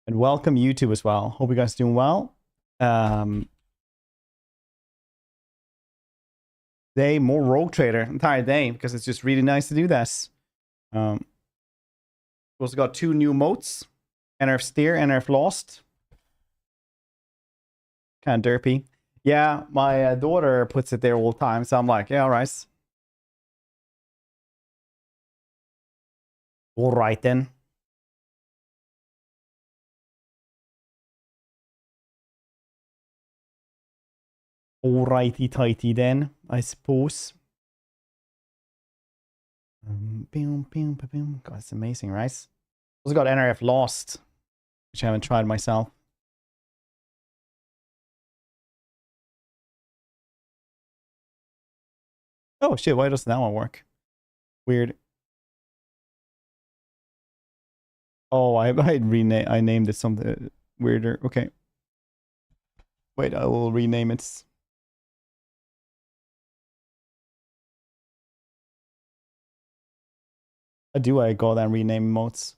And welcome YouTube as well. Hope you guys are doing well. Day more rogue trader entire day because it's just really nice to do this. We also got 2 new moats. NRF steer, NRF lost. Kind of derpy. Yeah, my daughter puts it there all the time, so I'm like, yeah, all right. All right then. Alrighty tighty then, I suppose. God, it's amazing, right? Also got NRF Lost, which I haven't tried myself. Oh shit, why doesn't that one work? Weird. Oh, I named it something weirder. Okay. Wait, I will rename it. I go and rename modes?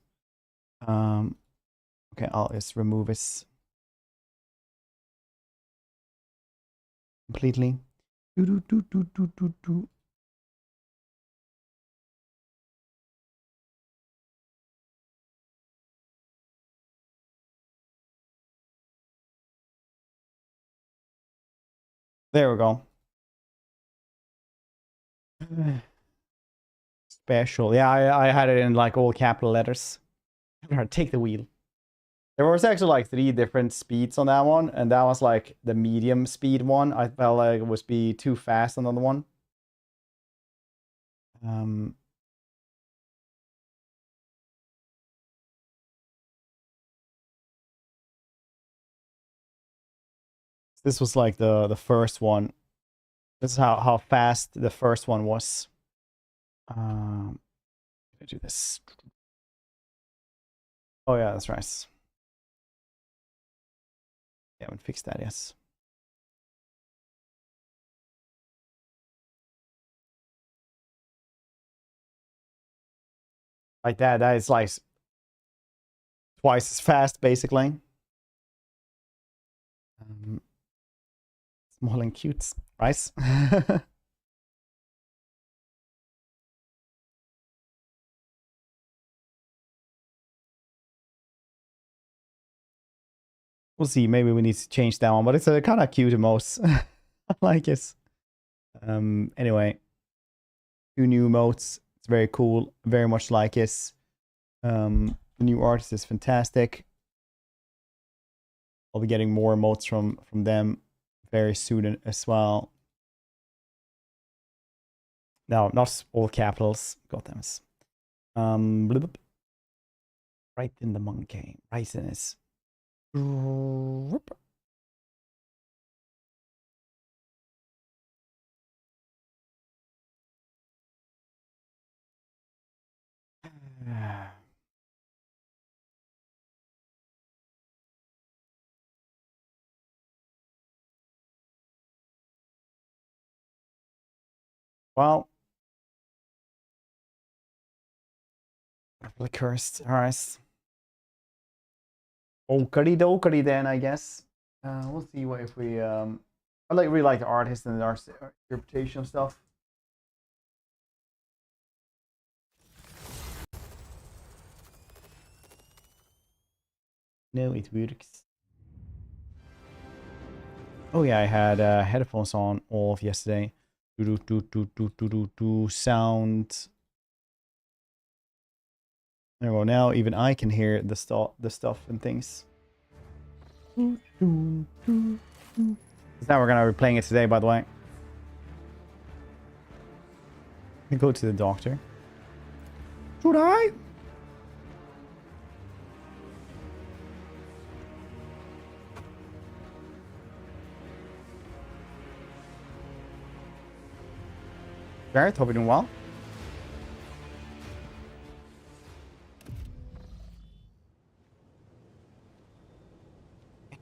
Okay, I'll just remove it completely. There we go. Special. Yeah, I had it in like all capital letters. Take the wheel. There was actually like 3 different speeds on that one, and that was like the medium speed one. I felt like it was be too fast on the other one. This was like the first one. This is how fast the first one was. I do this. Oh yeah, that's right. Yeah, I haven't fixed that, yes. Like that is like twice as fast, basically. Small and cute, right? We'll see. Maybe we need to change that one, but it's a kind of cute emotes. I like it. Anyway, 2 new emotes. It's very cool. Very much like it. The new artist is fantastic. I'll be getting more emotes from them very soon as well. No, not all capitals. Got them. Right in the monkey. Right in his. Well, cursed. All right. Okey dokey then, I guess. We'll see what if we. I really like the artist and the interpretation of stuff. No, it works. Oh yeah, I had headphones on all of yesterday. Sound. There we go. Now even I can hear the stuff and things. Now we're gonna be playing it today, by the way. We go to the doctor. Should I? Gareth, hope you're doing well.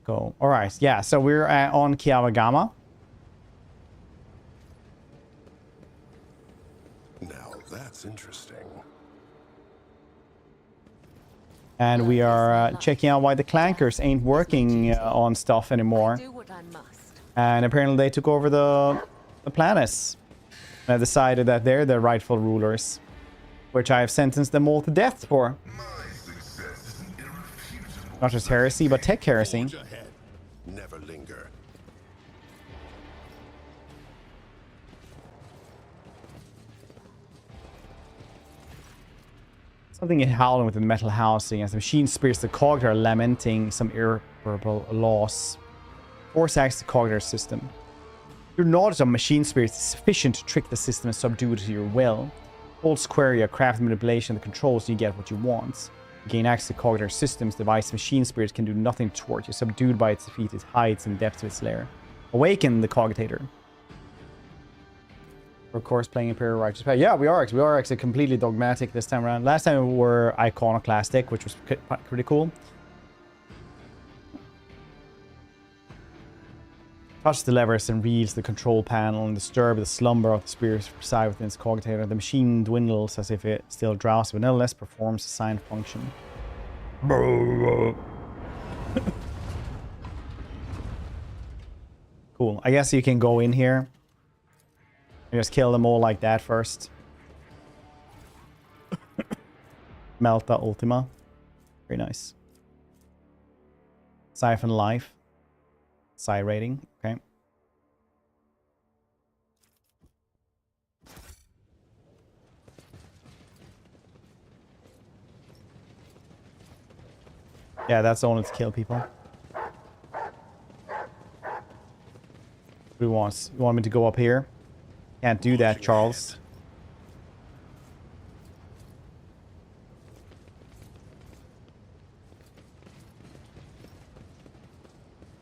Go. All right. Yeah. So we're on Kiawagama. Now that's interesting. And we are checking out why the clankers ain't working on stuff anymore. And apparently they took over the planets. And decided that they're the rightful rulers. Which I have sentenced them all to death for. Not just heresy, but tech heresy. Never linger. Something howling with the metal housing as the machine spirits the cognitor are lamenting some irreparable loss. Force acts the cognitor system. Your knowledge of machine spirits is sufficient to trick the system and subdue it to your will. Hold square your craft manipulation of the controls and you get what you want. You gain access to cognitor systems, device machine spirits can do nothing toward you, subdued by its defeat, its heights and depths of its lair. Awaken the cogitator. Of course, playing Imperial Righteous Path. Yeah, we are actually completely dogmatic this time around. Last time we were iconoclastic, which was pretty cool. Touch the levers and reels the control panel and disturb the slumber of the spirits reside within its cogitator. The machine dwindles as if it still drowsy, but nonetheless performs a assigned function. Cool. I guess you can go in here. You just kill them all like that first. Melta Ultima. Very nice. Siphon Life. Psi rating. Okay. Yeah, that's only to kill people. Who wants? You want me to go up here? Can't do that, Charles.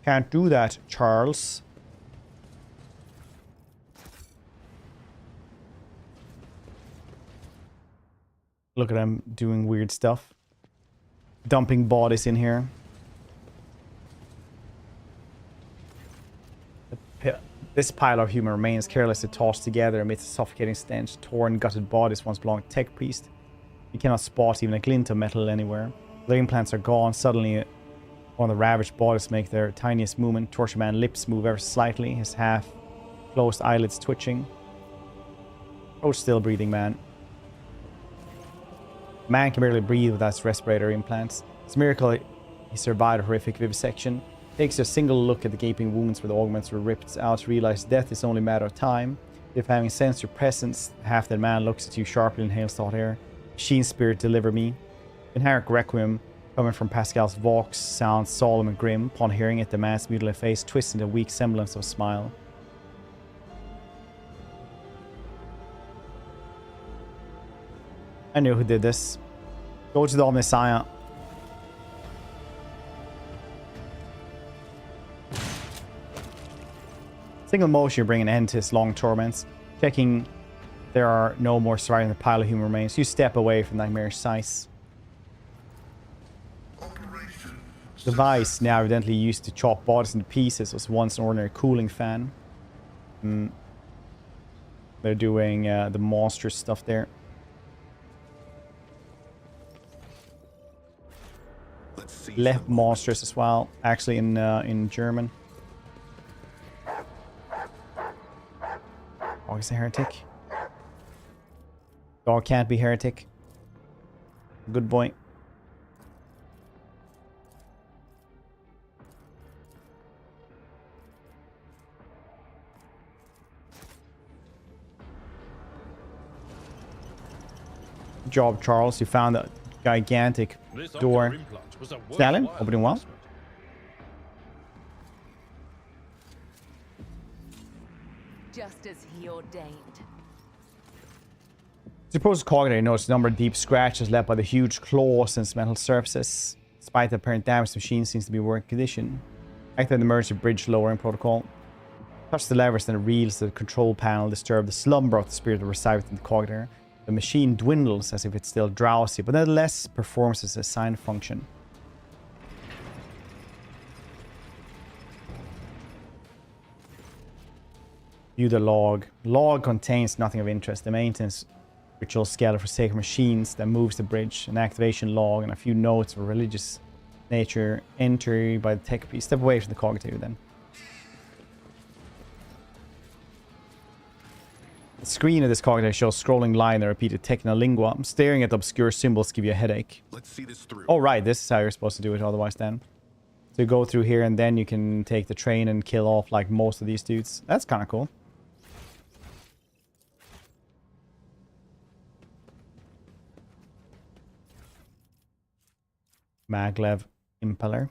Can't do that, Charles. Look at him doing weird stuff. Dumping bodies in here. This pile of human remains carelessly tossed together amidst a suffocating stench. Torn, gutted bodies once belonged to Tech Priest. You cannot spot even a glint of metal anywhere. The implants are gone. Suddenly, one of the ravaged bodies make their tiniest movement. Torture Man lips move ever slightly, his half-closed eyelids twitching. Oh, still breathing man. Man can barely breathe without his respirator implants. It's a miracle he survived a horrific vivisection. Takes a single look at the gaping wounds where the augments were ripped out to realize death is only a matter of time. If having sensed your presence, half that man looks at you sharply and inhales hot air. Machine spirit, deliver me. Inherent requiem coming from Pascal's vox sounds solemn and grim. Upon hearing it, the man's mutilate face twists into a weak semblance of a smile. I knew who did this. Go to the Messiah. Single motion, you bring an end to his long torments. Checking there are no more surviving the pile of human remains. You step away from nightmarish sights. The device, now evidently used to chop bodies into pieces, was once an ordinary cooling fan. They're doing the monstrous stuff there. Left monstrous as well, actually in German. Dog is a heretic. Dog can't be heretic. Good boy. Good job, Charles. You found that gigantic door. Stalin, opening well. Just as he ordained. Suppose Cognitor noticed a number of deep scratches left by the huge claws in its metal surfaces. Despite the apparent damage, the machine seems to be in working condition. Activate the emergency bridge lowering protocol. Touch the levers and it reels the control panel, disturb the slumber of the spirit that resides within the Cognitor. The machine dwindles as if it's still drowsy, but nevertheless performs its assigned function. View the log. Log contains nothing of interest. The maintenance Ritual skeleton for sacred machines that moves the bridge. An activation log and a few notes of religious nature. Enter by the tech piece. Step away from the cogitator then. The screen of this cogitator shows scrolling line that repeated technolingua. Staring at the obscure symbols give you a headache. Let's see this through. Oh, right. This is how you're supposed to do it otherwise then. So you go through here and then you can take the train and kill off like most of these dudes. That's kind of cool. Maglev Impeller.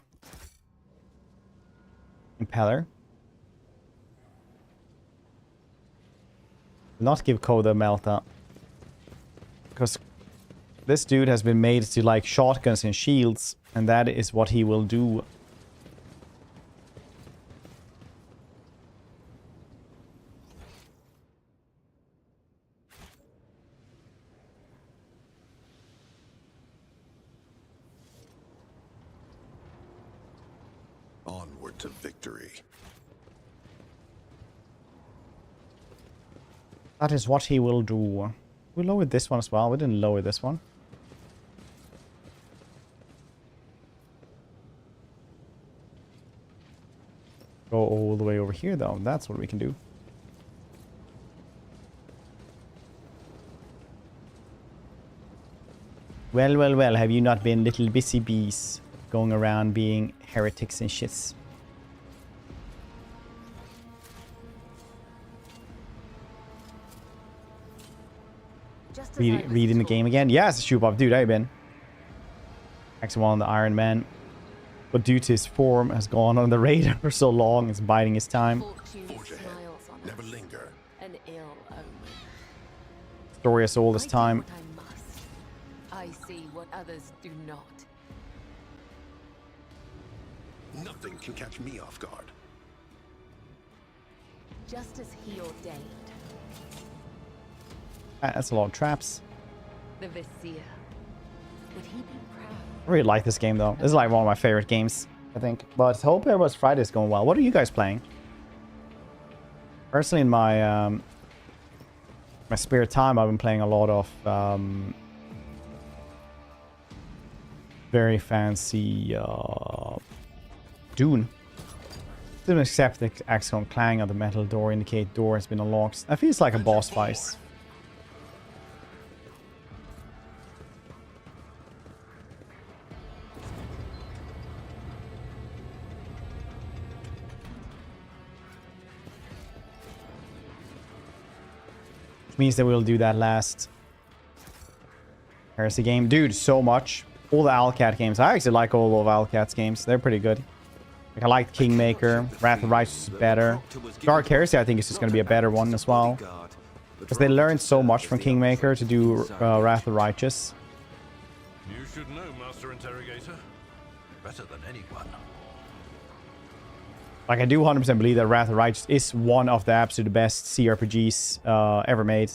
Not give Koda Melta. Because this dude has been made to like shotguns and shields. And that is what he will do. Onward to victory. That is what he will do. We lowered this one as well. We didn't lower this one. Go all the way over here though. That's what we can do. Well, well, well. Have you not been little busy bees going around being heretics and shits? Reading the game again? Yes, Shubov, dude, how you been? X1 on the Iron Man. But due to his form has gone on the radar for so long, it's biding his time. Forge ahead. Never linger. An ill omen. Story as old as I do time. what I must. I see what others do not. Nothing can catch me off guard. Just as he ordained. That's a lot of traps. The Vizier. Would he be proud? I really like this game though. This is like one of my favorite games, I think. But hope everyone's Friday is going well. What are you guys playing? Personally, in my my spare time, I've been playing a lot of very fancy Dune. Didn't accept the axion clang of the metal door indicate door has been unlocked. That feels like a boss fight. Means that we'll do that last heresy game. Dude, so much. All the Alcat games. I actually like all of Alcat's games. They're pretty good. Like, I like Kingmaker. Wrath of Righteous is better. Dark Heresy, I think, is just going to be a better one as well. Because they learned so much from Kingmaker to do Wrath of Righteous. You should know, Master Interrogator. Better than anyone. Like, I do 100% believe that Wrath of Righteous is one of the absolute best CRPGs ever made.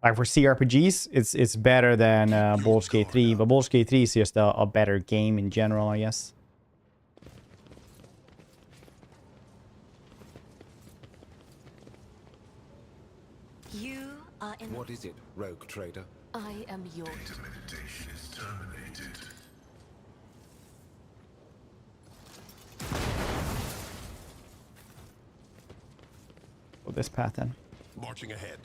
Like, for CRPGs, it's better than Baldur's Gate 3. But Baldur's Gate 3 is just a better game in general, I guess. You are in. What is it, rogue trader? I am your. Meditation is terminated. Go this path then. Marching ahead.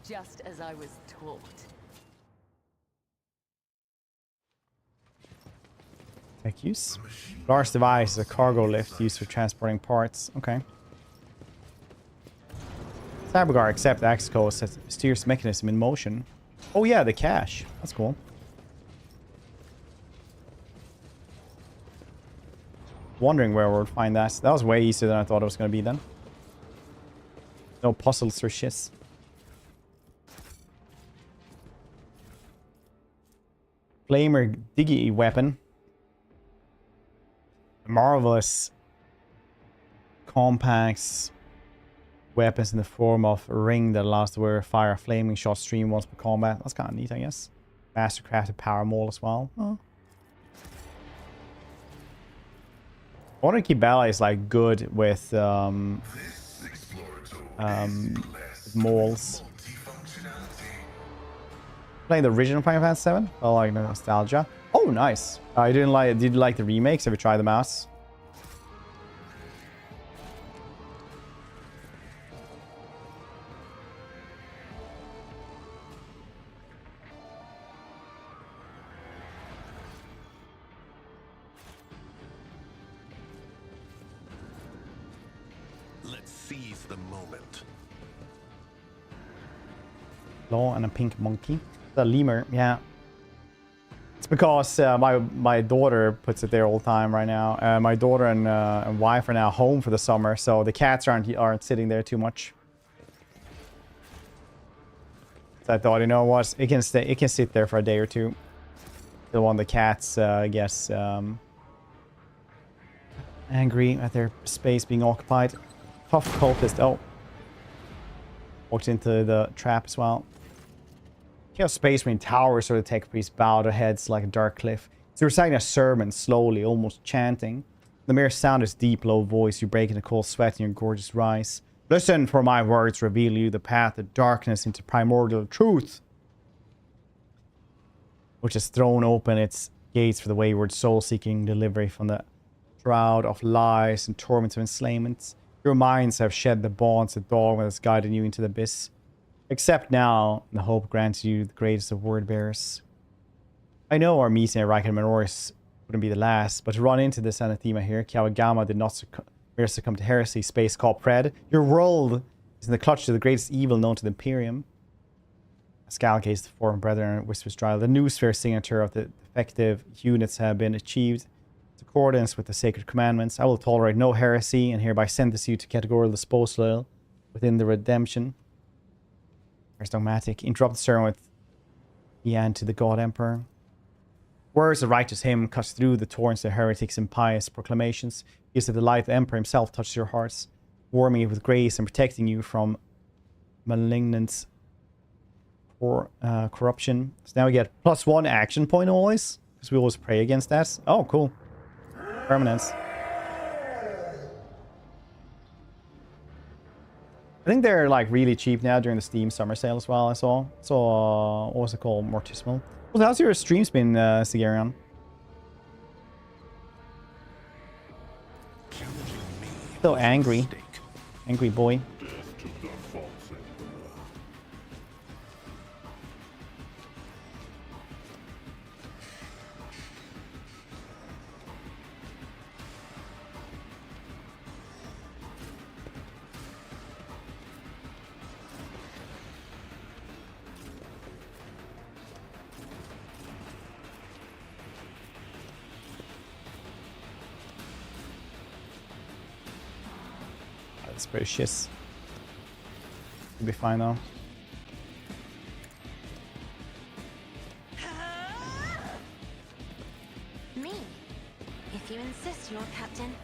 Just as I was taught. Tech use. Large device is a cargo lift used for transporting parts. Okay. Cyberguard accept access code sets mysterious mechanism in motion. Oh yeah, the cache. That's cool. Wondering where we'll find that. That was way easier than I thought it was going to be then. No puzzles or shits. Flamer Diggy weapon. Marvelous compacts weapons in the form of a ring that allows to wear fire a flaming shot stream once per combat. That's kind of neat, I guess. Mastercrafted power mole as well. Oh. I want to keep allies like good with This exploratory moles. multifunctionality. Playing the original Final Fantasy 7. I like the nostalgia. Oh, nice. I didn't like. Did you like the remakes? Have you tried them out? Let's seize the moment. Law and a pink monkey. The lemur, yeah. It's because my daughter puts it there all the time right now. My daughter and wife are now home for the summer, so the cats aren't sitting there too much. So I thought, you know what, it can sit there for a day or two. The one the cats gets angry at their space being occupied. Tough cultist. Oh, walked into the trap as well. Chaos Space Marine towers sort of tech priests bow their heads like a dark cliff. So reciting a sermon slowly, almost chanting. The mere sound is deep, low voice. You break in a cold sweat in your gorgeous rise. Listen, for my words reveal you the path of darkness into primordial truth, which has thrown open its gates for the wayward soul-seeking delivery from the shroud of lies and torments of enslavement. Your minds have shed the bonds of dogma that's guided you into the abyss. Except now, the hope grants you the greatest of word bearers. I know our meeting at Riken Menoris wouldn't be the last, but to run into this anathema here, Kawagama did not succumb to heresy, space called Pred. Your world is in the clutch of the greatest evil known to the Imperium. Pascal gazed the foreign brethren and whispers dry. The new sphere signature of the effective units have been achieved. In accordance with the sacred commandments, I will tolerate no heresy and hereby sentence you to categorical disposal within the redemption. There's dogmatic. Interrupt the sermon with the end to the God Emperor. Words of righteous hymn cuts through the torrents of heretics' impious proclamations. Gives it the light the Emperor himself touches your hearts, warming it with grace and protecting you from malignant corruption. So now we get +1 action point always, because we always pray against that. Oh, cool. Permanence. I think they're like really cheap now during the Steam summer sale as well. I saw. So what was it called? Mortismal. Well, how's your streams been, Sigarion? So angry. Angry boy. That's pretty shiz. You'll be fine though. Me, if you insist, Lord Captain.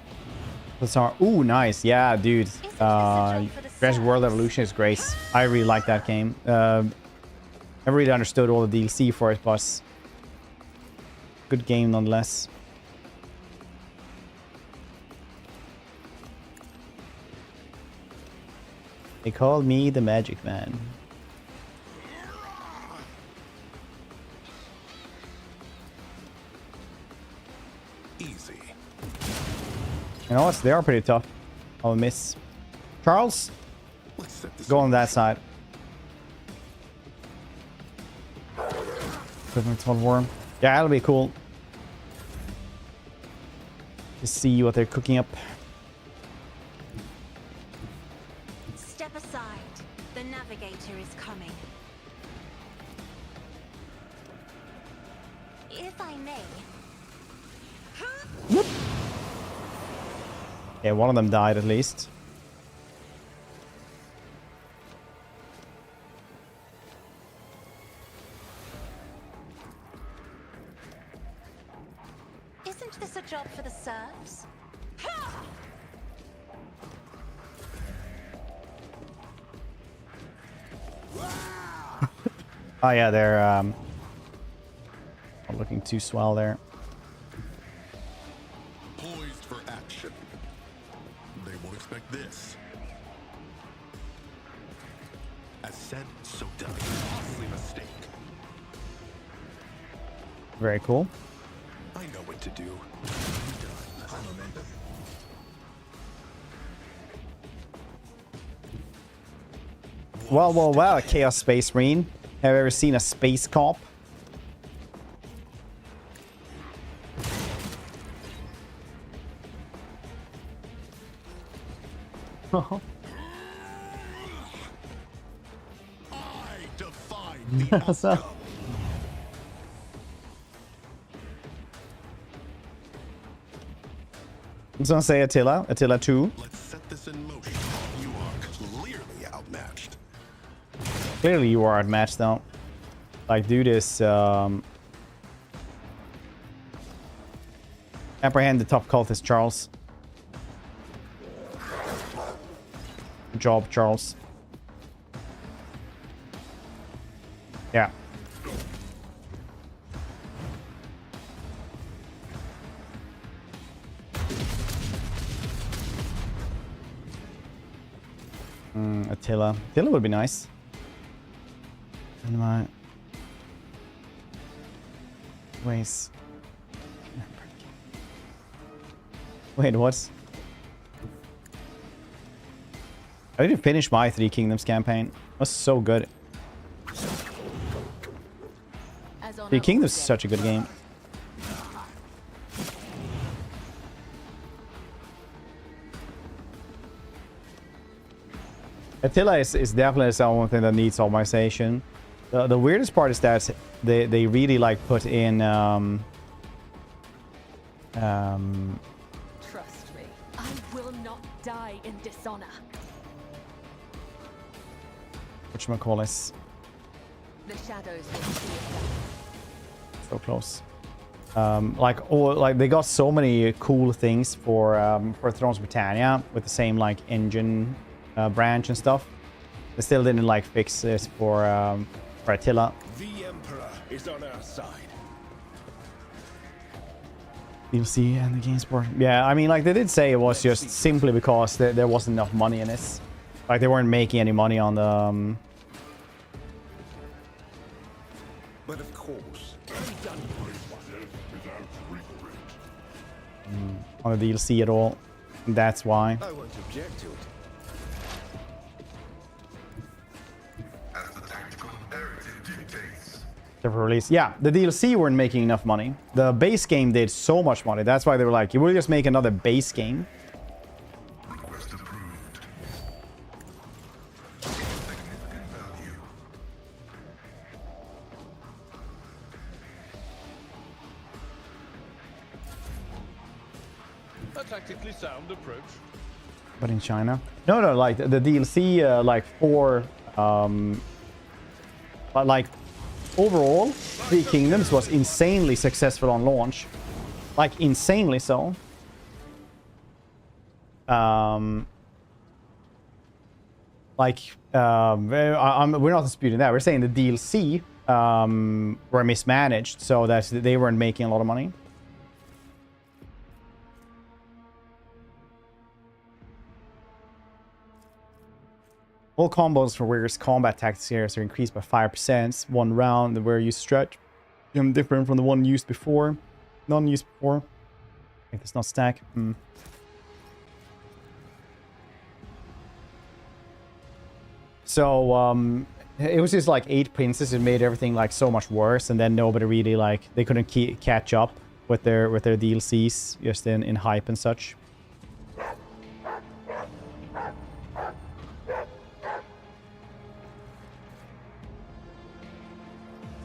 That's our. Ooh, nice. Yeah, dude. Isn't this a job for the Jurassic World serfs? Evolution is great. I really like that game. I really understood all the DLC for it, but good game nonetheless. They called me the Magic Man. Easy. You know what? They are pretty tough. I'll miss. Charles, Let's set this go on that side. Equipment on worm. Yeah, that'll be cool. To see what they're cooking up. Step aside. The navigator is coming. If I may. Yeah, one of them died at least. Isn't this a job for the serfs? Oh yeah, they're not looking too swell there. poised for action. action. They won't expect this. As said, so done. Costly mistake. Very cool. I know what to do. Well, well, well, Chaos Space Marine. Have you ever seen a space cop? I defy the outcome. I was gonna say Attila. Attila 2. Let's set this in motion. You are clearly outmatched. Clearly you are outmatched though. Like, do this. Apprehend the top cultist, Charles. Good job, Charles. Yeah. Attila. Attila would be nice. And my ways. Wait, what? I didn't finish my Three Kingdoms campaign. It was so good. Three Kingdoms is such a good game. Attila is definitely something that needs optimization. The weirdest part is that they really like put in Trust me, I will not die in dishonor. whatchamacallit, The shadows will see it. so close. Like they got so many cool things for Thrones Britannia with the same like engine branch and stuff. They still didn't like fix this for Attila. The Emperor is on our side. DLC and the game sport. Yeah, I mean, like they did say it was just simply because there wasn't enough money in this. Like they weren't making any money on the But of course, on the DLC at all. That's why. I won't object to it. As the tactical imperative dictates. The release. Yeah, the DLC weren't making enough money. The base game did so much money. That's why they were like, you will just make another base game. Request approved. Significant value. A tactically sound approach. But in China? No, like the DLC, like for, but like overall, Three Kingdoms was insanely successful on launch, like insanely so. We're not disputing that. We're saying the DLC were mismanaged, so that they weren't making a lot of money. All combos for Warriors combat tactics here are increased by 5%. One round where you stretch different from the one used before. None used before. If it's not stack. So it was just like 8 princes. It made everything like so much worse, and then nobody really like they couldn't catch up with their DLCs just in hype and such.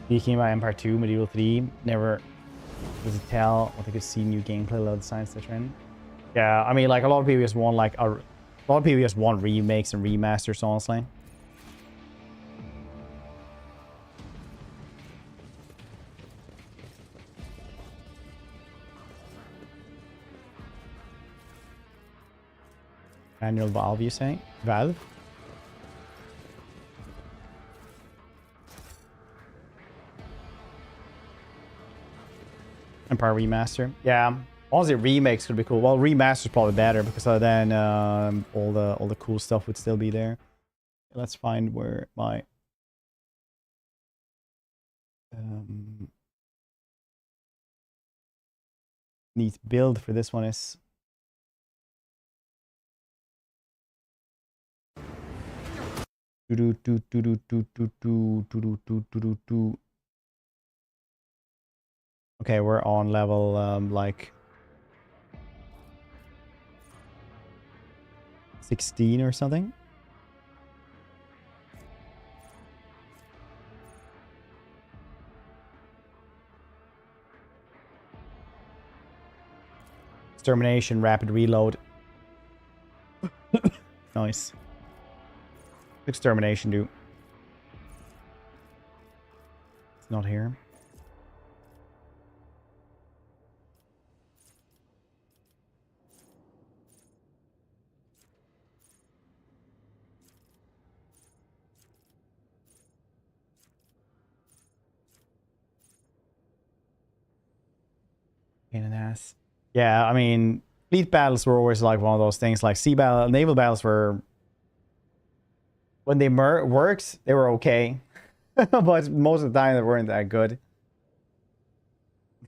Speaking about Empire 2, Medieval 3, never does it tell what they could see new gameplay, a lot of designs that trend. Yeah, I mean, like a lot of people just want like a lot of people just want remakes and remasters, honestly. Annual Valve, you say? Valve? Empire Remaster. Yeah. Honestly, remakes could be cool. Well, remasters probably better because then all the cool stuff would still be there. Let's find where my neat build for this one is. Okay, we're on level like 16 or something. Extermination, rapid reload. Nice. Extermination, dude. It's not here. Pain in the ass. Yeah, I mean, fleet battles were always like one of those things. Like sea battle, naval battles were, when they worked, they were okay, but most of the time they weren't that good.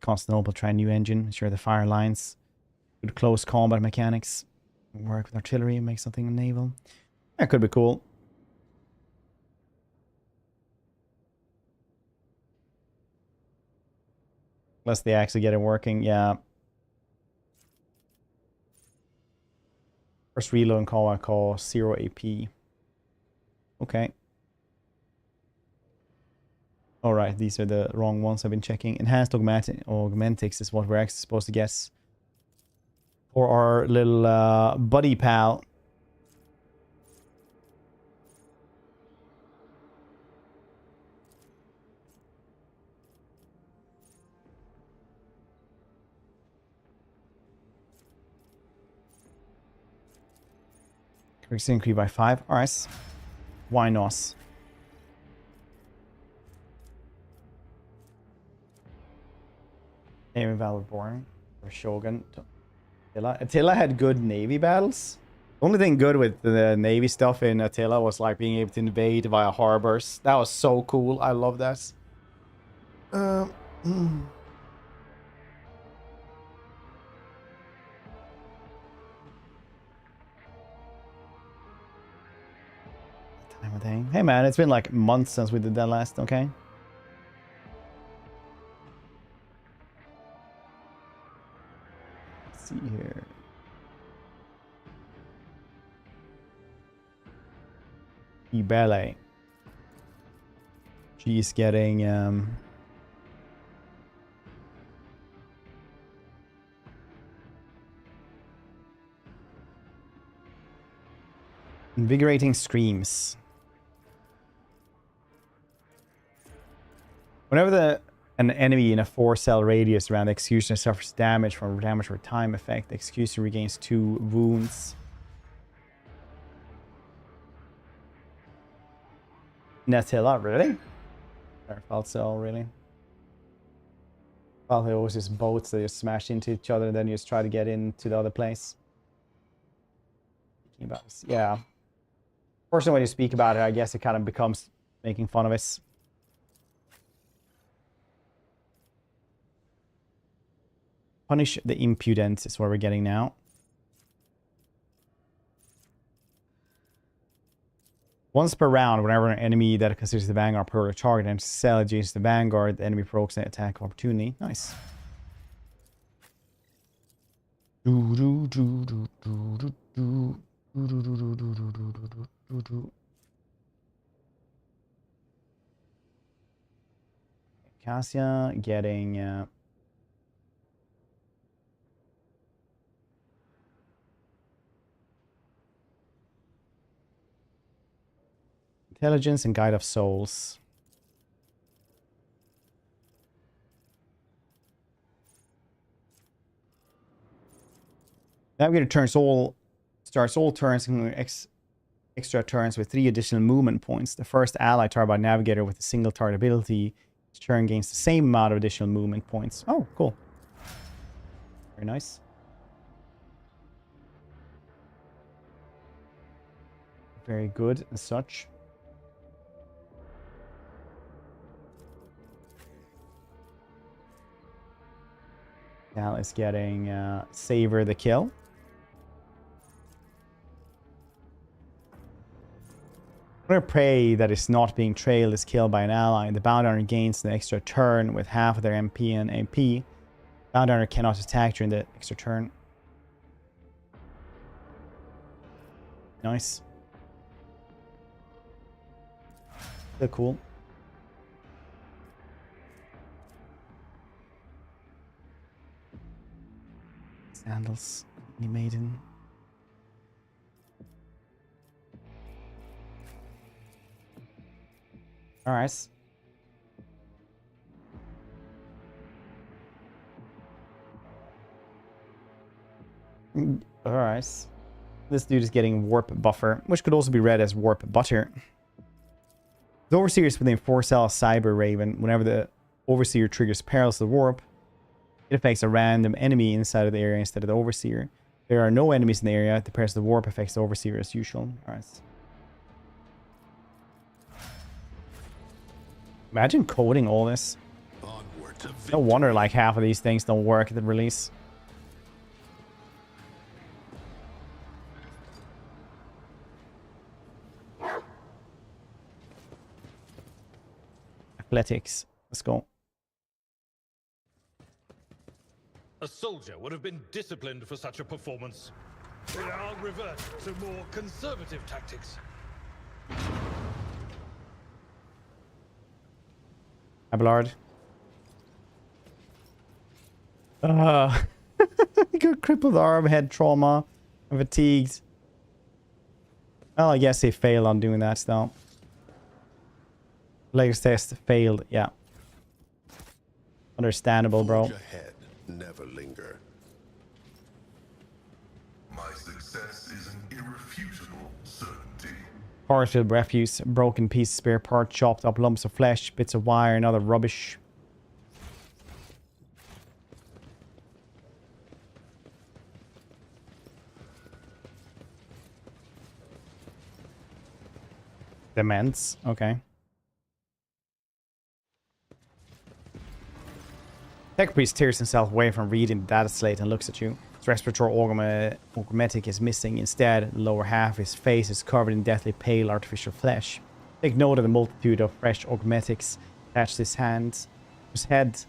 Constantinople try new engine, ensure the fire lines, good close combat mechanics, work with artillery, make something naval. That could be cool. Unless they actually get it working, yeah. First reload and combat call 0 AP. Okay. Alright, these are the wrong ones I've been checking. Enhanced augmentics is what we're actually supposed to guess. For our little buddy pal. Increase by 5. Alright. Why not? Navy battle boring. Or Shogun. Attila had good navy battles. The only thing good with the navy stuff in Attila was like being able to invade via harbors. That was so cool. I love that. Time of day. Hey man, it's been like months since we did that last, okay? Let's see here. Ballet. She's getting invigorating screams. Whenever an enemy in a 4-cell radius around the executioner suffers damage from damage or time effect, the executioner regains 2 wounds. Attila, really? I felt so, really. Well, there was just boats that just smash into each other and then you just try to get into the other place. Speaking about this, yeah. Fortunately, when you speak about it, I guess it kind of becomes making fun of us. Punish the impudent is what we're getting now. Once per round, whenever an enemy that considers the vanguard per target and cell adjacent to the vanguard, the enemy provokes an attack opportunity. Nice. Cassia getting intelligence and guide of souls. Navigator starts all turns and extra turns with 3 additional movement points. The first ally target by Navigator with a single target ability each turn gains the same amount of additional movement points. Oh, cool. Very nice. Very good as such. Cal is getting Savor the kill. When a prey that is not being trailed is killed by an ally, the bounty hunter gains an extra turn with half of their MP and AP. Bounty hunter cannot attack during the extra turn. Nice. Still cool. Sandals, any maiden. All right. All right. This dude is getting warp buffer, which could also be read as warp butter. The overseer is within 4 cells cyber raven. Whenever the overseer triggers perilous the warp, it affects a random enemy inside of the area instead of the overseer. There are no enemies in the area. The perilous the warp affects the overseer as usual. All right. Imagine coding all this. Onward to No wonder like half of these things don't work at the release. Athletics. Let's go. A soldier would have been disciplined for such a performance. I'll revert to more conservative tactics. Abelard. Good crippled arm, head trauma, and fatigued. Well, I guess he failed on doing that still. Legs test failed, yeah. Understandable, bro. Forge ahead, never linger. My success is an irrefutable certainty. Partial refuse, broken pieces, spare parts, chopped up lumps of flesh, bits of wire, and other rubbish. Dements, okay. Tech Priest tears himself away from reading the data slate and looks at you. His respiratory augmetic is missing. Instead, the lower half of his face is covered in deathly pale artificial flesh. Take note of the multitude of fresh augmetics attached to his hands. His head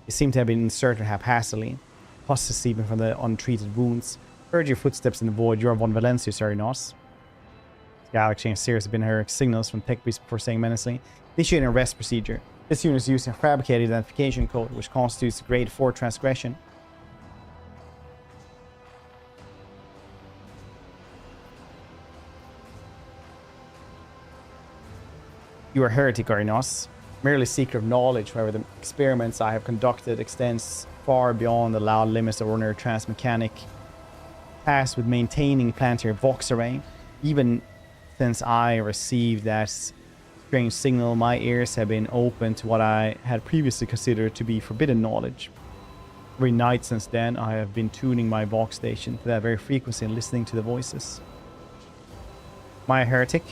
seemed to have been inserted haphazardly, pus seeping from the untreated wounds. Heard your footsteps in the void. You are von Valancius, are you not? Gal exchanged serious binary signals from Tech Priest before saying menacingly, initiating a arrest procedure. This unit is using a fabricated identification code, which constitutes grade 4 transgression. You are heretic, are you not? Merely seeker of knowledge, however, the experiments I have conducted extends far beyond the allowed limits of ordinary transmechanic. Tasked with maintaining planetary Vox array, even since I received that strange signal, my ears have been open to what I had previously considered to be forbidden knowledge. Every night since then, I have been tuning my Vox station to that very frequency and listening to the voices. My heretic?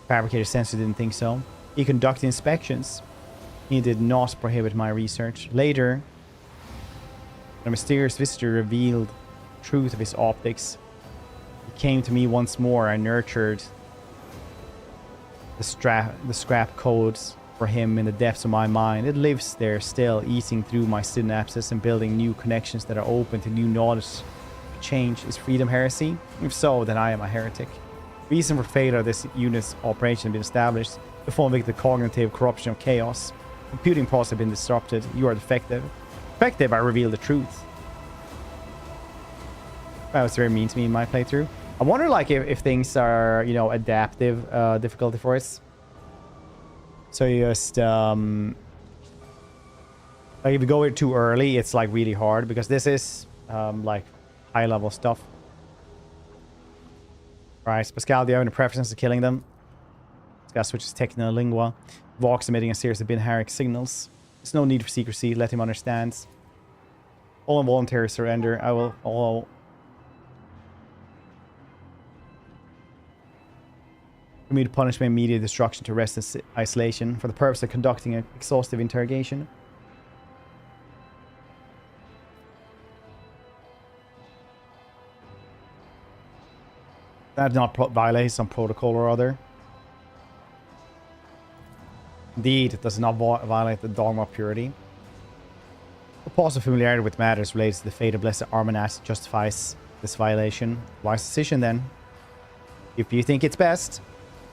Fabricator sensor didn't think so. He conducted inspections. He did not prohibit my research. Later, a mysterious visitor revealed the truth of his optics. He came to me once more. I nurtured the scrap codes for him in the depths of my mind. It lives there still, eating through my synapses and building new connections that are open to new knowledge. Change is freedom heresy? If so, then I am a heretic. Reason for failure of this unit's operation has been established. The fall victim the cognitive corruption of chaos. Computing process have been disrupted. You are defective. Defective, I reveal the truth. That was very mean to me in my playthrough. I wonder, like, if things are, you know, adaptive difficulty for us. So you just, like, if you go here too early, it's, like, really hard. Because this is, like, high-level stuff. Right, Pascal, do you have any preference to killing them? Pascal switches Technolingua. Vox emitting a series of binary signals. There's no need for secrecy. Let him understand. All involuntary surrender. I will follow. Commute punishment, immediate destruction to rest in isolation for the purpose of conducting an exhaustive interrogation. That not violate some protocol or other. Indeed, it does not violate the dogma of purity. The pause of familiarity with matters related to the fate of Blessed Arminas justifies this violation. Wise decision then. If you think it's best,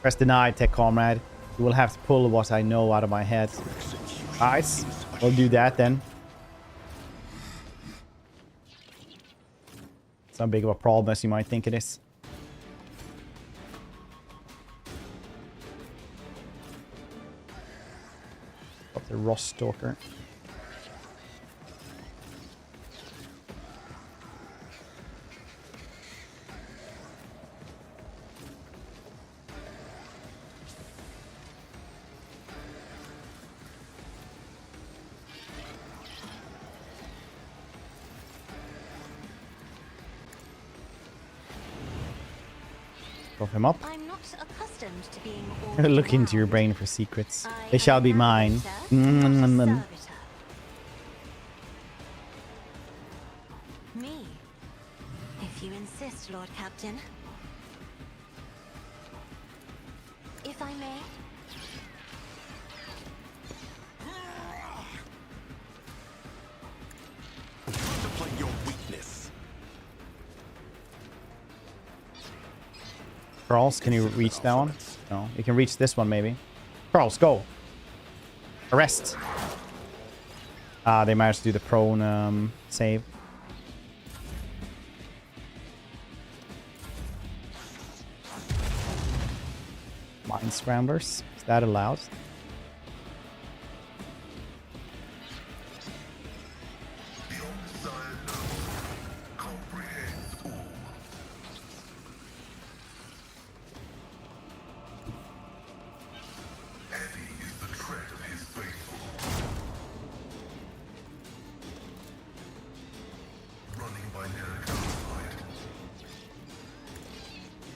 press deny, tech comrade. You will have to pull what I know out of my head. Nice. We'll do that then. It's not big of a problem as you might think it is. Got the Ross Stalker. Prop him up. I'm not accustomed to being Look into your brain for secrets. They shall be mine. Me. If you insist, Lord Captain. If I may. Contemplate your weakness. Charles, can you reach that one? No, you can reach this one maybe. Charles, go. Arrest. Ah, they managed to do the prone save. Mind scramblers. Is that allowed?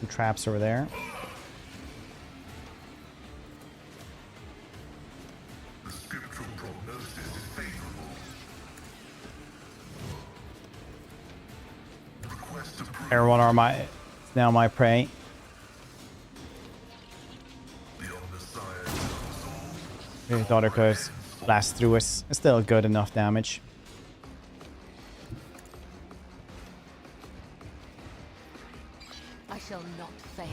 Some traps over there. The scriptural prognosis is favorable. Request approved. Everyone are my now my prey. The Omnissiah We thought it could blast through us. It's still good enough damage. I shall not fail.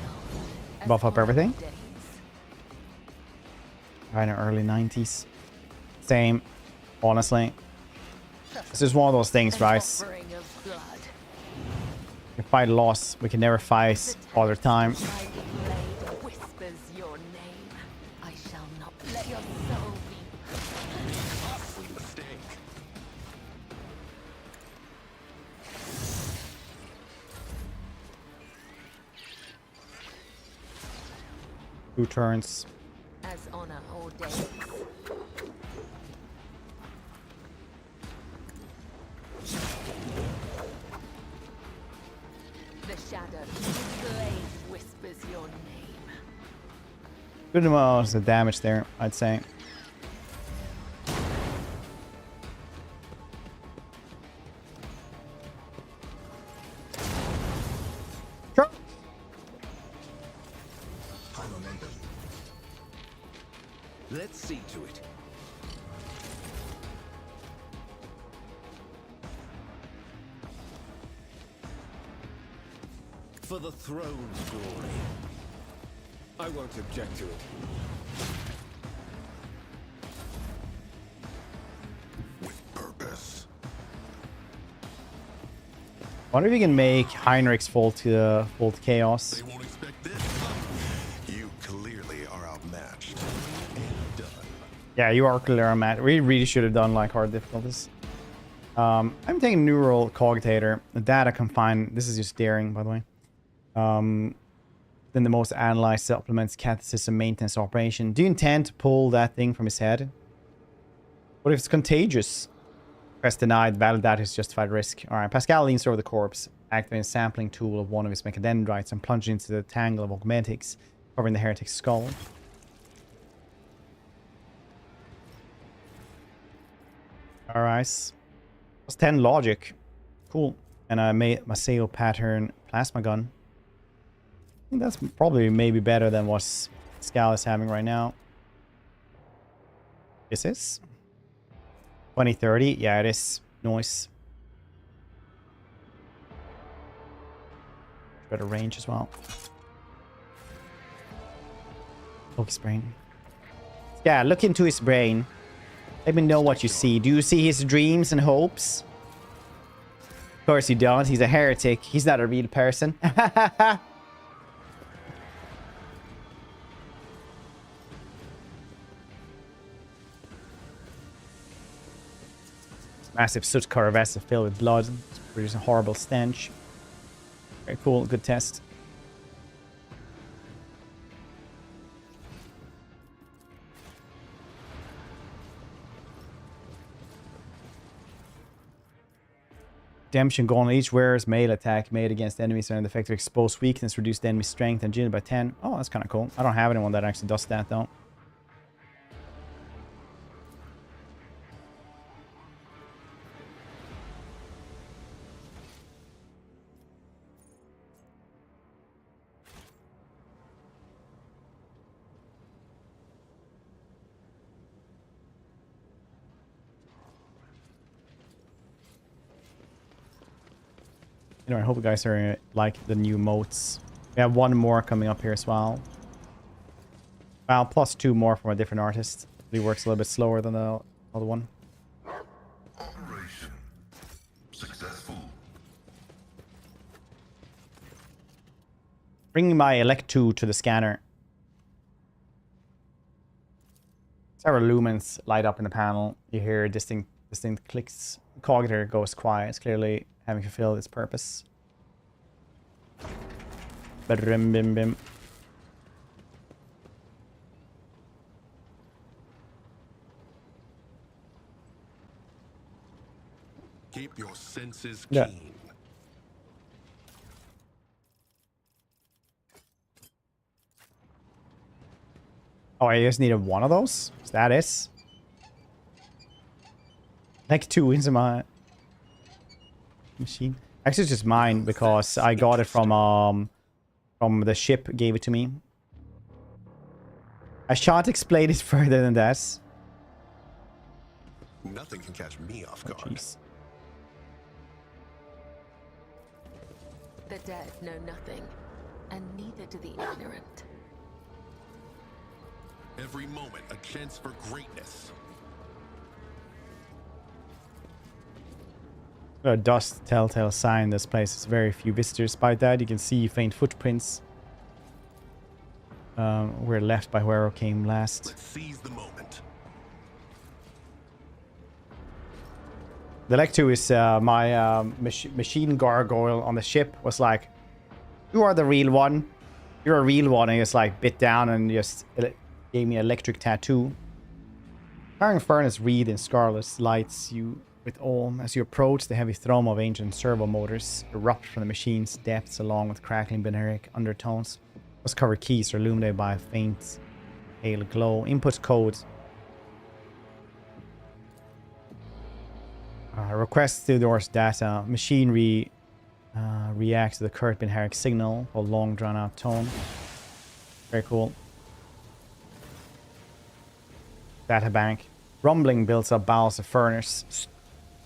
Buff up everything. Right in the early 90s. Same, honestly. This is one of those things, right? We fight loss, we can never fight all the time. Whispers your name. I shall not let your soul be. costly mistake. Two turns. As honor ordains. The shadow blade whispers your name. Good amount of damage there, I'd say. Sure. High momentum. Let's see to it. For the throne's glory. I won't object to it. With purpose. Wonder if you can make Heinrich's fall to chaos. They won't expect this. You clearly are outmatched. And done. Yeah, you are clear on that. We really should have done like hard difficulties. I'm taking neural cogitator. The data confined. This is just daring, by the way. Then the most analyzed supplements, catholicism, maintenance, operation. Do you intend to pull that thing from his head? What if it's contagious? Press denied. Valid data is justified risk. Alright, Pascal leans over the corpse, activating a sampling tool of one of his mechadendrites and plunging into the tangle of augmentics covering the heretic's skull. Alright. Plus 10 logic. Cool. And I made Maseo pattern plasma gun. I think that's probably maybe better than what Pascal is having right now. This is 2030. Yeah, it is. Nice. Better range as well. Look his brain. Yeah, look into his brain. Let me know what you see. Do you see his dreams and hopes? Of course you don't. He's a heretic. He's not a real person. Massive soot cover vessel filled with blood. It's producing a horrible stench. Very cool. Good test. Redemption gone. Each wearer's melee attack made against enemies and the effect of exposed weakness reduced enemy strength and agility by 10. Oh, that's kind of cool. I don't have anyone that actually does that though. Anyway, I hope you guys are like the new moats. We have one more coming up here as well. Well, plus 2 more from a different artist. He works a little bit slower than the other one. Operation successful. Bring my Elect 2 to the scanner. Several lumens light up in the panel. You hear distinct clicks. Cognitor goes quiet. It's clearly having fulfilled its purpose. Bim bim bim. Keep your senses keen. Yeah. Oh, I just needed one of those? Is that it? Like 2 into my machine. Actually, it's just mine because I got it from the ship gave it to me. I shan't explain it further than that. Nothing can catch me off Oh, guard. jeez. The dead know nothing, and neither do the ignorant. Every moment a chance for greatness. A dust telltale sign this place has very few visitors. By that you can see faint footprints. Were left by whoever came last. Let's seize the moment. The Elect 2 is my machine gargoyle on the ship was like, you are the real one. You're a real one. And just like bit down and just gave me an electric tattoo. Firing furnace wreathed in scarlet lights you with awe. As you approach, the heavy thrum of ancient servo motors erupt from the machine's depths along with crackling binaric undertones. Those covered keys are illuminated by a faint pale glow. Input code. Request to endorse data. Machinery reacts to the current binaric signal or long drawn out tone. Very cool. Data bank. Rumbling builds up bowels of furnace,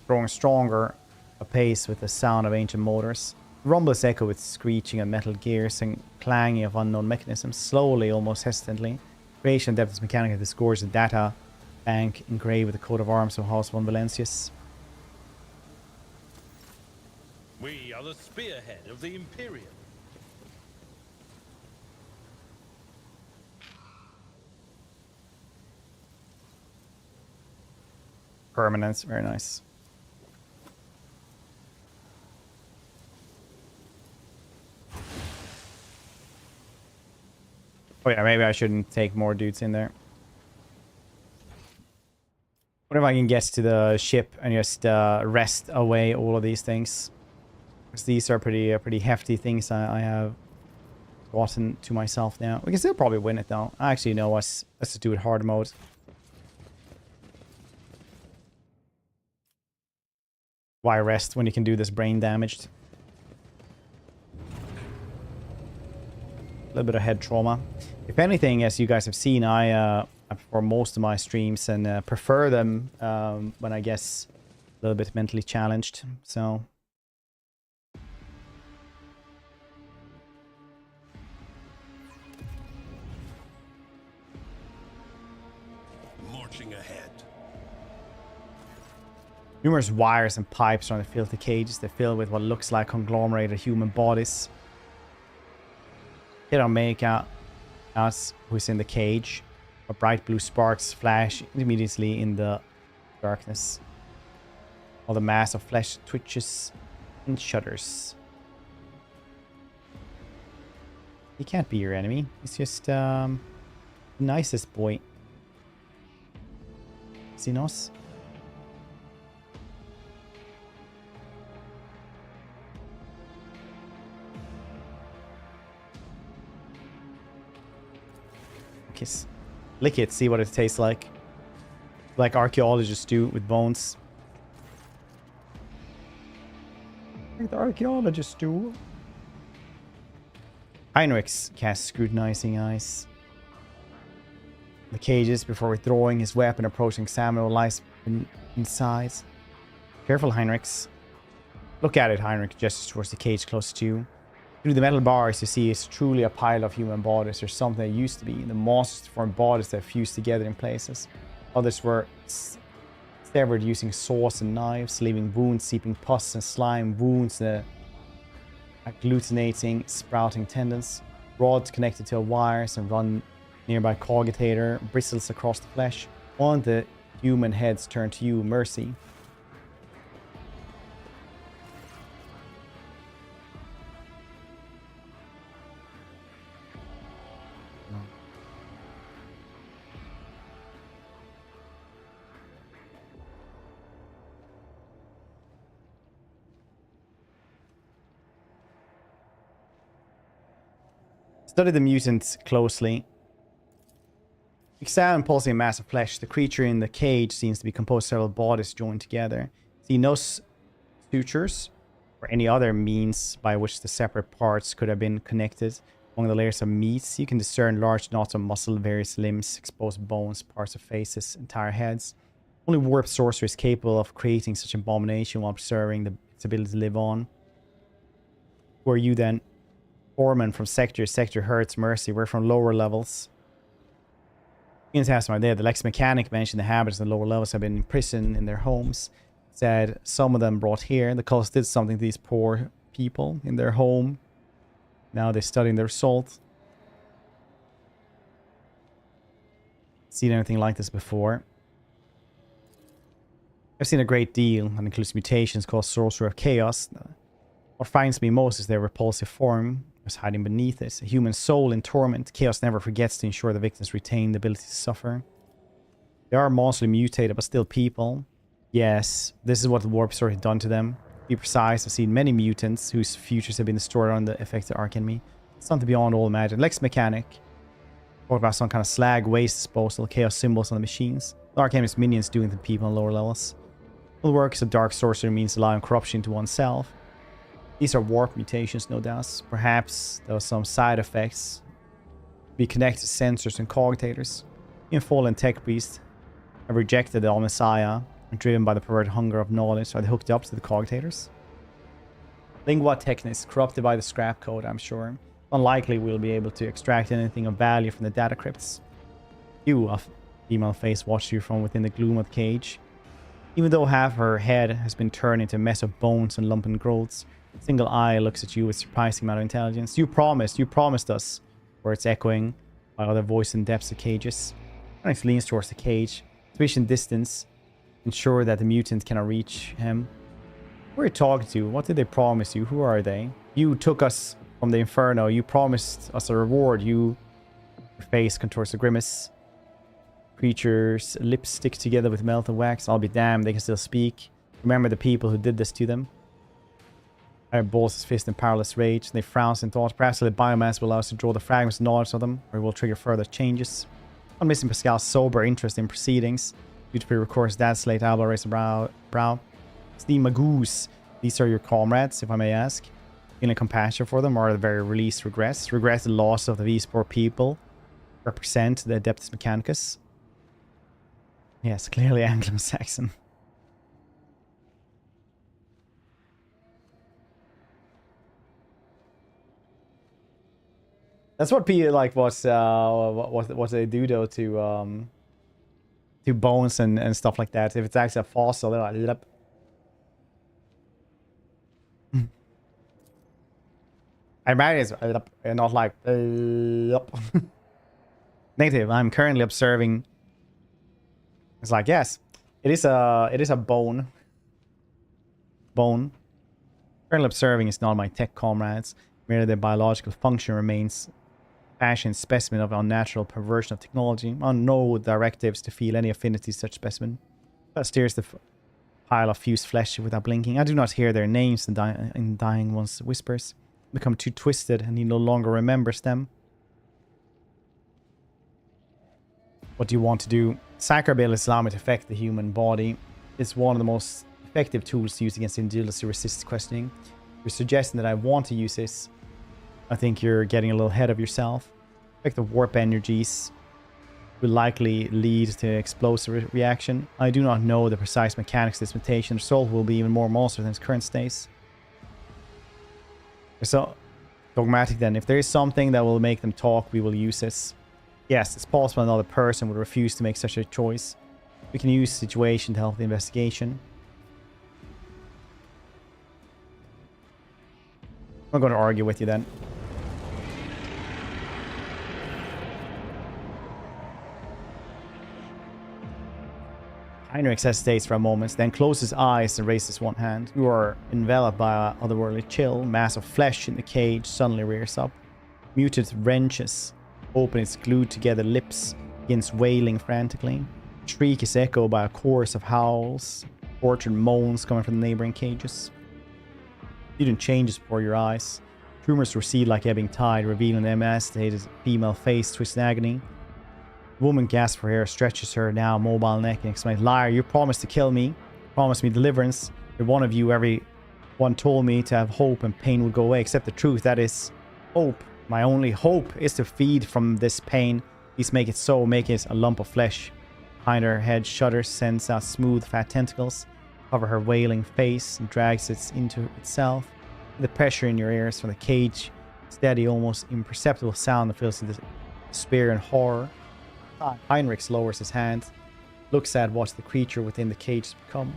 growing stronger apace with the sound of ancient motors. Rumbles echo with screeching of metal gears and clanging of unknown mechanisms. Slowly, almost hesitantly, creation Adeptus Mechanica disgorges the data bank engraved with the coat of arms of House von Valancius. We are the spearhead of the Imperium. Permanence, very nice. Oh yeah, maybe I shouldn't take more dudes in there. What if I can get to the ship and just wrest away all of these things. Because these are pretty hefty things I have gotten to myself now. We can still probably win it though. I actually know us. Let's just do it hard mode. Why rest when you can do this brain damaged? A little bit of head trauma. If anything, as you guys have seen, I for most of my streams and prefer them when I guess a little bit mentally challenged. So Marching ahead. numerous wires and pipes around the filthy cages. They're filled with what looks like conglomerated human bodies. They don't make out us who's in the cage. A bright blue sparks flash immediately in the darkness. While the mass of flesh twitches and shudders. He can't be your enemy. He's just the nicest boy. Xenos. Kiss. Lick it, see what it tastes like. Like archaeologists do with bones. Like the archaeologists do. Heinrichs casts scrutinizing eyes. The cages before withdrawing his weapon, approaching Samuel lies inside. Careful, Heinrichs. Look at it, Heinrich gestures towards the cage close to you. Through the metal bars, you see it's truly a pile of human bodies, or something that used to be. The monsters formed bodies that fused together in places. Others were severed using saws and knives, leaving wounds, seeping pus and slime, wounds, agglutinating, sprouting tendons, rods connected to wires and run nearby cogitator, bristles across the flesh. One of the human heads turn to you, Mercy. Study the mutant closely. Examine pulsing a mass of flesh. The creature in the cage seems to be composed of several bodies joined together. See no sutures or any other means by which the separate parts could have been connected. Among the layers of meat, you can discern large knots of muscle, various limbs, exposed bones, parts of faces, entire heads. Only warped sorcery is capable of creating such abomination while preserving its ability to live on. Who are you then? Foreman from Sector Hertz, Mercy. We're from lower levels. You can ask my dad. The Lex Mechanic mentioned the habits of the lower levels have been imprisoned in their homes. Said some of them brought here. The cults did something to these poor people in their home. Now they're studying the result. Seen anything like this before? I've seen a great deal, and includes mutations called Sorcerer of Chaos. What finds me most is their repulsive form. Is hiding beneath it. A human soul in torment. Chaos never forgets to ensure the victims retain the ability to suffer. They are monstrally mutated, but still people. Yes, this is what the warp story had done to them. To be precise, I've seen many mutants whose futures have been destroyed on the effects of archenemy. Something beyond all imagine. Lex Mechanic. Talk about some kind of slag waste disposal. Chaos symbols on the machines. The archenemy's minions doing to people on lower levels. The works of dark sorcery means allowing corruption to oneself. These are warp mutations, no doubt. Perhaps there are some side effects. Be connected to sensors and cogitators. In fallen tech priests have rejected the Messiah and driven by the perverted hunger of knowledge. Are they hooked up to the cogitators? Lingua Technis, corrupted by the scrap code, I'm sure. Unlikely we'll be able to extract anything of value from the data crypts. You, a female face, watched you from within the gloom of the cage. Even though half her head has been turned into a mess of bones and lumpen growths, a single eye looks at you with surprising amount of intelligence. You promised us. Words echoing by other voices in depths of cages. Onyx leans towards the cage. Sufficient distance. Ensure that the mutant cannot reach him. Who are you talking to? What did they promise you? Who are they? You took us from the inferno. You promised us a reward. Your face contours a grimace. Creatures' lips stick together with melted wax. I'll be damned, they can still speak. Remember the people who did this to them. Iron balls his fist in perilous rage. They frown in thought. Perhaps the biomass will allow us to draw the fragments and knowledge of them, or it will trigger further changes. I'm missing Pascal's sober interest in proceedings. Beautifully records Dad Slate Alba raised a brow. Steam Magoose. These are your comrades, if I may ask. Feeling compassion for them, or at the very least regrets. Regrets the loss of these poor people. Represent the Adeptus Mechanicus. Yes, clearly Anglo-Saxon. That's what people like. What they do though to bones and stuff like that. If it's actually a fossil, they're like, lep. I imagine it's lep, and not like lep. Negative. I'm currently observing. It's like, yes, it is a bone. Bone. Currently observing is not my tech comrades. Merely their biological function remains. Fashion specimen of unnatural perversion of technology. On no directives to feel any affinity to such specimen. That steers the pile of fused flesh without blinking. I do not hear their names in dying one's whispers. Become too twisted and he no longer remembers them. What do you want to do? Sacred abilities allow me to affect the human body. It's one of the most effective tools to use against individuals who resist questioning. You're suggesting that I want to use this. I think you're getting a little ahead of yourself. Effective warp energies will likely lead to explosive reaction. I do not know the precise mechanics of this mutation. The result will be even more monstrous than its current states. So dogmatic then. If there is something that will make them talk, we will use this. Yes, it's possible another person would refuse to make such a choice. We can use the situation to help the investigation. I'm not going to argue with you then. Heinrich hesitates for a moment, then closes his eyes and raises one hand. You are enveloped by an otherworldly chill. Mass of flesh in the cage suddenly rears up. Muted wrenches open its glued together lips, begins wailing frantically. The shriek is echoed by a chorus of howls, tortured moans coming from the neighboring cages. Student changes before your eyes. Tremors recede like ebbing tide, revealing an emaciated female face twisted in agony. The woman gasps for air, stretches her now mobile neck and exclaims, "Liar, you promised to kill me. Promised me deliverance. You're one of you. Everyone told me to have hope and pain would go away, except the truth. That is hope. My only hope is to feed from this pain. Please make it so. Make it a lump of flesh." Behind her head shudders, sends out smooth fat tentacles, cover her wailing face, and drags it into itself. The pressure in your ears from the cage, steady, almost imperceptible sound that fills with despair and horror. Heinrich lowers his hand, looks at what the creature within the cage has become.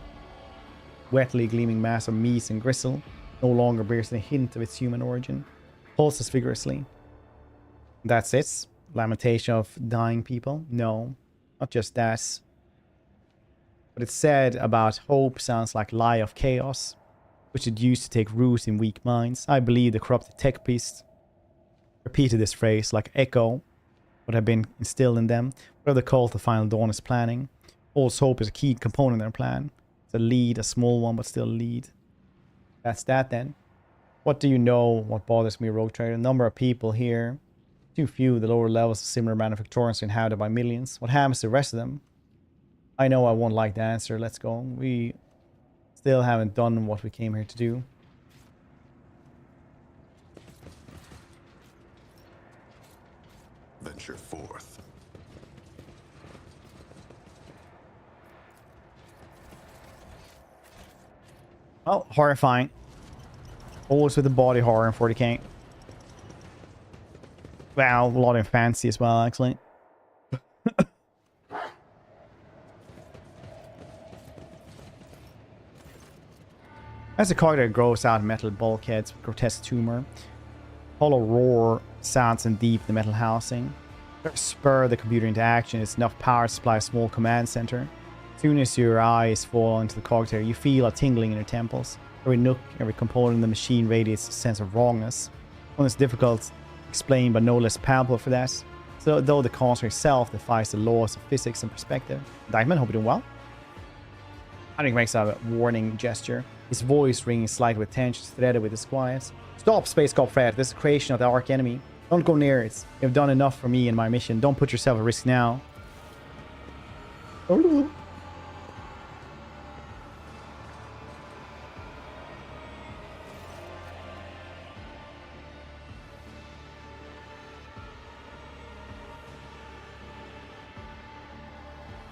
Wetly gleaming mass of meat and gristle, no longer bears a hint of its human origin. Pulses vigorously. That's it? Lamentation of dying people? No, not just that. What it said about hope sounds like lie of chaos, which it used to take root in weak minds. I believe the corrupted tech beast repeated this phrase like echo what had been instilled in them. Whatever the cult of Final Dawn is planning. False hope is a key component in their plan. It's a lead, a small one, but still a lead. That's that then. What do you know? What bothers me, Rogue Trader? The number of people here. Too few. The lower levels of similar manufacturers are inhabited by millions. What happens to the rest of them? I know I won't like the answer. Let's go. We still haven't done what we came here to do. Venture forth. Well, horrifying. Always with the body horror in 40k. Well, a lot in fantasy as well, actually. As the corridor grows out metal bulkheads with grotesque tumor, hollow roar sounds in deep the metal housing. Spur the computer into action. It's enough power to supply a small command center. As soon as your eyes fall into the corridor, you feel a tingling in your temples. Every nook, every component in the machine radiates a sense of wrongness. One is difficult to explain, but no less palpable for that. It's So though the construct itself defies the laws of physics and perspective. Diamond, hope you're doing well. Heinrich makes a warning gesture. His voice ringing slightly with tension, threaded with disquiet. Stop, Space Cop Fred. This is a creation of the arch enemy. Don't go near it. You've done enough for me and my mission. Don't put yourself at risk now.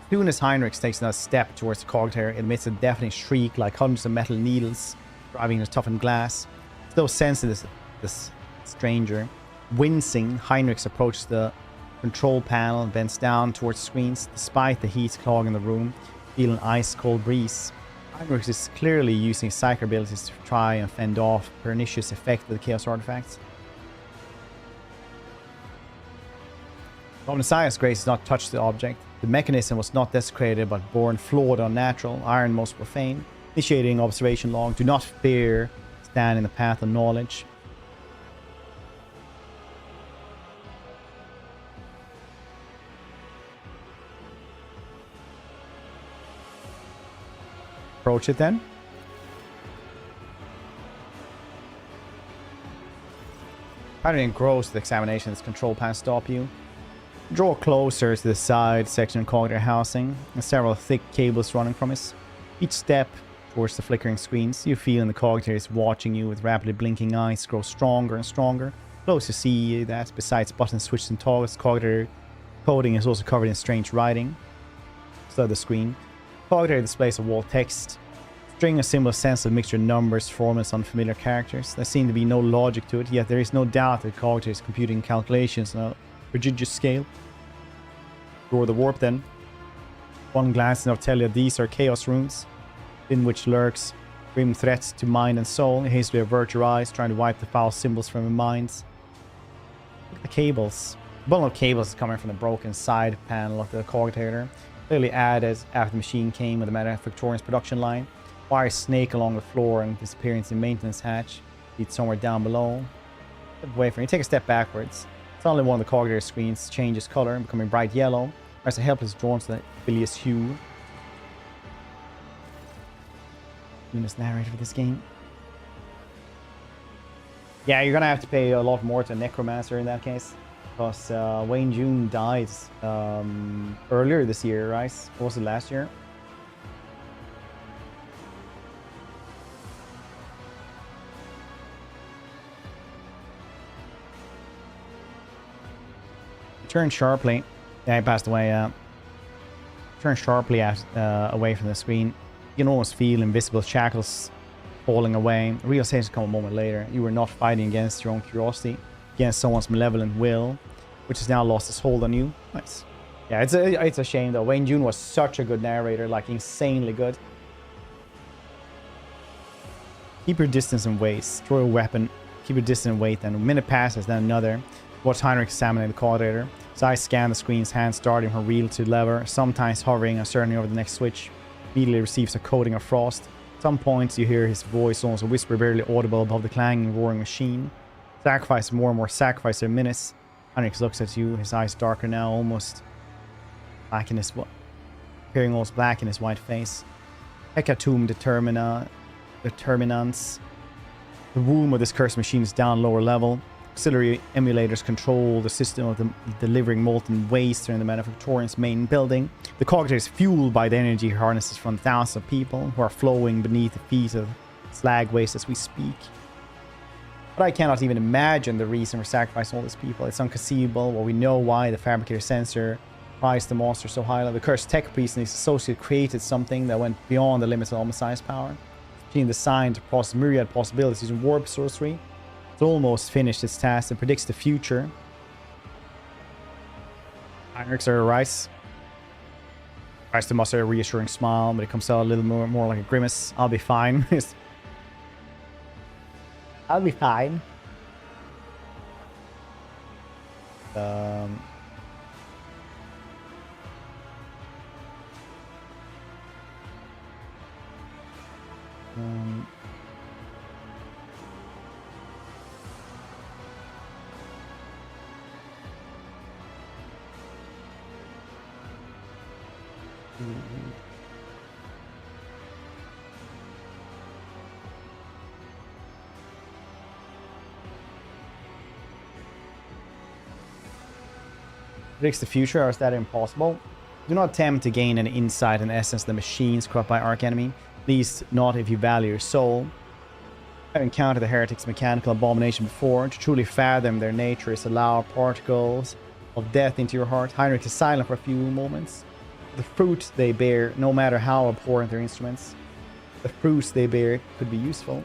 As soon as Heinrich takes another step towards the cogitator, it emits a deafening shriek like hundreds of metal needles driving into toughened glass. Still sensing this stranger. Wincing, Heinrich approaches the control panel and bends down towards the screens. Despite the heat clogging the room, feeling an ice-cold breeze. Heinrich is clearly using his psychic abilities to try and fend off the pernicious effect of the Chaos artifacts. Omniscience Grace has not touched the object. The mechanism was not desecrated but born flawed and unnatural, iron most profane. Initiating observation log. Do not fear, stand in the path of knowledge. Approach it then. Highly engrossed with examination of this control panel stop you. Draw closer to the side section of cogitator housing, and several thick cables running from it. Each step towards the flickering screens, you feel the cogitator is watching you with rapidly blinking eyes grow stronger and stronger. Close to see that besides buttons, switches and toggles, cogitator coding is also covered in strange writing. So the screen. Cogitator displays a wall text. String of symbols sense of mixture of numbers, formulas, unfamiliar characters. There seems to be no logic to it, yet there is no doubt that cogitator is computing calculations on a prodigious scale. Draw the warp then. One glance and I'll tell you these are chaos runes, in which lurks grim threats to mind and soul. You hastily avert your eyes, trying to wipe the foul symbols from your minds. Look at the cables. A bundle of cables is coming from the broken side panel of the cogitator. Clearly added after the machine came with the Victorian's production line. Wires snake along the floor and disappear into the maintenance hatch. Lead somewhere down below. Step away from you. Take a step backwards. Suddenly one of the cogitator screens changes color, becoming bright yellow. As a helpless drawn to the bilious hue. Famous narrator for this game. Yeah, you're gonna have to pay a lot more to a necromancer in that case. Because Wayne June died earlier this year, right? Or was it last year? Turn sharply. Yeah, he passed away. Turn sharply away from the screen. You can almost feel invisible shackles falling away. Realization come a moment later. You were not fighting against your own curiosity, against someone's malevolent will, which has now lost its hold on you. Nice. Yeah, it's a shame though. Wayne June was such a good narrator, like insanely good. Keep your distance and waist. Throw a weapon. Keep your distance and wait. Then a minute passes, then another. Watch Heinrich examine the cogitator. His eyes scan the screen's hands darting from reel to lever, sometimes hovering uncertainly over the next switch. Immediately receives a coating of frost. At some points you hear his voice, almost a whisper barely audible above the clanging, roaring machine. Sacrifice more and more sacrifice their minutes. Heinrich looks at you, his eyes darker now, almost black in his appearing almost black in his white face. Hecatomb determinants. The womb of this cursed machine is down lower level. Auxiliary emulators control the system of the delivering molten waste in the Manufactorian's main building. The cogitator is fueled by the energy harnesses from thousands of people who are flowing beneath the feet of slag waste as we speak. But I cannot even imagine the reason for sacrificing all these people. It's inconceivable. Well, we know why the fabricator sensor prized the monster so highly. The cursed tech priest and his associate created something that went beyond the limits of Omniscience power. Being designed to process myriad possibilities using warp sorcery. It's almost finished its task and predicts the future. Heinrich's rise. Tries to muster a reassuring smile, but it comes out a little more like a grimace. I'll be fine. I'll be fine. Predicts the future, or is that impossible? Do not attempt to gain an insight and essence of the machines corrupt by archenemy. At least not if you value your soul. I've encountered the heretic's mechanical abomination before. To truly fathom their nature is allow particles of death into your heart. Heinrich is silent for a few moments. The fruit they bear, no matter how abhorrent their instruments, the fruits they bear could be useful.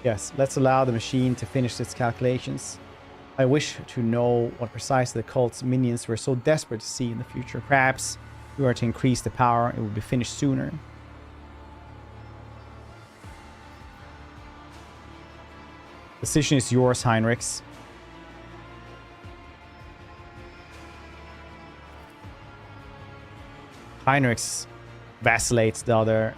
Yes, let's allow the machine to finish its calculations. I wish to know what precisely the cult's minions were so desperate to see in the future. Perhaps if we were to increase the power, it would be finished sooner. Decision is yours, Heinrichs. Heinrichs vacillates the other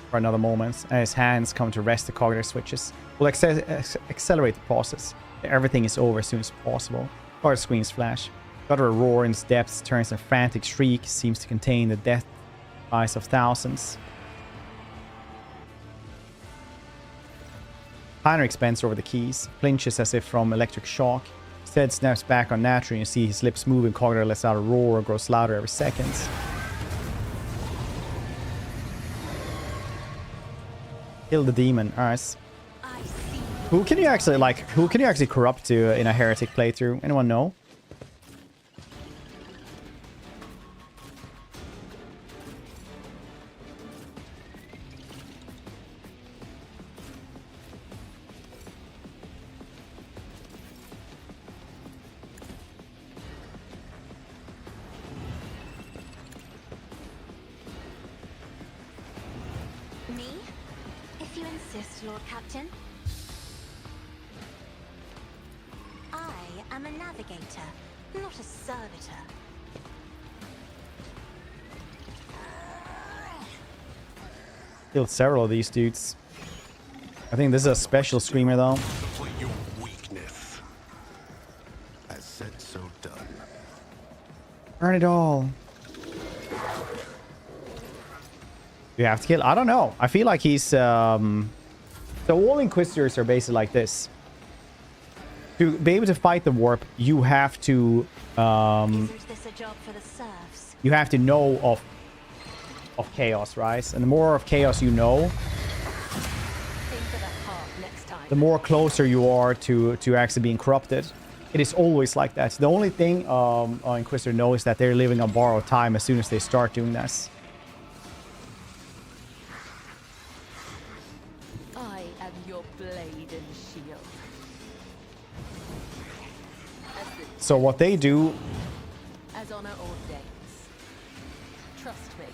for another moment, and his hands come to rest the cognitive switches. We'll accelerate the process. Everything is over as soon as possible. Card screens flash. Gutter roar in its depths turns a frantic shriek, seems to contain the death cries of thousands. Heinrich bends over the keys, flinches as if from electric shock. His head snaps back unnaturally, and you see his lips move, and Cognitor lets out a roar and grows louder every second. Kill the demon. Alright. Who can you actually corrupt to in a heretic playthrough? Anyone know? Me? If you insist, Lord Captain. I am a navigator, not a servitor. Killed several of these dudes. I think this is a special screamer though. Contemplate your weakness. As said, so done. Earn it all. You have to kill. I don't know. I feel like he's so all Inquisitors are basically like this. To be able to fight the warp, you have to Isn't this a job for the serfs? you have to know of chaos, right? And the more of chaos you know, Aim for that heart next time. the more closer you are to actually being corrupted. It is always like that. The only thing Inquisitor knows is that they're living on borrowed time as soon as they start doing this. I am your blade and shield. So what they do As honor ordains. Trust me.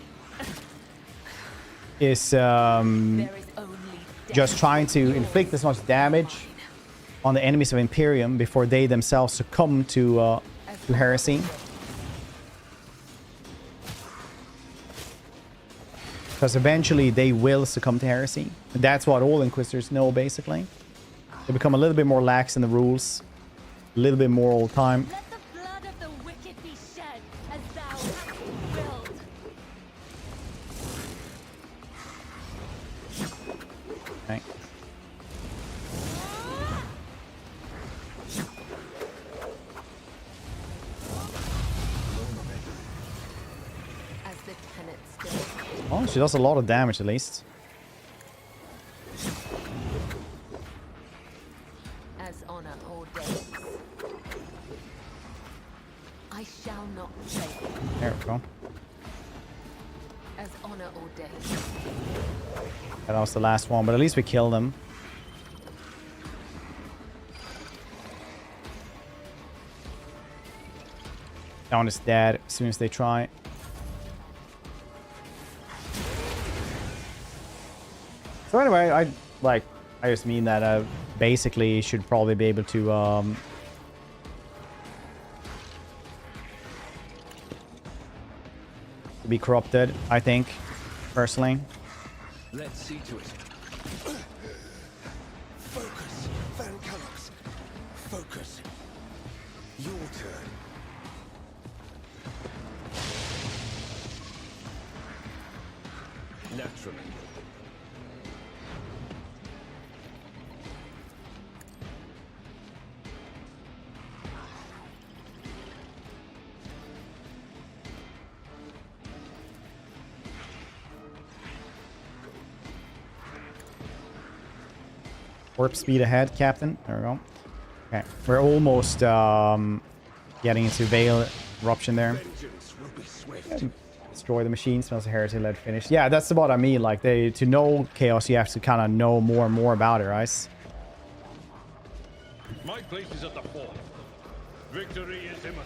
is There is only just death. trying to inflict as much damage on the enemies of Imperium before they themselves succumb to heresy. Because eventually they will succumb to heresy. And that's what all Inquisitors know, basically. They become a little bit more lax in the rules. A little bit more all the time. Let the blood of the wicked be shed as thou hast willed. Okay. As the tenet still. Oh, she does a lot of damage at least. As honor ordains. I shall not fail. There we go. As honor ordains. That was the last one, but at least we killed them. That one is dead as soon as they try. So anyway, I just mean that basically should probably be able to be corrupted, I think, personally. Let's see to it. Focus, Valancius. Focus. Your turn. naturally. Warp speed ahead, Captain. There we go. Okay, we're almost getting into Veil Eruption there. Vengeance will be swift. Destroy the machine. Smells a heresy led finish. Yeah, that's what I mean. Like, to know chaos, you have to kind of know more and more about it, right? My place is at the fore. Victory is imminent.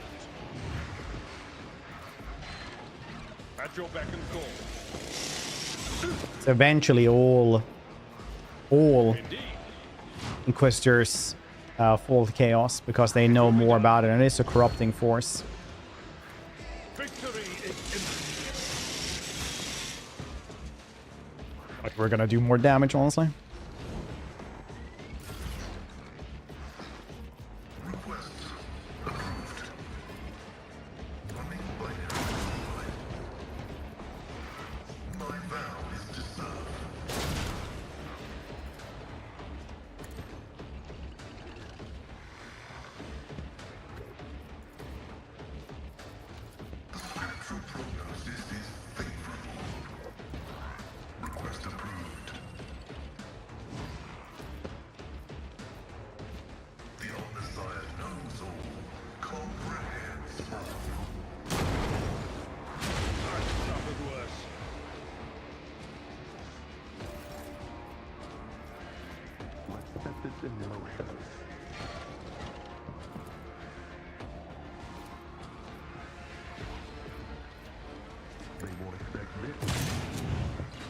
At your beck and call. So eventually all Indeed. Inquisitors fall to chaos because they know more about it, and it's a corrupting force. Victory is imminent. Like, we're gonna do more damage, honestly.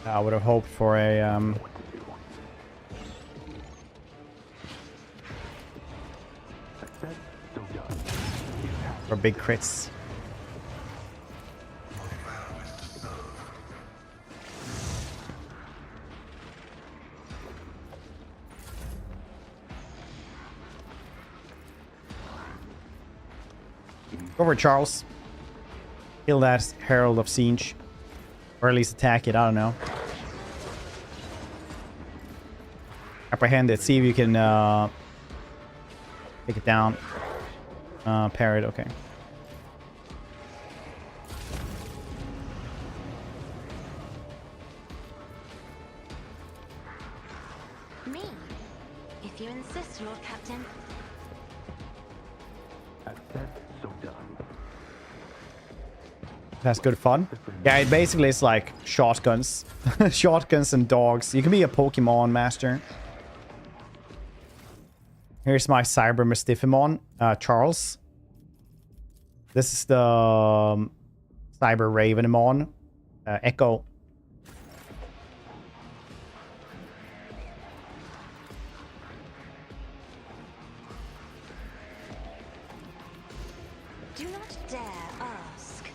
I would have hoped for a for big crits. Go for it, Charles. Kill that Herald of Siege. Or at least attack it, I don't know. Apprehend it, see if you can take it down. Parry it, okay. Me? If you insist, Lord Captain. That's good fun. Yeah, it basically is like shotguns. Shotguns and dogs. You can be a Pokemon master. Here's my cyber-mastiffimon, Charles. This is the cyber-ravenimon, Echo. Do not dare ask.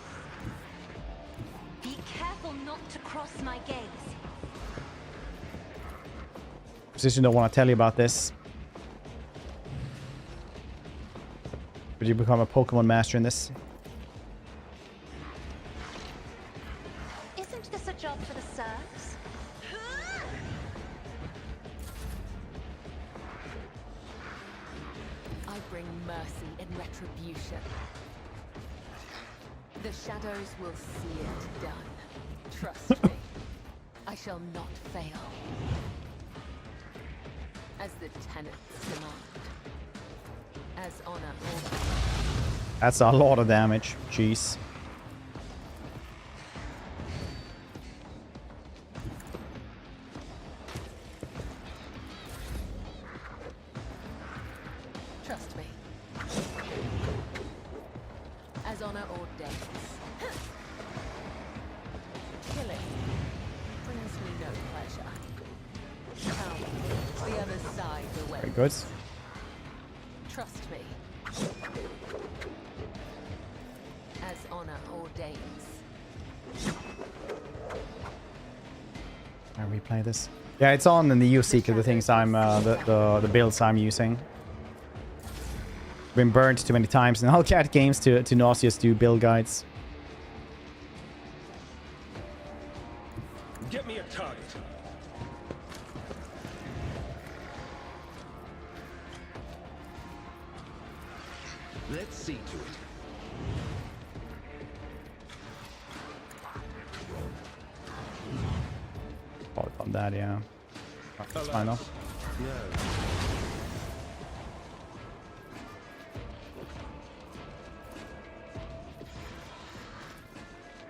Be careful not to cross my gaze. Position don't want to tell you about this. Would you become a Pokemon master in this? Isn't this a job for the serfs? I bring mercy in retribution. The shadows will see it done. Trust me. I shall not fail. As the tenets demand. As honor orders. That's a lot of damage. Jeez. Trust me. As honor ordains. Killing brings me no pleasure. Come, the other side awaits. Very good. Trust me. As honor ordains. I replay this. Yeah, it's on in the U-Seeker, the things I'm, the builds I'm using. Been burned too many times in Hellcat games to nauseous do build guides. Get me a Let's see to it. Probably on that, yeah. That's fine enough. No.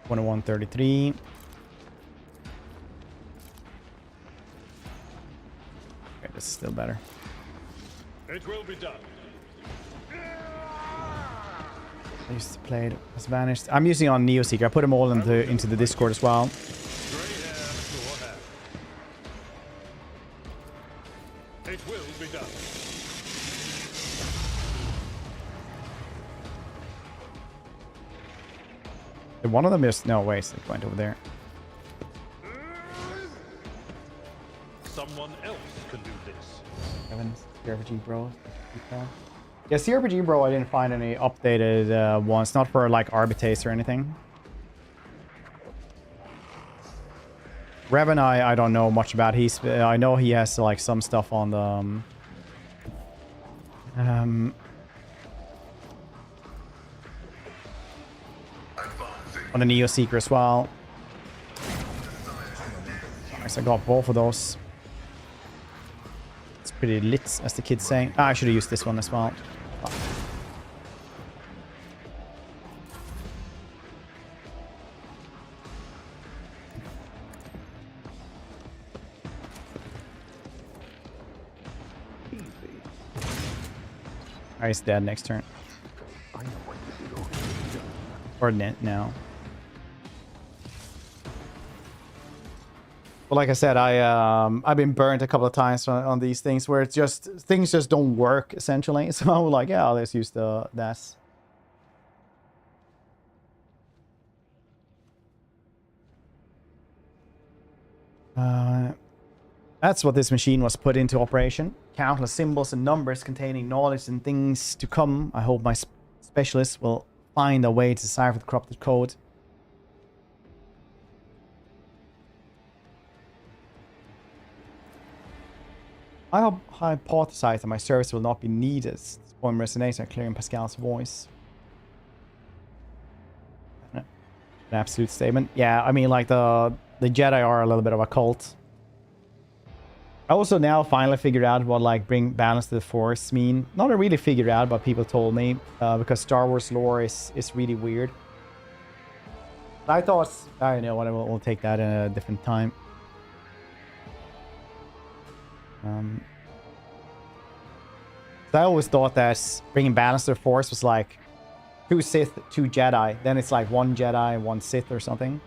2133. Okay, this is still better. It will be done. I used to play it. Has vanished. I'm using it on Neoseeker. I put them all into the Discord as well. Grey hair to hair. It will be done. One of them is no waste. It went over there. Someone else can do this. Evans, CRPG Bro. Yeah, CRPG Bro, I didn't find any updated ones. Not for like Arbites or anything. Revan, I don't know much about. I know he has like some stuff on the on the Neoseeker as well. Nice, I got both of those. It's pretty lit, as the kids say. Ah, I should have used this one as well. Oh. Alright, he's dead next turn. Or now. But like I said, I've been burnt a couple of times on these things where things just don't work essentially. So I'm like, yeah, let's use the DAS. That's what this machine was put into operation. Countless symbols and numbers containing knowledge and things to come. I hope my specialists will find a way to decipher the corrupted code. I hypothesize that my service will not be needed. This poem resonates and clear in Pascal's voice. An absolute statement. Yeah, I mean, like the Jedi are a little bit of a cult. I also now finally figured out what like bring balance to the Force mean. Not really figured out, but people told me because Star Wars lore is really weird. I thought, I don't know, whatever. We'll take that in a different time. So I always thought that bringing balance to the Force was like 2 Sith, 2 Jedi. Then it's like 1 Jedi, 1 Sith or something.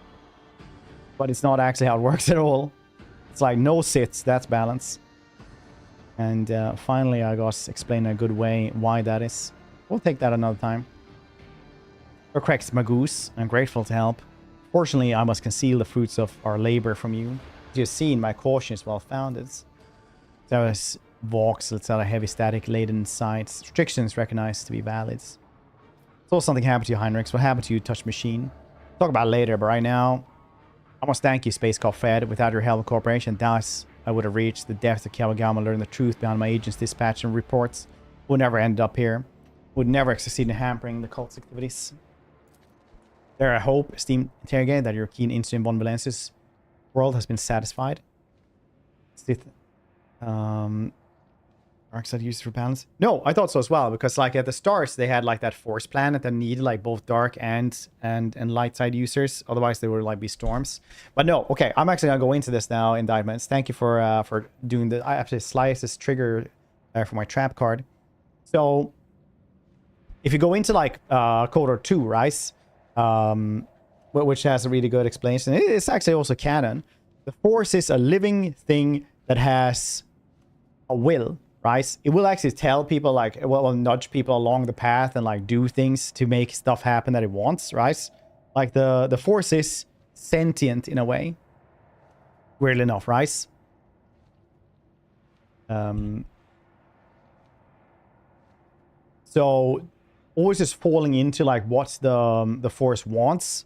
But it's not actually how it works at all. It's like no Siths, that's balance. And finally I got explained in a good way why that is. We'll take that another time. Corrects Magoose. I'm grateful to help. Fortunately, I must conceal the fruits of our labor from you. As you've seen, my caution is well founded. There was voxels at a heavy static laden sites. Restrictions recognized to be valid. So something happened to you, Heinrichs. What happened to you, Touch Machine? Talk about it later, but right now, I must thank you, Space Cop Fed. Without your help and cooperation, thus I would have reached the depths of Kawagama, learned the truth behind my agent's dispatch and reports. Would never end up here. Would never succeed in hampering the cult's activities. There, I hope, esteemed interrogator, that your keen interest in von Valancius' world has been satisfied. Sith, dark side used for balance. No, I thought so as well, because like at the start they had like that Force planet that needed like both dark and light side users. Otherwise they would like be storms. But no, okay, I'm actually gonna go into this now. Indictments. Thank you for doing the. I have to slice this trigger for my trap card. So if you go into like Kotor 2, right? Which has a really good explanation. It's actually also canon. The Force is a living thing that has a will, right? It will actually tell people, like, it will nudge people along the path and like do things to make stuff happen that it wants, right? Like the Force is sentient in a way. Weirdly enough, right? So always just falling into like what the Force wants.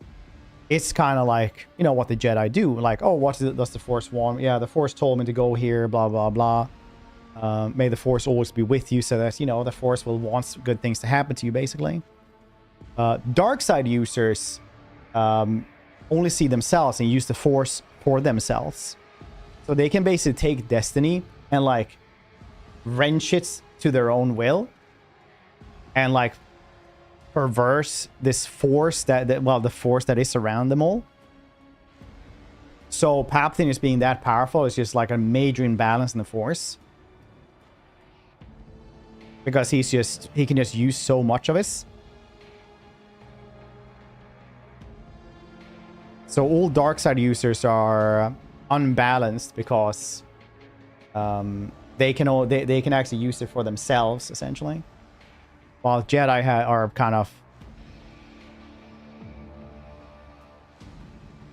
It's kind of like, you know, what the Jedi do. Like, oh, what does the Force want? Yeah, the Force told me to go here, blah, blah, blah. May the Force always be with you, so that, you know, the Force will want good things to happen to you, basically. Dark side users only see themselves and use the Force for themselves. So they can basically take destiny and, like, wrench it to their own will. And, like, perverse this force well, the force that is around them all. So Palpatine is being that powerful is just like a major imbalance in the Force. Because he can just use so much of it. So all dark side users are unbalanced because they can actually use it for themselves, essentially. While Jedi are kind of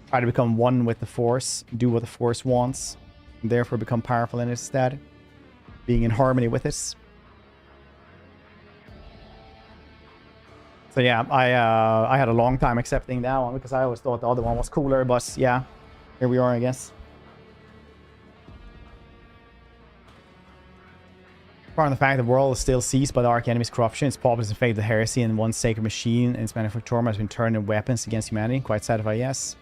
try to become one with the Force, do what the Force wants, and therefore become powerful in it instead, being in harmony with it. So yeah, I had a long time accepting that one because I always thought the other one was cooler, but yeah, here we are, I guess. Apart from the fact the world is still seized by the Arch Enemy's corruption, its populace has infected heresy, and one sacred machine in its manufactorum has been turned into weapons against humanity. Quite satisfied, yes.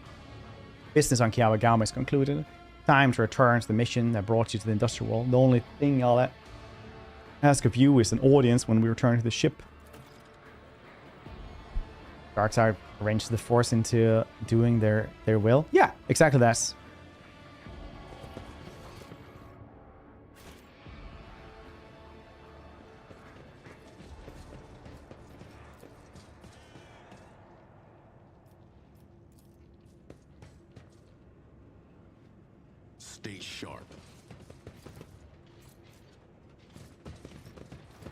Business on Kiawagama is concluded. Time to return to the mission that brought you to the industrial world. The only thing I'll ask of you is an audience when we return to the ship. Darkseid arranged the Force into doing their will. Yeah, exactly that. Stay sharp.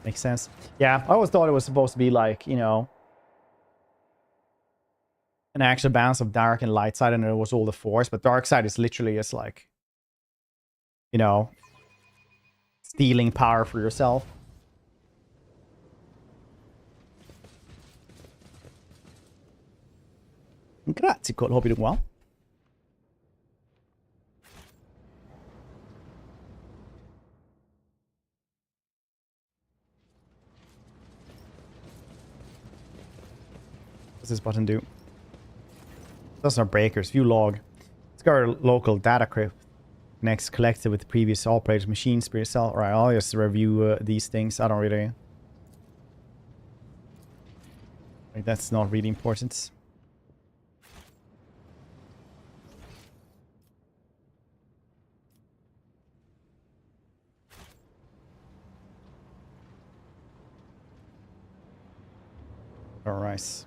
Makes sense. Yeah, I always thought it was supposed to be like, you know, an actual balance of dark and light side, and it was all the Force, but dark side is literally just like, you know, stealing power for yourself. Grazie, Cole. Hope you're doing well. What's this button do? Doesn't have breakers. View log. Discover local data crypt. Next, collected with the previous operator's machine spirit cell. Alright, I'll just review these things. I don't really... Like, that's not really important. Alright.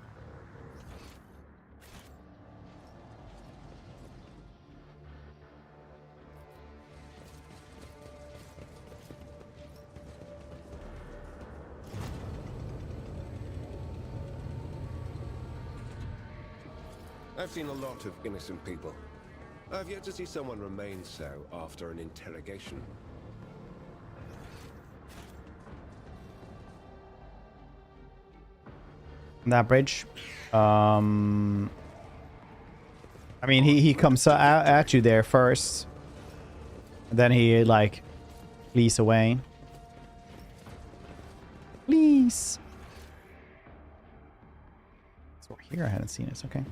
I've seen a lot of innocent people. I've yet to see someone remain so after an interrogation. That bridge. I mean, he comes at you there first. And then he, like, flees away. Please. So here I hadn't seen it. Okay.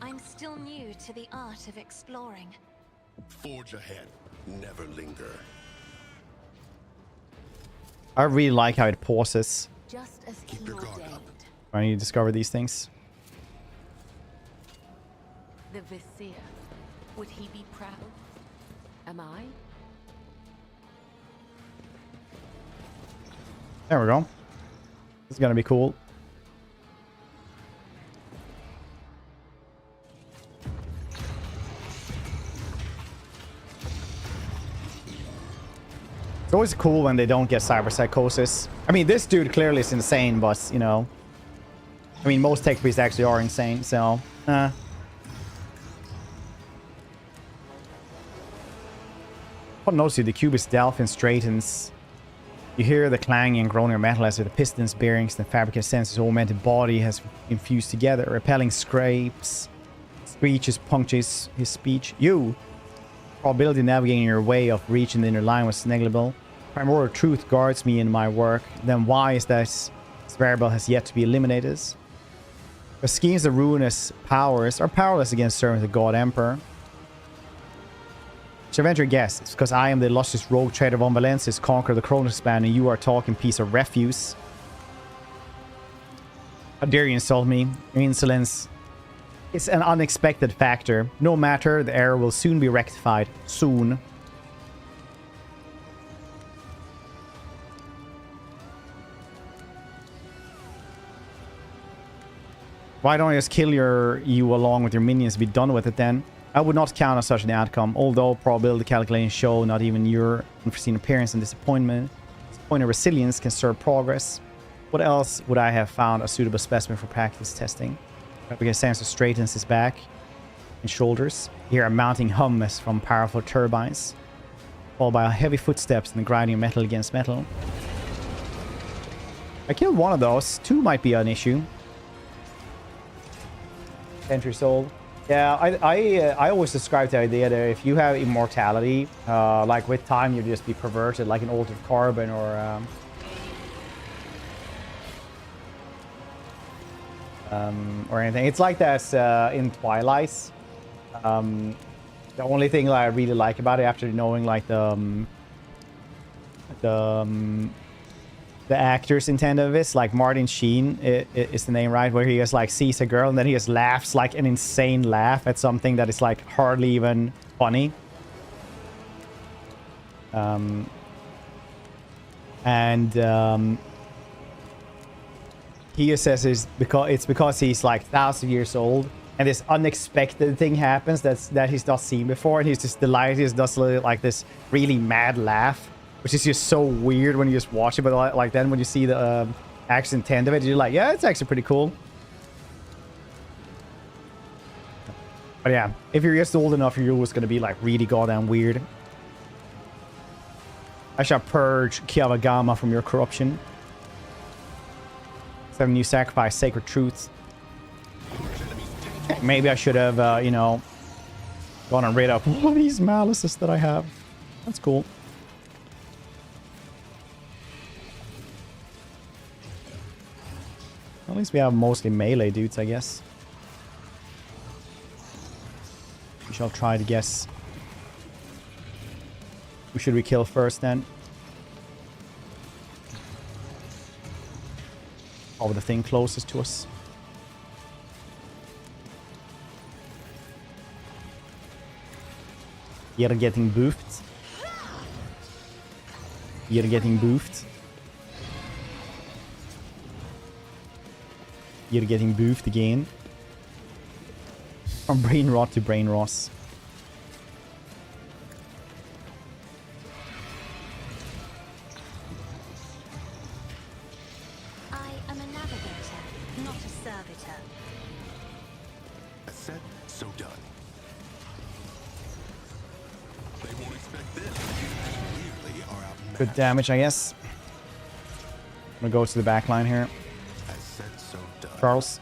I'm still new to the art of exploring. Forge ahead. Never linger. I really like how it pauses Just as he Keep your guard ordained. up. when you discover these things. The Vizier. Would he be proud? Am I? There we go. This is gonna be cool. It's always cool when they don't get cyber psychosis. I mean, this dude clearly is insane, but, you know... I mean, most tech priests actually are insane, so... What notes you? The cubist Delphin straightens. You hear the clanging and groaning of metal as the pistons, bearings, and fabric senses augmented body has infused together. Repelling scrapes, screeches, punctures his speech. You! Probability navigating your way of reaching the inner line was negligible. Primordial truth guards me in my work. Then why is that this variable has yet to be eliminated? The schemes of ruinous powers are powerless against serving the God Emperor. So venture a guess. It's because I am the illustrious rogue trader von Valancius, conqueror of the Koronus Expanse, and you are a talking piece of refuse. How dare you insult me? Your insolence is an unexpected factor. No matter, the error will soon be rectified. Soon. Why don't I just kill you along with your minions and be done with it then? I would not count on such an outcome, although probability calculations show not even your unforeseen appearance and disappointing resilience can serve progress. What else would I have found a suitable specimen for practice testing? Because Sensor straightens his back and shoulders. You hear a mounting hum as from powerful turbines, followed by heavy footsteps and the grinding of metal against metal. I killed one of those. Two might be an issue. Entry soul. Yeah, I always describe the idea that if you have immortality, like with time, you'll just be perverted, like an altered carbon or anything. It's like that in Twilight. The only thing that I really like about it, after knowing like the actors intended of this, like Martin Sheen is the name, right? Where he just like sees a girl and then he just laughs like an insane laugh at something that is like hardly even funny. He just says it's because he's like 1,000 years old and this unexpected thing happens that he's not seen before, and he's just delighted. He does like this really mad laugh, which is just so weird when you just watch it. But like then when you see the actual intent of it, you're like, yeah, it's actually pretty cool. But yeah, if you're just old enough, you're always going to be like really goddamn weird. I shall purge Kiavagama from your corruption. 7 new sacrifice, sacred truth. Maybe I should have, you know, gone and rid of all of these malices that I have. That's cool. At least we have mostly melee dudes, I guess. We shall try to guess. Who should we kill first then? Probably the thing closest to us. You're getting boofed. You're getting boofed. You're getting boofed again. From brain rot to brain rot. I am a navigator, not a servitor. I said, so done. They won't expect this. Clearly are outmatched. Good damage, I guess. I'm gonna go to the back line here. I said, so done. Charles.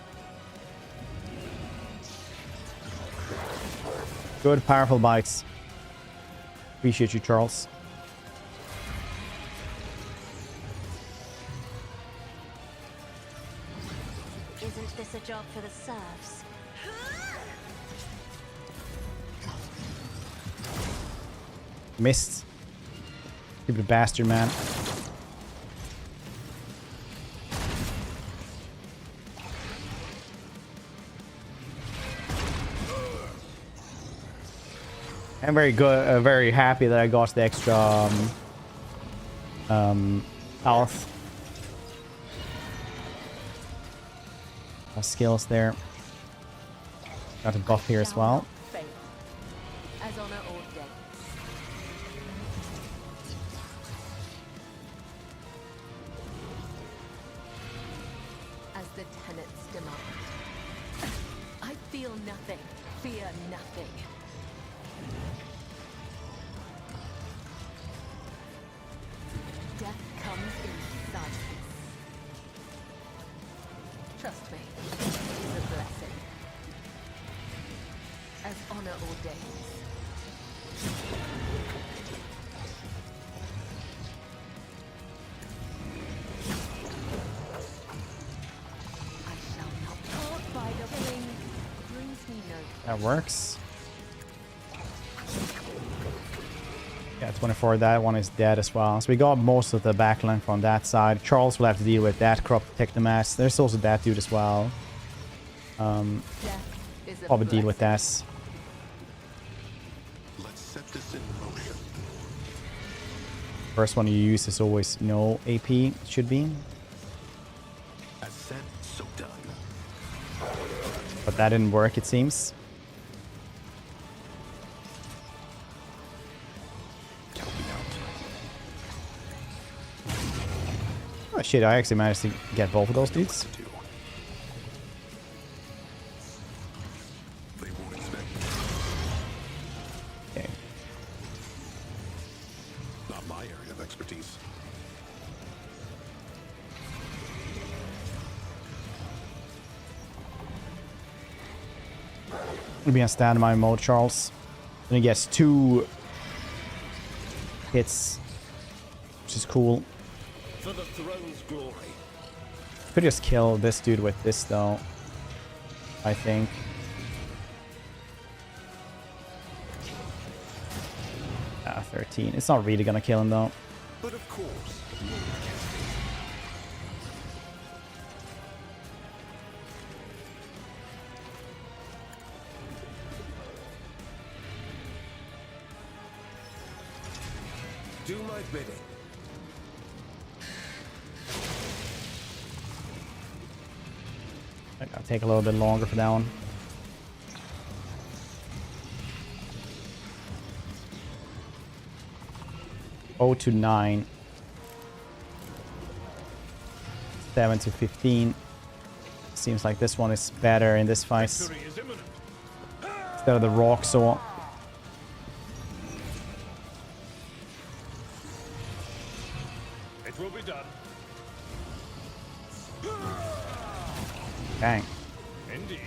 Good, powerful bites. Appreciate you, Charles. Isn't this a job for the serfs? Missed. Stupid bastard, man. I'm very good, very happy that I got the extra health. Skills there. Got a buff here as well. Faith, as honor or death. As the tenets demand. I feel nothing, fear nothing. Trust me, it's a blessing. As honor ordains. I shall not caught by the killing. Brings me no. That works. Yeah, 24. That one is dead as well. So we got most of the back length on that side. Charles will have to deal with that crop Technomass. There's also that dude as well. Death is a Probably deal with blessing. that. Let's set this in motion. First one you use is always no AP. It should be. As said, so done. But that didn't work, it seems. Count me out. Oh shit, I actually managed to get both of those dudes. Two. They won't expect me. Okay. Not my area of expertise. Gonna be on standby mode, Charles. And he gets 2 hits, which is cool. For the throne's glory. Could just kill this dude with this though, I think. Ah, 13. It's not really gonna kill him though. But of course. Do my bidding. I'll take a little bit longer for that one. Oh to 9. 7 to 15. Seems like this one is better in this fight. Victory is imminent. Instead of the rock saw. It will be done. Dang. Indeed.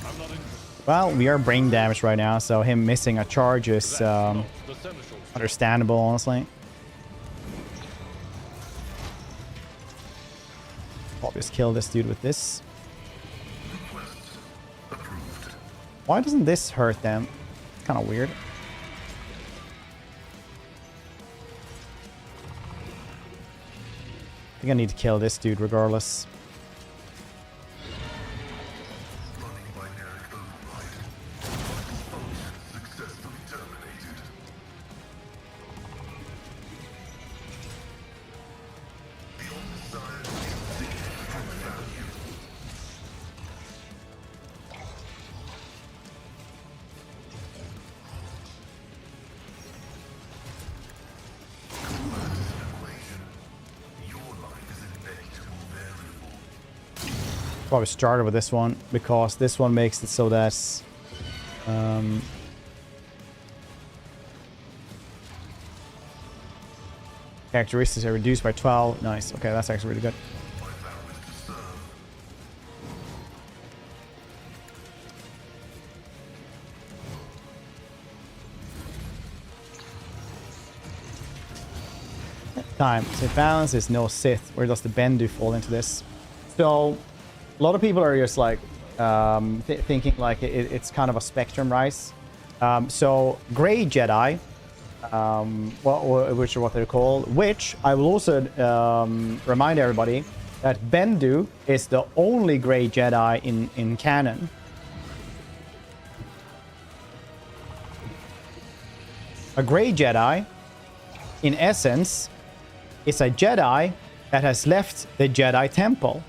I'm not in. Well, we are brain damaged right now, so him missing a charge is That's not the seneschal. understandable, honestly. I'll just kill this dude with this. Why doesn't this hurt them? It's kind of weird. I think I need to kill this dude regardless. Probably started with this one because this one makes it so that characteristics are reduced by 12. Nice. Okay, that's actually really good. Time. So balance is no Sith. Where does the Bendu fall into this? So a lot of people are just like thinking like it's kind of a spectrum, right? So Grey Jedi, which are what they're called, which I will also remind everybody that Bendu is the only Grey Jedi in canon. A Grey Jedi, in essence, is a Jedi that has left the Jedi Temple.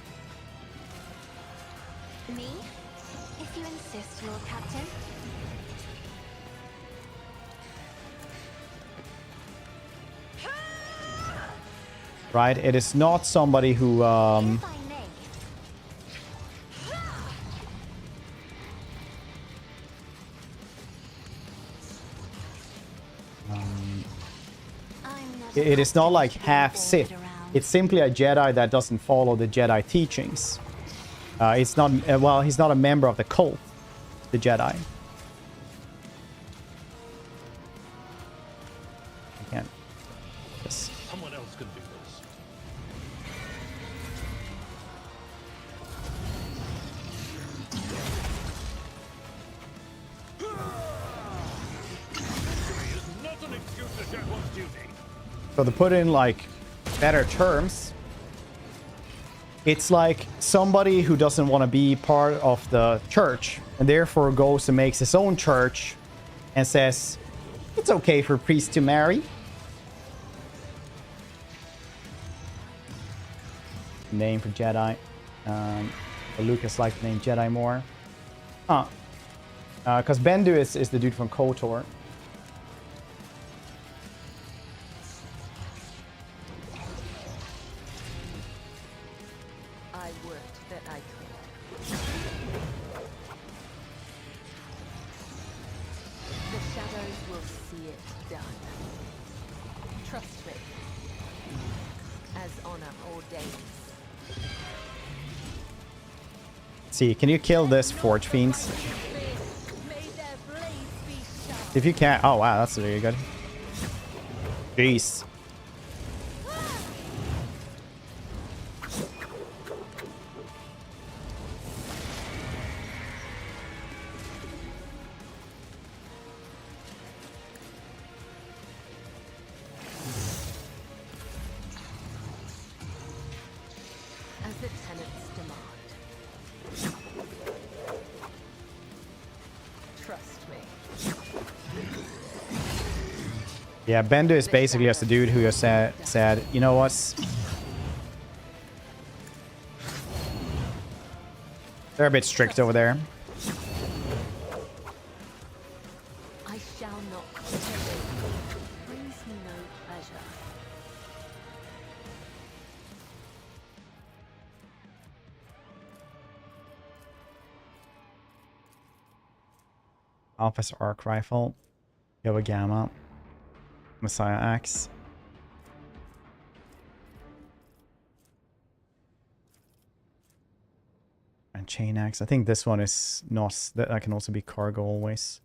Me? If you insist, Lord Captain. Right? It is not somebody who If I may. I'm not it is not like half ordered Sith. around. It's simply a Jedi that doesn't follow the Jedi teachings. It's not, well, he's not a member of the cult, the Jedi. I can't. Yes. Someone else can do this. Victory is not an excuse to shirk one's duty. So to put in like better terms, it's like somebody who doesn't want to be part of the church and therefore goes and makes his own church and says it's okay for priests to marry. Name for Jedi. But Lucas liked the name Jedi more. Because Bendu is the dude from KOTOR. I worked that I could. The shadows will see it done. Trust me. As honor ordains. See, can you kill this Forge Fiends? May their blades be sharp. If you can't... Oh, wow, that's really good. Jeez. As the tenants demand. Trust me. Yeah, Bendu is basically just a dude who just said, you know what? They're a bit strict over there. I shall not brings me no pleasure. Alpha's Arc Rifle. Yoba Gamma. Messiah Axe. And Chain Axe. I think this one is not... That can also be cargo always.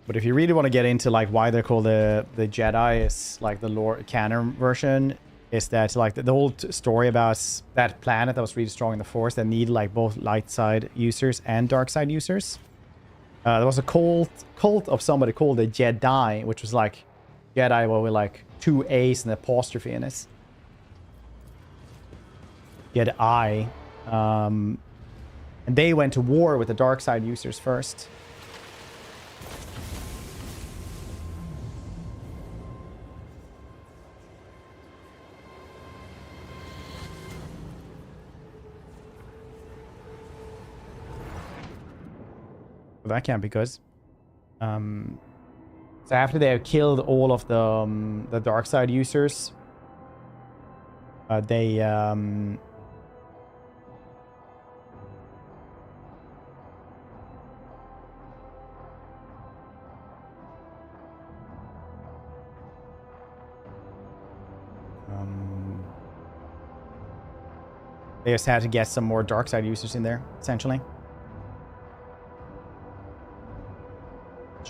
But if you really want to get into like why they're called the Jedi, is like the lore canon version, is that like the whole story about that planet that was really strong in the Force that needed like both light side users and dark side users. There was a cult of somebody called the Jedi, which was like Jedi but with like 2 A's and an apostrophe in it. Jedi. And they went to war with the dark side users first. That can't be good. So after they have killed all of the dark side users, they just had to get some more dark side users in there, essentially.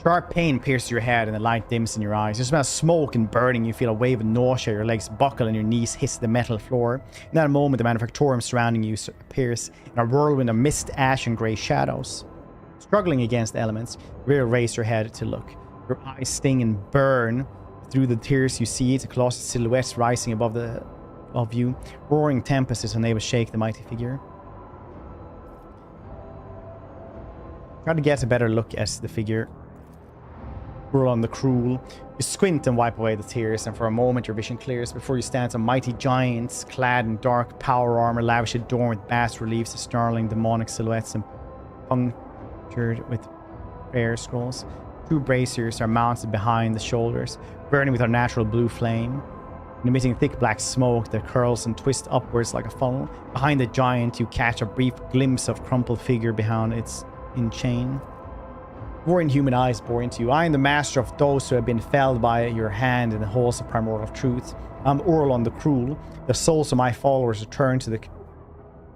Sharp pain pierces your head and the light dims in your eyes. You smell smoke and burning. You feel a wave of nausea. Your legs buckle and your knees hiss the metal floor. In that moment, the manufactorium surrounding you appears in a whirlwind of mist, ash, and grey shadows. Struggling against the elements, you raise your head to look. Your eyes sting and burn. Through the tears, you see the colossal silhouettes rising above you. Roaring tempest is unable to shake the mighty figure. Try to get a better look at the figure. On the cruel. You squint and wipe away the tears, and for a moment your vision clears. Before you stands a mighty giant, clad in dark power armor, lavishly adorned with vast reliefs of snarling demonic silhouettes and punctured with prayer scrolls. Two braziers are mounted behind the shoulders, burning with our natural blue flame, and emitting thick black smoke that curls and twists upwards like a funnel. Behind the giant, you catch a brief glimpse of crumpled figure behind its in chain. Roaring human eyes bore into you. I am the master of those who have been felled by your hand in the halls of primordial truth. I'm Urlon the Cruel. The souls of my followers return to the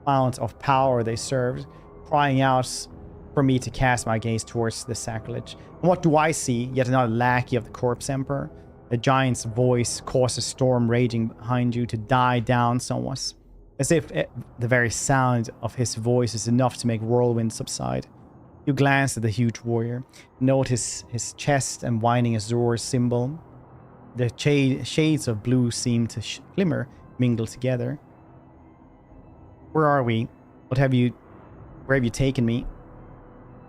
fount of power they served, crying out for me to cast my gaze towards the sacrilege. And what do I see? Yet another lackey of the Corpse Emperor. The giant's voice causes a storm raging behind you to die down somewhat, as if the very sound of his voice is enough to make whirlwind subside. You glance at the huge warrior, notice his chest and winding azure symbol. The shades of blue seem to glimmer, mingle together. Where are we? Where have you taken me?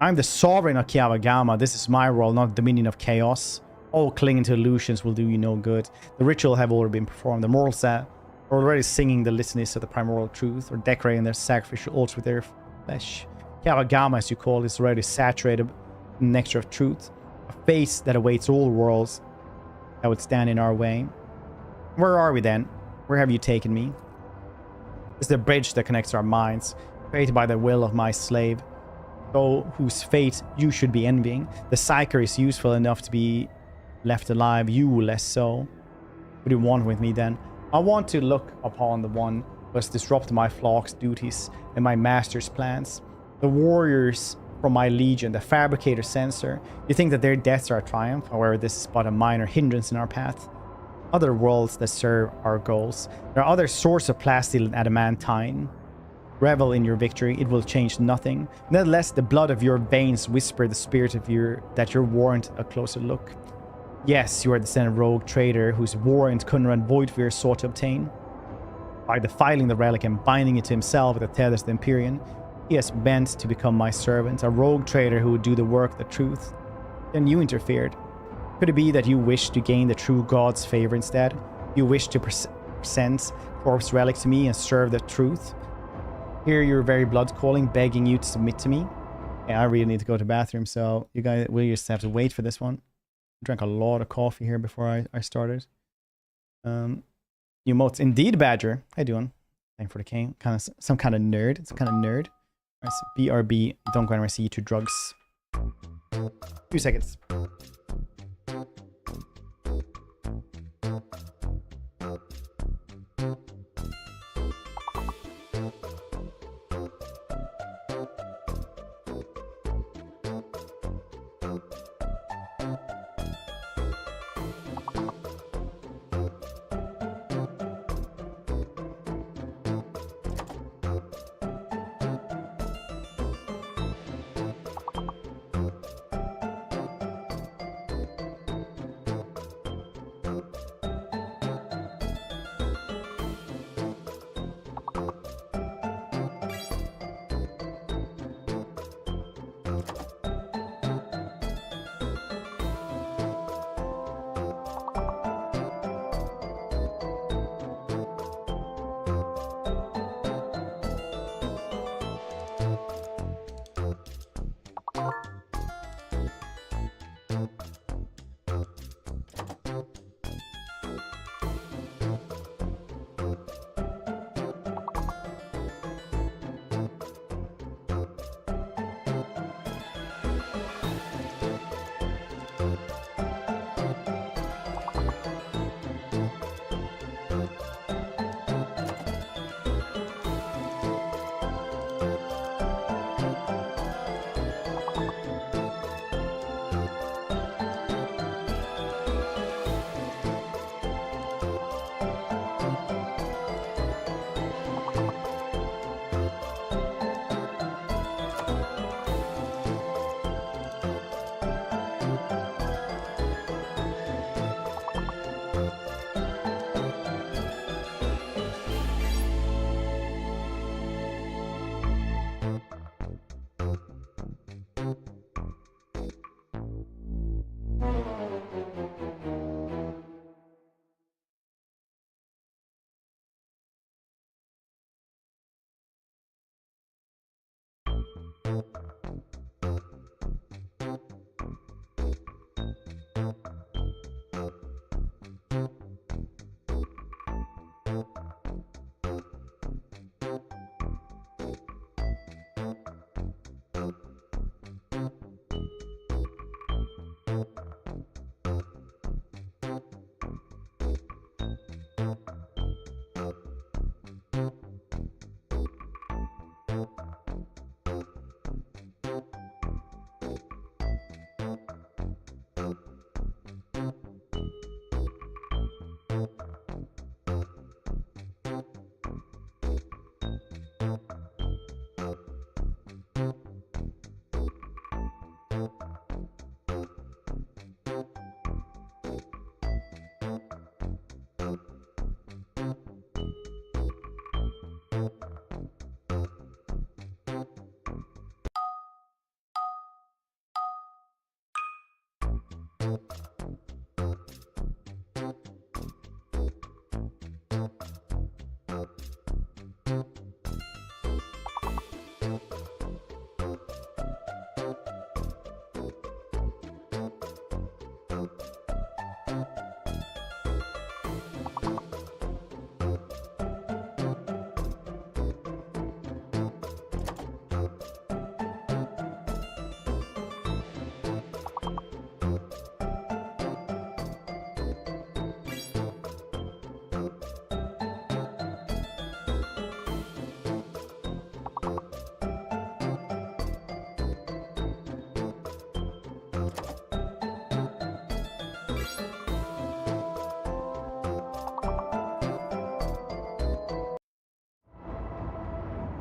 I'm the sovereign of Kiawagama. This is my role, not dominion of chaos. All clinging to illusions will do you no good. The ritual have already been performed. The mortals are already singing the litanies of the primordial truth, or decorating their sacrificial altar with their flesh. Kiawagama, as you call it, is already saturated in the nectar of truth, a fate that awaits all worlds that would stand in our way. Where are we then? Where have you taken me? It's the bridge that connects our minds, created by the will of my slave, though whose fate you should be envying. The Psyker is useful enough to be left alive, you less so. What do you want with me then? I want to look upon the one who has disrupted my flock's duties and my master's plans. The warriors from my legion, the fabricator censor. You think that their deaths are a triumph? However, this is but a minor hindrance in our path. Other worlds that serve our goals. There are other sources of plasteel and adamantine. Revel in your victory, it will change nothing. Nevertheless, the blood of your veins whisper the spirit of that you're warrant a closer look. Yes, you are the descendant rogue trader whose warrant Kunran Voidfear sought to obtain. By defiling the relic and binding it to himself with the tethers of the Imperium, he has bent to become my servant, a rogue trader who would do the work of the truth. Then you interfered. Could it be that you wish to gain the true God's favor instead? You wish to present corpse relic to me and serve the truth? Hear your very blood calling, begging you to submit to me? Yeah, I really need to go to the bathroom, so you guys will just have to wait for this one. I drank a lot of coffee here before I started. New motes. Indeed, Badger. How you doing? Thank for the king. Some kind of nerd. Some kind of nerd. Right, so BRB. Don't go anywhere. See you to drugs. 2 seconds.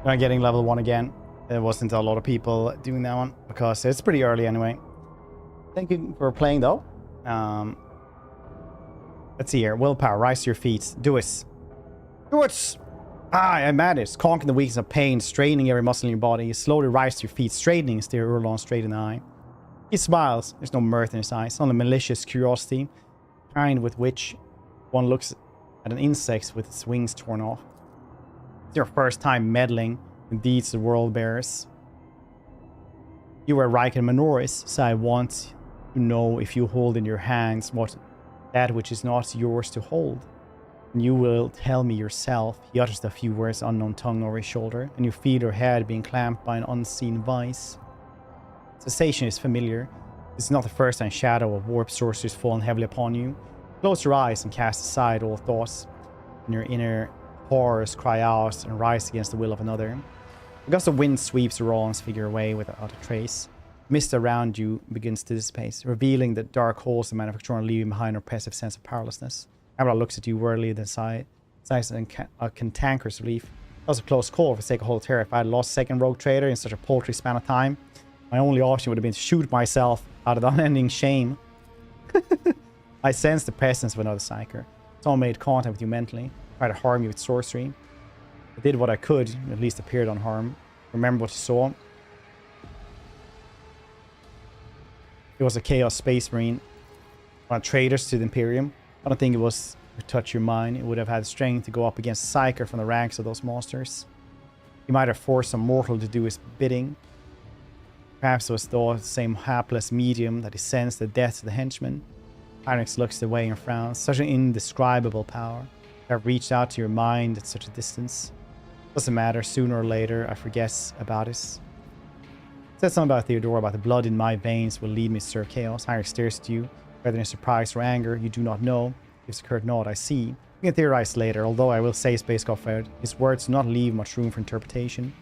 Not getting level 1 again. There wasn't a lot of people doing that one because it's pretty early anyway. Thank you for playing though. Let's see here. Willpower. Rise to your feet. Do it. Do it! Ah, I managed. Conquering the weakness of pain, straining every muscle in your body. You slowly rise to your feet, straightening, stare Urlon straight in the eye. He smiles. There's no mirth in his eyes, only malicious curiosity, kind with which one looks at an insect with its wings torn off. It's your first time meddling in deeds the world bears. You were Riken Minoris, so I want to know if you hold in your hands that which is not yours to hold. And you will tell me yourself. He utters a few words, unknown tongue over his shoulder, and you feel your head being clamped by an unseen vice. Sensation is familiar. This is not the first time shadow of warp sorcery has fallen heavily upon you. Close your eyes and cast aside all thoughts, and your inner horrors cry out and rise against the will of another. A gust of wind sweeps Roland's figure away without a trace. Mist around you begins to dissipate, revealing the dark holes the manufacturer and leaving behind an oppressive sense of powerlessness. Amber looks at you wearily, then sighs a cantankerous relief. That was a close call for the sake of whole terror. If I had lost a second rogue trader in such a paltry span of time, my only option would have been to shoot myself out of unending shame. I sensed the presence of another psyker. Someone made contact with you mentally, tried to harm you with sorcery. I did what I could, at least appeared unharmed. Remember what you saw? It was a Chaos Space Marine. One of the traitors to the Imperium. I don't think it was to touch your mind. It would have had strength to go up against a psyker from the ranks of those monsters. He might have forced some mortal to do his bidding. Perhaps it was the same hapless medium that he sensed the death of the henchman. Heinrich looks away and frowns. Such an indescribable power. To have reached out to your mind at such a distance. Doesn't matter, sooner or later I forget about it. Said something about Theodora, about the blood in my veins will lead me to serve chaos. Heinrich stares at you, whether in surprise or anger, you do not know. Gives a curt nod, I see. We can theorize later, although I will say Space Godfather, his words do not leave much room for interpretation.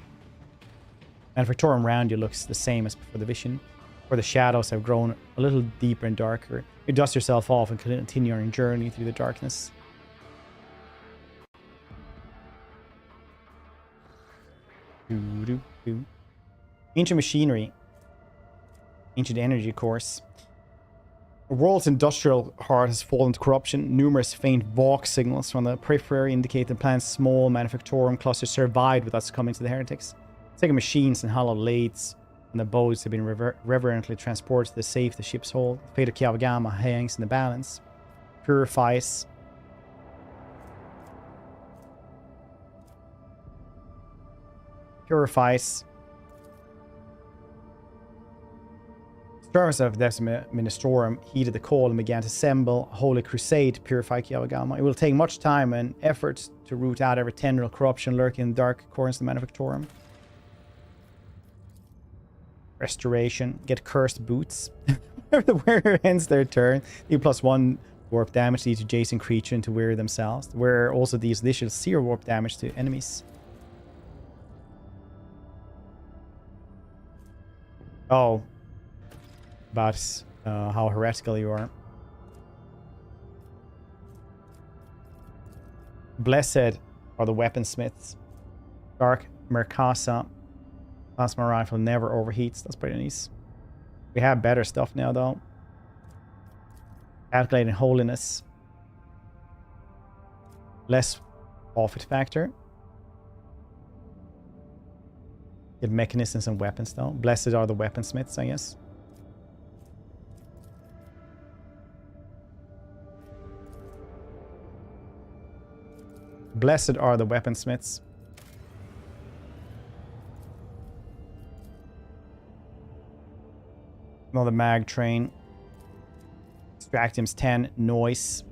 And Victorium around you looks the same as before the vision, where the shadows have grown a little deeper and darker. You dust yourself off and continue on your journey through the darkness. Ancient machinery. Ancient energy course. The world's industrial heart has fallen to corruption. Numerous faint Vox signals from the periphery indicate the planet's small manufactorum cluster survived without succumbing to the heretics. Sacred machines and hollow lathes and the boats have been reverently transported to the safe the ship's hold. The fate of Kiavagama hangs in the balance. Purifies. Servants of Adeptus Ministorum heeded the call and began to assemble a holy crusade to purify Kiavagama. It will take much time and effort to root out every tendril corruption lurking in the dark corners of the Manufactorum. Restoration. Get cursed boots. Whenever the wearer ends their turn, they +1 warp damage to each adjacent creature and to wearer themselves. The wearer also deals additional 0 warp damage to enemies. Oh. About how heretical you are. Blessed are the weaponsmiths. Dark Merkasa. Plasma rifle never overheats. That's pretty nice. We have better stuff now, though. Calculating holiness. Less profit factor. Get mechanisms and weapons, though. Blessed are the weaponsmiths, I guess. Blessed are the weaponsmiths. Another mag train. Extractium's 10. Noise.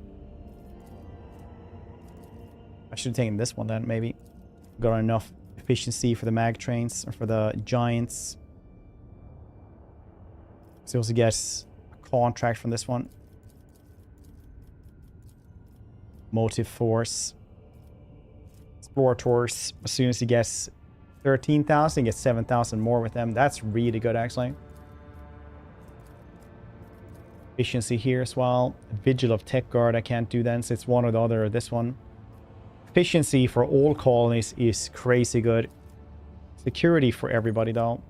I should have taken this one then, maybe. Got enough efficiency for the mag trains, or for the giants. So also get a contract from this one. Motive force. Explorators. As soon as he gets 13,000, he gets 7,000 more with them. That's really good, actually. Efficiency here as well. Vigil of Tech Guard, I can't do then, so it's one or the other, or this one. Efficiency for all colonies is crazy good. Security for everybody, though.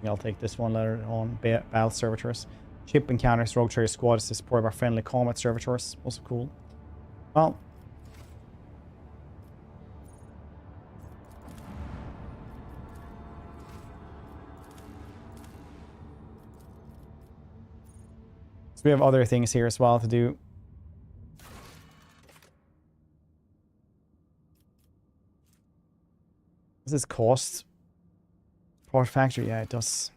I'll take this one later on. Battle Servitors. Ship encounters rogue trader squads to support our friendly combat servitors. Also cool. Well. So we have other things here as well to do. Does this cost? Port factory? Yeah, it does.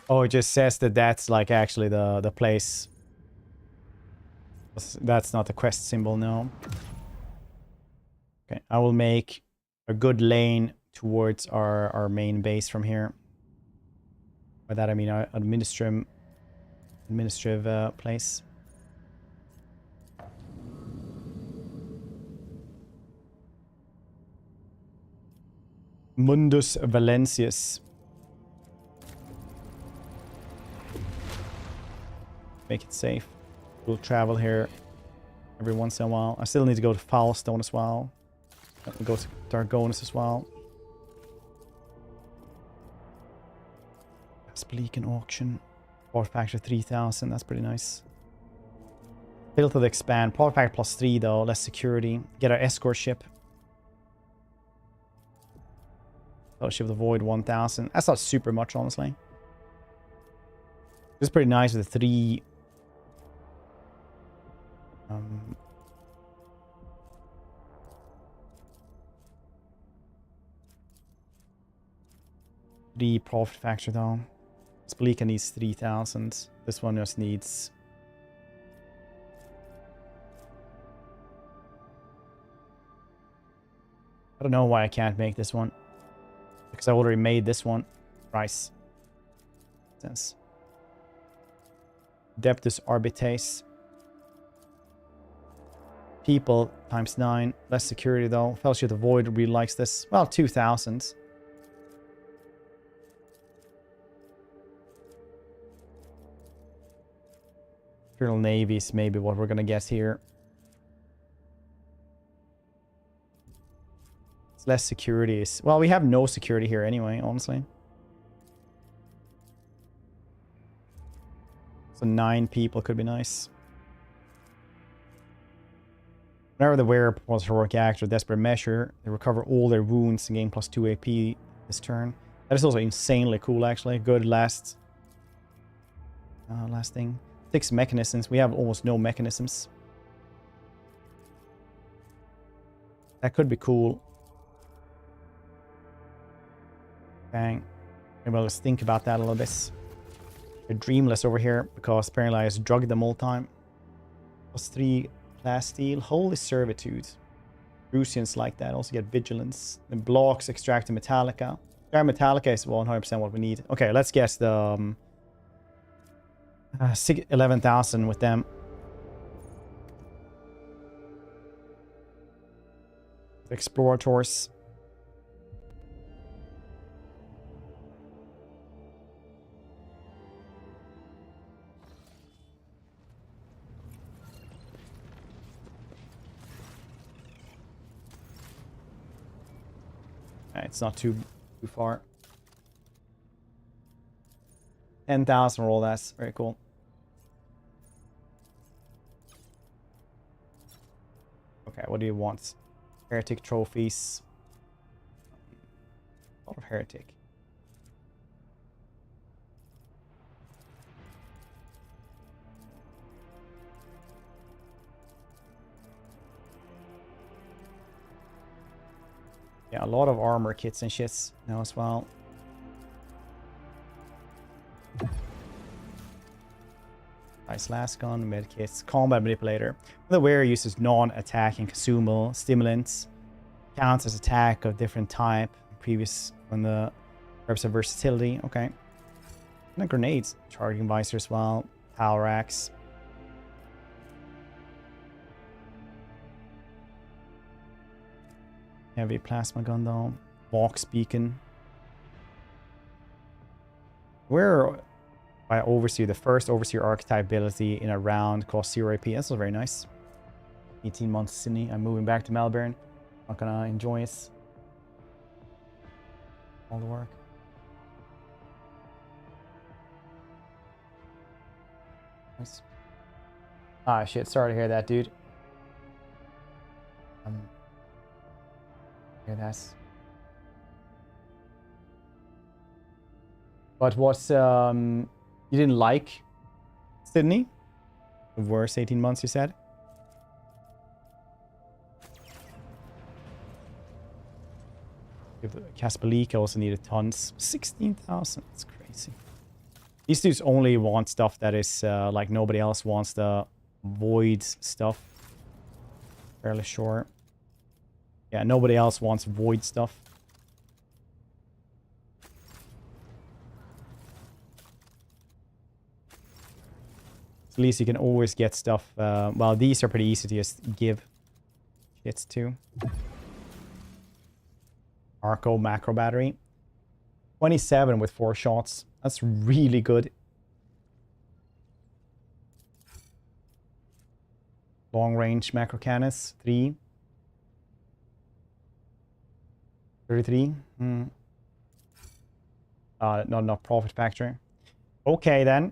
Oh, it just says that that's like actually the place. That's not the quest symbol, no. Okay, I will make a good lane towards our main base from here. By that I mean our administrative place. Mundus Valancius. Make it safe. We'll travel here every once in a while. I still need to go to Foulstone as well. We'll go to Dargonus as well. Bleak and auction. Power factor 3000. That's pretty nice. Built to expand. Power factor +3 though. Less security. Get our escort ship. Fellowship of the Void 1000. That's not super much, honestly. It's pretty nice with the 3. The profit factor though. Splika needs 3000. This one just needs. I don't know why I can't make this one. Because I already made this one. Price. Sense. Adeptus Arbites. People ×9. Less security though. Fellowship of the Void really likes this. Well, 2000. Imperial Navy is maybe what we're gonna guess here. It's less security. Well, we have no security here anyway, honestly. So 9 people could be nice. Whenever the wearer performs heroic act or desperate measure, they recover all their wounds and gain +2 AP this turn. That is also insanely cool, actually. Good last thing. 6 mechanisms. We have almost no mechanisms. That could be cool. Dang. Maybe I'll just think about that a little bit. They're dreamless over here because apparently I just drugged them all the time. +3 class steel. Holy servitude. Rusians like that. Also get vigilance. And blocks extract the Metallica. Metallica is 100% what we need. Okay, let's guess the 11,000 with them. Explorators. It's not too far. 10,000 roll. That's very cool. Okay, what do you want? Heretic trophies. A lot of heretic. Yeah, a lot of armor kits and shits now as well. Nice last gun, med kits, combat manipulator. The wearer uses non-attacking consumable stimulants. Counts as attack of different type. Previous when the purpose of versatility. Okay. And grenades. Charging visor as well. Power axe. Heavy plasma gun though. Vox beacon. We're by Overseer, the first Overseer archetype ability in a round costs 0 AP. That's very nice. 18 months Sydney. I'm moving back to Melbourne. Not gonna enjoy it. All the work. Nice. Ah shit, sorry to hear that, dude. Hear that. But what you didn't like Sydney? The worst 18 months you said? Caspelika also needed tons. 16,000. That's crazy. These dudes only want stuff that is like nobody else wants, the void stuff. Fairly sure. Yeah, nobody else wants void stuff. At least you can always get stuff. Well, these are pretty easy to just give shits to. Arco macro battery. 27 with 4 shots. That's really good. Long range macro cannons. 3. 33. Not enough profit factor. Okay then.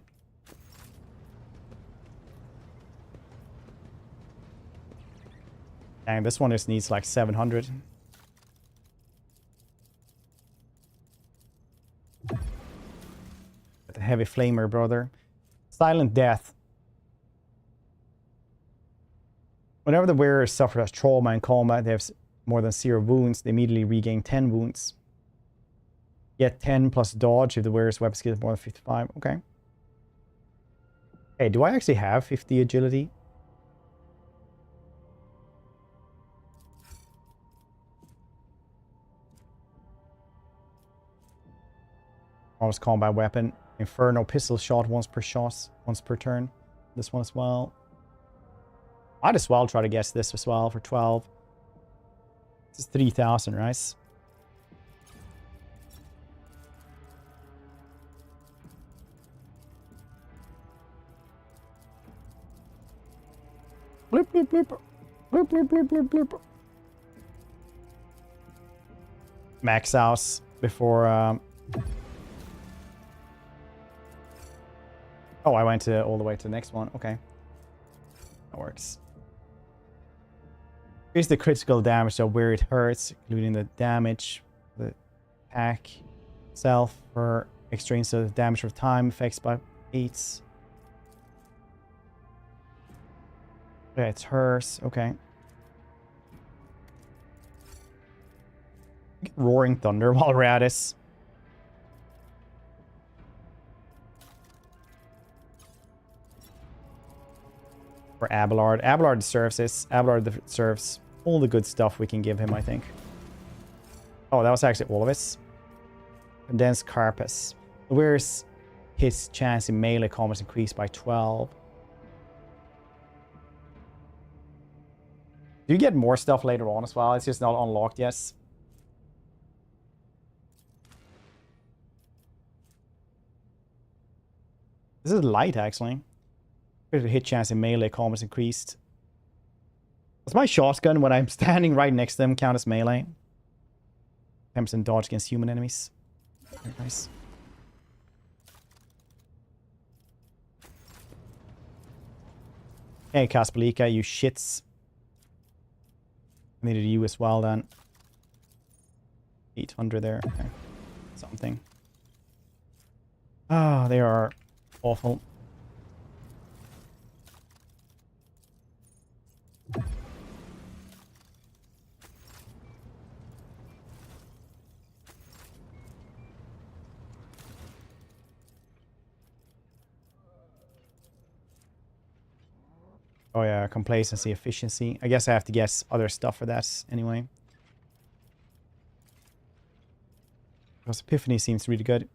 Dang, this one just needs like 700. With a heavy flamer, brother. Silent death. Whenever the wearer suffers trauma in combat, they have more than 0 wounds. They immediately regain 10 wounds. Get 10 plus dodge if the wearer's weapon skill is more than 55. Okay. Hey, do I actually have 50 agility? Almost combat weapon. Inferno pistol shot once per turn. This one as well. Might as well try to guess this as well for 12. This is 3,000, right? Blip, blip, blip. Blip, blip, blip, blip, blip. Max house before... Oh, I went all the way to the next one. Okay. That works. Here's the critical damage, so where it hurts, including the damage, the pack itself for extreme, so the damage for time effects by 8. Okay, it's hers. Okay. Roaring Thunder while we're at this. For Abelard. Abelard deserves this. Abelard deserves all the good stuff we can give him, I think. Oh, that was actually all of it. Condensed Carpus. Where's his chance in melee combats increased by 12? Do you get more stuff later on as well? It's just not unlocked yet. This is light, actually. Critical hit chance in melee combats increased. Does my shotgun, when I'm standing right next to them, count as melee? 10% dodge against human enemies. Very nice. Hey, Kaspalika, you shits. Needed you as well, then. 800 there. Okay. Something. Ah, they are awful. Oh yeah, complacency, efficiency. I guess I have to guess other stuff for that anyway. Because Epiphany seems really good.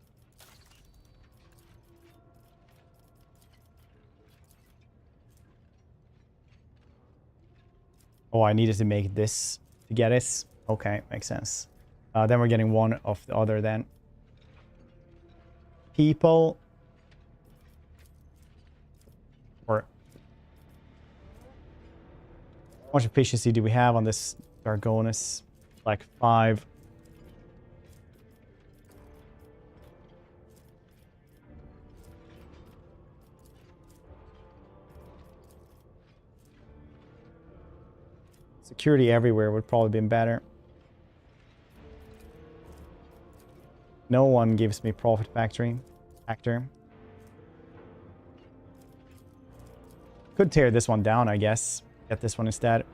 Oh, I needed to make this to get it. Okay, makes sense. Then we're getting one of the other then. People. Or how much efficiency do we have on this Dargonus? Like 5. Security everywhere would probably been better. No one gives me profit factor. Could tear this one down, I guess. Get this one instead.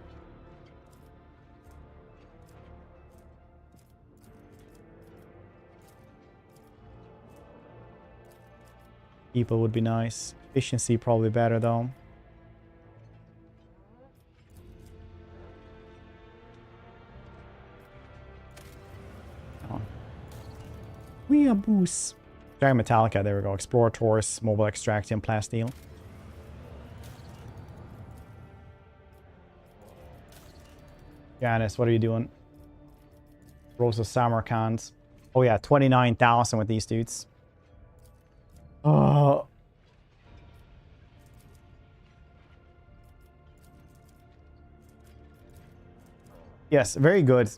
People would be nice. Efficiency probably better though. We are boost. Giant Metallica, there we go. Explorators, Mobile Extraction, Plasteel. Janice, what are you doing? Rose of Samarkand. Oh yeah, 29,000 with these dudes. Oh. Yes, very good.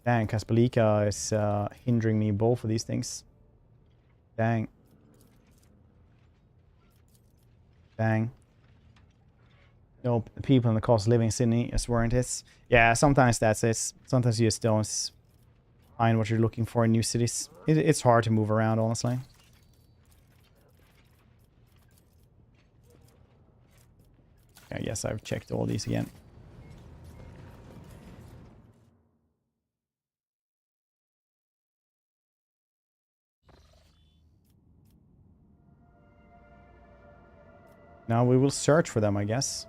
Dang, Kaspalika is hindering me both of these things. Dang. Dang. Nope, the people in the cost of living Sydney is weren't it. Yeah, sometimes that's it. Sometimes you just don't find what you're looking for in new cities. It's hard to move around, honestly. I guess I've checked all these again. Now we will search for them, I guess.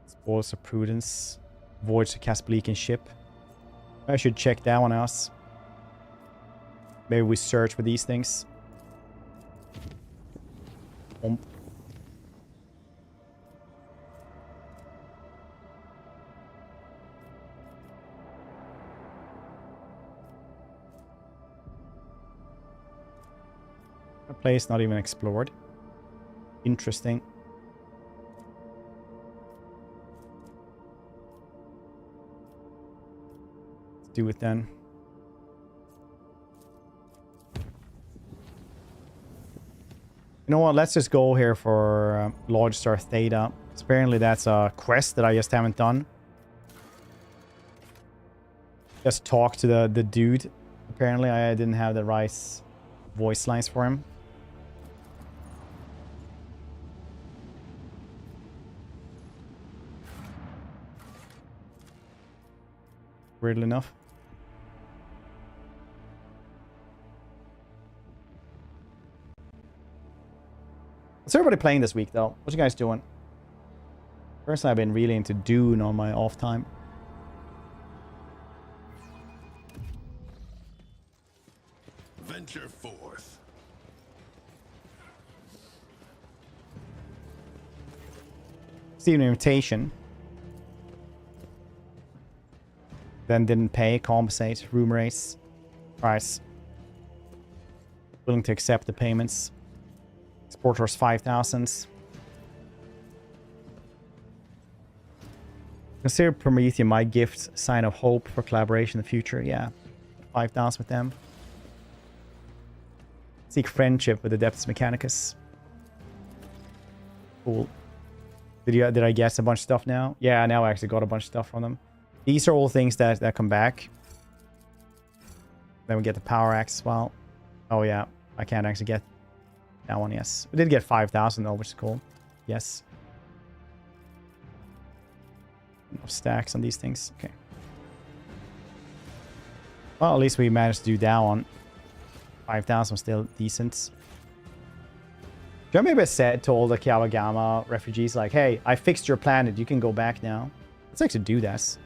Spoils of Prudence. Voyage to Kaspalikan ship. I should check that one out. Maybe we search for these things. A place not even explored. Interesting. Let's do it then. You know what? Let's just go here for Lodge Star Theta. Apparently that's a quest that I just haven't done. Just talk to the dude. Apparently I didn't have the right voice lines for him. weirdly enough. What's everybody playing this week, though? What you guys doing? Personally, I've been really into Dune on my off time. Venture forth. Received an invitation. Then didn't pay, compensate, room rates, price. Willing to accept the payments. Exporters 5,000. Consider Prometheum my gift, sign of hope for collaboration in the future. Yeah, 5,000 with them. Seek friendship with Adeptus Mechanicus. Cool. Did I guess a bunch of stuff now? Yeah, now I actually got a bunch of stuff from them. These are all things that come back. Then we get the power axe as well. Oh yeah, I can't actually get that one. Yes, we did get 5,000 though, which is cool. Yes. No stacks on these things. Okay. Well, at least we managed to do that one. 5,000 was still decent. Do you remember I said told the Kawagama refugees like, hey, I fixed your planet, you can go back now. Let's actually do this.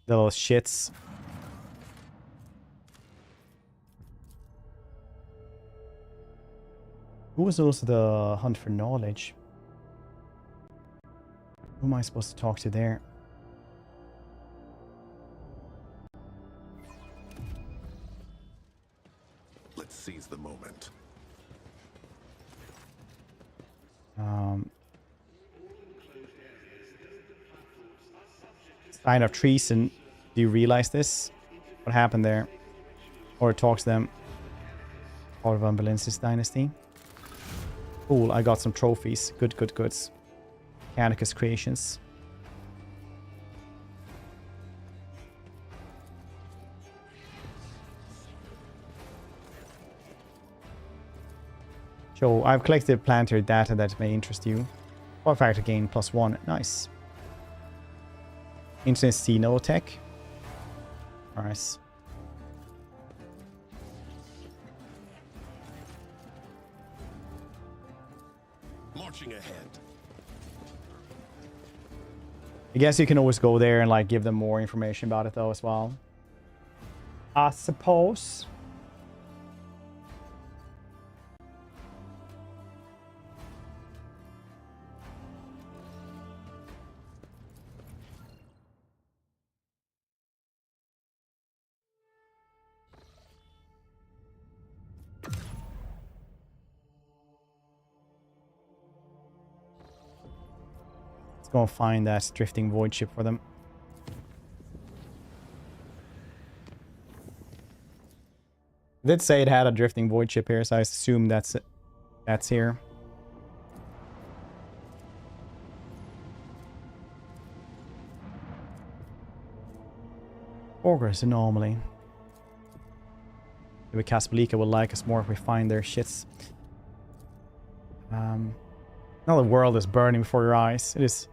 The little shits. Who was also the hunt for knowledge? Who am I supposed to talk to there? Let's seize the moment. Sign of treason. Do you realize this? What happened there? Or talk to them. House von Valancius dynasty. Cool, I got some trophies. Good, good, good. Mechanicus creations. So I've collected planetary data that may interest you. Power factor gain +1. Nice. Instant Xeno tech. Nice. Marching ahead. I guess you can always go there and like give them more information about it though as well. I suppose. Go and find that drifting void ship for them. It did say it had a drifting void ship here, so I assume that's it. That's here. Ogre's anomaly. Maybe Casablanca will like us more if we find their shits. Now the world is burning before your eyes. It is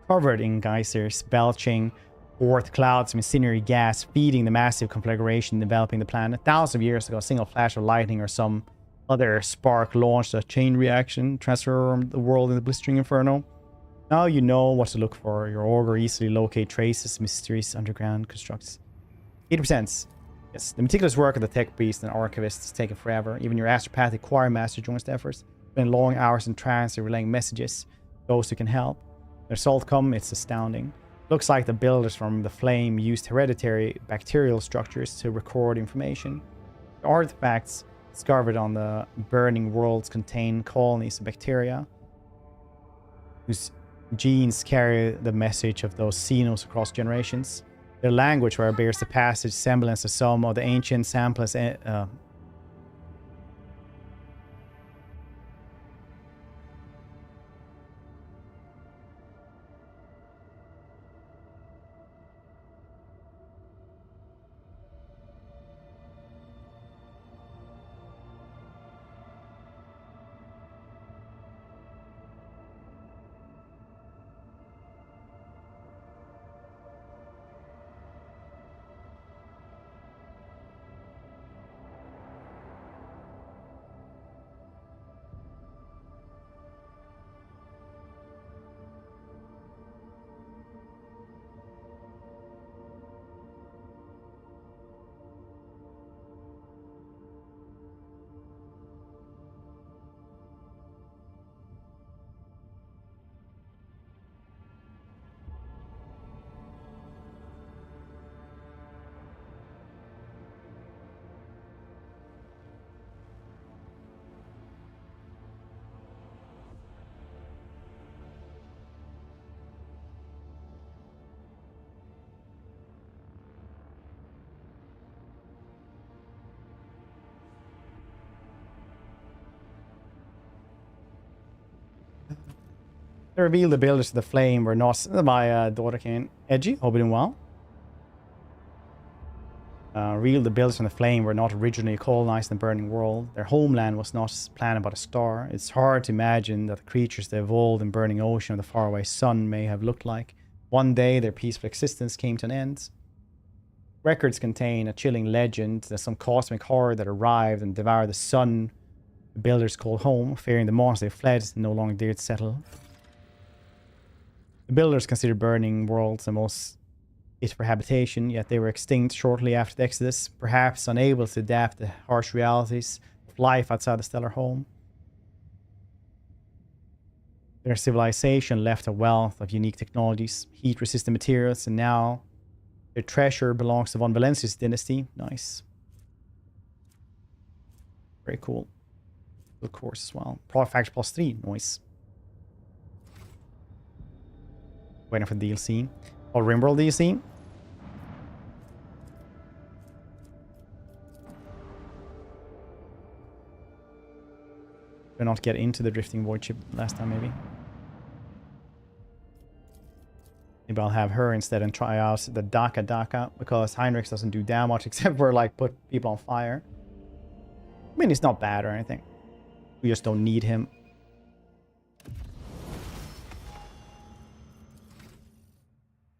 covered in geysers, belching forth clouds of incendiary gas, feeding the massive conflagration developing the planet. Thousands of years ago, a single flash of lightning or some other spark launched a chain reaction, transformed the world into blistering inferno. Now you know what to look for. Your augur easily locate traces, mysterious underground constructs. 80%. Yes, the meticulous work of the tech beast and archivist has taken forever. Even your astropathic choir master joins the efforts. Spend long hours in trance relaying messages. Those who can help. The result come, it's astounding. Looks like the builders from the Flame used hereditary bacterial structures to record information. The artifacts discovered on the burning worlds contain colonies of bacteria whose genes carry the message of those xenos across generations. Their language where bears the passage semblance of some of the ancient samples They revealed the builders of the flame were not... My daughter came. Edgy, hope you're doing well. Revealed the builders from the flame were not originally colonized in the burning world. Their homeland was not planted by the star. It's hard to imagine that the creatures that evolved in burning ocean of the faraway sun may have looked like. One day, their peaceful existence came to an end. Records contain a chilling legend that some cosmic horror that arrived and devoured the sun the builders called home, fearing the monster they fled and no longer dared settle. The builders considered burning worlds the most fit for habitation, yet they were extinct shortly after the Exodus, perhaps unable to adapt to harsh realities of life outside the stellar home. Their civilization left a wealth of unique technologies, heat-resistant materials, and now their treasure belongs to von Valancius dynasty. Nice. Very cool. Good course as well. Product factor +3. Nice. Waiting for DLC. Oh, Rimworld DLC. Did not get into the drifting void ship last time, maybe. Maybe I'll have her instead and try out the Daka because Heinrichs doesn't do damage except for like put people on fire. I mean, he's not bad or anything. We just don't need him.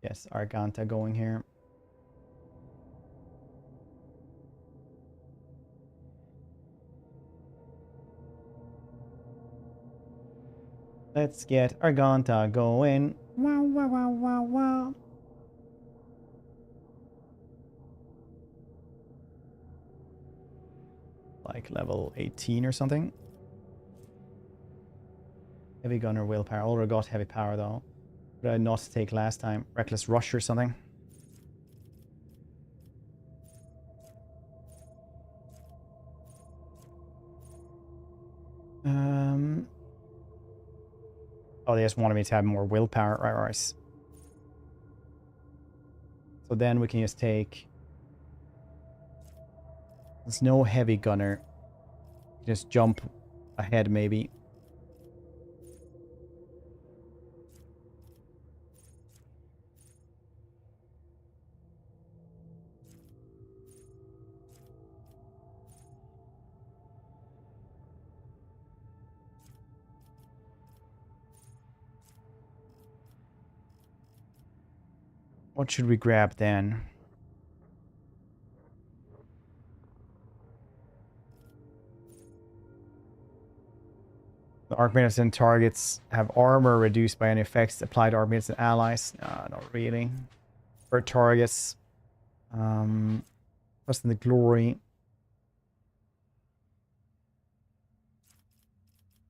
Yes, Arganta going here. Let's get Arganta going. Wow, wow, wow, wow, wow. Like level 18 or something. Heavy gunner willpower. Already got heavy power though. What did I not take last time? Reckless rush or something. Oh, they just wanted me to have more willpower. Right. So then we can just take... There's no heavy gunner. Just jump ahead maybe. What should we grab then? The Archmages and targets have armor reduced by any effects applied to Archmages and allies. Not really. For targets. Plus in the glory.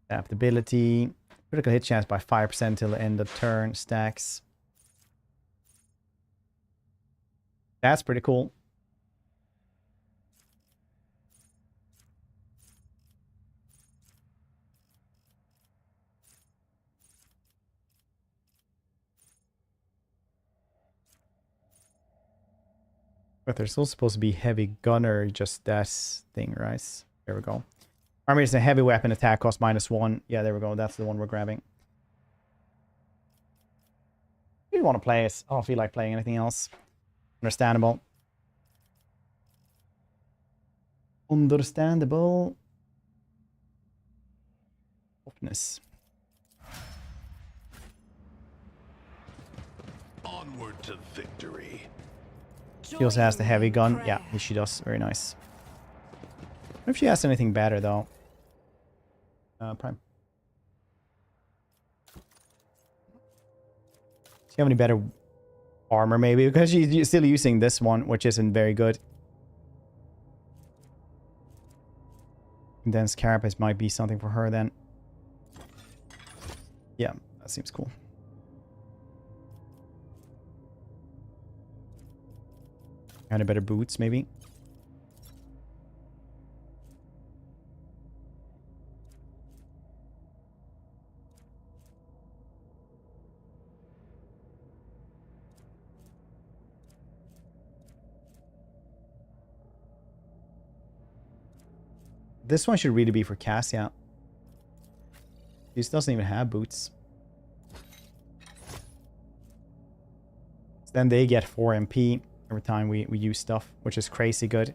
Adaptability. Critical hit chance by 5% till the end of turn. Stacks. That's pretty cool. But there's also supposed to be heavy gunner, just that thing, right? There we go. Army is a heavy weapon attack cost -1. Yeah, there we go. That's the one we're grabbing. You want to play it. I don't feel like playing anything else. Understandable. Understandable. Openness. Onward to victory. She also has the heavy gun. Yeah, she does. Very nice. What if she has anything better though? Prime. Do you have any better armor maybe? Because she's still using this one, which isn't very good. Condensed carapace might be something for her then. Yeah, that seems cool. Kind of better boots maybe. This one should really be for Cassia. This doesn't even have boots. then they get 4 MP every time we use stuff, which is crazy good.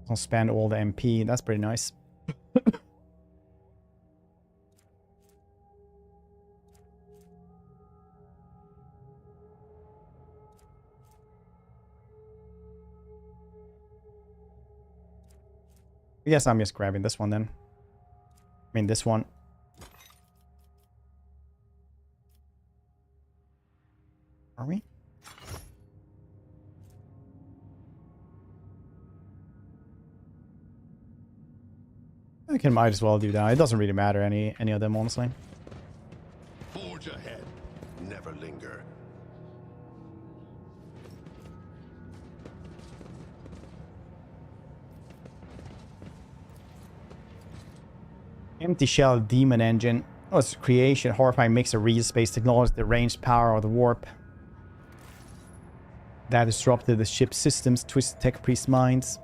I'll spend all the MP. That's pretty nice. I guess I'm just grabbing this one then. I mean, this one. Are we? I might as well do that. It doesn't really matter any of them, honestly. Forge ahead. Never linger. Empty shell demon engine. Oh, it's creation. Horrifying mix of real space technology, the ranged power of the warp. That disrupted the ship's systems, twisted tech priest minds.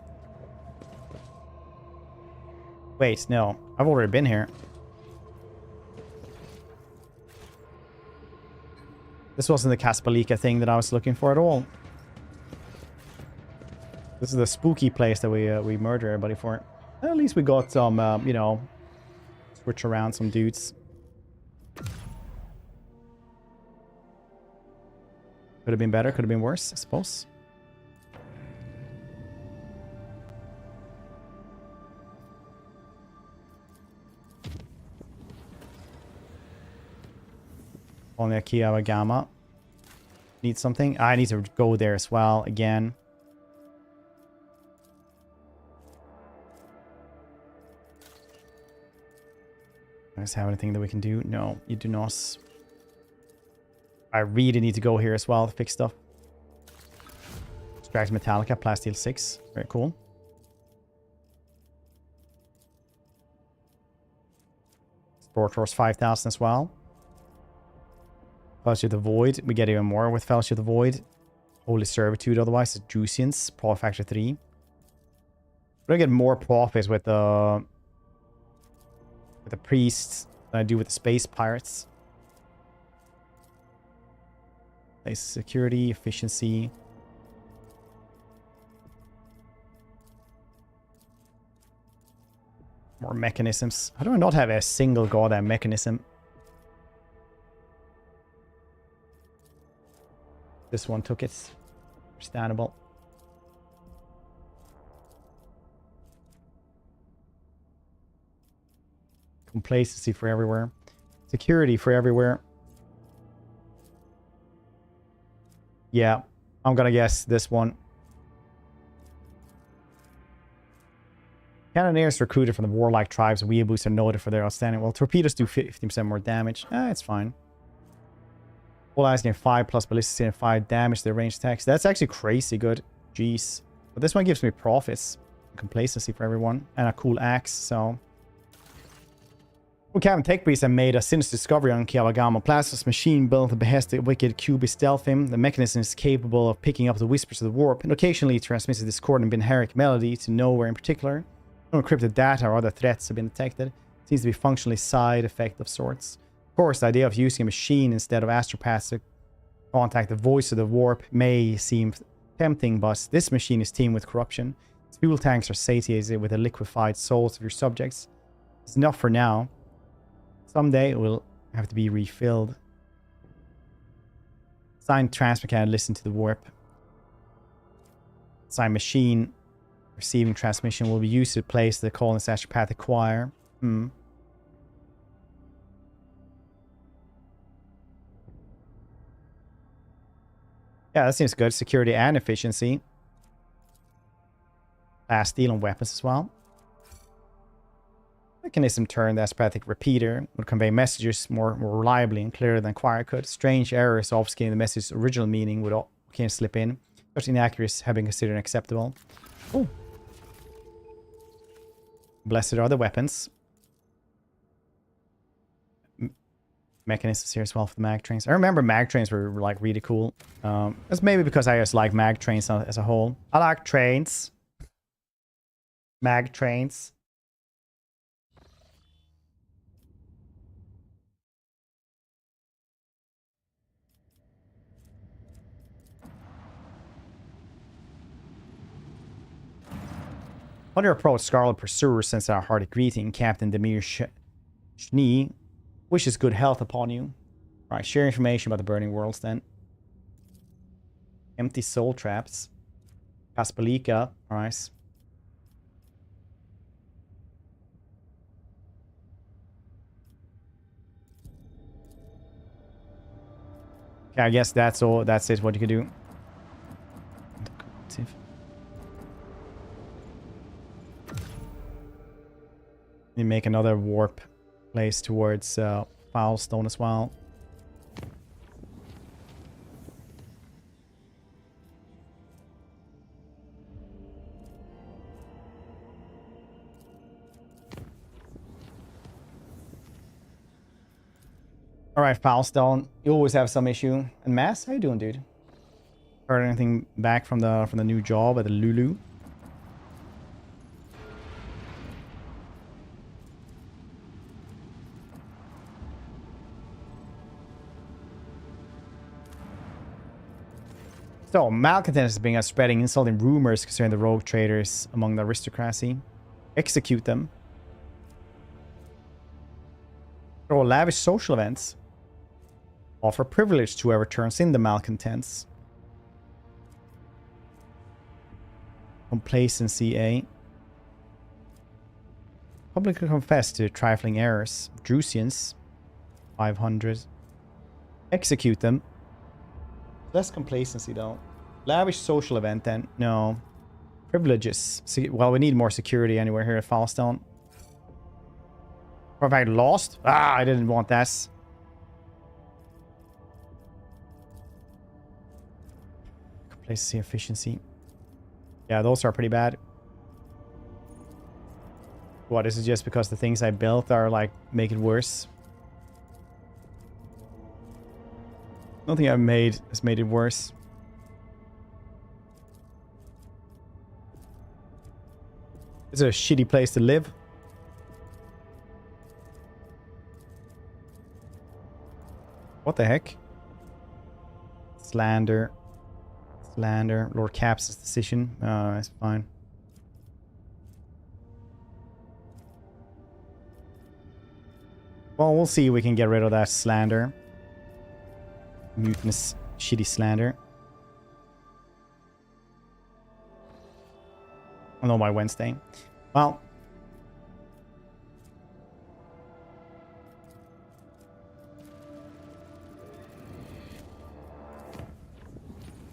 Wait, no. I've already been here. This wasn't the Caspalika thing that I was looking for at all. This is the spooky place that we murder everybody for. At least we got some, you know, switch around some dudes. Could have been better, could have been worse, I suppose. On the Aquila Gamma. Need something? I need to go there as well, again. Does have anything that we can do? No, you do not. I really need to go here as well to fix stuff. Extract Metallica, Plasteel 6. Very cool. Sportors 5000 as well. Fellowship of the Void. We get even more with Fellowship of the Void. Holy Servitude otherwise. It's Juicians. Profit factor 3. We're gonna get more profits with the priests than I do with the space pirates. Place security, efficiency. More mechanisms. How do I not have a single goddamn mechanism? This one took it. Understandable. Complacency for everywhere. Security for everywhere. Yeah, I'm gonna guess this one. Cannoneers recruited from the warlike tribes and weeaboos are noted for their outstanding. Well, torpedoes do 15% more damage. It's fine. All eyes gain 5 plus ballistics gain 5 damage to their ranged attacks. That's actually crazy good. Jeez. But this one gives me profits. Complacency for everyone. And a cool axe, so... Well, Captain Tech Priest have made a sinister discovery on Kialagama. Plasma's machine built the behest of wicked Cubi stealth him. The mechanism is capable of picking up the whispers of the warp and occasionally transmits a discordant binheric melody to nowhere in particular. No encrypted data or other threats have been detected. Seems to be functionally side effect of sorts. Of course, the idea of using a machine instead of astropaths to contact the voice of the warp may seem tempting, but this machine is teamed with corruption. Its fuel tanks are satiated with the liquefied souls of your subjects. It's enough for now. Someday it will have to be refilled. Signed transfer can listen to the warp. Signed machine receiving transmission will be used to replace the Koronus Expanse choir. Yeah, that seems good. Security and efficiency. Fast steel and weapons as well. Mechanism turn the Aspathic repeater would convey messages more reliably and clearer than choir could. Strange errors obfuscating the message's original meaning would occasionally slip in. Such inaccuracies have been considered unacceptable. Oh. Blessed are the weapons. mechanisms here as well for the mag trains. I remember mag trains were like really cool. That's maybe because I just like mag trains as a whole. I like trains. Mag trains. On your approach, Scarlet Pursuer sends out a hearty greeting. Captain Demir Schnee wishes good health upon you. Alright, share information about the Burning Worlds then. Empty soul traps. Kaspalika. Alright. Okay, I guess that's all. That's it. What you can do. You make another warp place towards Foulstone as well. Alright, Foulstone. You always have some issue. And Mass, how you doing, dude? Heard anything back from the new job at the Lulu? So, malcontents have been spreading insulting rumors concerning the rogue traders among the aristocracy. Execute them. Throw lavish social events. Offer privilege to whoever turns in the malcontents. Complacency, eh? Publicly confess to trifling errors. Drusians. 500. Execute them. Less complacency, though. Lavish social event, then. No. Privileges. Well, we need more security anywhere here at Foulstone. Have I lost? Ah, I didn't want that. Complacency, efficiency. Yeah, those are pretty bad. What, is it just because the things I built are, like, make it worse? Nothing I've made has made it worse. It's a shitty place to live. What the heck? Slander. Slander. Lord Cap's decision. Oh, that's fine. Well, we'll see if we can get rid of that slander. Mutinous, shitty slander. Oh no, by Wednesday. Well.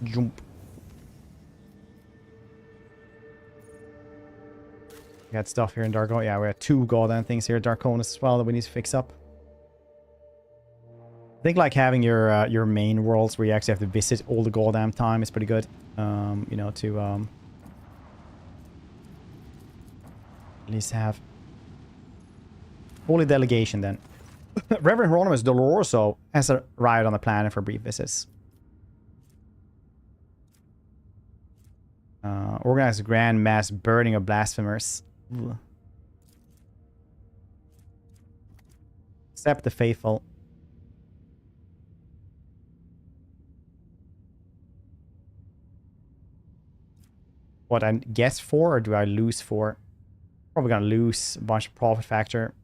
Jump. We got stuff here in Darko. Yeah, we have 2 goddamn things here at Darkonus as well that we need to fix up. I think like having your main worlds where you actually have to visit all the goddamn time is pretty good. You know, to at least have holy delegation then. Reverend Hieronymus Doloroso has arrived on the planet for brief visits. Organize a grand mass burning of blasphemers. Ugh. Accept the faithful. What, I guess 4 or do I lose 4? Probably gonna lose a bunch of profit factor.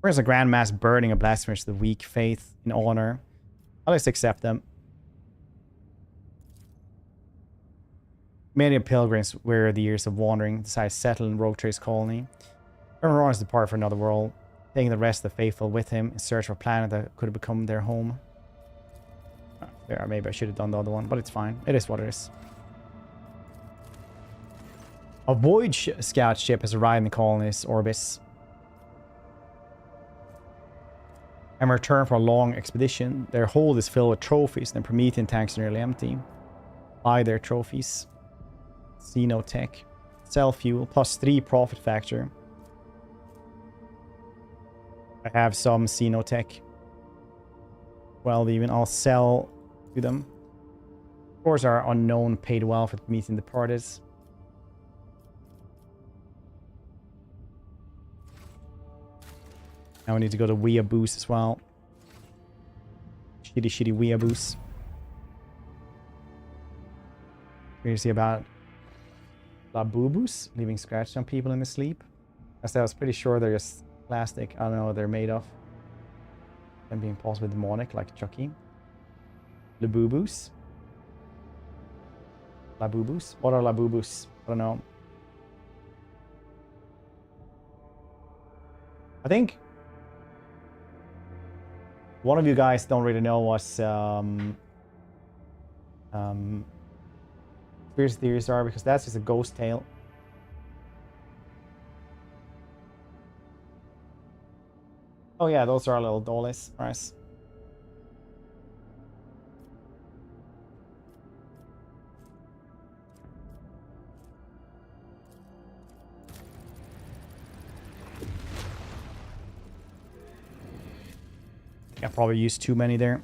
Where's a grand mass burning of blasphemers to the weak faith in honor? I'll just accept them. Many pilgrims, weary of the years of wandering, decide to settle in Rogue Trade's colony. Everyone is depart for another world, taking the rest of the faithful with him in search of a planet that could have become their home. Yeah, maybe I should have done the other one, but it's fine. It is what it is. A void scout ship has arrived in the colony's orbis. And returned from a long expedition. Their hold is filled with trophies, and the Promethean tanks are nearly empty. Buy their trophies. Xenotech. Sell fuel, plus 3 profit factor. I have some Xenotech. 12 even. I'll sell to them. Of course, our unknown paid well for meeting the parties. Now we need to go to Weeaboos as well. Shitty Weeaboos. Curiosity about Laboobos, leaving scratches on people in their sleep. I was pretty sure they're just plastic. I don't know what they're made of. And being possibly demonic, like Chucky. Laboobos. Laboobos? What are Laboobos? I don't know. I think one of you guys don't really know what conspiracy theories are, because that's just a ghost tale. Oh yeah, those are our little dollies. Nice. I probably used too many there.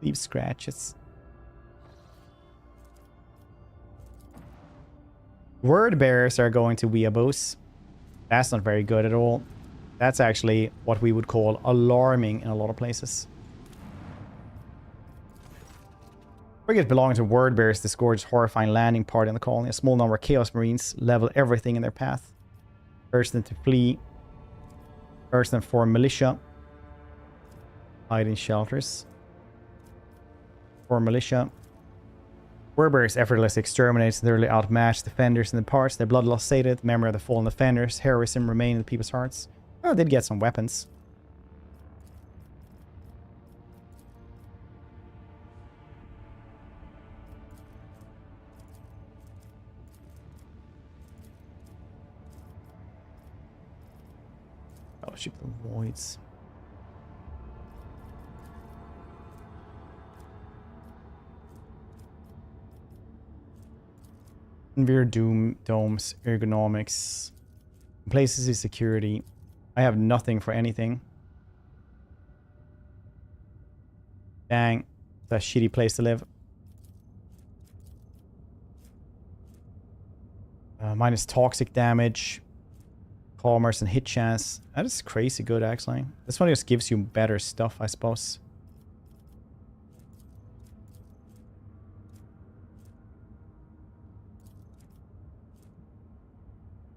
Leave scratches. Word bearers are going to Weeaboos. That's not very good at all. That's actually what we would call alarming in a lot of places. Frigates belonging to word bearers disgorge horrifying landing party on the colony. A small number of Chaos Marines level everything in their path. Urge them to flee. Urge them for militia. Hide in shelters. For militia. Wordbearers effortlessly exterminates thoroughly outmatched defenders in the parts. Their bloodlust sated, memory of the fallen defenders, heroism remain in the people's hearts. Oh, did get some weapons. Fellowship of the Voids. Envir domes, ergonomics, complacency, security. I have nothing for anything. Dang, that's a shitty place to live. Minus toxic damage, commerce, and hit chance. That is crazy good, actually. This one just gives you better stuff, I suppose.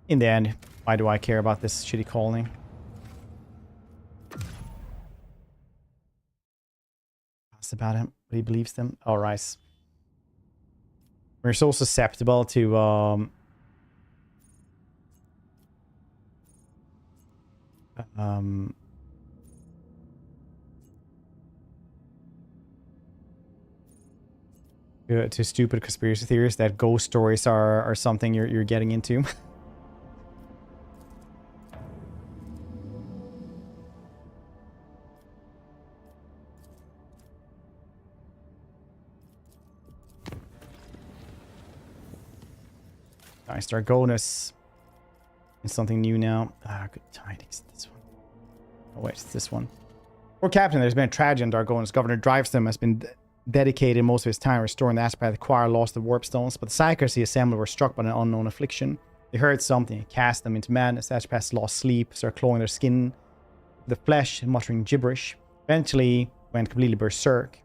In the end, why do I care about this shitty colony? Asked about him, but he believes them. Oh, right. We're so susceptible to to stupid conspiracy theories that ghost stories are something you're getting into. Nice, Dragonus. It's something new now. Ah, good tidings. This one. Oh wait, it's this one. Poor Captain, there's been a tragedy in Dragonus. Governor Drivestem has been dedicated most of his time restoring the Aspect. The choir lost the warp stones, but the Psychers he assembled were struck by an unknown affliction. They heard something and cast them into madness. The Aspect lost sleep, started clawing their skin, the flesh, and muttering gibberish. Eventually went completely berserk.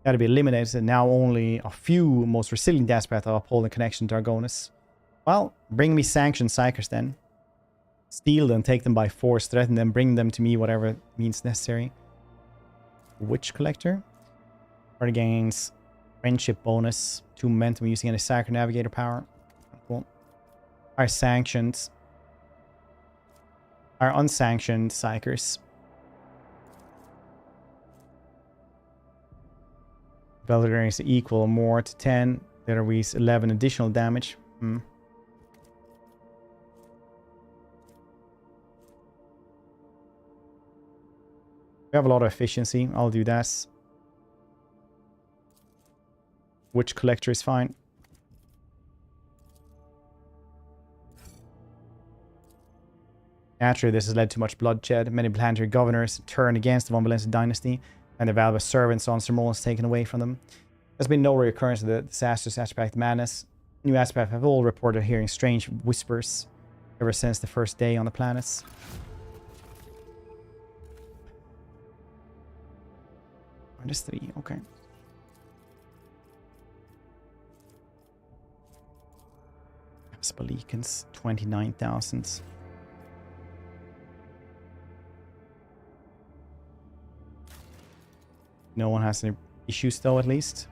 Had to be eliminated, and now only a few most resilient Aspect are upholding connection to Dragonus. Well, bring me sanctioned Psychers then. Steal them, take them by force, threaten them, bring them to me, whatever means necessary. Witch Collector. Party gains friendship bonus, 2 momentum using any Psyker Navigator power. Cool. Our sanctioned. Our unsanctioned Psychers. Valor is equal or more to 10. There we 11 additional damage. We have a lot of efficiency. I'll do that. Witch Collector is fine. Naturally, this has led to much bloodshed. Many planetary governors turned against the von Valancius dynasty, and their valuable servants on Sermons taken away from them. There's been no reoccurrence of the disastrous aspect madness. New aspects have all reported hearing strange whispers ever since the first day on the planets. -3, okay. Spalikans, 29,000. No one has any issues though, at least.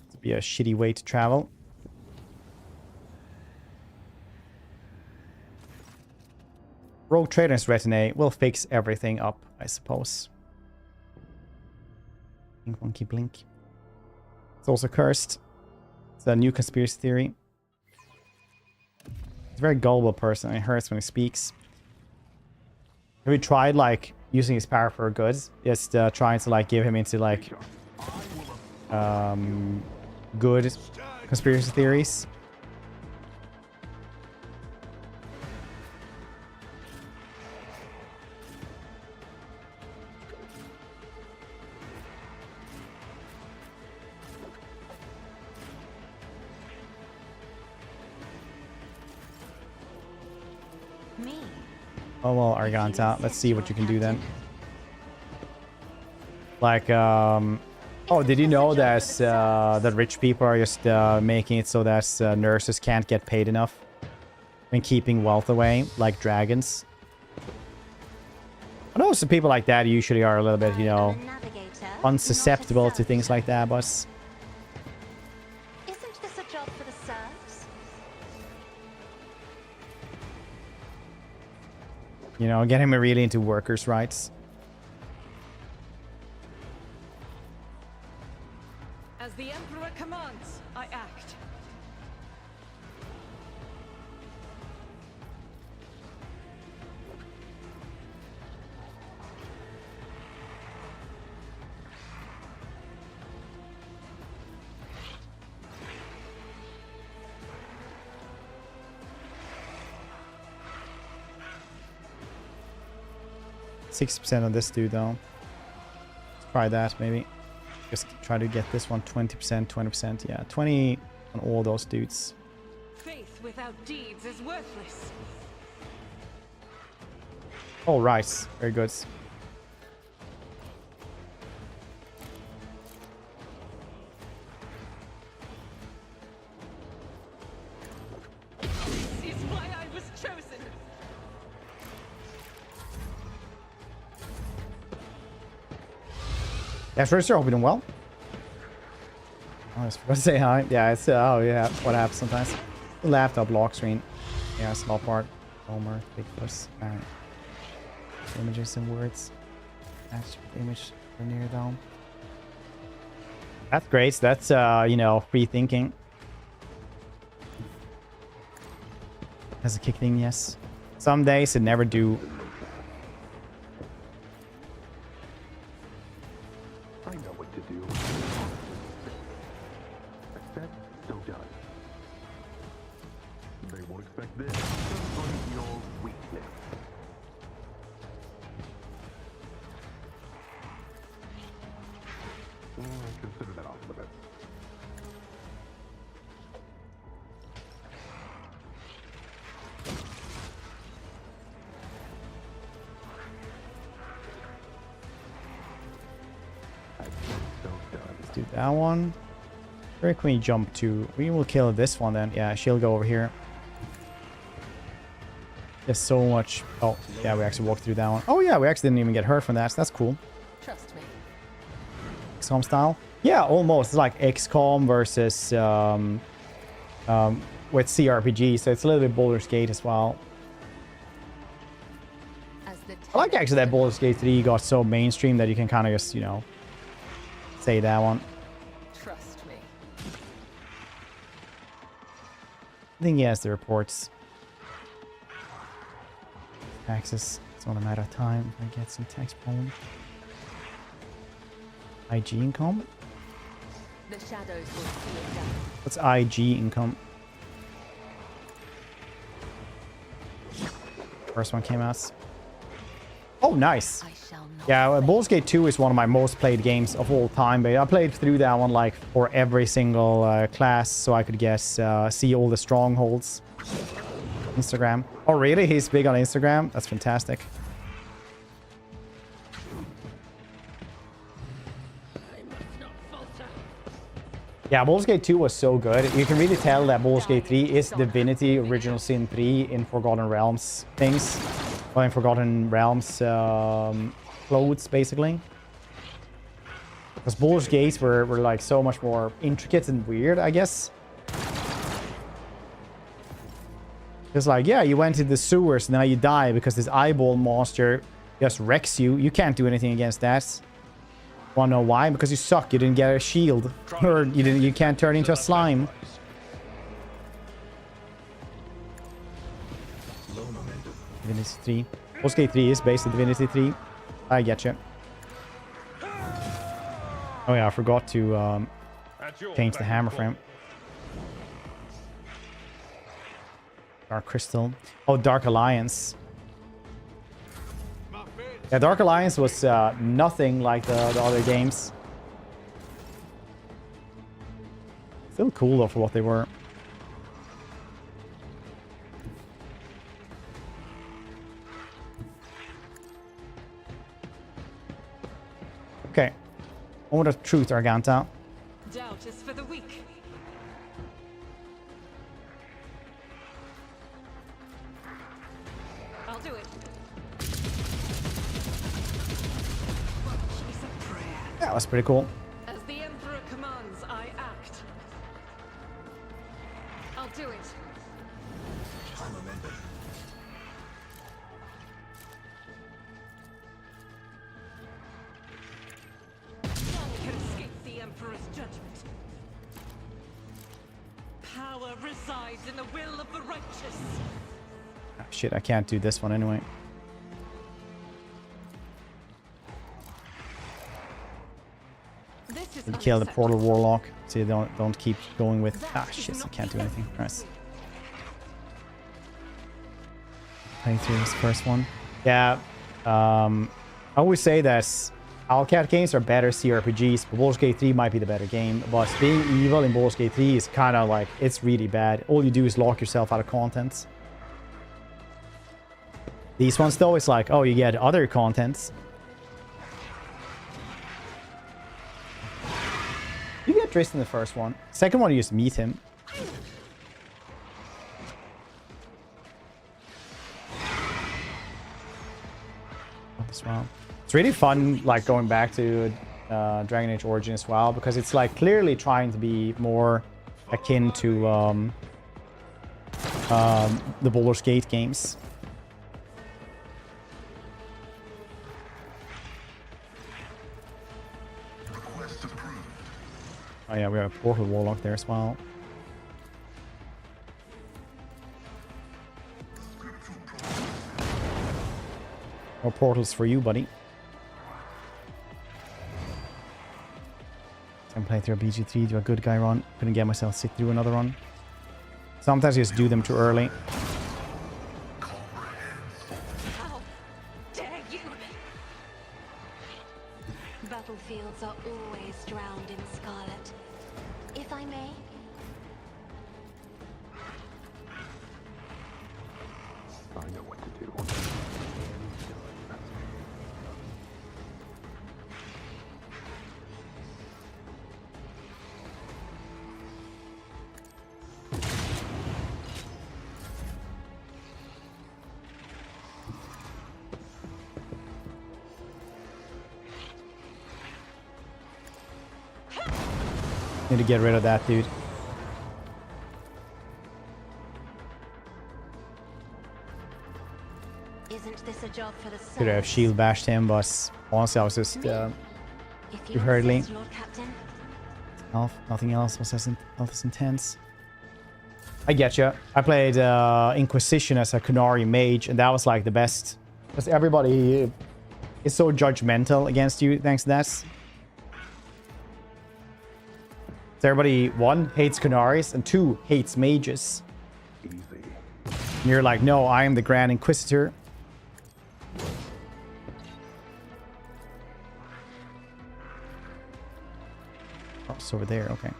It'd be a shitty way to travel. Rogue Trader's Retinue will fix everything up, I suppose. Blink, monkey, blink. It's also cursed. It's a new conspiracy theory. He's a very gullible person. It hurts when he speaks. Have you tried, like, using his power for good? Just trying to, like, give him into, like, good conspiracy theories? Oh, well, Arganta. Let's see what you can do then. Like, oh, did you know that rich people are just making it so that nurses can't get paid enough and keeping wealth away, like dragons? I know some people like that usually are a little bit, you know, unsusceptible to things like that, but... Isn't this a job for the serfs? You know, get him really into workers' rights. As the Emperor commands, I act. %on this dude, though. Let's try that, maybe. Just try to get this one 20%, 20%. Yeah, 20 on all those dudes. Faith without deeds is worthless. All right, very good. This is why I was chosen. Yeah, first, I hope you're doing well. I was supposed to say hi. Yeah, it's, oh yeah, what happens sometimes. The laptop lock screen. Yeah, small part. Homer, big plus. Images and words. Match image near down. That's great. That's, you know, free thinking. As a kick thing, yes. Some days it never do. I know what to do. Said, so done. They won't expect this. Just on your weakness. Consider that off limits. Let's do that one. Where can we jump to? We will kill this one then. Yeah, she'll go over here. There's so much. Oh, yeah, we actually walked through that one. Oh, yeah, we actually didn't even get hurt from that. So that's cool. Trust me. XCOM style. Yeah, almost. It's like XCOM versus with CRPG. So it's a little bit Baldur's Gate as well. As the I like actually that Baldur's Gate 3 got so mainstream that you can kind of just, you know, say that one. Trust me. I think he has the reports. Taxes. It's only a matter of time if I get some tax problem. IG income. The shadows will see it done. What's IG income? First one came out. Oh, nice. I shall not. Yeah, Baldur's Gate 2 is one of my most played games of all time. But I played through that one like for every single class, so I could guess, see all the strongholds. Instagram. Oh, really? He's big on Instagram? That's fantastic. Yeah, Baldur's Gate 2 was so good. You can really tell that Baldur's Gate 3 is Divinity Original Sin 3 in Forgotten Realms things. Well, in Forgotten Realms clothes, basically. Because Baldur's Gates were like so much more intricate and weird, I guess. It's like, yeah, you went to the sewers, now you die because this eyeball monster just wrecks you. You can't do anything against that. Wanna know why? Because you suck. You didn't get a shield, or you can't turn into a slime. Divinity 3. Baldur's Gate 3 is based on Divinity 3. I get you. Oh yeah, I forgot to change the hammer frame. Dark Crystal. Oh, Dark Alliance. Yeah, Dark Alliance was nothing like the other games. Still cool though for what they were. Okay. Moment of truth, Arganta. Doubt is for the weak. I'll do it. That was pretty cool. As the Emperor commands, I act. I'll do it. None can escape the Emperor's judgment. Power resides in the will of the righteous. Ah, shit, I can't do this one anyway. And kill the Portal Warlock, so you don't keep going with. Ah, shit! I can't do anything. Nice. Playing through this first one. Yeah. I always say that Alcat games are better CRPGs, but Baldur's Gate 3 might be the better game. But being evil in Baldur's Gate 3 is kind of like, it's really bad. All you do is lock yourself out of contents. These ones though, it's like, oh, you get other contents. You get Drizzt in the first one. Second one, you just meet him. As well. It's really fun, like going back to Dragon Age Origin as well, because it's like clearly trying to be more akin to the Baldur's Gate games. Oh yeah, we have a Portal Warlock there as well. More portals for you, buddy. I'm playing through a BG3, do a good guy run. Couldn't get myself to sit through another run. Sometimes you just do them too early. How dare you! Battlefields are always drowned in scarlet. If I may. I know what to do. Need to get rid of that dude. Isn't this a job for the Could have shield bashed him, but honestly I was just too hurriedly. Lord Captain. Health, nothing else was as intense. I get you. I played Inquisition as a Kunari mage, and that was like the best. Because everybody is so judgmental against you thanks to that. So everybody, 1, hates Canaris, and 2, hates mages. And you're like, no, I am the Grand Inquisitor. Oh, it's over there, okay.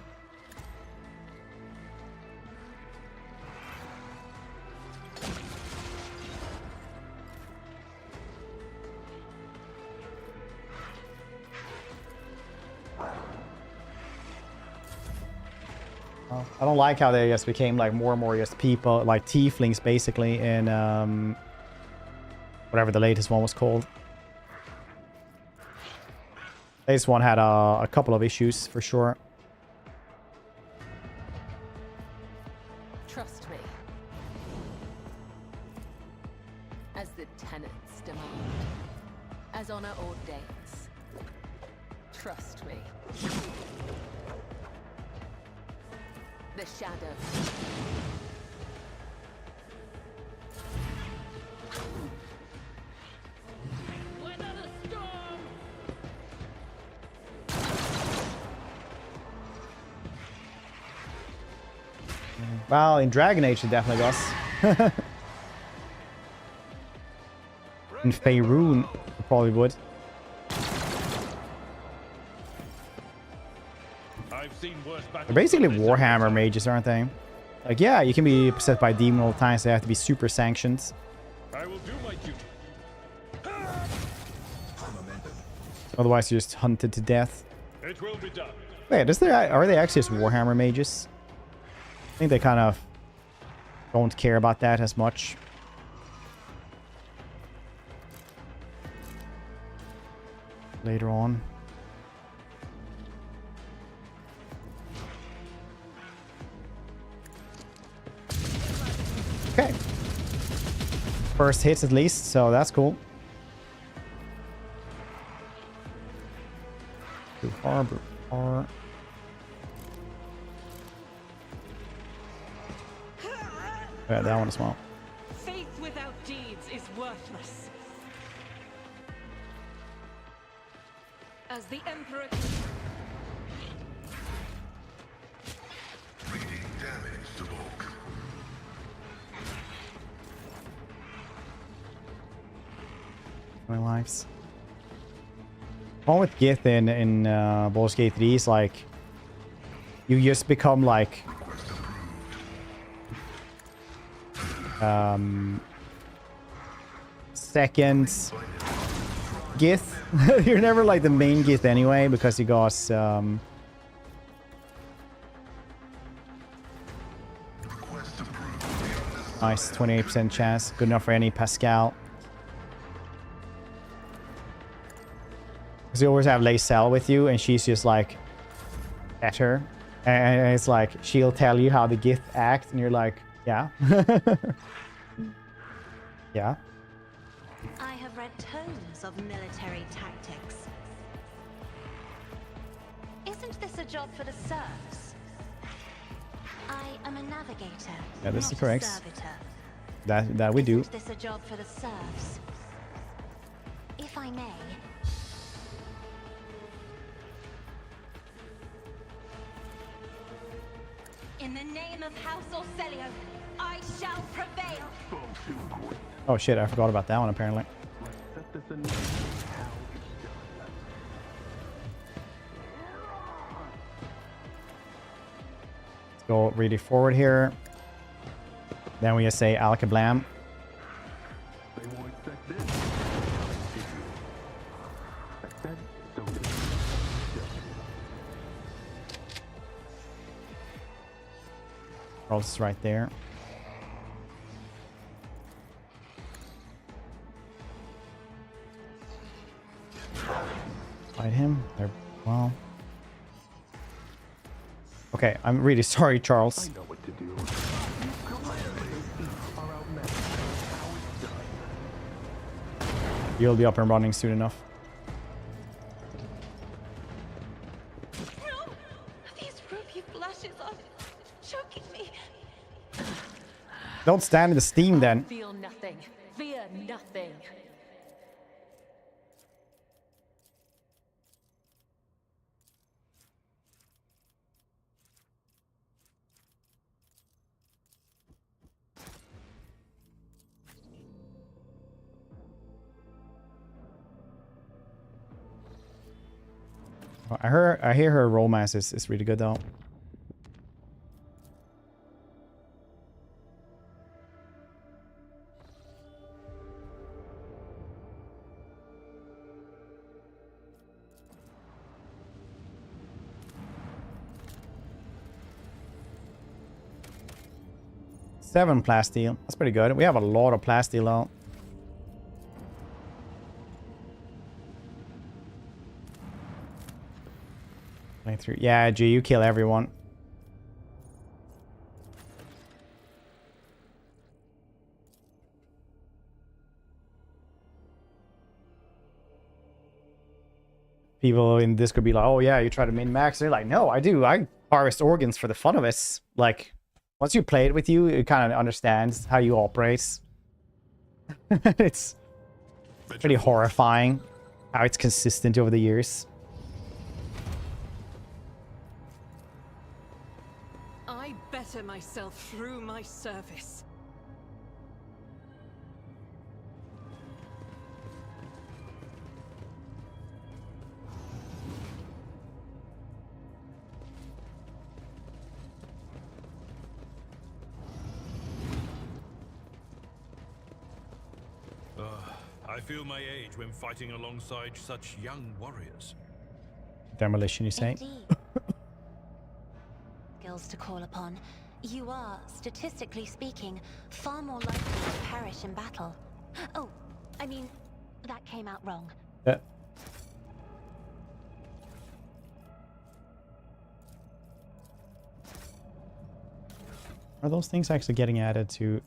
I don't like how they just became like more and more just people, like tieflings basically in whatever the latest one was called. Latest one had a couple of issues for sure. Trust me. As the tenets demand. As honor ordains. Trust me. The shadow. Weather the storm. Well, in Dragon Age it definitely was. In Faerun it probably would. I've seen worse battles. They're basically than this Warhammer every time. mages, aren't they? Like, yeah, you can be possessed by a demon all the time, so they have to be super sanctioned. I will do my duty. Otherwise, you're just hunted to death. It will be done. Wait, are they actually just Warhammer mages? I think they kind of don't care about that as much. Later on. Okay. First hits at least, so that's cool. Too far, but far. Yeah, that one as well. Faith without deeds is worthless. As the Emperor... My lives. One with Gith in Baldur's Gate 3 is like you just become like second Gith. You're never like the main Gith anyway because you got nice 28% chance, good enough for any Pascal. Because you always have Lacelle with you, and she's just like better. And it's like she'll tell you how the Gith act, and you're like, yeah. Yeah. I have read tomes of military tactics. Isn't this a job for the serfs? I am a navigator. Yeah, this is not correct. A servitor. That we do. Isn't this a job for the serfs? If I may. In the name of House Orcelio, I shall prevail. Oh shit, I forgot about that one apparently. Let's go really forward here. Then we just say Alcablam. Rolls right there. Fight him. There. Well. Okay, I'm really sorry, Charles. You'll be up and running soon enough. No! These ruby blushes are choking me. Don't stand in the steam then. Feel nothing. Fear nothing. I hear her romance is really good though. Seven plasteel. That's pretty good. We have a lot of plasteel though. Through. Yeah, G, you kill everyone. People in this could be like, oh yeah, you try to min-max. They're like, no, I do. I harvest organs for the fun of it. Like, once you play it with you, it kind of understands how you operate. It's pretty horrifying how it's consistent over the years. I better myself through my service. I feel my age when fighting alongside such young warriors. Demolition, you say? Indeed. Skills to call upon. You are, statistically speaking, far more likely to perish in battle. Oh, I mean, that came out wrong. Yeah. Are those things actually getting added to?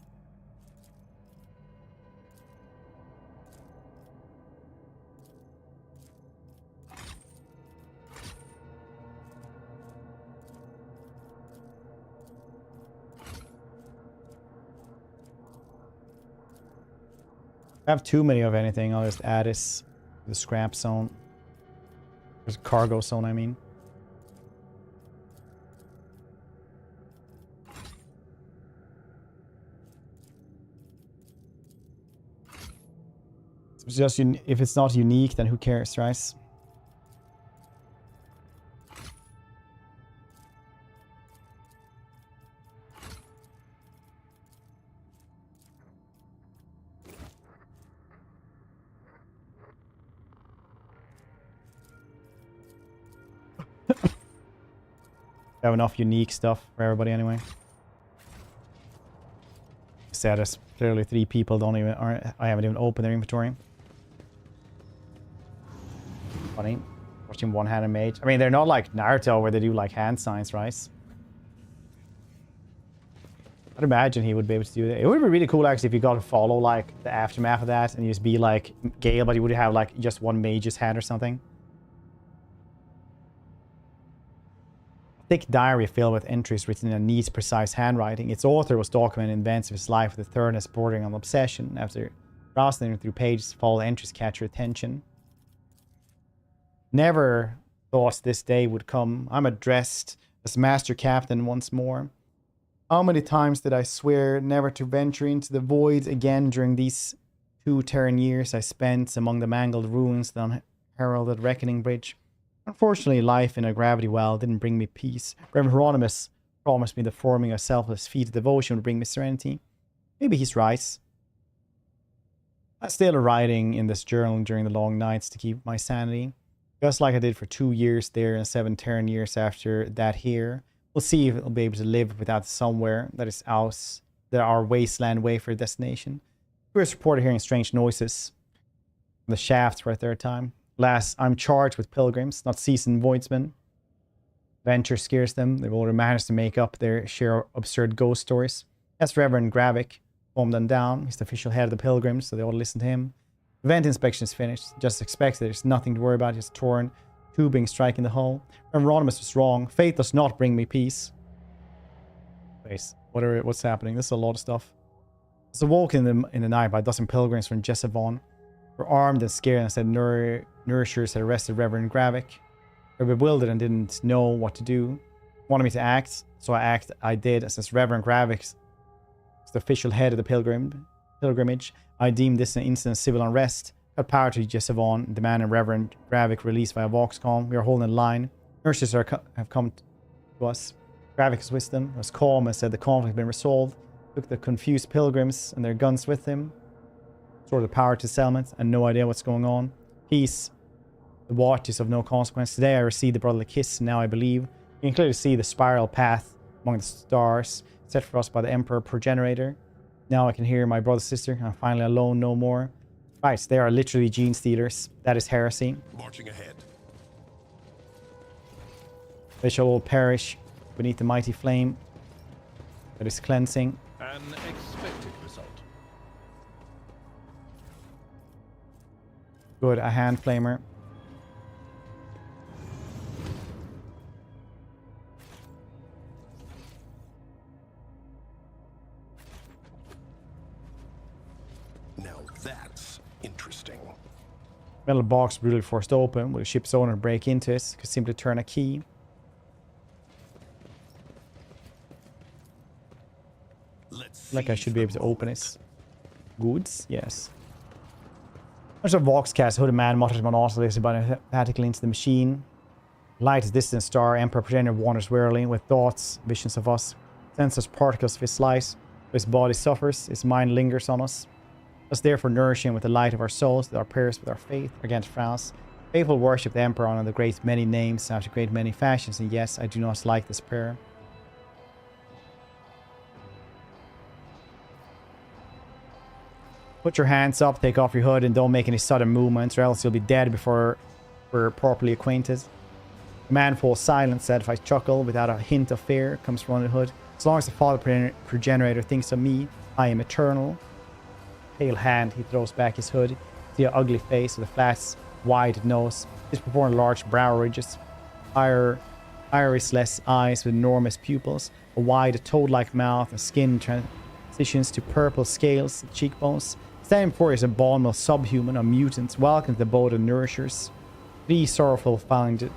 I have too many of anything, I'll just add this to the scrap zone. There's a cargo zone, I mean. It's just if it's not unique, then who cares, right? Have enough unique stuff for everybody anyway. Status. Clearly 3 people don't even I haven't even opened their inventory. Funny. Watching one-handed mage. I mean, they're not like Naruto where they do like hand signs, right? I'd imagine he would be able to do that. It would be really cool actually if you got to follow like the aftermath of that and you just be like Gale, but you would have like just one mage's hand or something. Thick diary filled with entries written in a neat, precise handwriting. Its author was documenting events of his life with a thoroughness bordering on obsession. After browsing through pages, follow entries catch your attention. Never thought this day would come. I'm addressed as Master Captain once more. How many times did I swear never to venture into the void again during these 2 Terran years I spent among the mangled ruins of the unheralded Reckoning Bridge? Unfortunately, life in a gravity well didn't bring me peace. Reverend Hieronymus promised me the forming a selfless feat of devotion would bring me serenity. Maybe he's right. I'm still writing in this journal during the long nights to keep my sanity. Just like I did for 2 years there and 7 Terran years after that here. We'll see if I'll be able to live without somewhere that is out, that our wasteland way for a destination. Tourists reported hearing strange noises. The shafts for a 3rd time. Last, I'm charged with pilgrims, not seasoned voidsmen. Venture scares them. They've already managed to make up their share of absurd ghost stories. That's Reverend Gravik. Calm them down. He's the official head of the pilgrims, so they all listen to him. Event inspection is finished. Just expect there's nothing to worry about. Just torn tubing striking the hull. Reverend Hieronymus was wrong. Fate does not bring me peace. Wait, what's happening? This is a lot of stuff. I was awoke in the night by a dozen pilgrims from Jessavon. Were armed and scared and said nourishers had arrested Reverend Gravik. They were bewildered and didn't know what to do. Wanted me to act, so I did. Since Reverend Gravik is the official head of the pilgrimage, I deemed this an instant civil unrest. Got power to Jesavon, demand and Reverend Gravik released via Voxcom. We are holding the line. Nurses have come to us. Gravik's wisdom was calm and said the conflict had been resolved. Took the confused pilgrims and their guns with him. Restored the power to settlement and no idea what's going on. Peace. The watch is of no consequence. Today I received the brotherly kiss, and now I believe. You can clearly see the spiral path among the stars set for us by the Emperor Progenerator. Now I can hear my brother sister. I'm finally alone no more. Right, they are literally gene stealers. That is heresy. Marching ahead. They shall all perish beneath the mighty flame that is cleansing. An expected result. Good, a hand flamer. Now that's interesting. Metal box brutally forced open. Will the ship's owner break into it? Could simply turn a key. Let's Like I seize should be the able to open moment. it. Goods? Yes. There's a Voxcast. Hooded man mutters monotonously emphatically into the machine. Light is distant star. Emperor Progenitor wanders wearily with thoughts, visions of us. Senses particles of his light. His body suffers. His mind lingers on us. Us therefore nourishing with the light of our souls, with our prayers, with our faith against France. Faithful worship the Emperor under the great many names, after great many fashions, and yes, I do not like this prayer. Put your hands up, take off your hood, and don't make any sudden movements, or else you'll be dead before we're properly acquainted. The man falls silent, satisfied chuckle, without a hint of fear, comes from under the hood. As long as the Father Progenerator thinks of me, I am eternal. Pale hand, he throws back his hood. See an ugly face with a flat, wide nose, disproportionate large brow ridges, irisless eyes with enormous pupils, a wide toad-like mouth, and skin transitions to purple scales, cheekbones. Standing before is a abominable subhuman or mutant. Welcome to the abode of nourishers. 3 sorrowful phalanges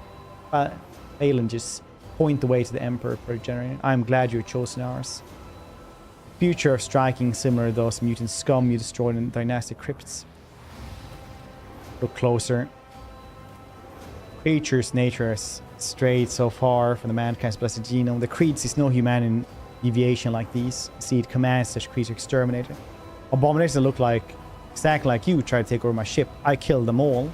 point the way to the Emperor Progenitor. I am glad you have chosen ours. Future of striking similar to those mutant scum you destroyed in dynastic crypts. Look closer. Creature's nature has strayed so far from the mankind's blessed genome. The creed sees no human deviation like these. See, it commands such creature exterminated. Abominations that look like exactly like you try to take over my ship. I killed them all.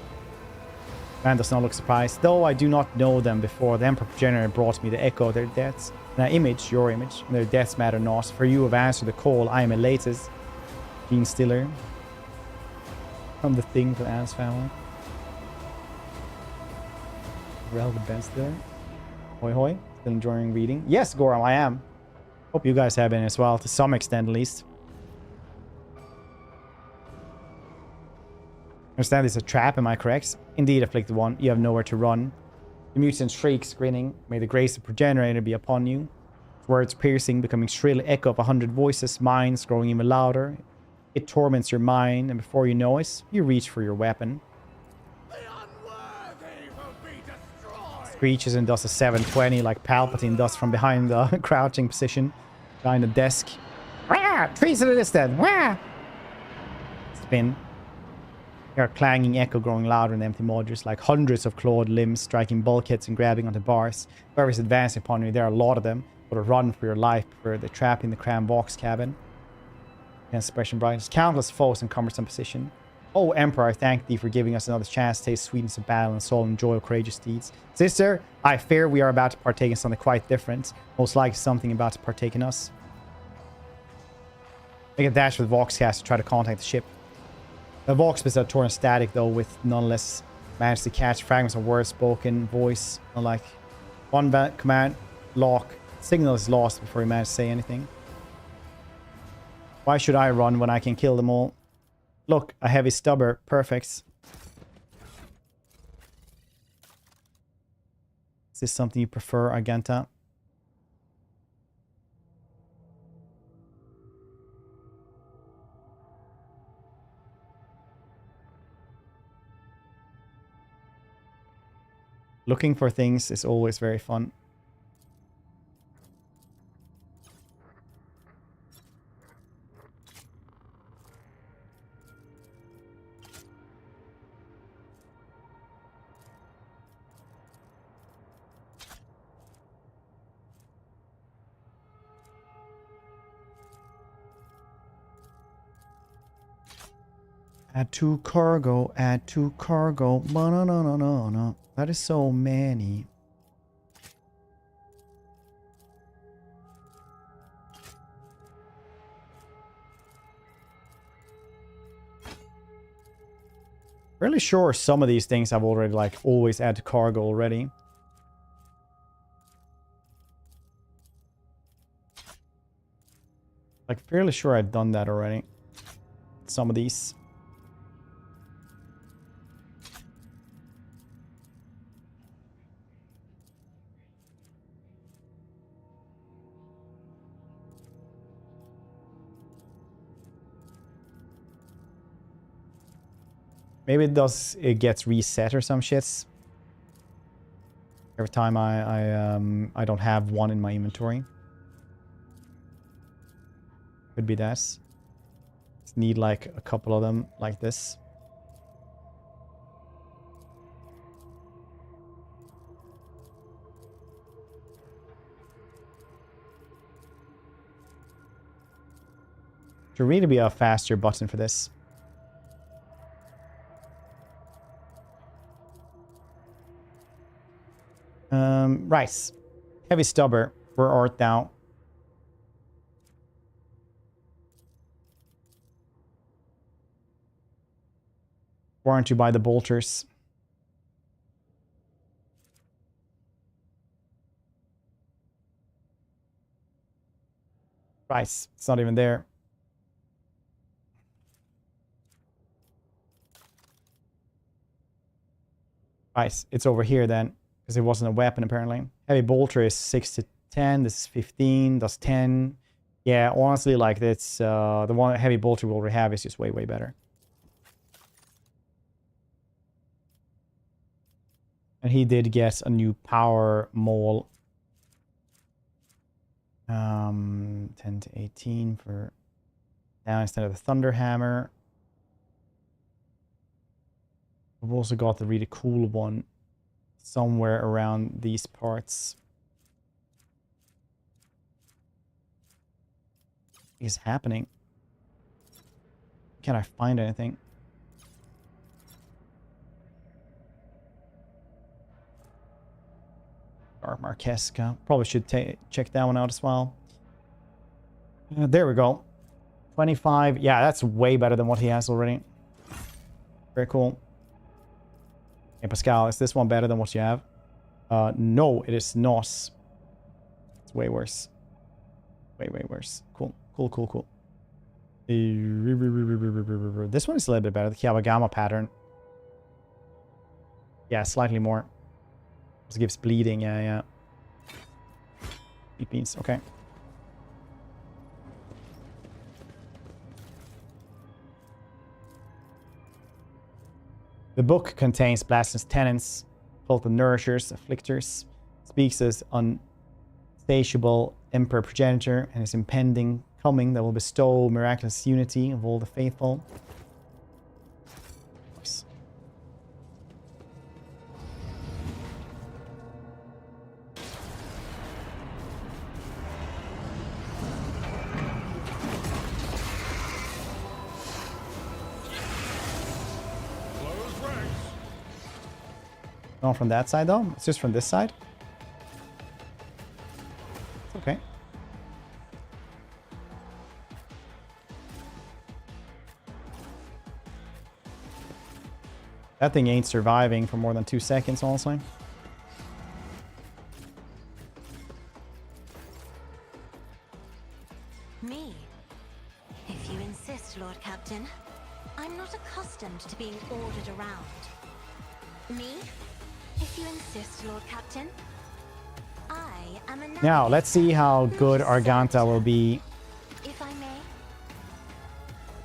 Man does not look surprised. Though I do not know them before, the Emperor Progenitor brought me the echo of their deaths. And I image your image, and their deaths matter not. For you have answered the call. I am elated. Gene Stiller. From the thing for Anne's family. Rel the Ben Stiller. Hoi hoi. Still enjoying reading. Yes, Goram, I am. Hope you guys have been as well, to some extent at least. Understand it's a trap, am I correct? Indeed, Afflicted One, you have nowhere to run. The mutant shrieks, grinning. May the grace of Progenitor be upon you. Words piercing, becoming shrill echo of 100 voices, minds growing even louder. It torments your mind, and before you know it, you reach for your weapon. Screeches and does a 720 like Palpatine does from behind the crouching position, behind the desk. Wah! Treason it is dead! Wah! Spin. Your clanging echo growing louder in the empty modules, like hundreds of clawed limbs striking bulkheads and grabbing onto bars. Whoever's advancing upon you, there are a lot of them. But run for your life, for the trap in the cram box cabin. Against suppression brightness. Countless foes in cumbersome position. Oh, Emperor, I thank thee for giving us another chance to taste sweetness of battle and solemn joy of courageous deeds. Sister, I fear we are about to partake in something quite different. Most likely something about to partake in us. Make a dash with Voxcast to try to contact the ship. The Voxcast are torn static, though, with nonetheless managed to catch fragments of words spoken, voice, unlike one command, lock. Signal is lost before you manage to say anything. Why should I run when I can kill them all? Look, a heavy stubber. Perfect. Is this something you prefer, Argenta? Looking for things is always very fun. Add to cargo, add to cargo. No, no, no, no, no, no. That is so many. Really sure some of these things I've already like always add to cargo already. Like fairly sure I've done that already. Some of these. Maybe it gets reset or some shits. Every time I don't have one in my inventory. Could be that. Just need like a couple of them like this. Should really be a faster button for this. Right. Heavy stubber. Where art thou? Why aren't you by the bolters? Right. It's not even there. Right. It's over here then. Because it wasn't a weapon, apparently. Heavy bolter is 6 to 10. This is 15. That's 10. Yeah, honestly, like, that's... the one heavy bolter we already have is just way, way better. And he did get a new power maul. 10 to 18 for... Now instead of the thunder hammer. We've also got the really cool one. Somewhere around these parts. What is happening? Can I find anything? Marquesca. Probably should check that one out as well. There we go. 25. Yeah, that's way better than what he has already. Very cool. Hey, Pascal, is this one better than what you have? No, it is not. It's way worse. Way, way worse. Cool. Cool, cool, cool. This one is a little bit better. The Kiawagama pattern. Yeah, slightly more. This gives bleeding. Yeah, yeah. Deep beans. Okay. The book contains Blasphemous tenets, both the nourishers, afflictors, speaks as unsatiable emperor progenitor and his impending coming that will bestow miraculous unity of all the faithful. Nice. Not from that side though, it's just from this side. It's okay. That thing ain't surviving for more than 2 seconds, honestly. Me? If you insist, Lord Captain. I'm not accustomed to being ordered around. Me? If you insist, Lord Captain. I am a Now, let's see how good Arganta will be. If I may.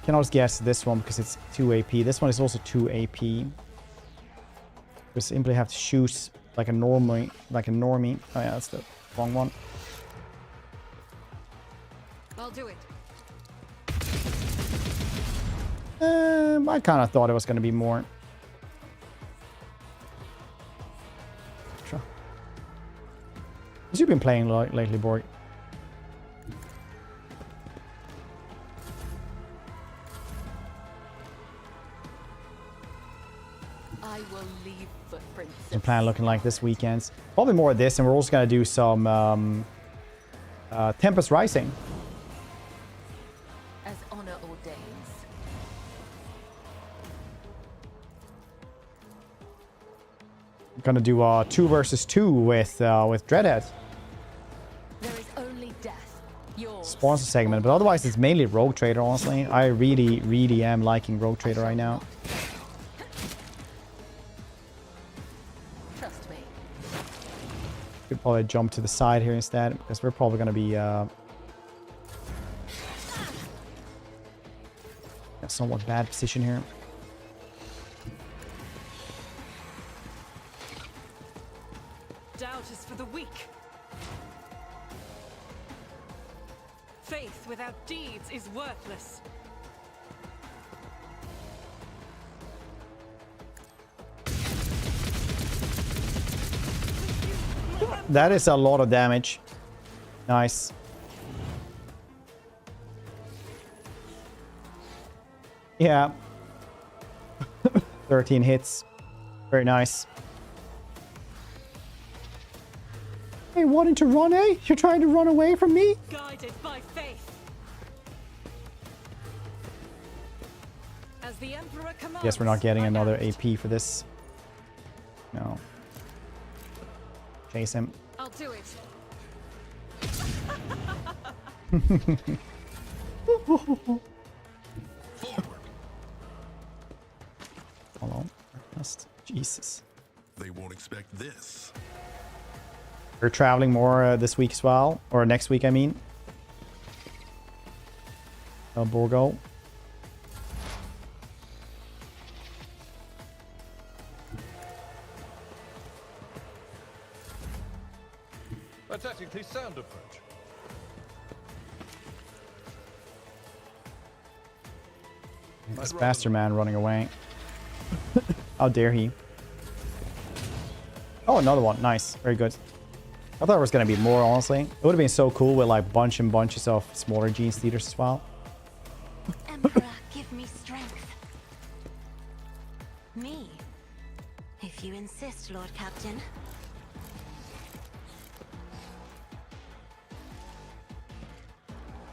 Can always guess this one because it's 2 AP. This one is also 2 AP. We simply have to shoot like a normie. Oh yeah, that's the wrong one. I'll do it. I kind of thought it was going to be more. Sure. What have you been playing lately, Borg? I will leave footprints. The plan looking like this weekend. Probably more of this, and we're also gonna do some Tempest Rising. As honor ordains. I'm gonna do 2 versus 2 with Dreadhead. There is only death. Yours. Sponsor segment, but otherwise it's mainly Rogue Trader, honestly. I really am liking Rogue Trader right now. Trust me. Could probably jump to the side here instead, because we're probably gonna be a somewhat bad position here. Doubt is for the weak. Faith without deeds is worthless. That is a lot of damage. Nice. Yeah. 13 hits. Very nice. Hey, wanting to run, eh? You're trying to run away from me? Guided by faith. As the Emperor commands. Guess we're not getting I another act. AP for this. No. Chase him. I'll do it. Hold on. Just Jesus. They won't expect this. We're traveling more this week as well. Or next week, I mean. Borgo. A tactically sound approach. This bastard man running away. How dare he? Oh, another one. Nice. Very good. I thought there was going to be more, honestly. It would have been so cool with like bunches of smaller Gene Stealers as well. Emperor, give me strength. Me? If you insist, Lord Captain.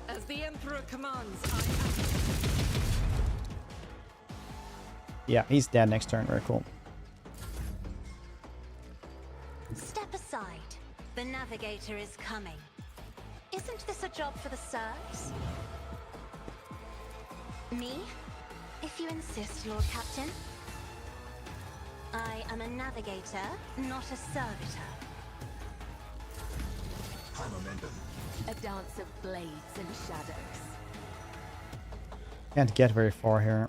As the Emperor commands, I act. Yeah, he's dead next turn. Very cool. Step aside. The navigator is coming. Isn't this a job for the serfs? Me? If you insist, Lord Captain. I am a navigator, not a servitor. A dance of blades and shadows. Can't get very far here.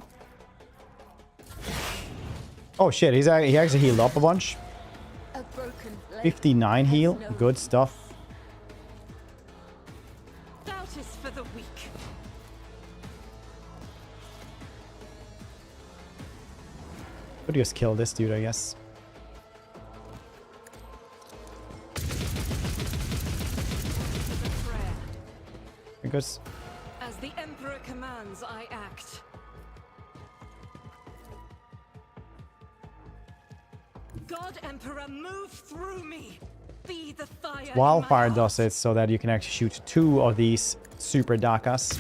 Oh shit, he actually healed up a bunch. A broken blade 59 has heal. no Good stuff. Doubt is for the weak. Could just kill this dude, I guess. Prayer. Because As the Emperor commands, I act. God Emperor, move through me. Be the fire. in my Wildfire heart. does it so that you can actually shoot 2 of these super Dakas.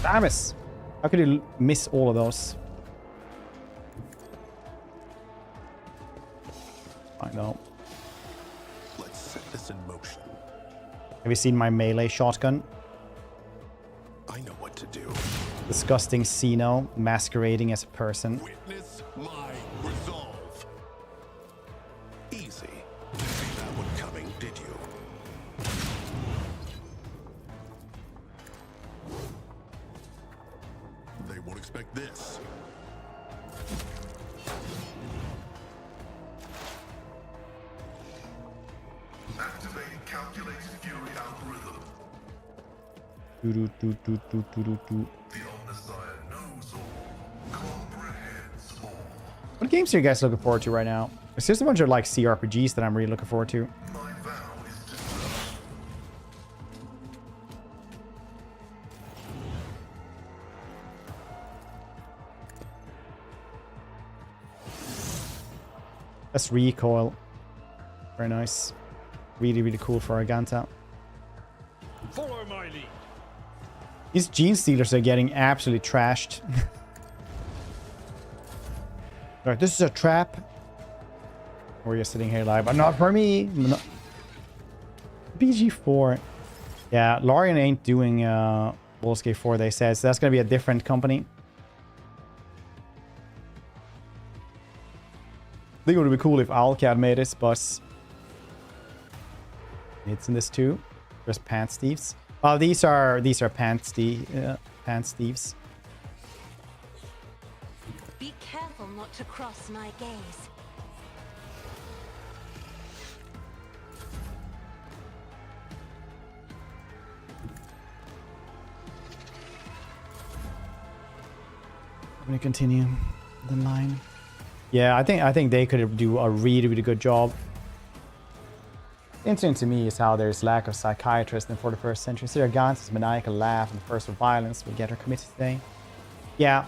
Damn it! How could you miss all of those? I know. Let's set this in motion. Have you seen my melee shotgun? I know what to do. Disgusting Xeno masquerading as a person. Witness my resolve. Easy. Didn't see that one coming, did you? They won't expect this. Activating calculated fury algorithm. Do-do-do-do-do-do-do. The Omnissiah knows all, comprehends all. What games are you guys looking forward to right now? It's just a bunch of like CRPGs that I'm really looking forward to. My vow is to serve. That's recoil. Very nice. Really, really cool for Arganta. Follow my lead. These Gene Stealers are getting absolutely trashed. Alright, this is a trap. We're just sitting here like, but not for me. Not... BG4. Yeah, Lorien ain't doing Volsky 4, they said. So that's going to be a different company. I think it would be cool if Owlcat made this, but it's in this too. There's Pants Thieves. Oh, these are Pants Thieves. Be careful not to cross my gaze. I'm gonna continue the line. Yeah, I think they could do a really, really good job. Interesting to me is how there's lack of psychiatrists in the 41st century. Sarah Gaunt's maniacal laugh and thirst for violence will get her committed today. Yeah.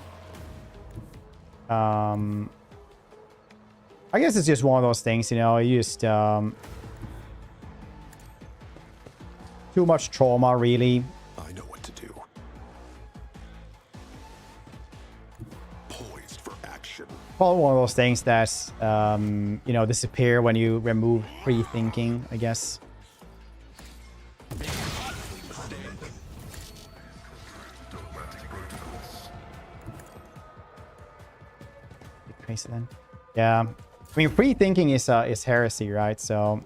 I guess it's just one of those things, you know, you just too much trauma, really. I know what to do. Poised for action. Probably one of those things that, you know, disappear when you remove pre-thinking, I guess. Crazy then. Yeah. I mean, pre-thinking is heresy, right? So...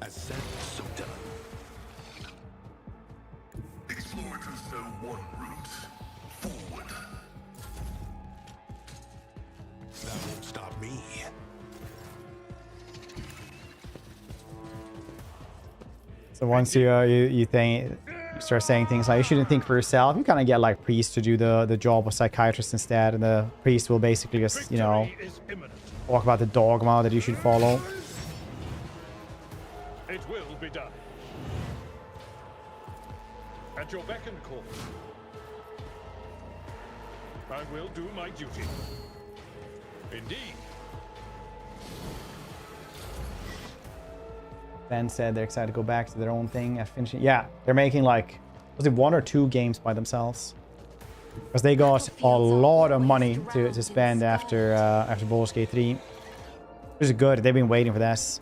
As said, so done. Exploiters know one route. Forward. That won't stop me. So once you think... start saying things like you shouldn't think for yourself, you kind of get like priests to do the job of psychiatrist instead, and the priest will basically just, you know, talk about the dogma that you should follow. It will be done. At your beck and call. I will do my duty. Indeed. Ben said they're excited to go back to their own thing after finishing. Yeah, they're making like, was it 1 or 2 games by themselves? Because they got a lot of money to spend after Baldur's Gate 3. Which is good. They've been waiting for this.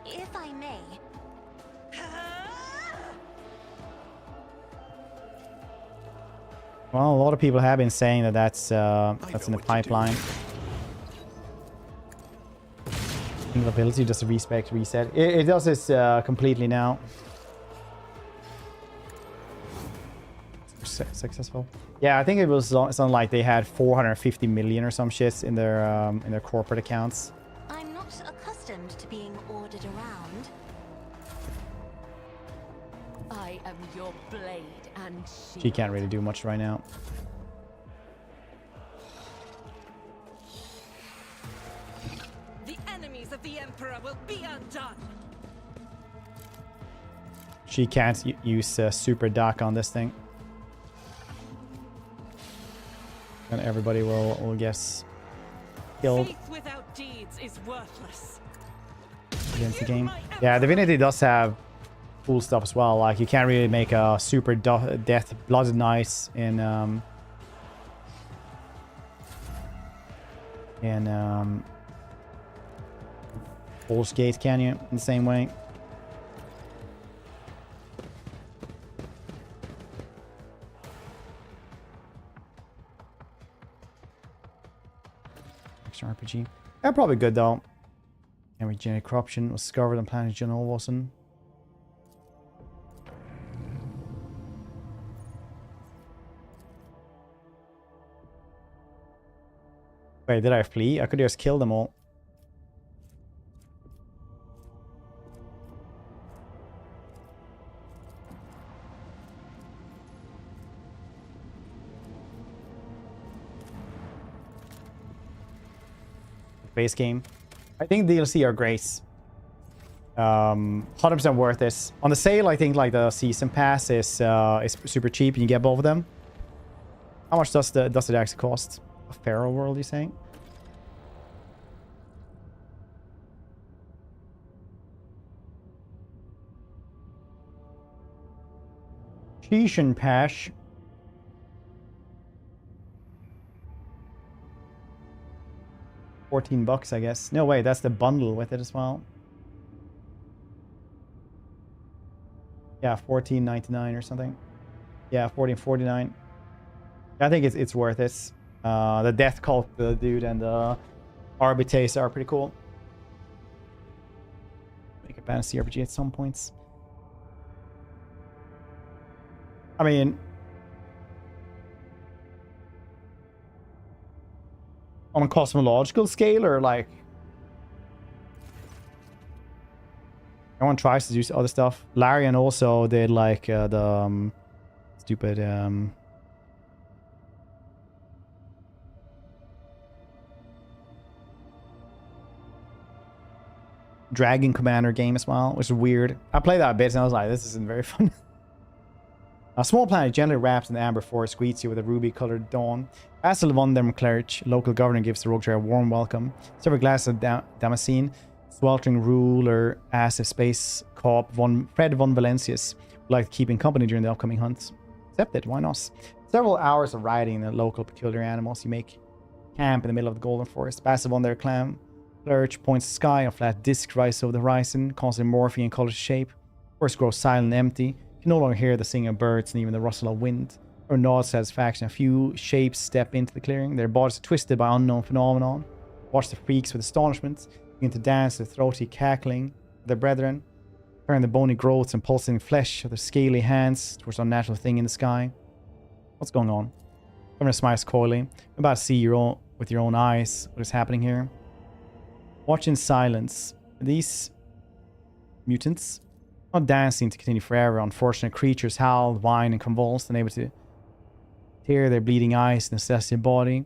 If I may. Well, a lot of people have been saying that that's in the pipeline. Ability does a respect reset. It does this completely now. Successful. Yeah, I think it was something like they had 450 million or some shits in their corporate accounts. I'm not accustomed to being ordered around. I am your blade and shield. She can't really do much right now. The enemies of the Emperor will be undone. She can't use super duck on this thing. And everybody will guess killed Faith without deeds is worthless. against the game. Yeah, Divinity does have cool stuff as well. Like you can't really make a super death blooded nice in Baldur's Gate, can you? In the same way. Action RPG. They're probably good though. And regenerate corruption was discovered on planet Genovosen. Wait, did I flee? I could just kill them all. Base game. I think DLC are great. 100% worth it. On the sale, I think like the season pass is super cheap and you get both of them. How much does it actually cost? A Pharaoh world, you saying? Sheesh and Pash. $14, I guess. No way, that's the bundle with it as well. Yeah, $14.99 or something. Yeah, $14.49. I think it's worth it. The Death Cult dude and the Arbites are pretty cool. Make a fantasy RPG at some points. I mean, on a cosmological scale, or like, everyone tries to do other stuff. Larian also did like the stupid Dragon Commander game as well, which is weird. I played that a bit and I was like, this isn't very fun. A small planet gently wrapped in the amber forest greets you with a ruby-colored dawn. Vassal von der Clerch, local governor, gives the rogue trader a warm welcome. Several glasses of Damascene, sweltering ruler, as a space co-op Fred von Valancius would like to keep in company during the upcoming hunts. Accept it, why not? Several hours of riding the local peculiar animals. You make camp in the middle of the golden forest. Vassal von der Clerch points to the sky. A flat disc rises over the horizon, constantly morphing in color to shape. Forest grows silent and empty. You can no longer hear the singing of birds and even the rustle of wind. Or nod satisfaction. A few shapes step into the clearing. Their bodies are twisted by unknown phenomenon. Watch the freaks with astonishment. Begin to dance with throaty cackling of their brethren. Turn the bony growths and pulsating flesh of their scaly hands towards unnatural thing in the sky. What's going on? Governor smiles coyly. I'm about to see with your own eyes what is happening here. Watch in silence. These mutants not dancing to continue forever. Unfortunate creatures howl, whine, and convulse, unable to tear their bleeding eyes in the celestial body.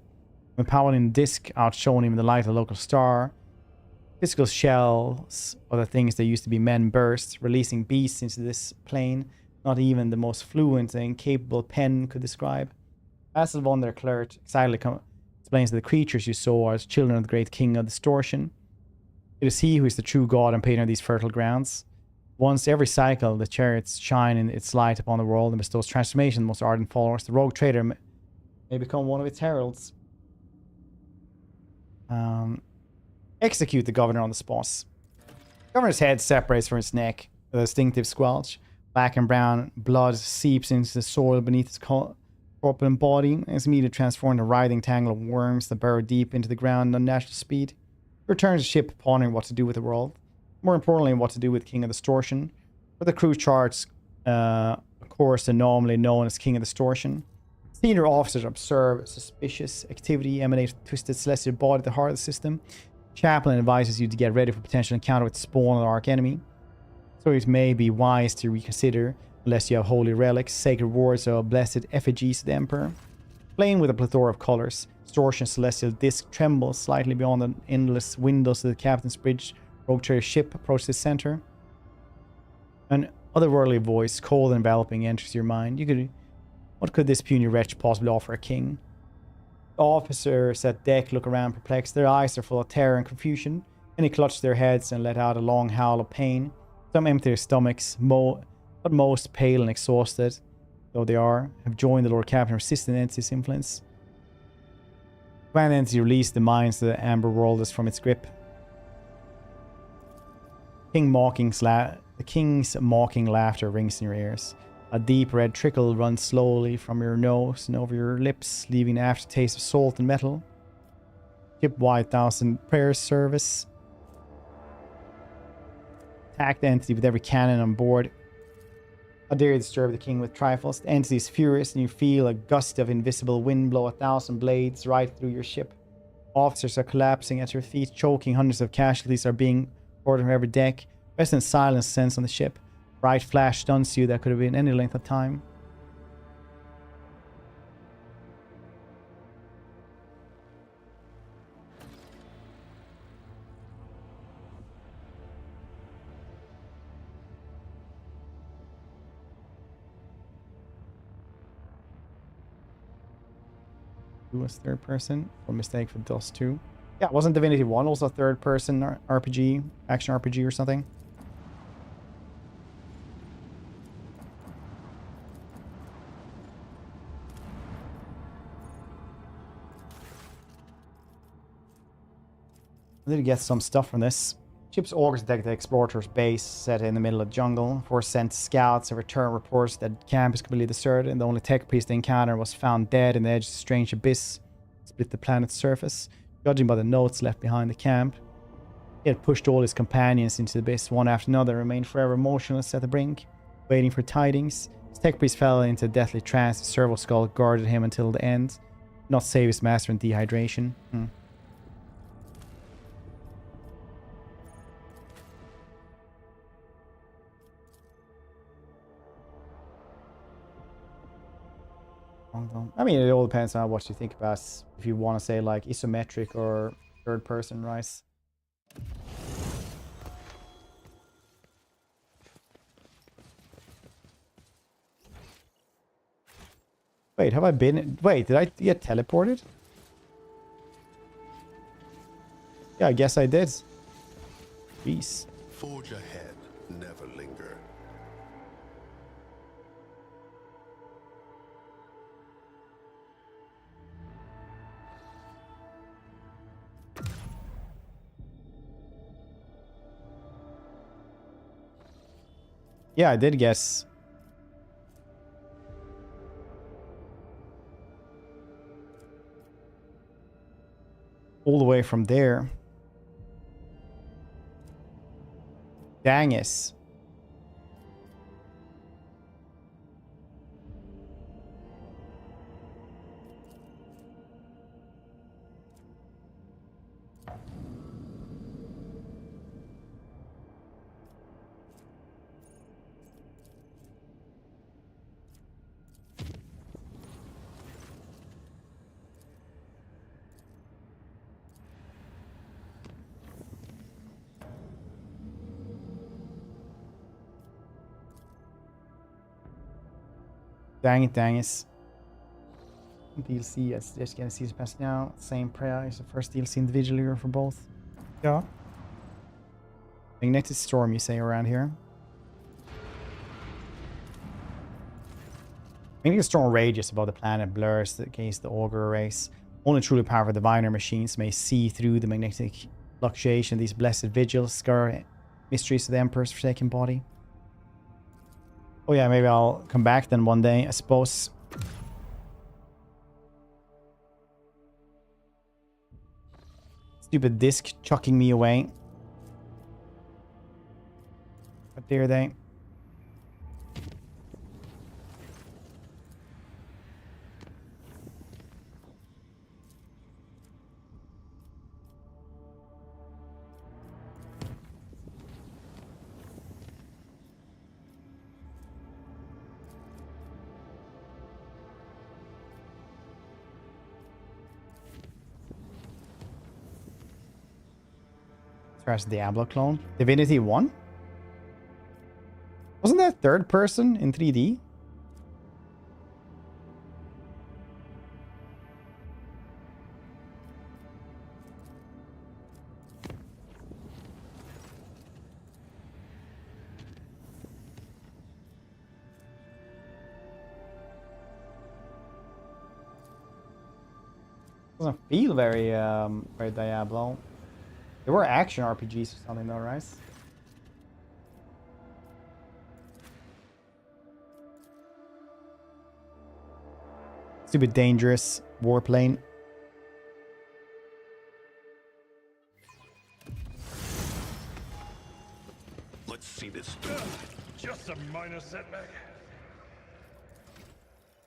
When Paladin disc outshone him in the light of the local star, physical shells of the things that used to be men burst, releasing beasts into this plane not even the most fluent and incapable pen could describe. Vassal von der Clerch excitedly explains that the creatures you saw are as children of the great king of distortion. It is he who is the true god and patron of these fertile grounds. Once every cycle, the chariots shine in its light upon the world and bestows transformation on the most ardent followers. The rogue trader may become one of its heralds. Execute the governor on the spot. The governor's head separates from his neck with a distinctive squelch. Black and brown blood seeps into the soil beneath his corpulent body and is immediately transformed into a writhing tangle of worms that burrow deep into the ground at unnatural speed. He returns to the ship, pondering what to do with the world. More importantly, what to do with King of Distortion. For the crew charts, a course anomaly known as King of Distortion. Senior officers observe suspicious activity emanate from twisted celestial body at the heart of the system. Chaplain advises you to get ready for potential encounter with spawn of the arch enemy. So it may be wise to reconsider, unless you have holy relics, sacred wards, or blessed effigies of the Emperor. Playing with a plethora of colors, Distortion celestial disc trembles slightly beyond the endless windows of the captain's bridge. Rogue trader ship approaches the center. An otherworldly voice, cold and enveloping, enters your mind. What could this puny wretch possibly offer a king? The officers at deck look around perplexed. Their eyes are full of terror and confusion. Many clutch their heads and let out a long howl of pain. Some empty their stomachs, but most, pale and exhausted though they are, have joined the Lord Captain, resisting the entity's influence. Command entity release the minds of the amber world is from its grip. The king's mocking laughter rings in your ears. A deep red trickle runs slowly from your nose and over your lips, leaving an aftertaste of salt and metal. Ship-wide 1,000 prayer service. Attack the entity with every cannon on board. How dare you disturb the king with trifles? The entity is furious and you feel a gust of invisible wind blow 1,000 blades right through your ship. Officers are collapsing at your feet, choking. Hundreds of casualties are being ordered from every deck. Restless silence descends on the ship. Bright flash stuns you that could have been any length of time. Who was third person? Or mistake for Dust 2. Yeah, wasn't Divinity 1 also third person RPG, action RPG or something? I did get some stuff from this. Ship's orcs detect the explorator's base set in the middle of the jungle. Force sent scouts and return reports that camp is completely deserted and the only tech priest they encountered was found dead in the edge of a strange abyss split the planet's surface. Judging by the notes left behind the camp, he had pushed all his companions into the abyss one after another, remained forever motionless at the brink, waiting for tidings. His tech priest fell into a deathly trance. The servo skull guarded him until the end, not save his master in dehydration. I mean, it all depends on what you think about. If you want to say like isometric or third person, right? Wait, have I been... Wait, did I get teleported? Yeah, I guess I did. Jeez. Forge ahead, never linger. Yeah, I did guess. All the way from there. Dang-us. Dang it, dang-us. DLC, yes, just gonna see this pass now. Same price, the first DLC individually or for both. Yeah. Magnetic storm, you say, around here. Magnetic storm rages above the planet, blurs against the augur race. Only truly powerful diviner machines may see through the magnetic fluctuation. These blessed vigils scar mysteries of the Emperor's forsaken body. Oh yeah, maybe I'll come back then one day, I suppose. Stupid disc chucking me away. What dare they? Trash Diablo clone. Divinity 1? Wasn't that third person in 3D? Doesn't feel very very Diablo. There were action RPGs or something though, right? Stupid dangerous warplane. Let's see this through. Just a minor setback.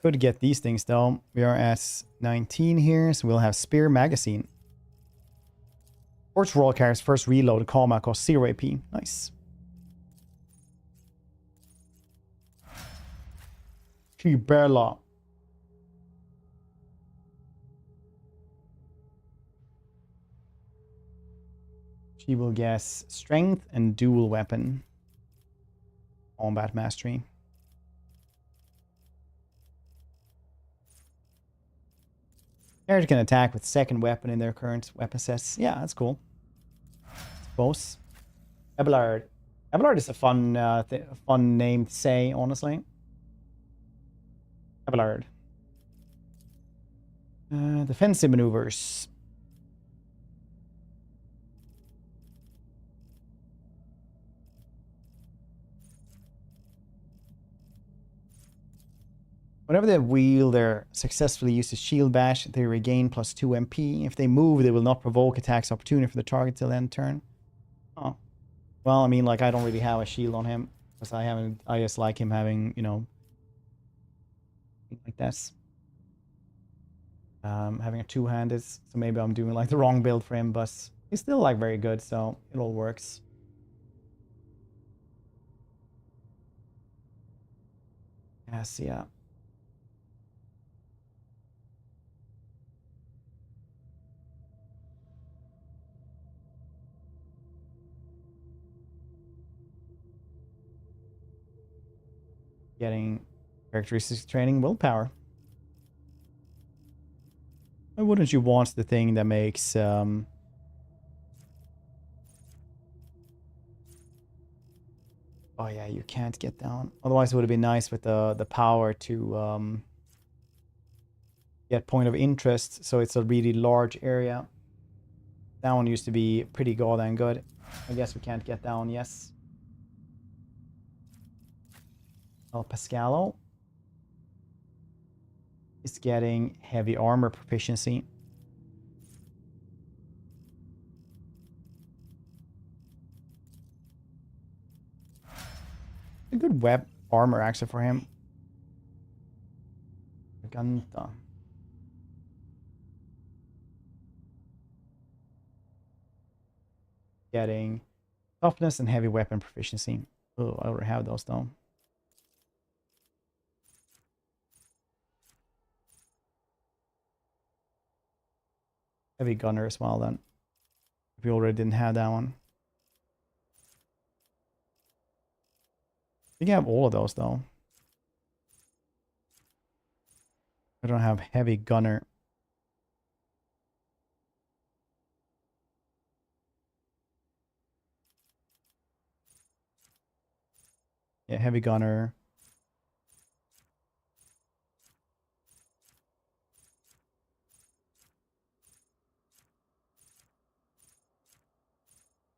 Could get these things though. We are at 19 here, so we'll have Spear Magazine. Forge Roll carries first reload combat cost 0 AP. Nice. Cyber-Law. She will guess strength and dual weapon. Combat mastery. Character can attack with second weapon in their current weapon sets. Yeah, that's cool. I suppose. Abelard. Abelard is a fun name to say, honestly. Abelard. Defensive maneuvers. Whenever the wielder successfully uses shield bash, they regain +2 MP. If they move, they will not provoke attacks opportunity for the target till end turn. Oh. Well, I mean, like, I don't really have a shield on him. Because I just like him having, you know, like this. Having a two-handed, so maybe I'm doing like the wrong build for him, but he's still like very good, so it all works. Yes, yeah. Getting characteristics training willpower. Why wouldn't you want the thing that makes oh yeah, you can't get down. Otherwise it would have been nice with the power to get point of interest, so it's a really large area. That one used to be pretty goddamn good. I guess we can't get down, yes. El Pascalo is getting heavy armor proficiency. A good web armor actually for him. Ganta. Getting toughness and heavy weapon proficiency. Oh, I already have those though. Heavy gunner as well then. If we already didn't have that one. We can have all of those though. I don't have heavy gunner. Yeah, heavy gunner.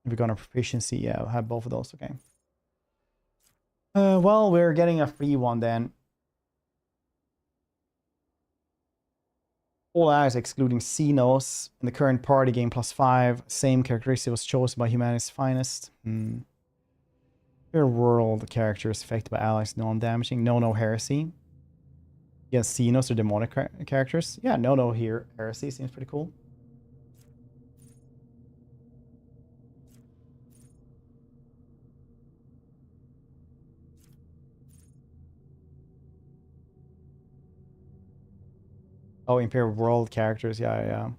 Heavy gunner proficiency. Yeah, I'll have both of those. Okay. Well, we're getting a free one then. All allies excluding Xenos in the current party game +5. Same characteristic was chosen by humanity's finest. Your world characters affected by allies non-damaging. No heresy. Against Xenos or demonic characters. Yeah, no here. Heresy seems pretty cool. Oh, Imperial World characters. Yeah.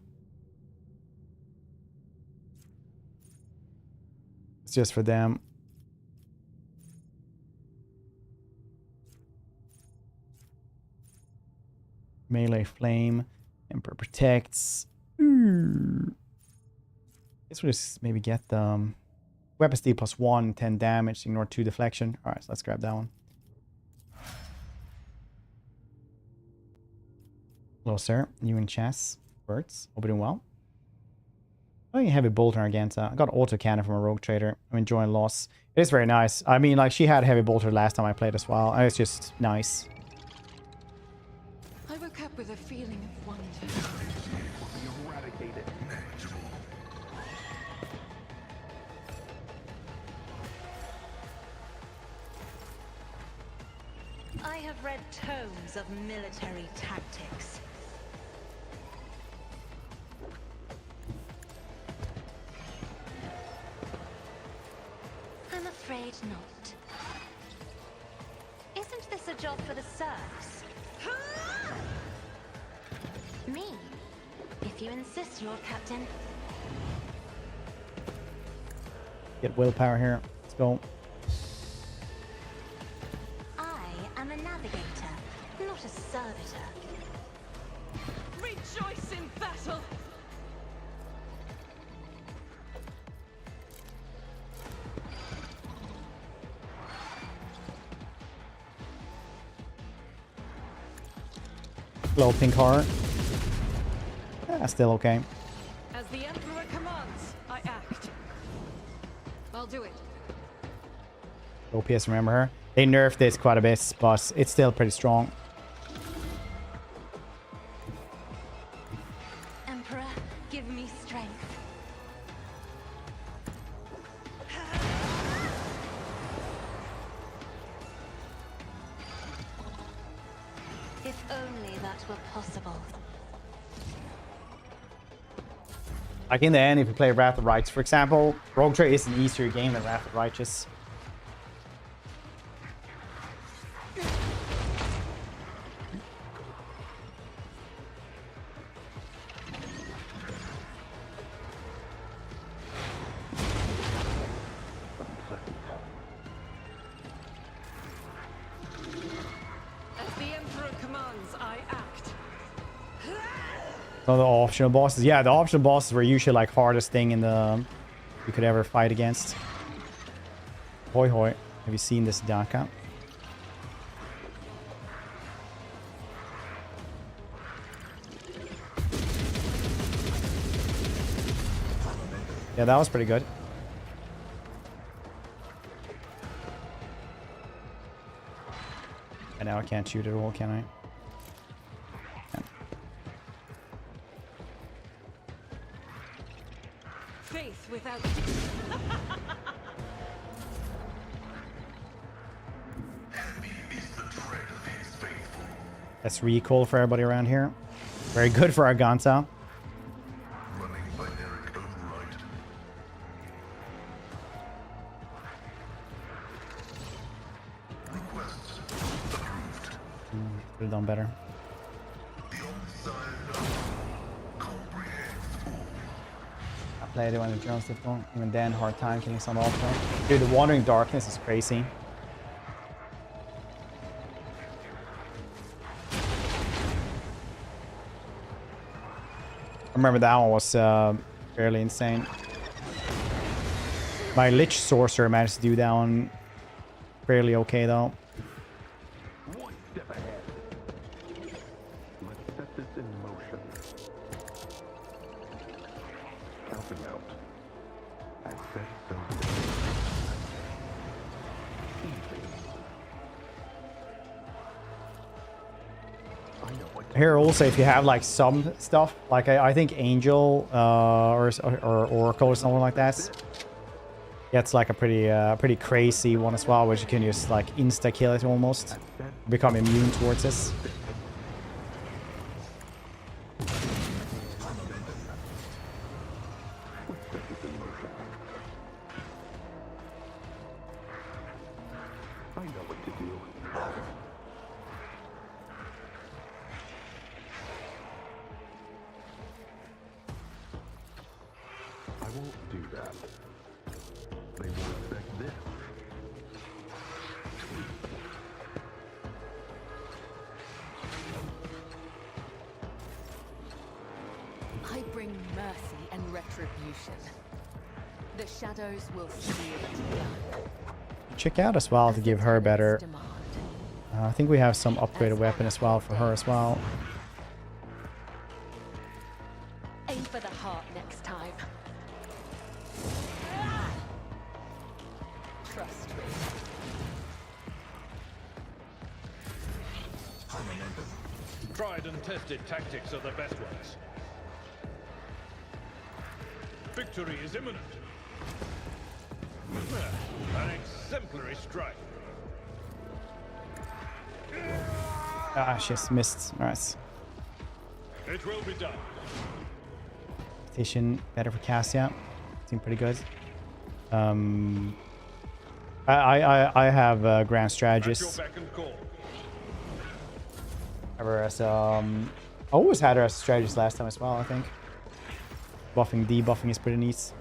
It's just for them. Melee Flame. Emperor Protects. Guess we'll just maybe get the weapon speed +1, 10 damage, ignore 2 deflection. Alright, so let's grab that one. Hello, sir. You in chess? Birds. Hope you're doing well. Oh, you have a bolter against. I got auto cannon from a rogue trader. I'm enjoying loss. It is very nice. I mean, like, she had heavy bolter last time I played as well. And it's just nice. I woke up with a feeling of wonder. Eradicated. Manageable. I have read tomes of military tactics. I'm afraid not. Isn't this a job for the serfs? Me? If you insist, Lord Captain. Get willpower here. Let's go. I am a navigator, not a servitor. Rejoice in battle. Low pink heart. Yeah, still okay. As the Emperor commands, I act. I'll do it. OPS, remember her? They nerfed this quite a bit, but it's still pretty strong. Emperor, give me strength. If only that were possible. Like in the end, if you play Wrath of Righteous, for example, Rogue Trader is an easier game than Wrath of Righteous. As the Emperor commands, I act. So the optional bosses, yeah, the optional bosses were usually like hardest thing in the you could ever fight against. Hoi hoi, have you seen this Daka? Yeah, that was pretty good. And now I can't shoot at all, can I? Faith without That's recall for everybody around here. Very good for our Ganta. Running binaric override. Requests approved. Could have done better. The on-side comprehends all. I played it when the drones difficult. Even then, hard time killing some also. Dude, the Wandering Darkness is crazy. I remember that one was fairly insane. My Lich Sorcerer managed to do that one fairly okay though. One step ahead. Let's set this in motion. Counting out. I said so. Easy. I know what to Here also, if you have like some stuff, like I think Angel or Oracle or something like that, gets like a pretty crazy one as well, which you can just like insta kill it almost, become immune towards this. I know what to do. I won't do that. They will expect this. I bring mercy and retribution. The shadows will seal it down. Check out as well to give her better. Demand. I think we have some upgraded weapon as well for her as well. Aim for the heart next time. Trust me. Tried and tested tactics are the best ones. Victory is imminent. An exemplary strike. Ah, she just missed. Nice. It will be done. Petition better for Cassia. Seemed pretty good. I have Grand At your Strategist. beck and call. Ever as always had her as a strategist last time as well, I think. Buffing, debuffing is pretty neat.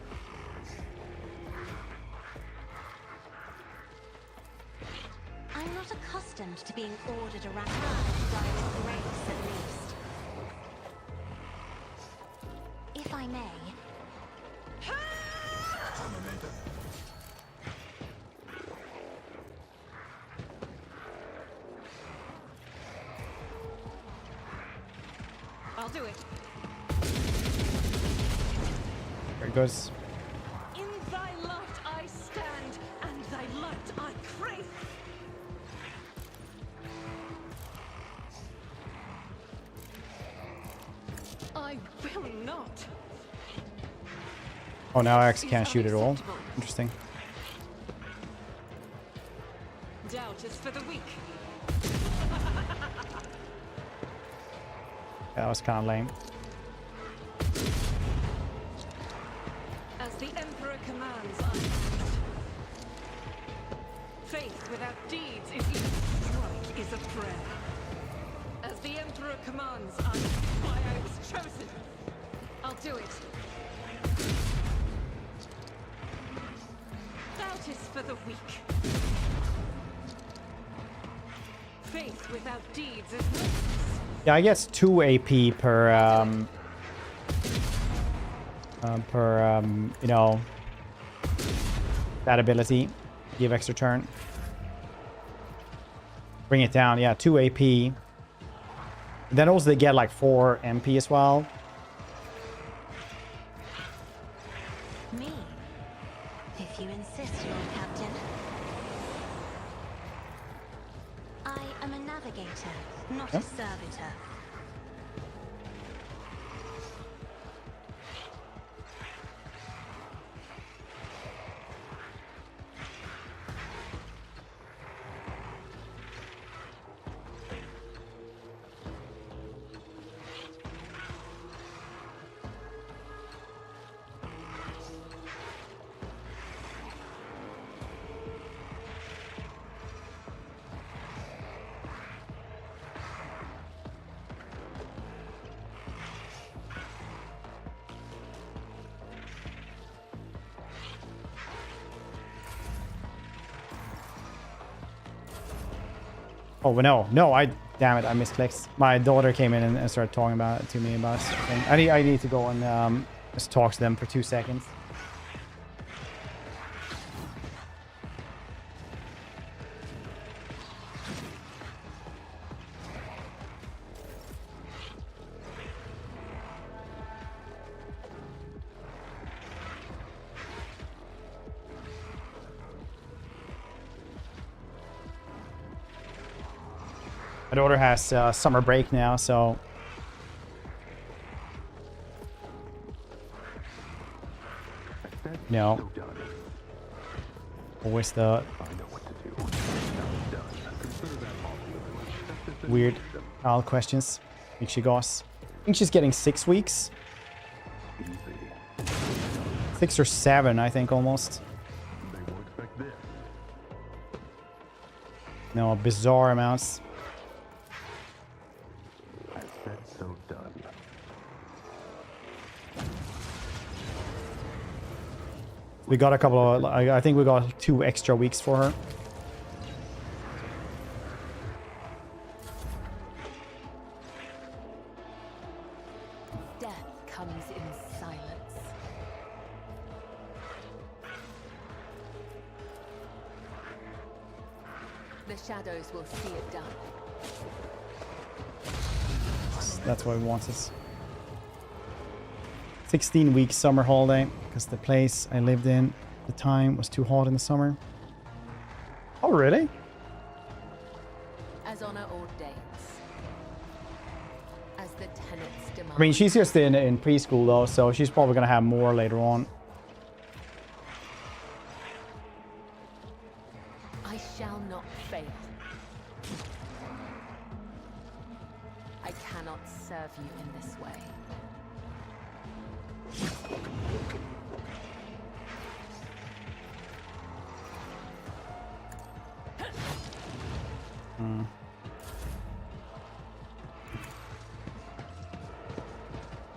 I'm not accustomed to being ordered around. Direct grace, at least. do it. There it goes. In thy light I stand, and thy light I crave. I will not. Oh, now I actually can't shoot at all. Interesting. Doubt is for the weak. That was kind of lame. As the Emperor commands, I act. Faith without deeds is easy. Strike is a prayer. As the Emperor commands, I why I was chosen. I'll do it. Doubt is for the weak. Faith without deeds is worthless. Yeah, I guess 2 AP per you know, that ability. Give extra turn. Bring it down. Yeah, 2 AP. Then also they get like 4 MP as well. Me? If you insist, Lord Captain. I am a navigator, not a servitor. Oh, no, damn it, I misclicked. My daughter came in and started talking about it to me about something. I need to go and just talk to them for 2 seconds. My daughter has summer break now, so no. Always the weird child questions. I think she goes. I think she's getting 6 weeks. 6 or 7, I think, almost. No, bizarre amounts. We got a couple of, I think we got 2 extra weeks for her. Death comes in silence. The shadows will see it done. That's what we wanted. 16-week summer holiday, because the place I lived in at the time was too hot in the summer. Oh, really? As honor ordains. As the tenets demand. I mean, she's just in preschool, though, so she's probably going to have more later on. I shall not fail. I cannot serve you in this way.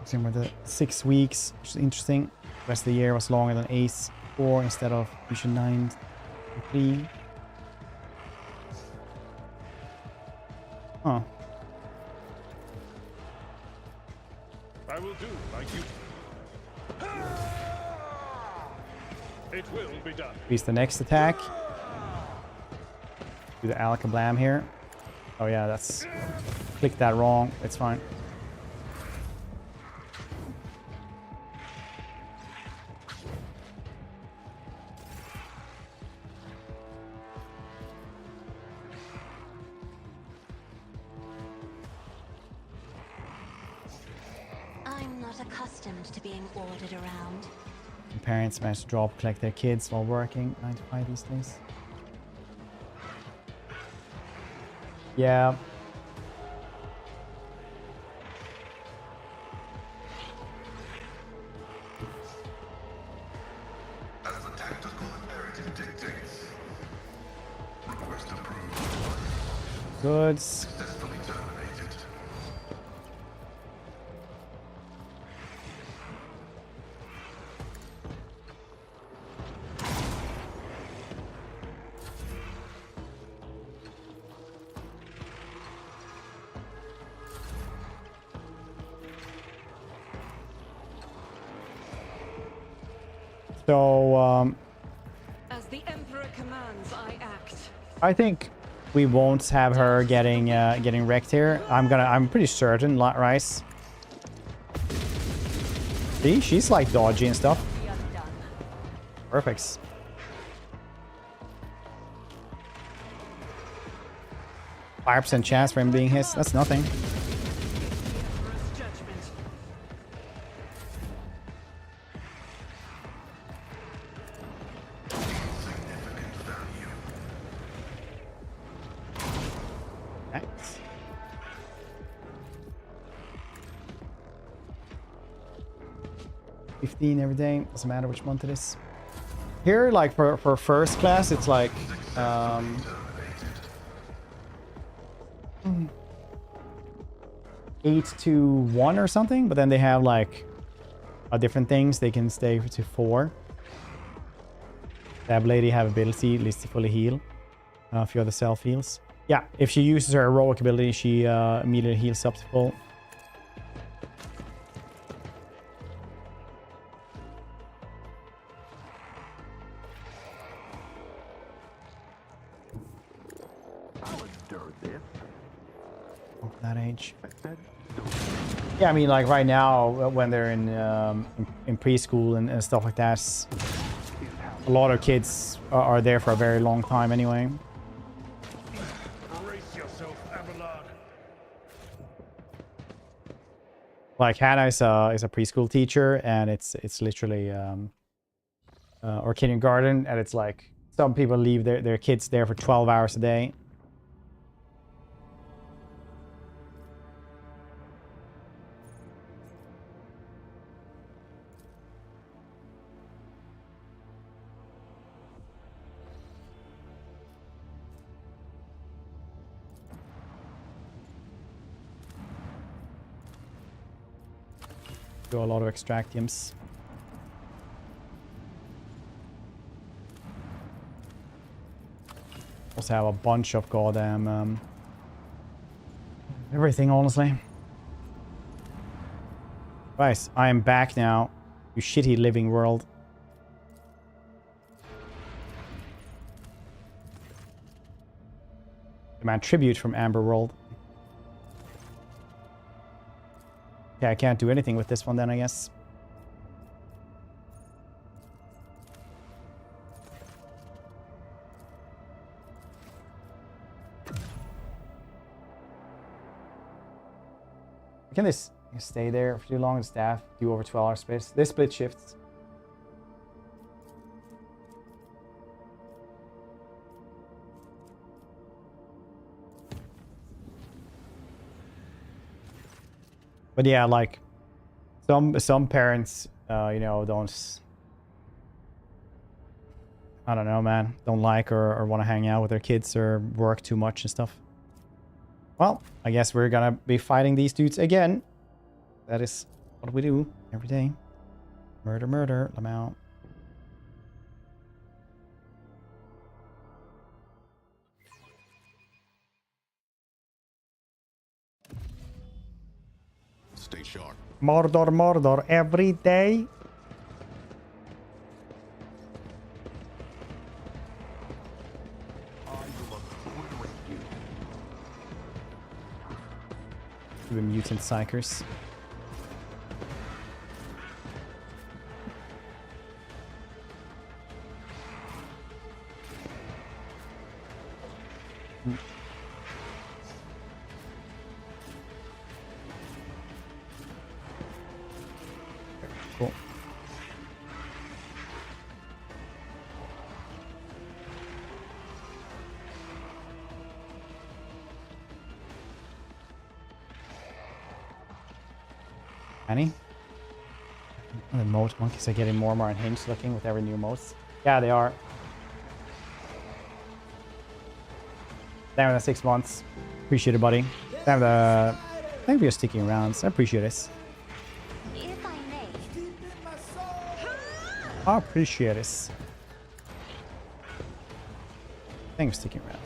Same with the 6 weeks, which is interesting. The rest of the year was longer than Ace 4 instead of Mission 9 and 3. Huh. I will do my duty. It will be done. Increase the next attack. Do the Alakablam here. Oh yeah, that's... Clicked that wrong. It's fine. not accustomed to being ordered around. Parents manage to drop, collect their kids while working 9 to 5 these days. Yeah. As the tactical imperative dictates. Request approved. Good. Successfully terminated. So, As the Emperor commands, I act. I think we won't have her getting wrecked here. I'm pretty certain, Rice. See, she's like dodgy and stuff. The undone. Perfect. %5 chance for him being his. That's nothing. The Emperor's judgment. Significant value. Nice. $15 every day. Doesn't matter which month it is. Here, like for first class, it's like 8 to 1 or something, but then they have like different things. They can stay to 4. That lady have ability, at least to fully heal. A few other self heals. Yeah, if she uses her heroic ability, she immediately heals up to full. That age. Yeah, I mean, like right now, when they're in preschool and stuff like that, a lot of kids are there for a very long time anyway. Brace yourself, Abelard. Like Hannah is a preschool teacher, and it's literally or kindergarten, and it's like some people leave their kids there for 12 hours a day. Do a lot of extractiums. Also have a bunch of goddamn everything, honestly. Guys, I am back now. You shitty living world. Demand tribute from Amber World. Okay, I can't do anything with this one then, I guess. Can this stay there for too long? The staff do over 12 hour space. They split shifts. But yeah, like some parents, you know, don't, I don't know, man, don't like or want to hang out with their kids or work too much and stuff. Well, I guess we're gonna be fighting these dudes again. That is what we do every day. Murder, murder, Lamau. Stay sharp. Mordor, Mordor, every day. The mutant psychers. Any? The moat monkeys are getting more and more unhinged looking with every new moats. Yeah, they are. Down the 6 months. Appreciate it, buddy. Thank you for sticking around. I appreciate this. If I may. I appreciate this. Thanks for sticking around.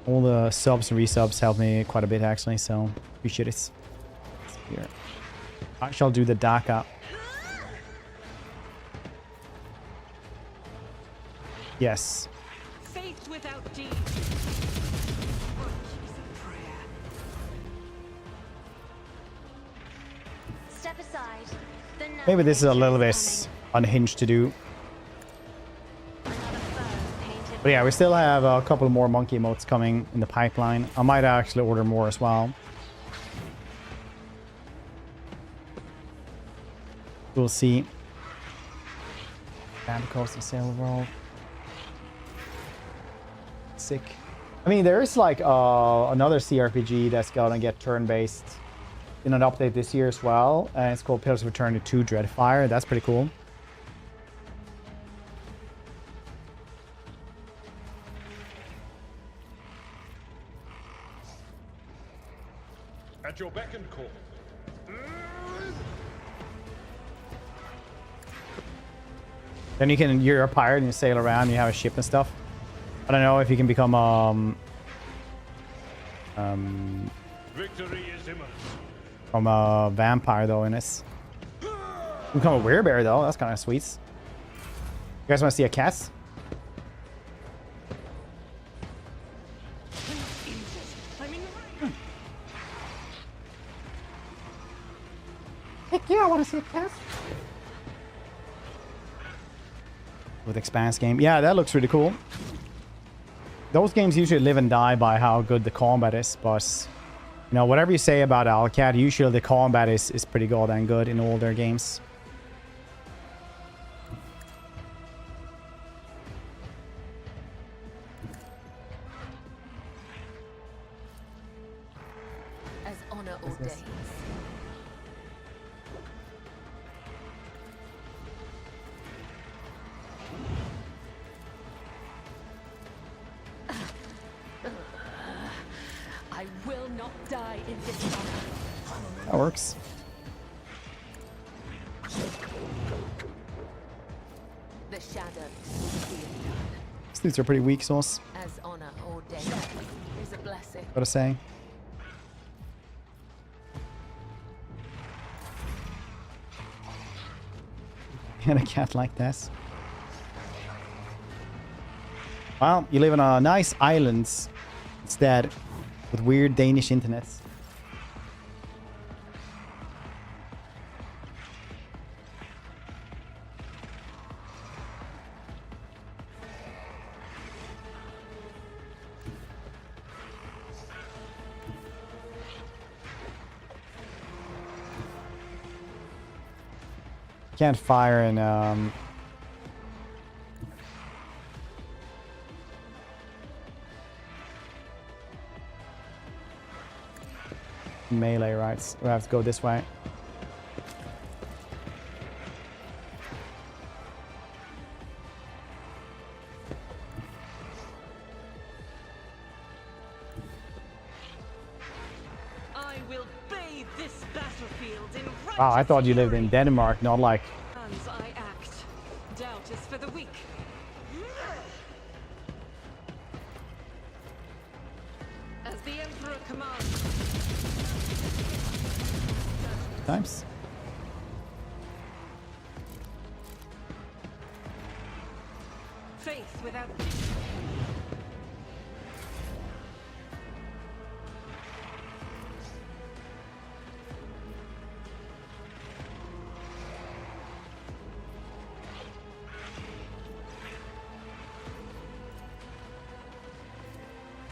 All the subs and resubs help me quite a bit actually, so appreciate it. Here. I shall do the DACA. Yes. Faith without deeds. Is a prayer. Step aside. The Maybe this is a little bit coming. unhinged to do. Another foe painted But yeah, we still have a couple more monkey emotes coming in the pipeline. I might actually order more as well. We'll see. Band Coast and Sail World. Sick. I mean, there is like another CRPG that's gonna get turn-based in an update this year as well. And it's called Pillars of Eternity 2 Dreadfire. That's pretty cool. At your beck and call. Then you're a pirate and you sail around and you have a ship and stuff. I don't know if you can become Victory is imminent. from a vampire though in this. You become a werebear though, that's kind of sweet. You guys want to see a cat? Heck yeah, I want to see a cat. With Expanse game. Yeah, that looks really cool. Those games usually live and die by how good the combat is, but you know, whatever you say about Alcat, usually the combat is pretty goddamn good in all their games. As honor ordains. I will not die in this honor. That works. The shadows will be undone. These dudes are pretty weak sauce, As honor ordains is a blessing. gotta say. And a cat like this. Well, you live on a nice island instead with weird Danish internets. Can't fire in melee, right? So we have to go this way. I will bathe this battlefield in Wow, I thought you lived in righteous Denmark, not like... fury. As I act. Doubt is for the weak. As the Emperor commands. Times. Faith without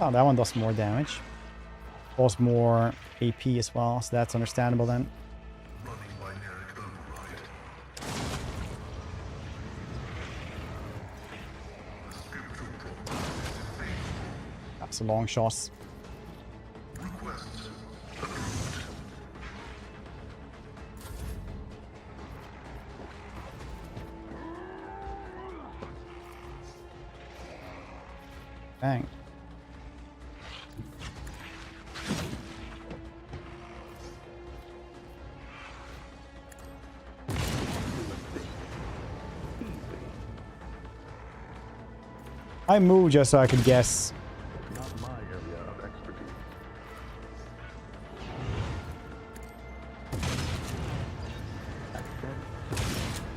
Oh, that one does more damage. Does more AP as well, so that's understandable then. Running binary override. Spiritual property. That's a long shot. Requests. Bang. I moved just so I could guess. Not my area of expertise.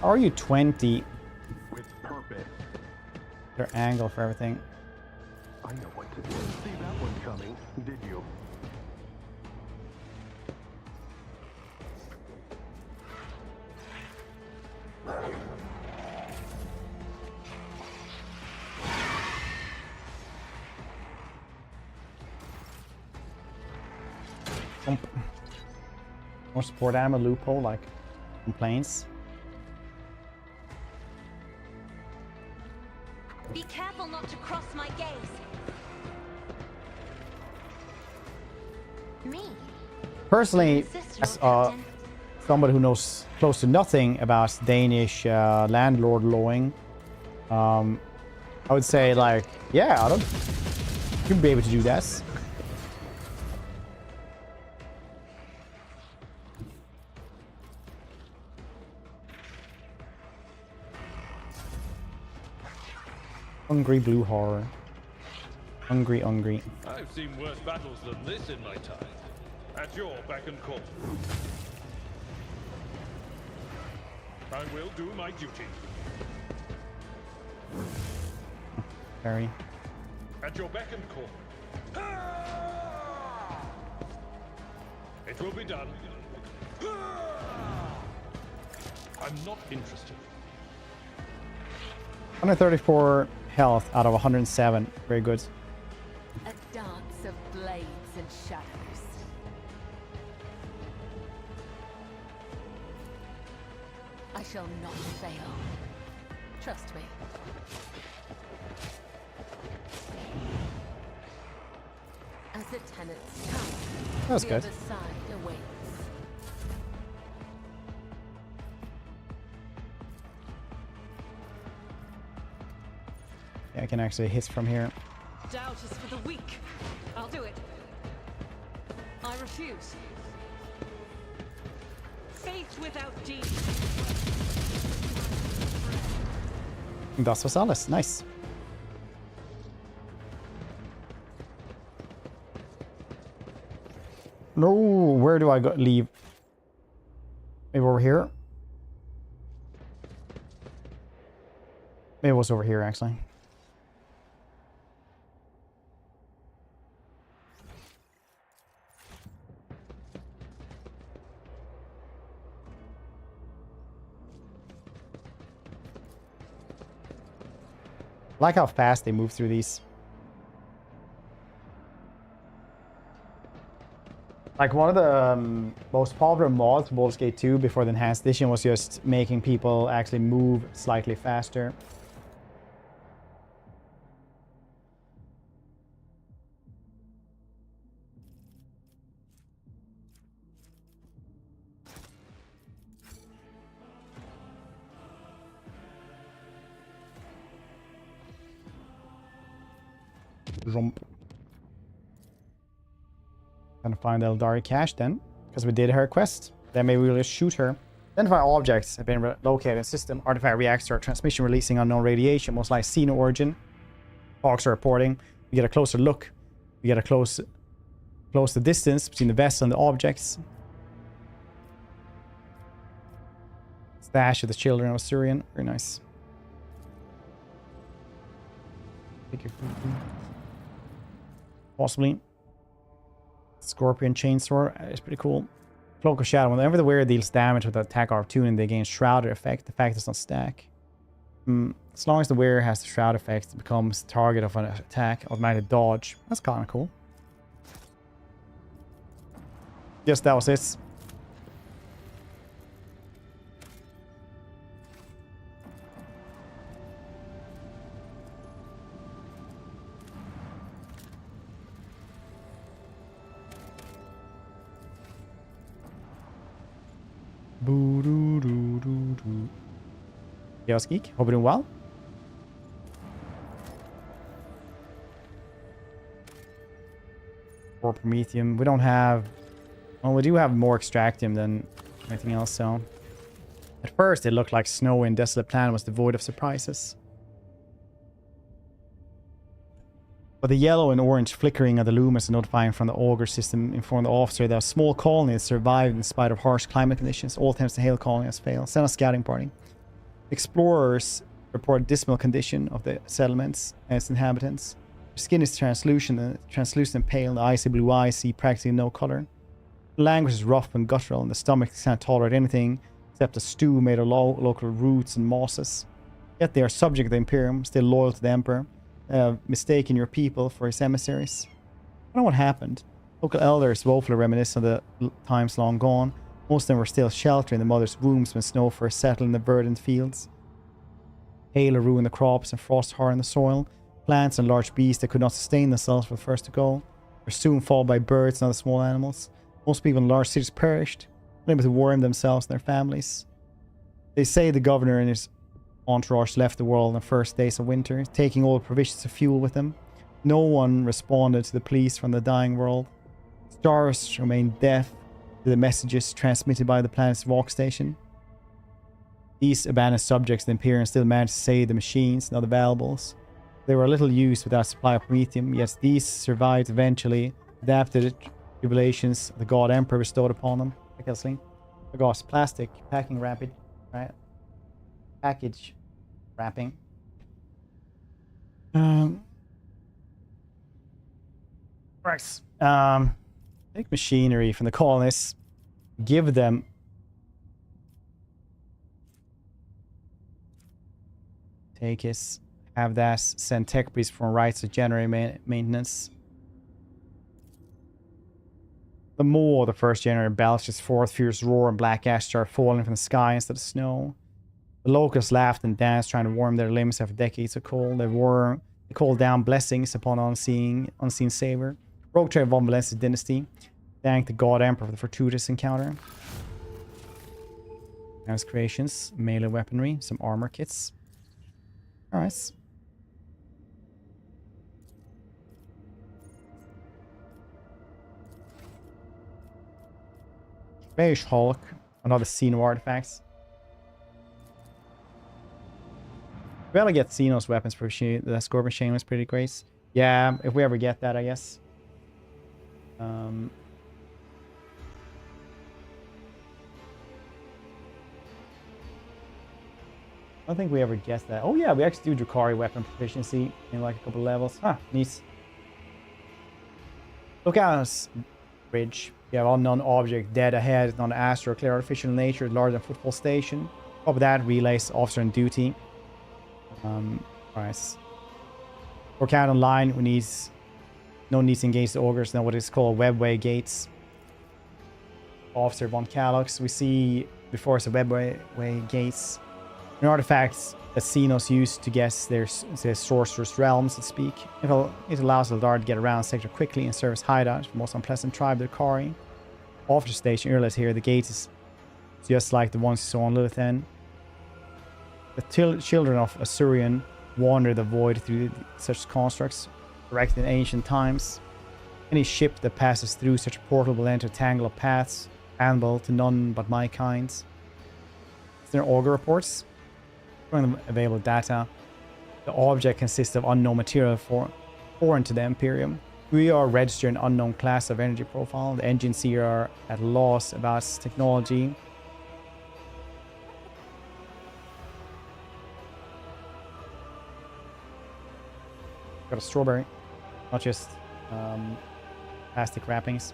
How are you 20? With purpose. Their angle for everything. I know what to do. See that one coming, did you? More support ammo loophole like complaints. Be careful not to cross my gaze. Me? Personally, Insist, as Lord Captain. somebody who knows close to nothing about Danish landlord lawing, I would say like, yeah, Adam, you'd be able to do this. Hungry blue horror. Hungry, hungry. I've seen worse battles than this in my time. At your beck and call. I will do my duty. Very. At your beck and call. It will be done. I'm not interested. 134 health out of 107. Very good. A dance of blades and shadows. I shall not fail. Trust me. As the tenants come, That's the good. other side awaits. Yeah, I can actually hit from here. Doubt is for the weak. I'll do it. I refuse. Faith without deeds. Das was alles. Nice. No, where do I go? Leave. Maybe over here. Maybe it was over here actually. I like how fast they move through these. Like one of the most popular mods for Baldur's Gate 2 before the enhanced edition was just making people actually move slightly faster. Rump. Gonna find the Eldari cache then, because we did her quest. Then maybe we'll just shoot her. Identify objects have been located in system. Artifact reactor. Transmission releasing unknown radiation. Most likely Xeno origin. Hawks are reporting. We get a closer look. We get a close the distance between the vessel and the objects. Stash of the children of Syrian. Very nice. Take your food. Possibly. Scorpion Chainsaw is pretty cool. Cloak of Shadow. Whenever the wearer deals damage with an attack or opportunity, they gain Shrouded effect. The effect does not stack. As long as the wearer has the Shroud effect, it becomes the target of an attack. Automatic dodge. That's kind of cool. Yes, that was it. Boo-doo-doo-doo-doo. Chaos Geek, hope you're doing well. Or Promethium. We don't have... Well, we do have more Extractium than anything else, so... At first, it looked like snow in Desolate Planet was devoid of surprises. But the yellow and orange flickering of the lumens notifying from the auger system informed the officer that a small colony has survived in spite of harsh climate conditions. All attempts to hail colony has failed. Send a scouting party. Explorers report dismal condition of the settlements and its inhabitants. Their skin is translucent and pale. The icy blue eyes see practically no color. The language is rough and guttural, and the stomach can't tolerate anything except a stew made of local roots and mosses. Yet they are subject to the Imperium, still loyal to the Emperor. Mistaking your people for his emissaries. I don't know what happened. Local elders woefully reminisce of the times long gone. Most of them were still sheltering the mother's wombs when snow first settled in the verdant fields. Hail ruined the crops and frost hardened the soil. Plants and large beasts that could not sustain themselves were the first to go. Were soon followed by birds and other small animals. Most people in large cities perished, unable to warm themselves and their families. They say the governor and his entourage left the world in the first days of winter, taking all the provisions of fuel with them. No one responded to the pleas from the dying world. Stars remained deaf to the messages transmitted by the planet's Vox station. These abandoned subjects, the Imperium still managed to save the machines and other valuables. They were little used without supply of Promethium, yet these survived eventually, adapted to the tribulations the God Emperor bestowed upon them. The God's plastic packing rapid, right? Package wrapping. Take machinery from the colonists, give them take his, have that send tech priests from rights to generate maintenance. The more the first generator belches forth fierce roar and black ash start falling from the sky instead of snow. The locusts laughed and danced, trying to warm their limbs after decades of cold. They called down blessings upon unseen savor. Rogue Trader von Valancius dynasty thanked the God Emperor for the fortuitous encounter. House creations, melee weaponry, some armor kits. Alright. Beige Hulk, another Xeno artifacts. We gotta get Xeno's weapons for the Scorpion Chain was pretty great. Yeah, if we ever get that, I guess. I don't think we ever get that. Oh yeah, we actually do Drukhari weapon proficiency in like a couple levels. Huh, neat. Look at us. Bridge. You have unknown object dead ahead on the astro, clear artificial nature, larger than football station. Top of that, relays, officer on duty. Alright. For count online, we need no need to engage the ogres, now what is called webway gates. Officer von Calyx. We see before us the webway gates. An artifacts that Xenos use to guess their sorcerer's realms, so to speak. It allows Eldar to get around the sector quickly and serve as hideout for the most unpleasant tribe, the Kari. Officer station earlier here, the gate is just like the ones you saw on Lilithen. The children of Assyrian wander the void through such constructs, erected in ancient times. Any ship that passes through such a portal will enter a tangle of paths, handable to none but my kind. Is there auger reports? Showing the available data. The object consists of unknown material foreign to the Imperium. We are registering an unknown class of energy profile. The engines here are at a loss about its technology. Got a strawberry, not just plastic wrappings.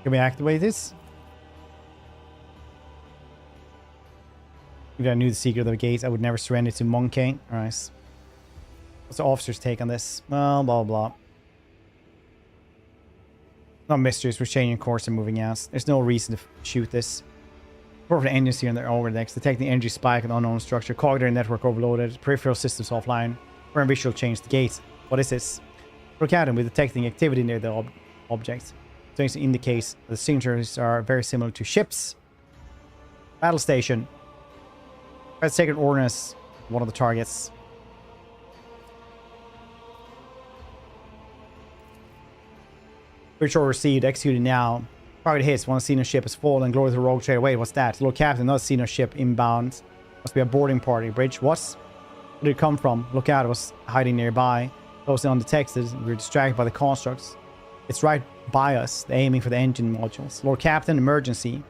Can we activate this? If I knew the secret of the gates, I would never surrender to Monkey. Alright. What's the officer's take on this? Well, blah, blah. Not mysteries, we're changing course and moving out. There's no reason to shoot this. For the engines here in their overdecks, detecting energy spike and unknown structure, cognitive network overloaded, peripheral systems offline. We're in visual change the gate. What is this? For Captain, we're detecting activity near the object. So it indicates the signatures are very similar to ships. Battle station. Red Sacred Ordnance, one of the targets. Ritual received, executed now. Target hits, one Xeno ship has fallen, glory to the rogue trader. Wait, what's that? Lord Captain, another Xeno ship inbound. Must be a boarding party. Bridge, what? Where did it come from? Look out, it was hiding nearby. Closely undetected, we were distracted by the constructs. It's right by us, they're aiming for the engine modules. Lord Captain, emergency.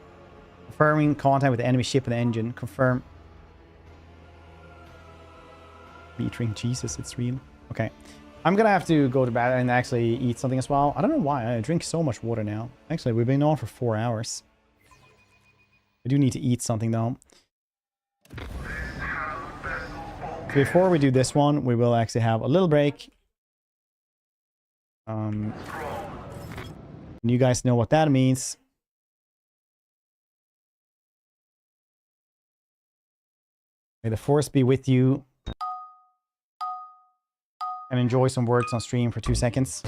Confirming contact with the enemy ship and the engine. Confirm. Featuring Jesus, it's real. Okay. I'm gonna have to go to bed and actually eat something as well. I don't know why. I drink so much water now. Actually, we've been on for 4 hours. I do need to eat something though. So before we do this one, we will actually have a little break. You guys know what that means. May the force be with you. And enjoy some words on stream for 2 seconds.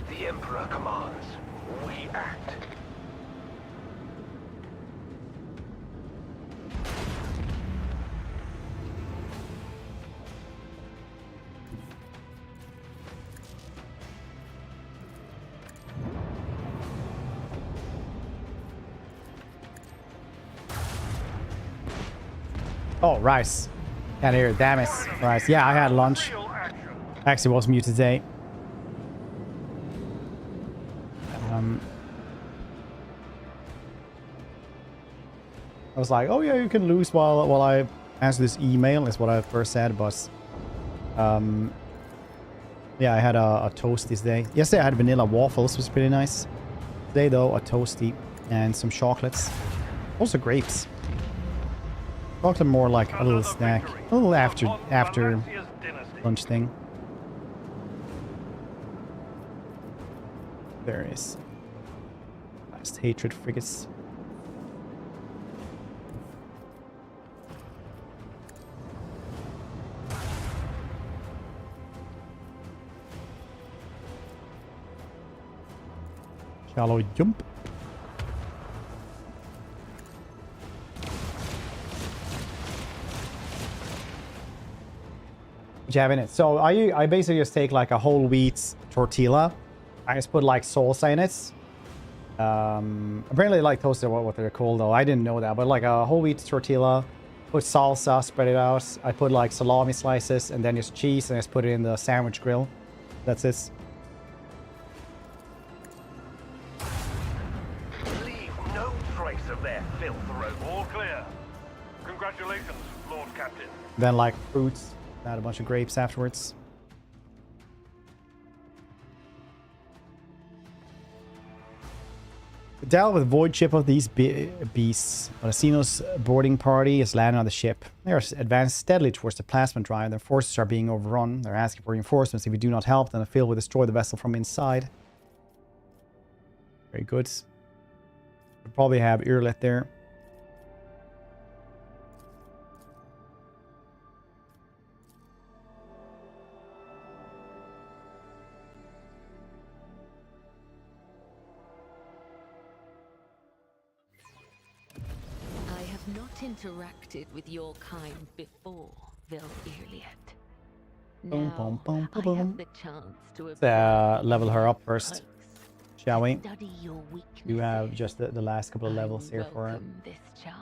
The Emperor commands. We act. Oh, rice. Can't hear it. Damn it. Rice. Yeah, I had lunch. Actually was muted today. I was like, oh yeah, you can lose while I answer this email, is what I first said, but yeah, I had a toast this day. Yesterday I had vanilla waffles, was pretty nice. Today though, a toasty and some chocolates. Also grapes. Chocolate more like a little snack. A little after lunch thing. There it is. Last hatred frigates. Shallow jump. What you have in it? So I basically just take like a whole wheat tortilla. I just put like salsa in it. Apparently like toasted, what they're called though. I didn't know that, but like a whole wheat tortilla. Put salsa, spread it out. I put like salami slices and then just cheese, and I just put it in the sandwich grill. That's it. Leave no trace of their filth, Rogue. All clear. Congratulations, Lord Captain. Then like fruits. Add a bunch of grapes afterwards. Dealt with void ship of these beasts. Valacino's boarding party is landing on the ship. They are advanced steadily towards the plasma drive. Their forces are being overrun. They're asking for reinforcements. If we do not help, then the field will destroy the vessel from inside. Very good. We'll probably have Earlet there. interacted with your kind before, Vil-Iliad. Boom, Now, boom, boom, I boom, have boom. the chance to Level her up first, shall we? Study your weaknesses. You have just the last couple of levels here for it. Welcome this chance.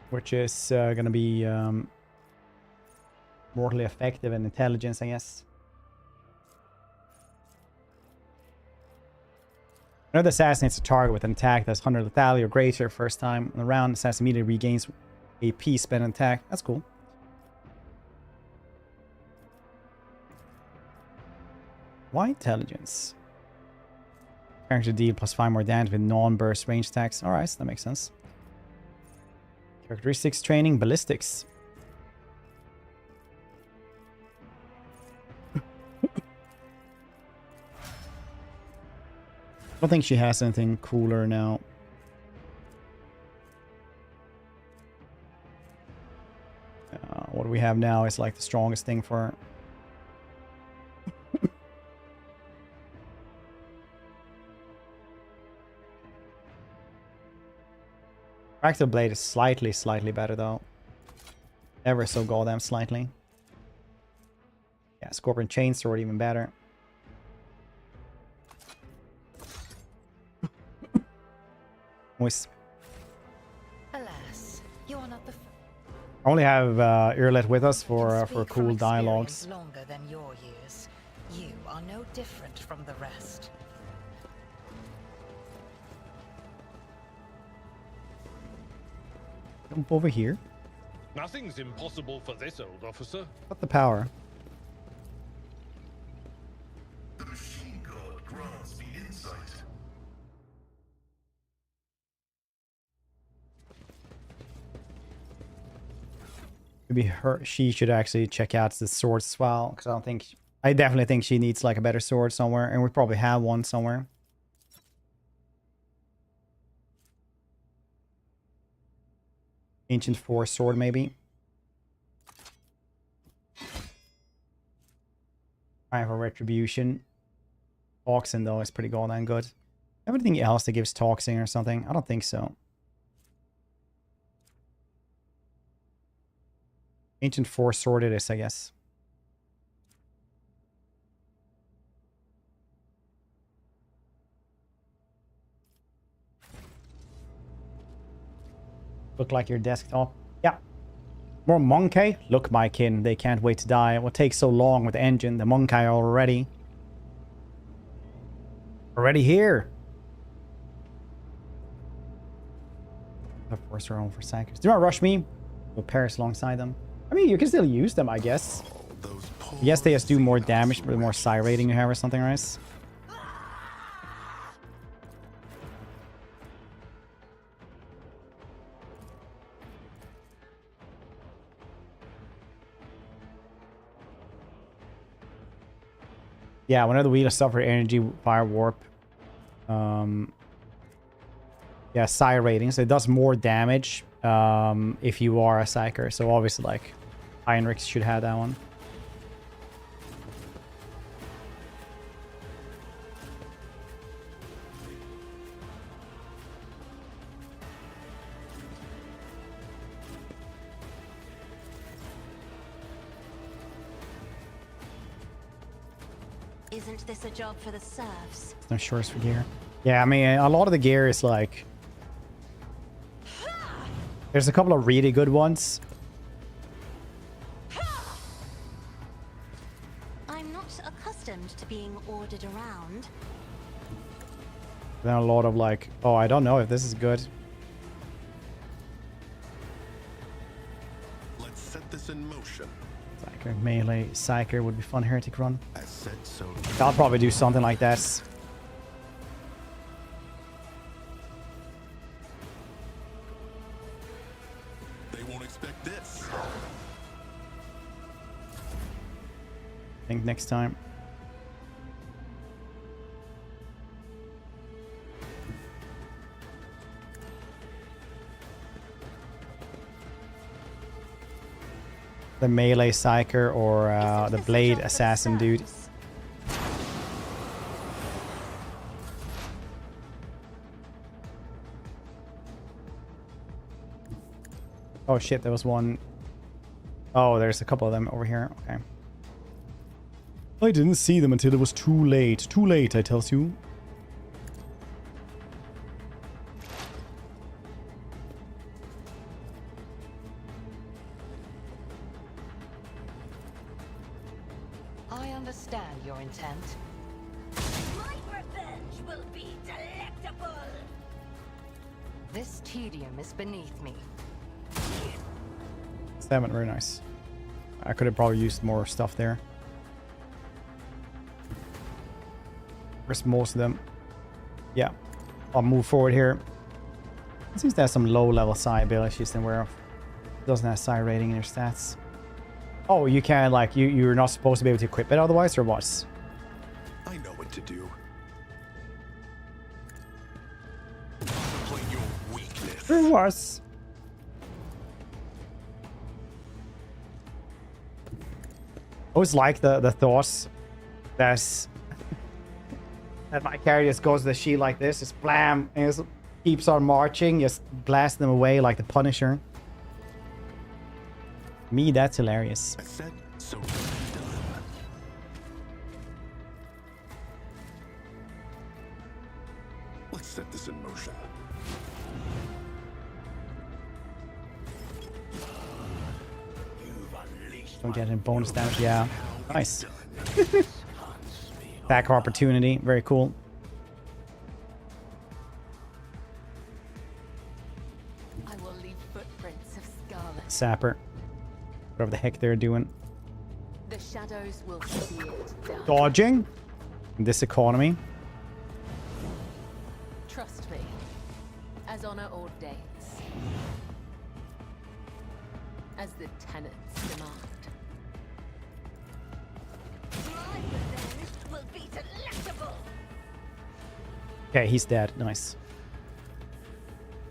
Which is going to be mortally effective in intelligence, I guess. Another assassin hits a target with an attack that's 100 lethality or greater first time in the round. Assassin immediately regains AP spent on attack. That's cool. Why intelligence? Character deal +5 more damage with non-burst range attacks. Alright, so that makes sense. Characteristics training, ballistics. I don't think she has anything cooler now. What we have now is like the strongest thing for her. Fractal Blade is slightly better though. Ever so goddamn slightly. Yeah, Scorpion Chainsword even better. Moist. Alas, you are not the I only have Earlet with us for cool dialogues. Longer than your years. You are no different from the rest. Jump over here. Nothing's impossible for this old officer. What the power? The machine god grants me insight. Maybe she should actually check out the swords as well, because I definitely think she needs like a better sword somewhere, and we probably have one somewhere. Ancient Force sword, maybe. Time for retribution. Toxin though is pretty goddamn good. Everything else that gives toxin or something? I don't think so. Ancient Force sword it is, I guess. Look like your desktop. Yeah. More Monkey? Look, my kin, they can't wait to die. What takes so long with the engine? The Monkey are already here. The force are home for seconds. Do not rush me. We'll perish alongside them. I mean, you can still use them, I guess. I guess they just do more damage, but the more psi rating you have or something, right? Yeah, whenever the wheel suffer energy, fire warp. Yeah, psi rating, so it does more damage if you are a psyker. So obviously, like, Heinrich should have that one. Isn't this a job for the serfs? No shorts for gear. Yeah, I mean, a lot of the gear is like... There's a couple of really good ones. I'm not accustomed to being ordered around. Then a lot of like, oh, I don't know if this is good. Let's set this in motion. Psyker, melee, Psyker would be fun heretic run. As said, so I'll probably do something like that. they won't expect this. I think next time. the melee psyker or the blade assassin dude. Oh shit, there was one. Oh, there's a couple of them over here. Okay. I didn't see them until it was too late. Too late, I tells you. I understand your intent. My revenge will be delectable. This tedium is beneath me. 7, very nice. I could have probably used more stuff there. Where's most of them? Yeah. I'll move forward here. It seems to have some low level psi abilities she's aware of. It doesn't have psi rating in your stats. Oh, you can like you're not supposed to be able to equip it otherwise, or what? I know what to do. Play your weakness. Or worse. I always like the thoughts that my character just goes to the shield like this, just blam, and just keeps on marching, just blast them away like the Punisher. Me, that's hilarious. I said so. Let's set this in motion. Don't get any bonus damage. Yeah, nice. Back opportunity, very cool. I will leave footprints of scarlet. Sapper, whatever the heck they're doing. The shadows will see it done. Dodging in this economy. Trust me, as honor ordains, as the tenets demand. My revenge will be delectable. Okay, he's dead. Nice.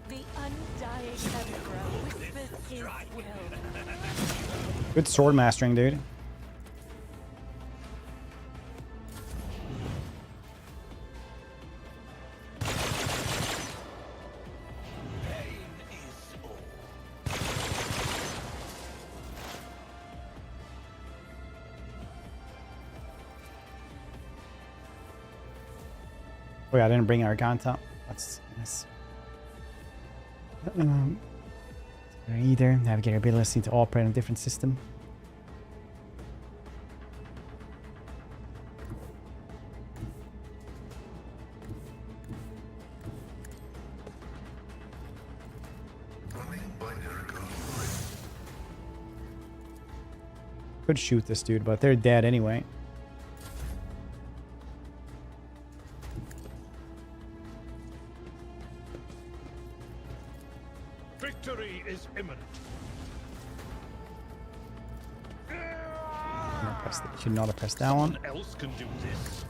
The undying emperor whispers his will. Good sword mastering, dude. Oh yeah, I didn't bring Arganta. That's nice. Either navigator ability to operate on a different system. Could shoot this dude, but they're dead anyway. Victory is imminent. Should not have pressed that one. Someone else can do this.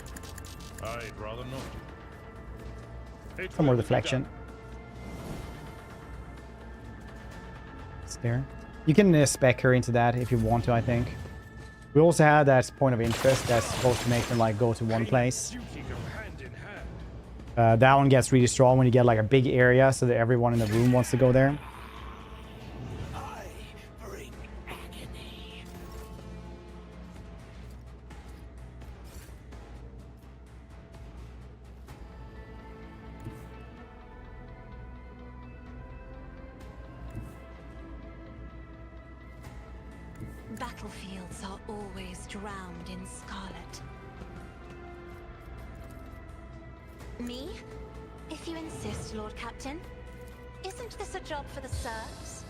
I'd rather not. Some more deflection. It's there. You can spec her into that if you want to, I think. We also had that point of interest that's supposed to make them like go to one place. That one gets really strong when you get like a big area so that everyone in the room wants to go there. Battlefields are always drowned in scarlet. Me? If you insist, Lord Captain. Isn't this a job for the serfs?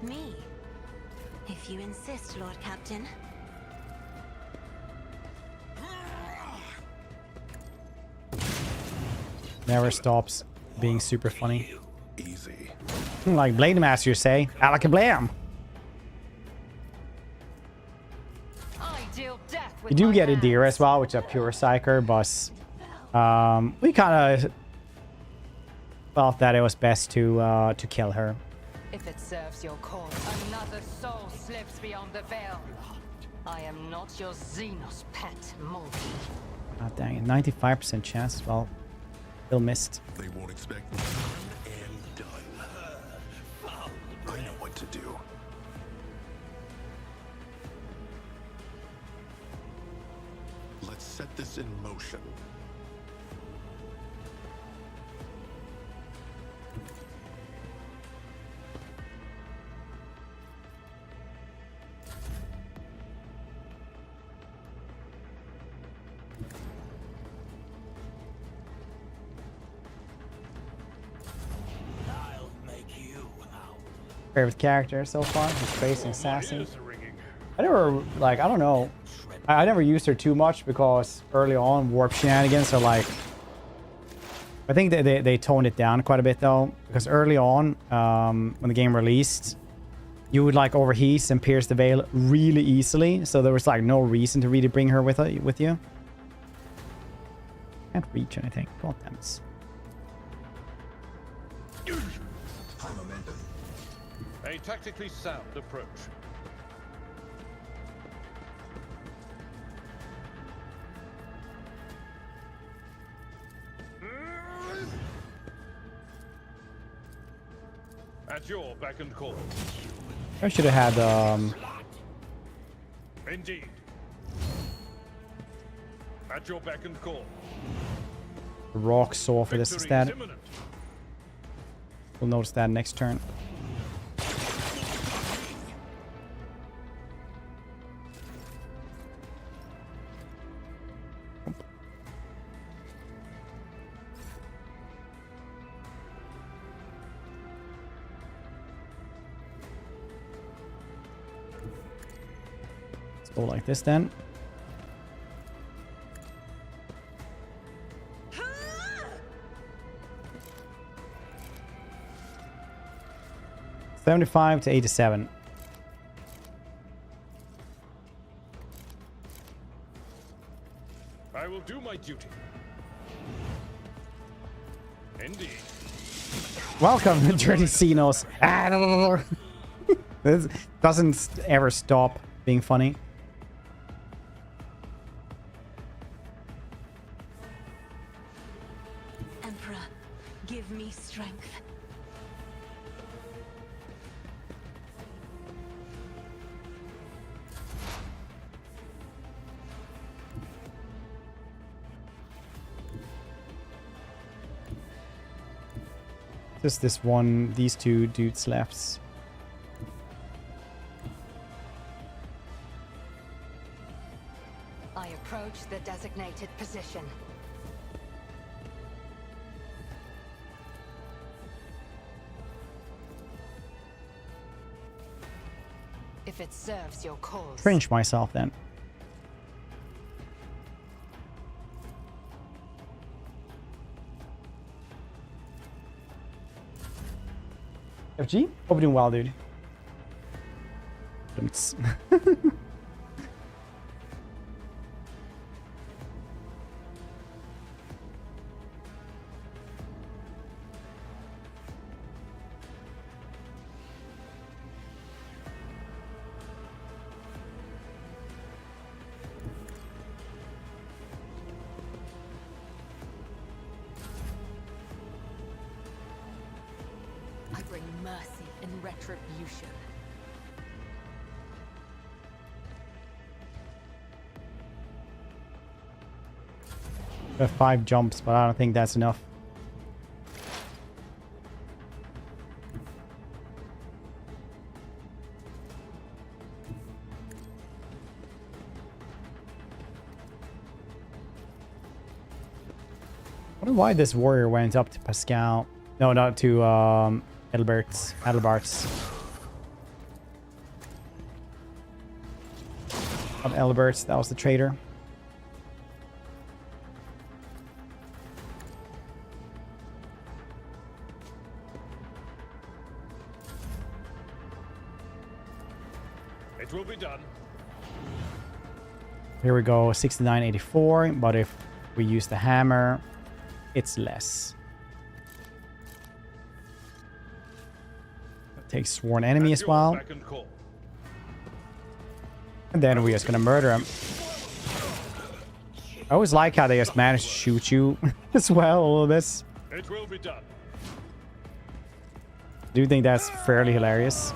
Me? If you insist, Lord Captain. Never stops being super funny. Easy. Like Blade Master say, alakablam. You do get a deer as well, which is a pure psyker, but we kind of felt that it was best to kill her. If it serves your cause, another soul slips beyond the veil. I am not your Xenos pet, Multi. God dang it. 95% chance. Well, still missed. They won't expect one and done. I know what to do. Let's set this in motion. I'll make you howl. Favorite character so far. He's facing assassin. I never, like, I don't know. I never used her too much because early on warp shenanigans are like, I think they toned it down quite a bit though, because early on when the game released, you would like overheat and pierce the veil really easily, so there was like no reason to really bring her with you. Can't reach anything. God damn it. A tactically sound approach. At your beck and call. I should have had Indeed. At your beck and call. rock saw for this Victory instead. is imminent. We'll notice that next turn. Let's go like this then. $75 to $87. I will do my duty. Indeed. Welcome, Dirty Xenos. This doesn't ever stop being funny. Emperor, give me strength. Just this one, these two dudes left. I approach the designated position. If it serves your cause. Cringe myself then. FG? Hope you're doing well, dude. I bring mercy and retribution. I have 5 jumps, but I don't think that's enough. I wonder why this warrior went up to Pascal. No, not to Adelbert's. Not Adelbert's, that was the traitor. It will be done. Here we go, 69.84, but if we use the hammer, it's less. Take sworn enemy At as your well. beck and call. And then we're just gonna murder him. I always like how they just manage to shoot you as well, all of this. It will be done. I do think that's fairly hilarious.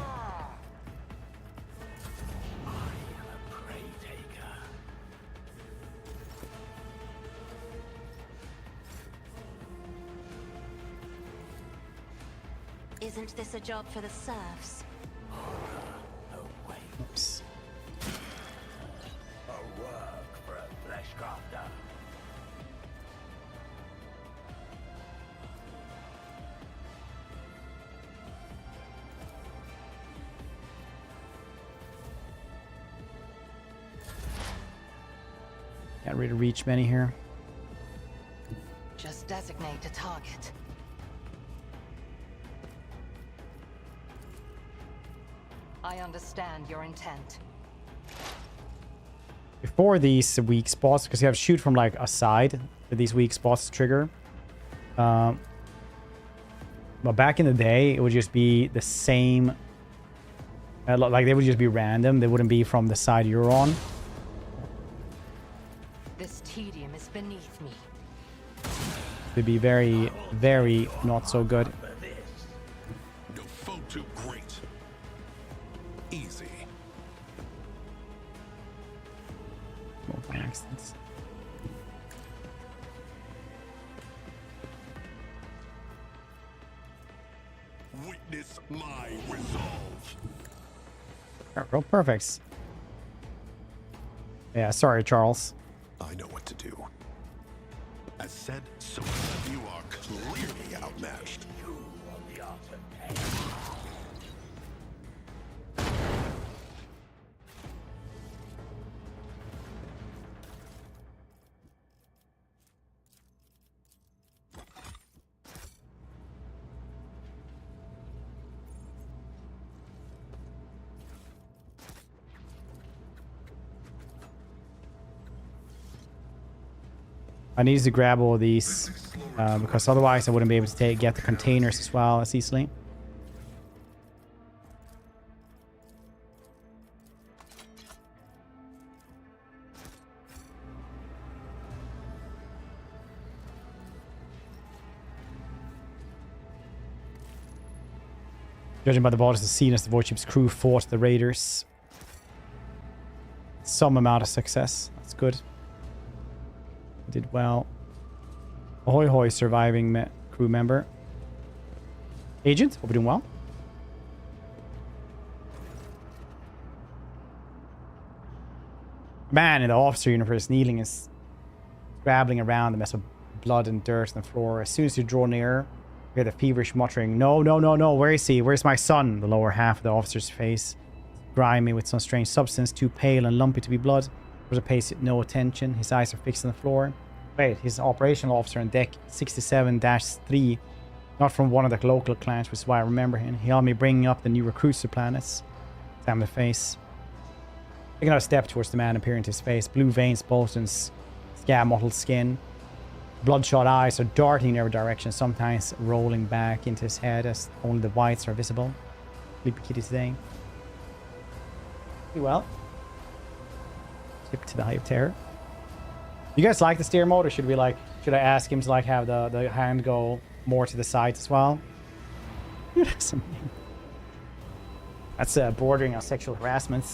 Isn't this a job for the serfs? Oops. A work for a flesh crafter. Can't really reach many here. Just designate a target. I understand your intent. Before these weak spots, because you have to shoot from like a side for these weak spots to trigger. But back in the day, it would just be the same. Like they would just be random. They wouldn't be from the side you're on. This tedium is beneath me. They'd be very, very not so good. No foe too great. Easy. Well, by accident. Witness my resolve. Real perfect. Yeah, sorry, Charles. I know what to do. As said, so you are clearly outmatched. You on the art of pain. I needed to grab all of these because otherwise I wouldn't be able to get the containers as well as easily. Judging by the borders, the scene as the void ship's crew fought the raiders. Some amount of success. That's good. Did well. Ahoy hoy, surviving crew member. Agent, hope you're doing well. Man in the officer universe kneeling is scrabbling around a mess of blood and dirt on the floor. As soon as you draw near, you hear the feverish muttering, "No, no, no, no, where is he? Where's my son?" The lower half of the officer's face, grimy with some strange substance, too pale and lumpy to be blood. Officer pays no attention. His eyes are fixed on the floor. Wait, he's an operational officer on deck 67-3. Not from one of the local clans, which is why I remember him. He helped me bringing up the new recruits to planets. Damn the face. Taking another step towards the man, appearing to his face. Blue veins bulged in scab-mottled skin. Bloodshot eyes are darting in every direction, sometimes rolling back into his head as only the whites are visible. Sleepy kitty today. Pretty well. Skip to the Hive Terror. You guys like the steer mode, or should I ask him to like have the hand go more to the sides as well? Dude, that's bordering on sexual harassment.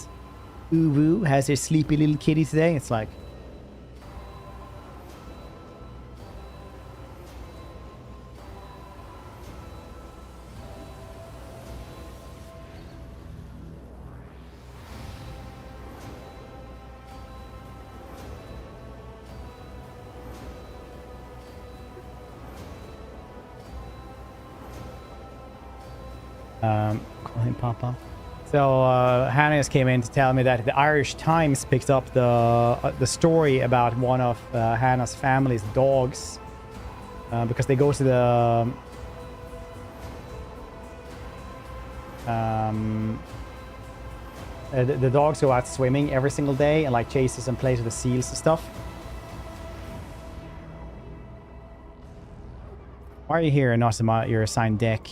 Uwu has his sleepy little kitty today. It's like, call him Papa. So Hannah just came in to tell me that the Irish Times picked up the story about one of Hannah's family's dogs because they go to the dogs go out swimming every single day and like chases and plays with the seals and stuff. Why are you here and not your assigned deck?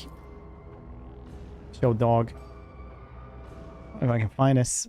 Show dog. If I can find this.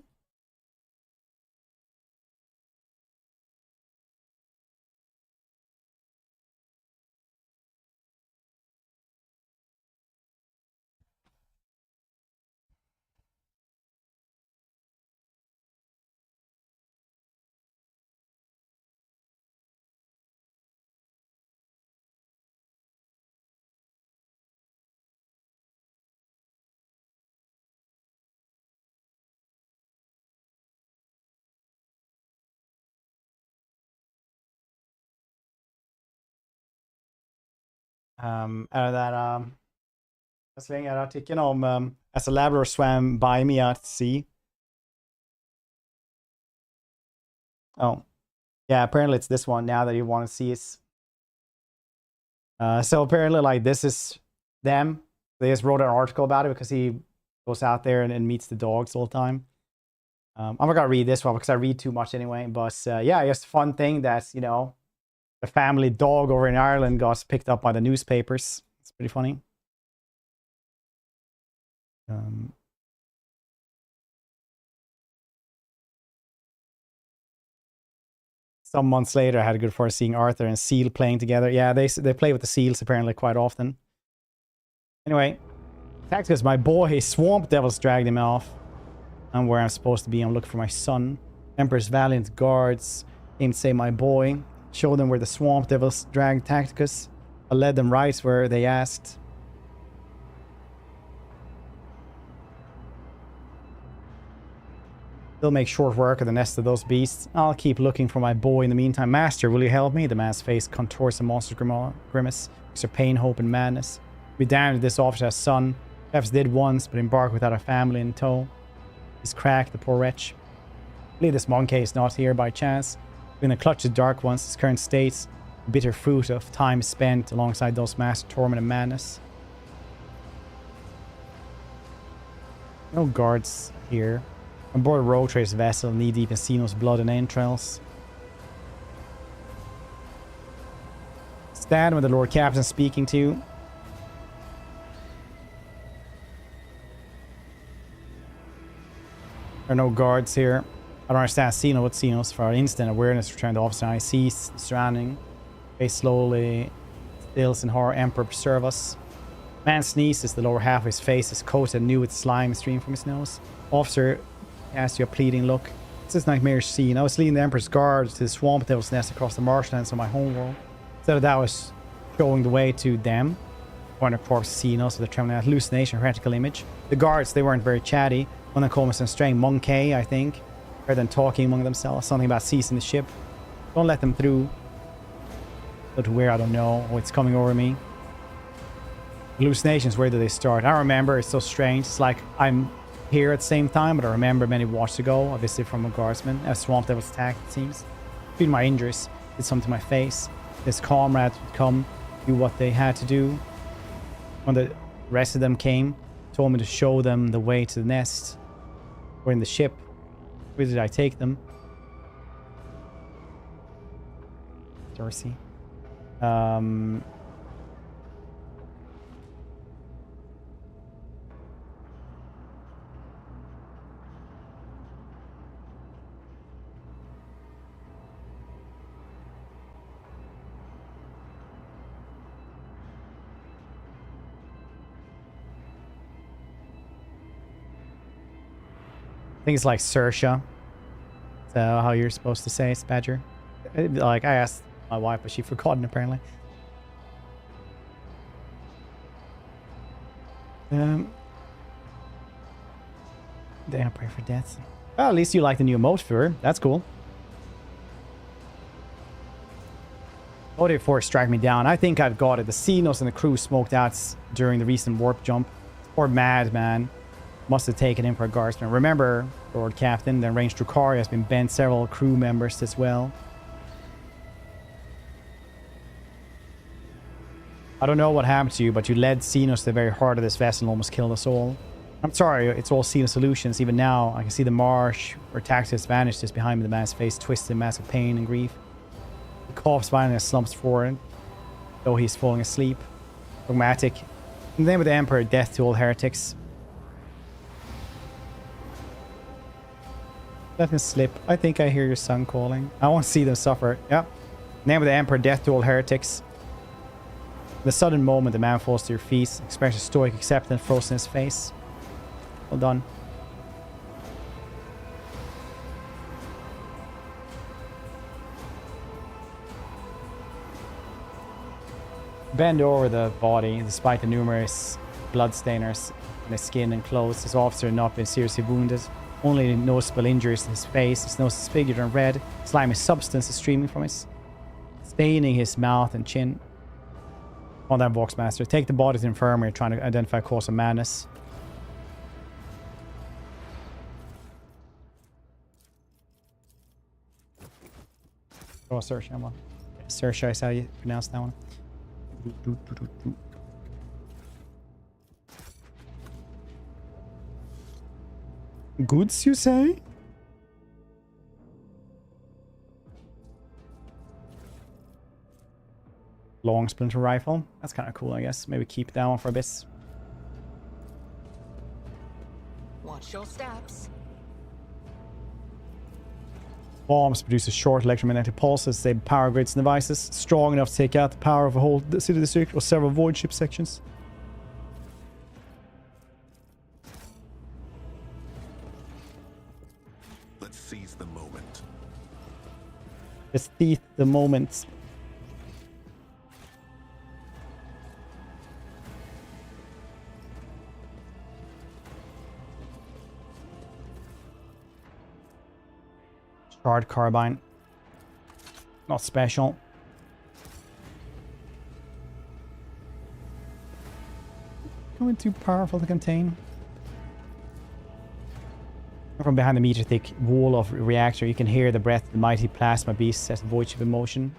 Är det där... jag slänger artikeln om as a Labrador swam by me at sea. Oh. Yeah, apparently it's this one now that you want to see it. So apparently, like, this is them. They just wrote an article about it because he goes out there and meets the dogs all the time. I'm not gonna read this one because I read too much anyway. But yeah, just a fun thing that, you know, the family dog over in Ireland got picked up by the newspapers. It's pretty funny. Some months later, I had a good fortune seeing Arthur and Seal playing together. Yeah, they play with the seals apparently quite often. Anyway, Tacticus, my boy, swamp devils dragged him off. I'm where I'm supposed to be. I'm looking for my son. Emperor's valiant guards came to say my boy. Showed them where the swamp devils dragged Tacticus. I led them right where they asked. They'll make short work of the nest of those beasts. I'll keep looking for my boy in the meantime. Master, will you help me? The man's face contorts a monstrous grimace. Mix of pain, hope, and madness. Be damned if this officer has son. Perhaps did once, but embarked without a family in tow. He's cracked, the poor wretch. I believe this monkey is not here by chance. In the clutch of dark ones, his current state, the bitter fruit of time spent alongside those master torment and madness. No guards here. On board a rogue trader's vessel, knee-deep in Xenos blood and entrails. Stand with the Lord Captain speaking to. There are no guards here. I don't understand Xeno. What Xenos? For our instant awareness, return to officer. I see surrounding. Face slowly stills in horror. Emperor preserve us. Man sneezes. The lower half of his face is coated anew with slime streaming from his nose. Officer asks you a pleading look. This is nightmarish scene. I was leading the Emperor's guard to the swamp devil's nest across the marshlands of my homeworld. Instead of that, I was showing the way to them. One of corpse Xenos with a trembling hallucination, heretical image. The guards, they weren't very chatty. One of them called me some strange monkey, I think. Rather than talking among themselves. Something about seizing the ship. Don't let them through. Go to where, I don't know. Oh, it's coming over me. Hallucinations, where do they start? I remember, it's so strange. It's like I'm here at the same time, but I remember many watches ago, obviously from a guardsman. A swamp that was attacked, it seems. Between my injuries, did something to my face. This comrade would come, do what they had to do. When the rest of them came, told me to show them the way to the nest. Or in the ship. Where did I take them? Darcy. I think it's like Sersha. So how you're supposed to say it's Badger. Like I asked my wife, but she forgotten apparently. They don't pray for death. Well, at least you like the new emote for her. That's cool. Motive Force strike me down. I think I've got it. The Xenos and the crew smoked out during the recent warp jump. Poor madman. Must have taken him for a guardsman. Remember, Lord Captain, the Range Drukari has been bent several crew members as well. I don't know what happened to you, but you led Xenos to the very heart of this vessel and almost killed us all. I'm sorry, it's all Xenos solutions. Even now, I can see the marsh where Tacticus vanished just behind me, the man's face twisted in massive pain and grief. He coughs violently and slumps forward, though he's falling asleep. Dogmatic. In the name of the Emperor, death to all heretics. Let him slip. I think I hear your son calling. I want to see them suffer. Yep. Name of the Emperor, death to all heretics. The sudden moment the man falls to your feet, expresses stoic acceptance frozen in his face. Well done. Bend over the body, despite the numerous bloodstainers in his skin and clothes. His officer had not been seriously wounded. Only noticeable injuries in his face. His nose is disfigured and red. Slimy substance is streaming from his, staining his mouth and chin. On that Voxmaster. Take the body to the infirmary, trying to identify cause of madness. Oh, search that one. Search is how you pronounce that one. Goods, you say? Long splinter rifle. That's kind of cool, I guess. Maybe keep that one for a bit. Watch your steps. Bombs produces short electromagnetic pulses, stable power grids and devices, strong enough to take out the power of a whole city district or several void ship sections. Let's seize the moment. Let's seize the moment. Shard carbine. Not special. Going too powerful to contain. From behind the meter-thick wall of reactor, you can hear the breath of the mighty plasma beast set void ship in motion.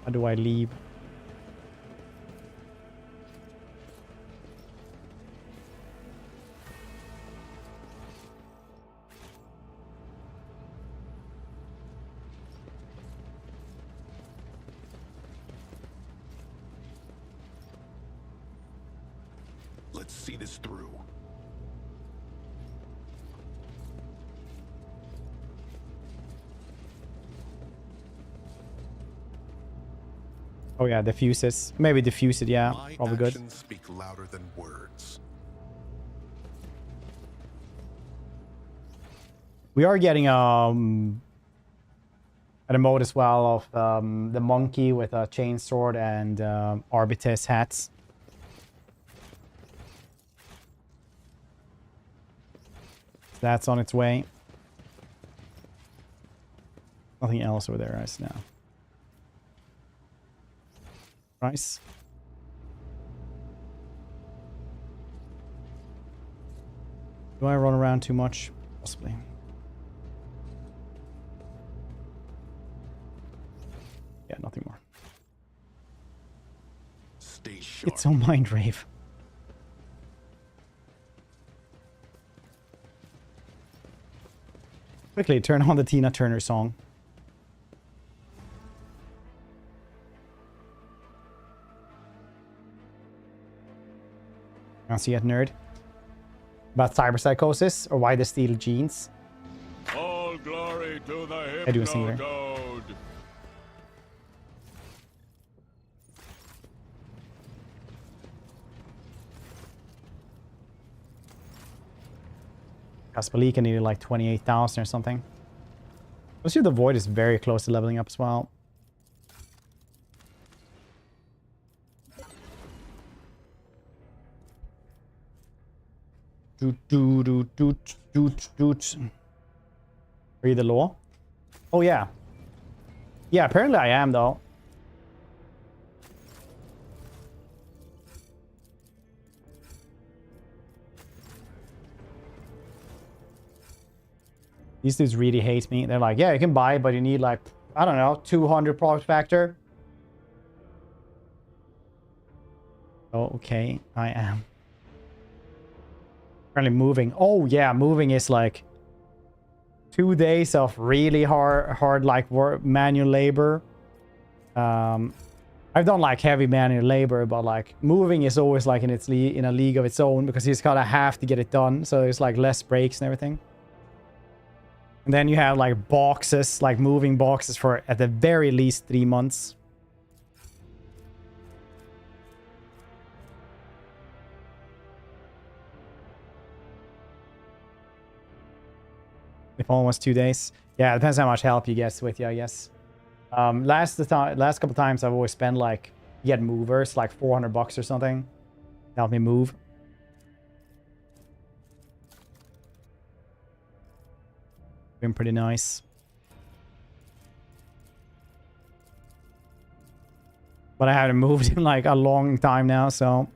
How do I leave? Let's see this through. Oh yeah, diffuse it. Maybe diffuse it, yeah. My Probably good. actions speak louder than words. We are getting an emote as well of the monkey with a chainsword and Arbites hats. So that's on its way. Nothing else over there right now. Price. Do I run around too much? Possibly. Yeah, nothing more. Stay sharp. It's on mind rave. Quickly turn on the Tina Turner song. I'll see it, nerd. About cyberpsychosis or why the steel genes. All glory to the I do a singular. Hypnogode. Kaspalika needed like 28,000 or something. Let's see, the void is very close to leveling up as well. Are you the law? Oh yeah. Yeah, apparently I am though. These dudes really hate me. They're like, yeah, you can buy it, but you need like, I don't know, 200 product factor. Oh, okay, I am. Currently moving. Oh yeah, moving is like 2 days of really hard like work, manual labor. I've done like heavy manual labor, but like moving is always like in in a league of its own because you just gotta have to get it done. So it's like less breaks and everything. And then you have like boxes, like moving boxes for at the very least 3 months. If almost 2 days. Yeah, it depends how much help you get with you, I guess. Last couple times I've always spent like, get movers, like 400 bucks or something. Help me move. Been pretty nice. But I haven't moved in like a long time now, so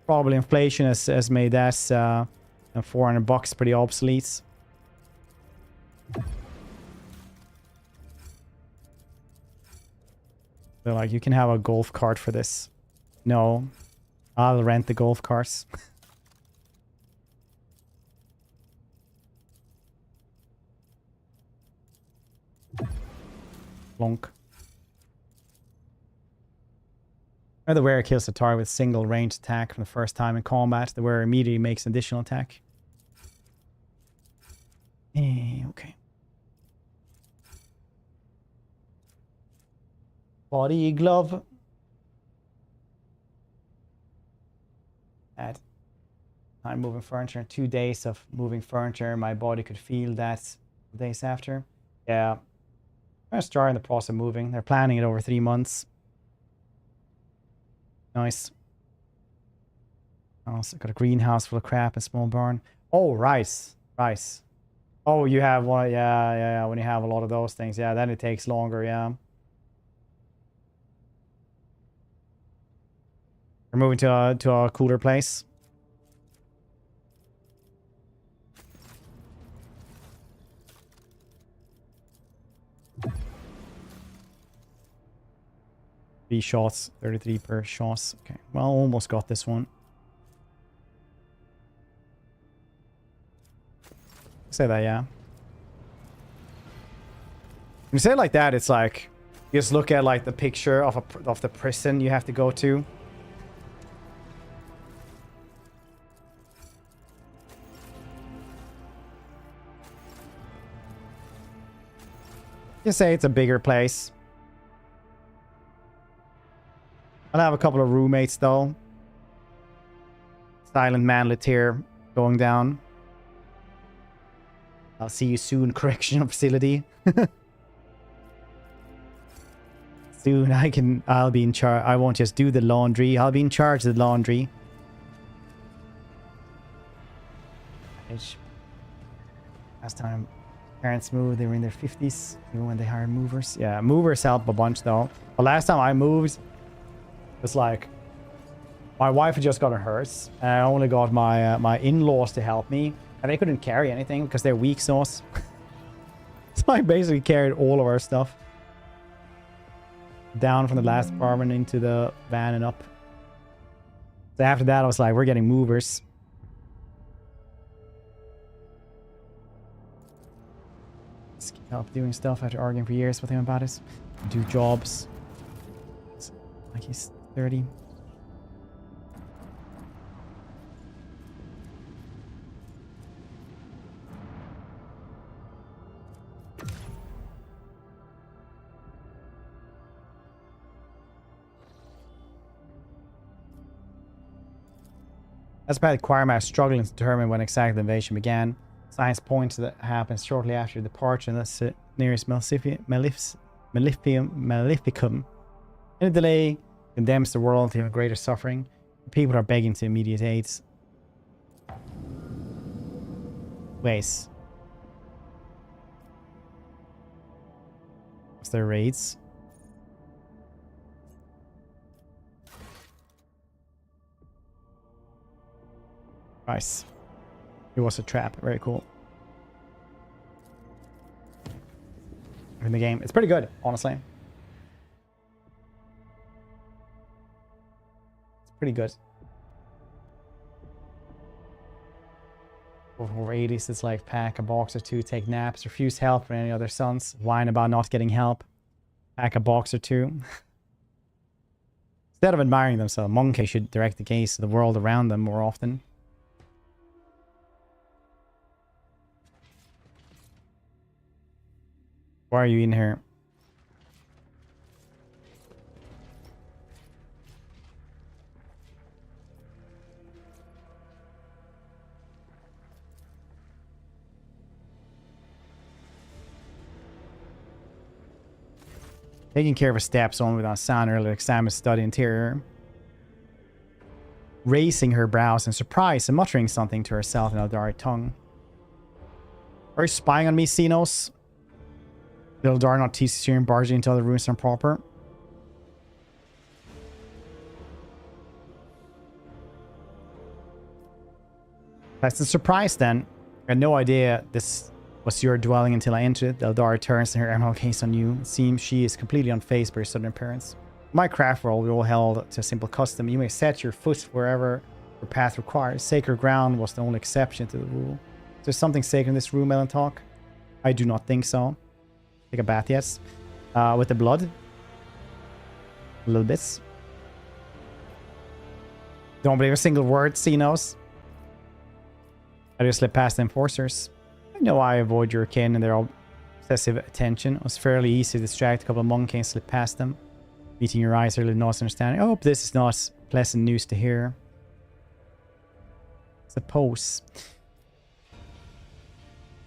probably inflation has made that 400 bucks pretty obsolete. So like you can have a golf cart for this. No, I'll rent the golf carts. Plonk. Or the wearer kills the target with single ranged attack for the first time in combat. The wearer immediately makes an additional attack. Okay. Body glove. Add time moving furniture. 2 days of moving furniture. My body could feel that days after. Yeah. I'm starting the process of moving. They're planning it over 3 months. Nice. Also got a greenhouse full of crap, a small barn. Oh, rice. Rice. Oh, you have one. Yeah. When you have a lot of those things. Yeah, then it takes longer. Yeah. We're moving to a cooler place. Three shots, 33 per shots. Okay, well, almost got this one. Say that, yeah. When you say it like that, it's like you just look at like the picture of the prison you have to go to. You say it's a bigger place. I'll have a couple of roommates though. Silent manlet here going down. I'll see you soon, correctional facility. Soon I'll be in charge. I won't just do the laundry. I'll be in charge of the laundry. Last time parents moved, they were in their 50s, even when they hired movers. Yeah, movers help a bunch though. But last time I moved, it's like my wife had just gotten hers, and I only got my my in-laws to help me, and they couldn't carry anything because they're weak sauce. So I basically carried all of our stuff down from the last apartment into the van and up. So after that, I was like, we're getting movers. Just keep help doing stuff after arguing for years with him about it. Do jobs. Like he's 30. As by the choirmaster struggling to determine when exactly the invasion began, signs point to that happens shortly after the departure of the nearest Maleficum. Any delay condemns the world to even greater suffering. The people are begging to immediate aids. Ways. What's their raids? Nice. It was a trap. Very cool. In the game. It's pretty good, honestly. It's pretty good. over 80s, it's like pack a box or two, take naps, refuse help from any other sons, whine about not getting help, pack a box or two. Instead of admiring themselves, monks should direct the gaze to the world around them more often. Why are you in here? Taking care of her steps on without sound earlier examine study interior. Raising her brows in surprise and muttering something to herself in Eldari tongue. Are you spying on me, Xenos? The Eldari not teach you and barging into other rooms improper. That's a surprise then. I had no idea this was your dwelling until I entered it. The Eldari turns her emerald gaze on you. It seems she is completely unfazed by your sudden appearance. In my craft world, we all held to a simple custom. You may set your foot wherever your path requires. Sacred ground was the only exception to the rule. Is there something sacred in this room, Melantalk? I do not think so. Take a bath, yes. With the blood. A little bit. Don't believe a single word, Xenos. I just slip past the enforcers. I know I avoid your kin and their obsessive attention. It was fairly easy to distract a couple of monkeys and slip past them. Meeting your eyes early not understanding. I hope this is not pleasant news to hear. Suppose.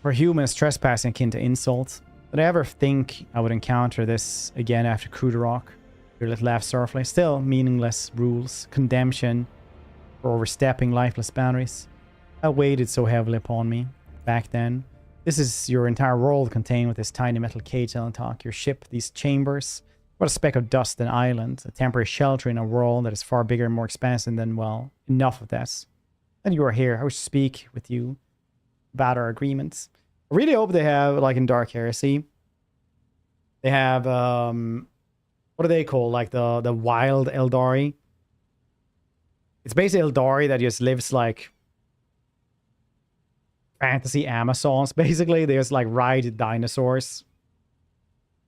For humans, trespassing akin to insult. Did I ever think I would encounter this again after Kruderok? Your little laugh sorrowfully. Still meaningless rules. Condemnation for overstepping lifeless boundaries. I weighted so heavily upon me. Back then. This is your entire world contained with this tiny metal cage, Melantalk. Your ship, these chambers. What a speck of dust, an island. A temporary shelter in a world that is far bigger and more expansive than, well, enough of this. And you are here. I wish to speak with you about our agreements. I really hope they have, like in Dark Heresy, they have, what do they call, like the wild Eldari? It's basically Eldari that just lives like fantasy Amazons, basically. They just like ride dinosaurs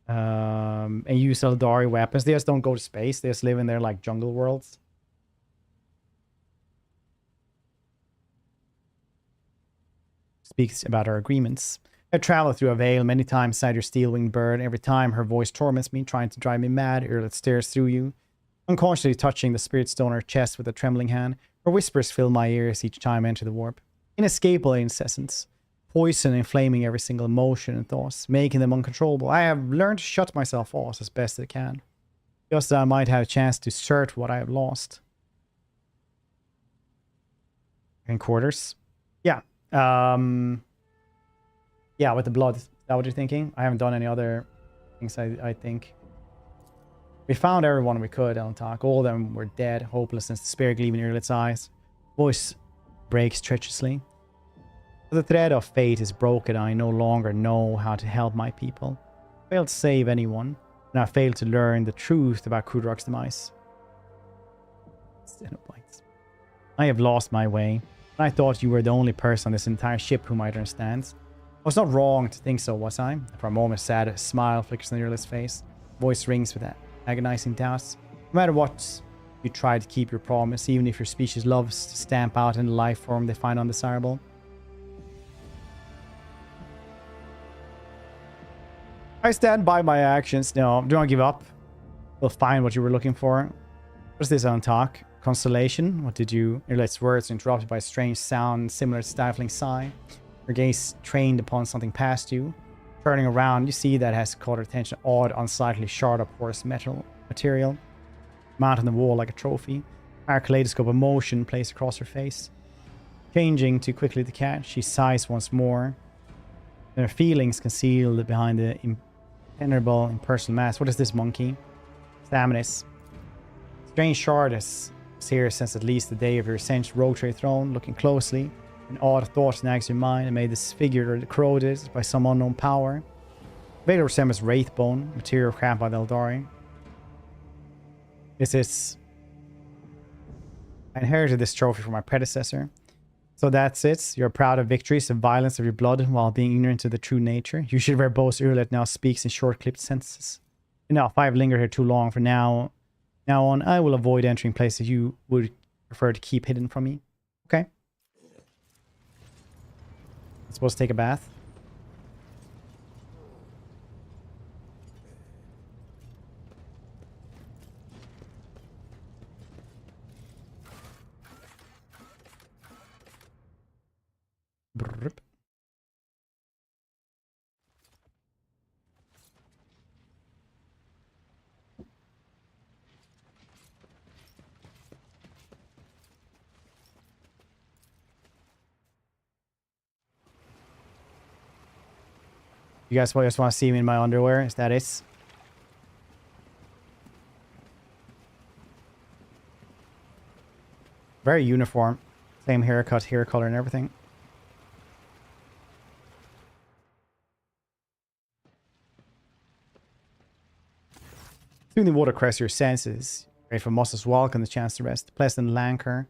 and use Eldari weapons. They just don't go to space. They just live in their like jungle worlds. Speaks about our agreements. I've traveled through a veil many times inside your steel-winged bird. Every time her voice torments me, trying to drive me mad. It stares through you, unconsciously touching the spirit stone on her chest with a trembling hand. Her whispers fill my ears each time I enter the warp. Inescapable incessance, poison inflaming every single emotion and thoughts, making them uncontrollable. I have learned to shut myself off as best I can, just that I might have a chance to search what I have lost. In quarters, yeah, yeah, with the blood. Is that what you're thinking? I haven't done any other things. I think we found everyone we could. Melantalk. All of them were dead, hopelessness, despair gleaming in its eyes. Voice breaks treacherously. The thread of fate is broken. I no longer know how to help my people. I failed to save anyone, and I failed to learn the truth about Kudrok's demise. I have lost my way, and I thought you were the only person on this entire ship who might understand. I was not wrong to think so, was I? For a moment, sad, a smile flickers on your little face. Voice rings with agonizing doubts. No matter what, you try to keep your promise, even if your species loves to stamp out in the life form they find undesirable. I stand by my actions. No, do not give up. You'll find what you were looking for. What is this, Melantalk? Constellation? What did you... Your last words interrupted by a strange sound, similar to stifling sigh. Your gaze trained upon something past you. Turning around, you see that has caught her attention. Odd, unsightly shard of porous metal material. Mounted on the wall like a trophy. Our kaleidoscope of motion placed across her face. Changing too quickly to catch, she sighs once more. Then her feelings concealed behind the impenetrable, impersonal mask. What is this, monkey? Staminis. Strange shard has here since at least the day of your ascension rogue trade throne. Looking closely, an odd thought snags your mind and made disfigured corroded by some unknown power. Vaguely resembles wraithbone, material cramped by the Eldari. This is... I inherited this trophy from my predecessor. So that's it. You're proud of victories, the violence of your blood, while being ignorant of the true nature. You should verbose Urlet now speaks in short-clipped sentences. Now, if I've lingered here too long, from now on, I will avoid entering places you would prefer to keep hidden from me. Okay. I'm supposed to take a bath. Brrrp. You guys just want to see me in my underwear? Is that it? Very uniform. Same haircut, hair color, and everything. Soon the water crest your senses. Great for muscles walk and the chance to rest. Pleasant languor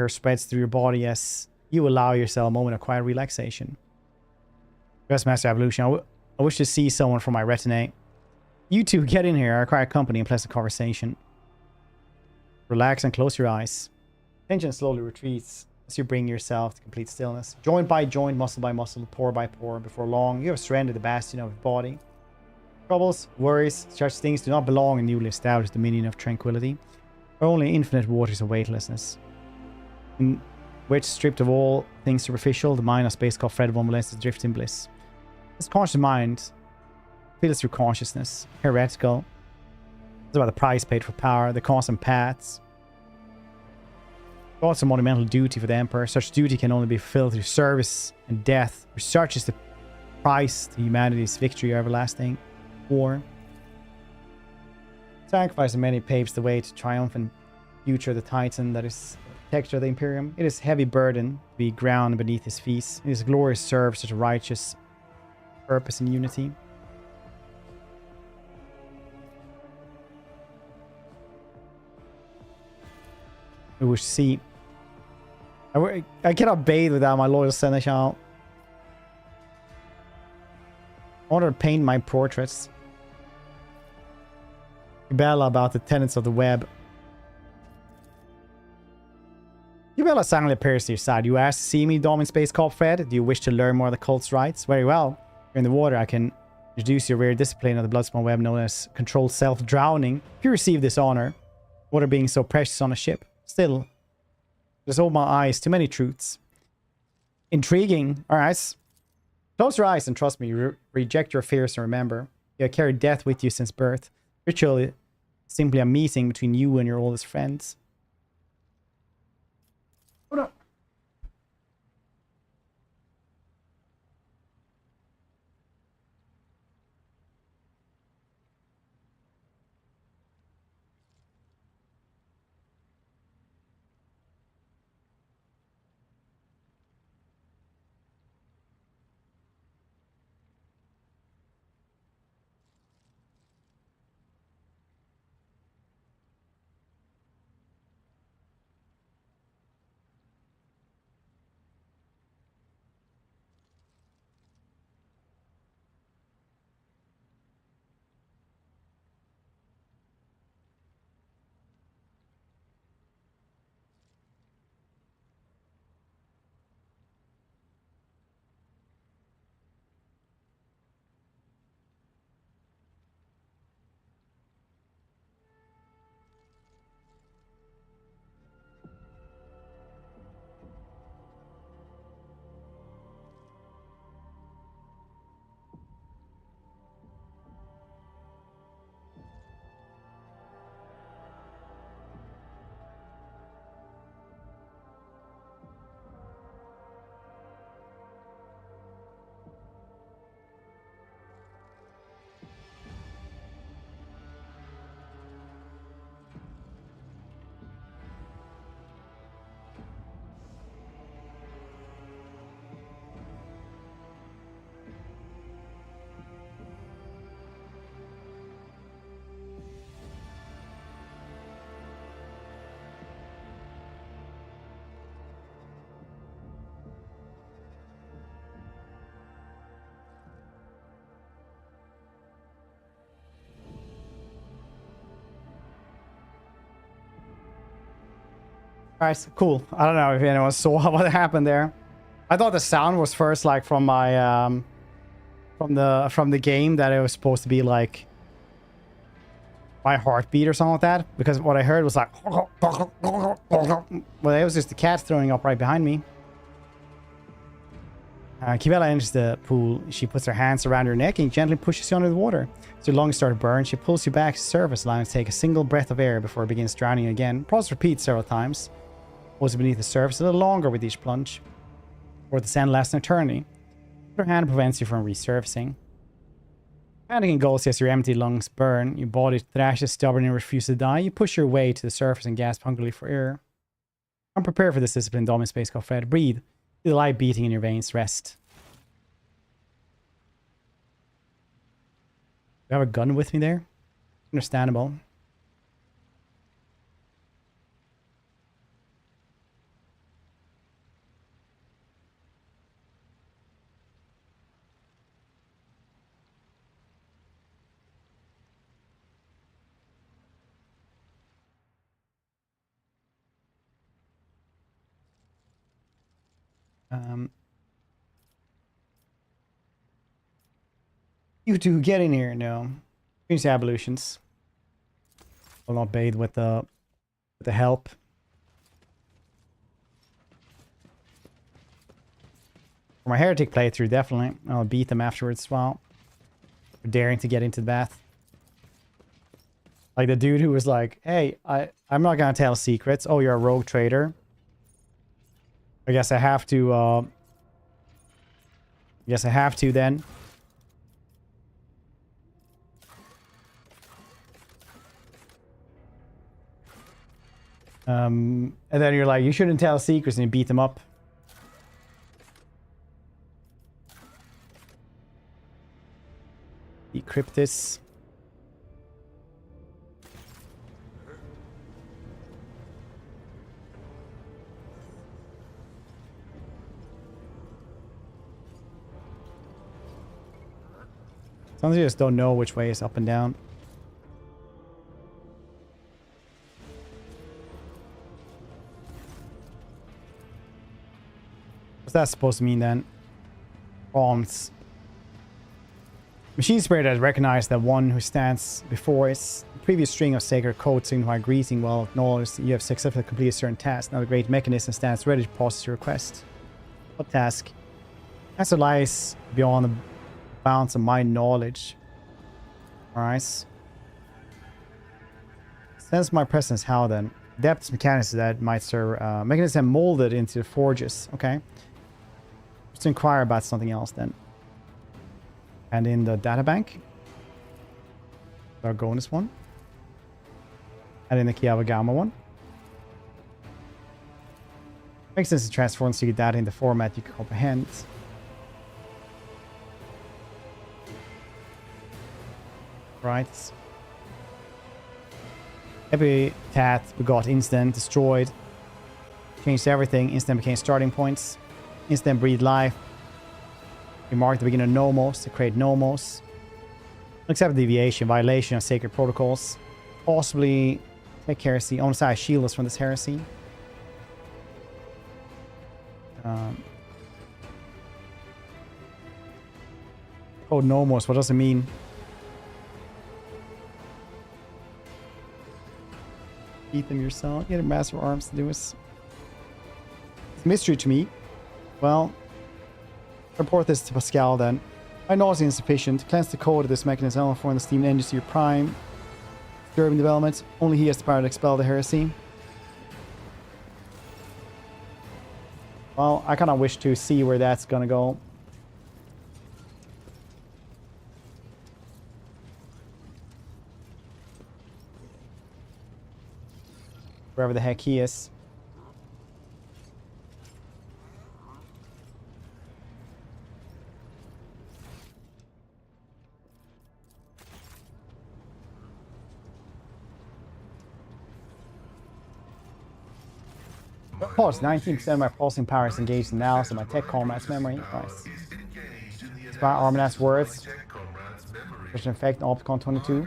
spreads through your body as you allow yourself a moment of quiet relaxation. Best Master Evolution. I wish to see someone from my retinue. You two get in here. I require company and pleasant conversation. Relax and close your eyes. Tension slowly retreats as you bring yourself to complete stillness. Joint by joint, muscle by muscle, pore by pore. Before long, you have surrendered the bastion of your body. Troubles, worries, such things do not belong in newly established dominion of tranquility, or only infinite waters of weightlessness, in which, stripped of all things superficial, the mind of space called Fred von Valancius drifts in bliss. This conscious mind feels through consciousness, heretical. It's about the price paid for power, the constant paths. Thoughts of monumental duty for the Emperor. Such duty can only be fulfilled through service and death. Research is the price to humanity's victory or everlasting war. Sacrifice of many paves the way to triumphant future of the Titan that is the texture of the Imperium. It is heavy burden to be ground beneath his feet. It is glorious serve such a righteous purpose and unity. We wish to see. I cannot bathe without my loyal seneschal. I want to paint my portraits. Bella about the tenets of the web. Bella suddenly appears to your side. You ask to see me, Dom in Space Cop Fred? Do you wish to learn more of the cult's rights? Very well. You're in the water. I can introduce you a rare discipline of the Bloodspawn web known as controlled self-drowning. If you receive this honor, water being so precious on a ship. Still, just open my eyes. Too many truths. Intriguing. Alright. Close your eyes and trust me. Reject your fears and remember. You have carried death with you since birth. Ritual is simply a meeting between you and your oldest friends. Hold up. Alright, cool. I don't know if anyone saw what happened there. I thought the sound was first like from my from the game, that it was supposed to be like my heartbeat or something like that, because what I heard was like well, it was just the cat throwing up right behind me. Kibela enters the pool. She puts her hands around your neck and gently pushes you under the water. As your lungs start to burn, she pulls you back to the surface, allowing you to take a single breath of air before it begins drowning again. Process repeats several times. Pulls you beneath the surface a little longer with each plunge, or the sand lasts an eternity. Her hand prevents you from resurfacing. Panic engulfs you as your empty lungs burn. Your body thrashes stubborn and refuses to die. You push your way to the surface and gasp hungrily for air. I'm prepared for this discipline, dominant space called Fred. Breathe. Feel the life beating in your veins. Rest. Do I have a gun with me there? Understandable. You two get in here. No. Use evolutions. Will not bathe with the help. For my heretic playthrough, definitely. I'll beat them afterwards as well. For daring to get into the bath. Like the dude who was like, hey, I'm not gonna tell secrets. Oh, you're a rogue trader. I guess I have to then. And then you're like, you shouldn't tell secrets, and you beat them up. Decrypt this. Sometimes you just don't know which way is up and down. What's that supposed to mean then? Prompts. Machine spirit has recognized that one who stands before its previous string of sacred codes signify greeting well acknowledged you have successfully completed a certain task. Now the great mechanism stands ready to process your request. What task? Answer lies beyond the bounds of my knowledge. Alright. Sense my presence, how then? Adeptus mechanism that might serve mechanism molded into the forges. Okay. Let's inquire about something else then. And in the databank, our Gonus one. And in the Kiavagama one. Makes sense to transform secret data into format you can comprehend. Right. Epitaph begot instant, destroyed. Changed everything. Instant became starting points. Instant breathed life. We marked the beginning of nomos to create nomos. Accept deviation, violation of sacred protocols. Possibly take heresy. Only side shield us from this heresy. Code nomos, what does it mean? Eat them yourself. Get a master of arms to do this. It's a mystery to me. Well, report this to Pascal then. My knowledge is insufficient. Cleanse the code of this mechanism for the steam engine to your prime. Disturbing development. Only he has the power to expel the heresy. Well, I kind of wish to see where that's gonna go. Wherever the heck he is. Pulse, 19% of my pulsing power is engaged in now, so my tech combat's memory. Nice. Spot Armanat's words. Christian effect, Opticon 22.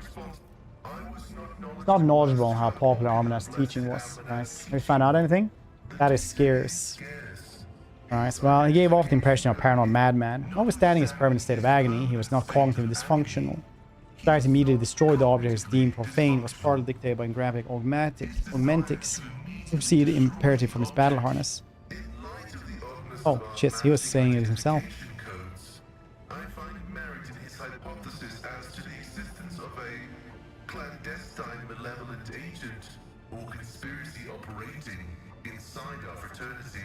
It's not knowledgeable on how popular Armanat's teaching was. Nice. Have you found out anything? That is scarce. Alright, well, he gave off the impression of a paranoid madman. Notwithstanding his permanent state of agony, he was not cognitively dysfunctional. His desire to immediately destroy the object deemed profane was partly dictated by graphic augmentics, supersede imperative from his battle harness. Oh, shit, he was saying it himself. I find merit in his hypothesis as to the existence of a clandestine malevolent agent or conspiracy operating inside our fraternity.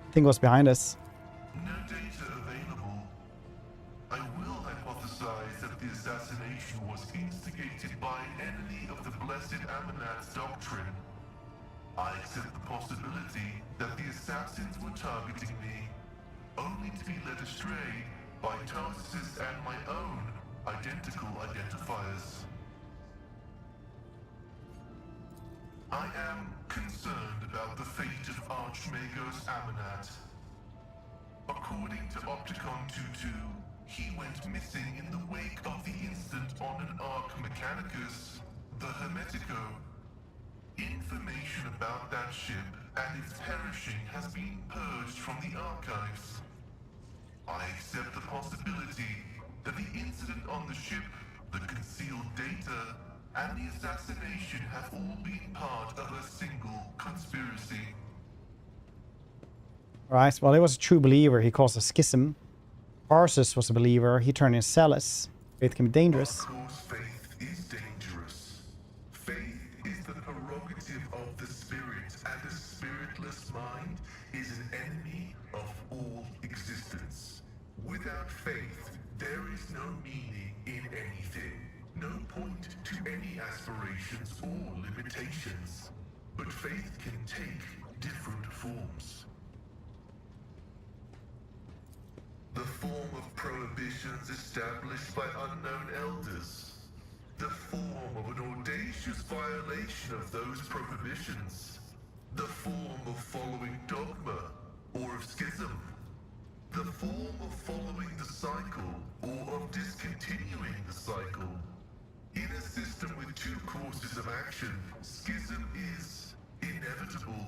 I think what's behind us. No data available. I will hypothesize that the assassination was instigated by an enemy of the Blessed Amanat's doctrine. I accept the possibility that the assassins were targeting me, only to be led astray by Tarsus and my own identical identifiers. I am concerned about the fate of Archmagos Amanat. According to Opticon 22, he went missing in the wake of the incident on an Arc Mechanicus, the Hermetico. Information about that ship and its perishing has been purged from the archives. I accept the possibility that the incident on the ship, the concealed data, and the assassination have all been part of a single conspiracy. Right, well, he was a true believer. He caused a schism. Tarsus was a believer. He turned into zealous. Faith can be dangerous. Of course, faith is dangerous. Faith is the prerogative of the spirit, and a spiritless mind is an enemy of all existence. Without faith, there is no meaning in anything, no point to any aspirations or limitations. But faith can take different forms. The form of prohibitions established by unknown elders. The form of an audacious violation of those prohibitions. The form of following dogma or of schism. The form of following the cycle or of discontinuing the cycle. In a system with two courses of action, schism is inevitable.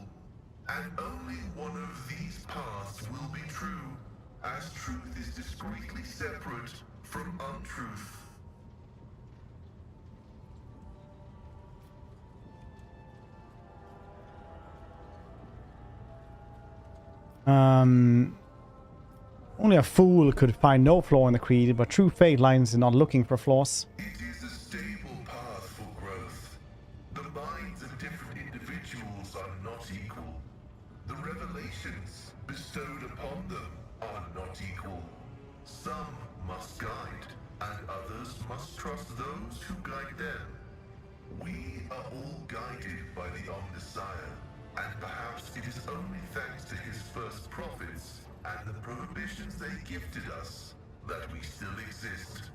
And only one of these paths will be true, as truth is discreetly separate from untruth. Only a fool could find no flaw in the creed, but true faith lies in not looking for flaws. It is a stable path for growth. The minds of different individuals are not equal. The revelations bestowed upon them are not equal. Some must guide, and others must trust those who guide them. We are all guided by the Omnissiah, and perhaps it is only thanks to his first prophets and the prohibitions they gifted us that we still exist.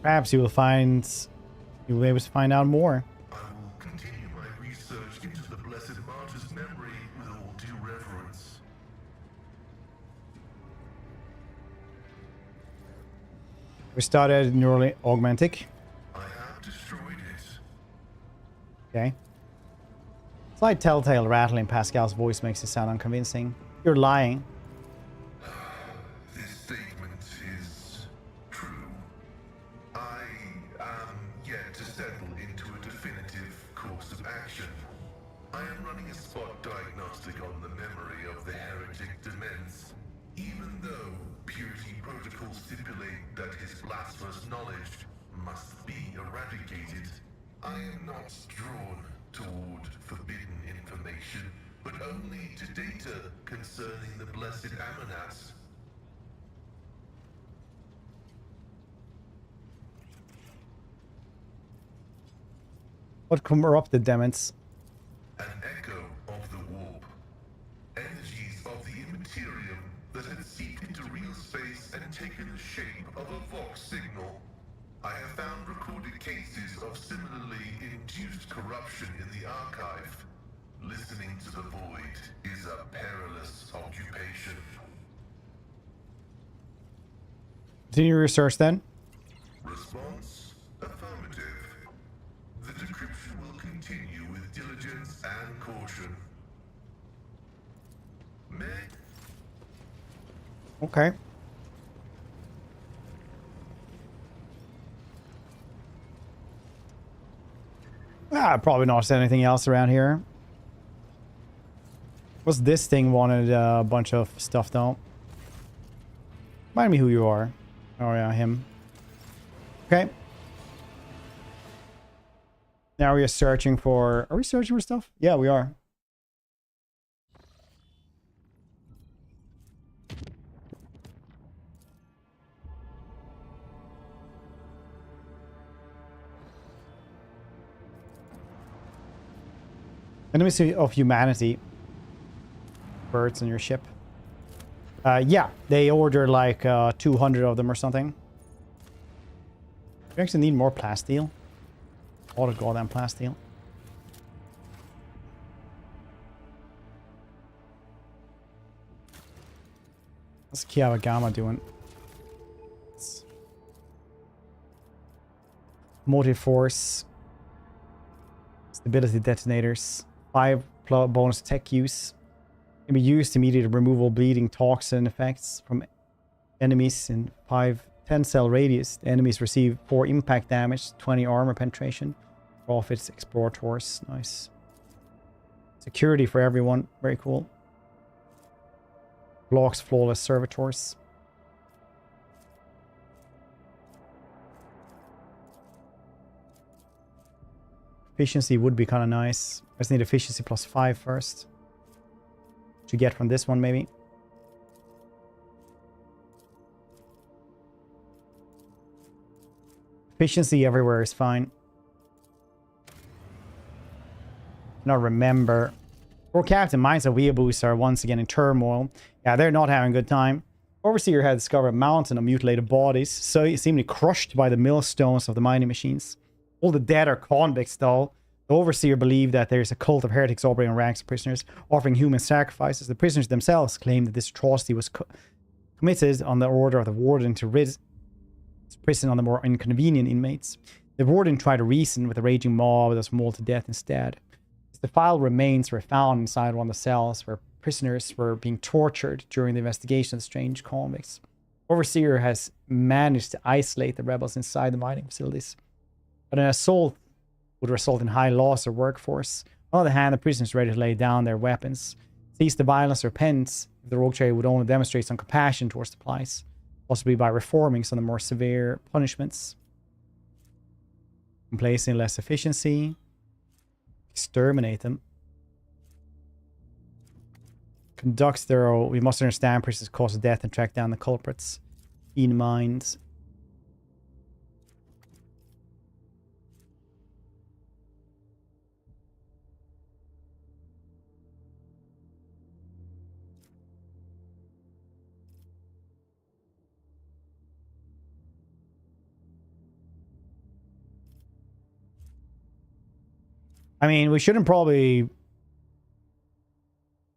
Perhaps you will be able to find out more. I will continue my research into the Blessed Martyr's memory with all due reverence. We started neural augmentic. I have destroyed it. Okay. Slight telltale rattle in Pascal's voice makes it sound unconvincing. You're lying. This statement is true. I am yet to settle into a definitive course of action. I am running a spot diagnostic on the memory of the heretic Demens, even though purity protocols stipulate that his blasphemous knowledge must be eradicated. I am not drawn toward forbidden information, but only to data concerning the Blessed Amanats. What corrupted demons? An echo of the warp. Energies of the Imperium that had seeped into real space and taken the shape of a Vox signal. I have found recorded cases of similarly induced corruption in the archive. Listening to the void is a perilous occupation. Continue research then. Response affirmative. The decryption will continue with diligence and caution. Okay. Probably not anything else around here. What's this thing wanted a bunch of stuff though? Remind me who you are. Oh yeah, him. Okay. Now we are searching for... Are we searching for stuff? Yeah, we are. Enemies of humanity. Birds on your ship. Yeah, they ordered like 200 of them or something. We actually need more plasteel. All the goddamn plasteel. What's Kiawagama doing? Motive force. Stability detonators. 5 bonus tech use. Can be used to immediate removal bleeding toxin effects from enemies in 10 cell radius. The enemies receive 4 impact damage, 20 armor penetration. Profits explorators. Nice. Security for everyone. Very cool. Blocks flawless servitors. Efficiency would be kind of nice. I just need efficiency +5 first. To get from this one, maybe. Efficiency everywhere is fine. Now remember. Poor Captain Minds and Weeaboos are once again in turmoil. Yeah, they're not having a good time. Overseer had discovered a mountain of mutilated bodies, so seemingly crushed by the millstones of the mining machines. All the dead are convicts, though. The Overseer believed that there is a cult of heretics operating on ranks of prisoners, offering human sacrifices. The prisoners themselves claimed that this atrocity was committed on the order of the warden to rid his prison on the more inconvenient inmates. The warden tried to reason with the raging mob that was mauled to death instead. The file remains were found inside one of the cells where prisoners were being tortured during the investigation of strange convicts. Overseer has managed to isolate the rebels inside the mining facilities, but an assault would result in high loss of workforce. On the other hand, the prisoners are ready to lay down their weapons, cease the violence, or repent if the rogue trader would only demonstrate some compassion towards the plight, possibly by reforming some of the more severe punishments. Complacing less efficiency. Exterminate them. Conducts thorough. We must understand prisoners' cause of death and track down the culprits. In mind. I mean, we shouldn't probably,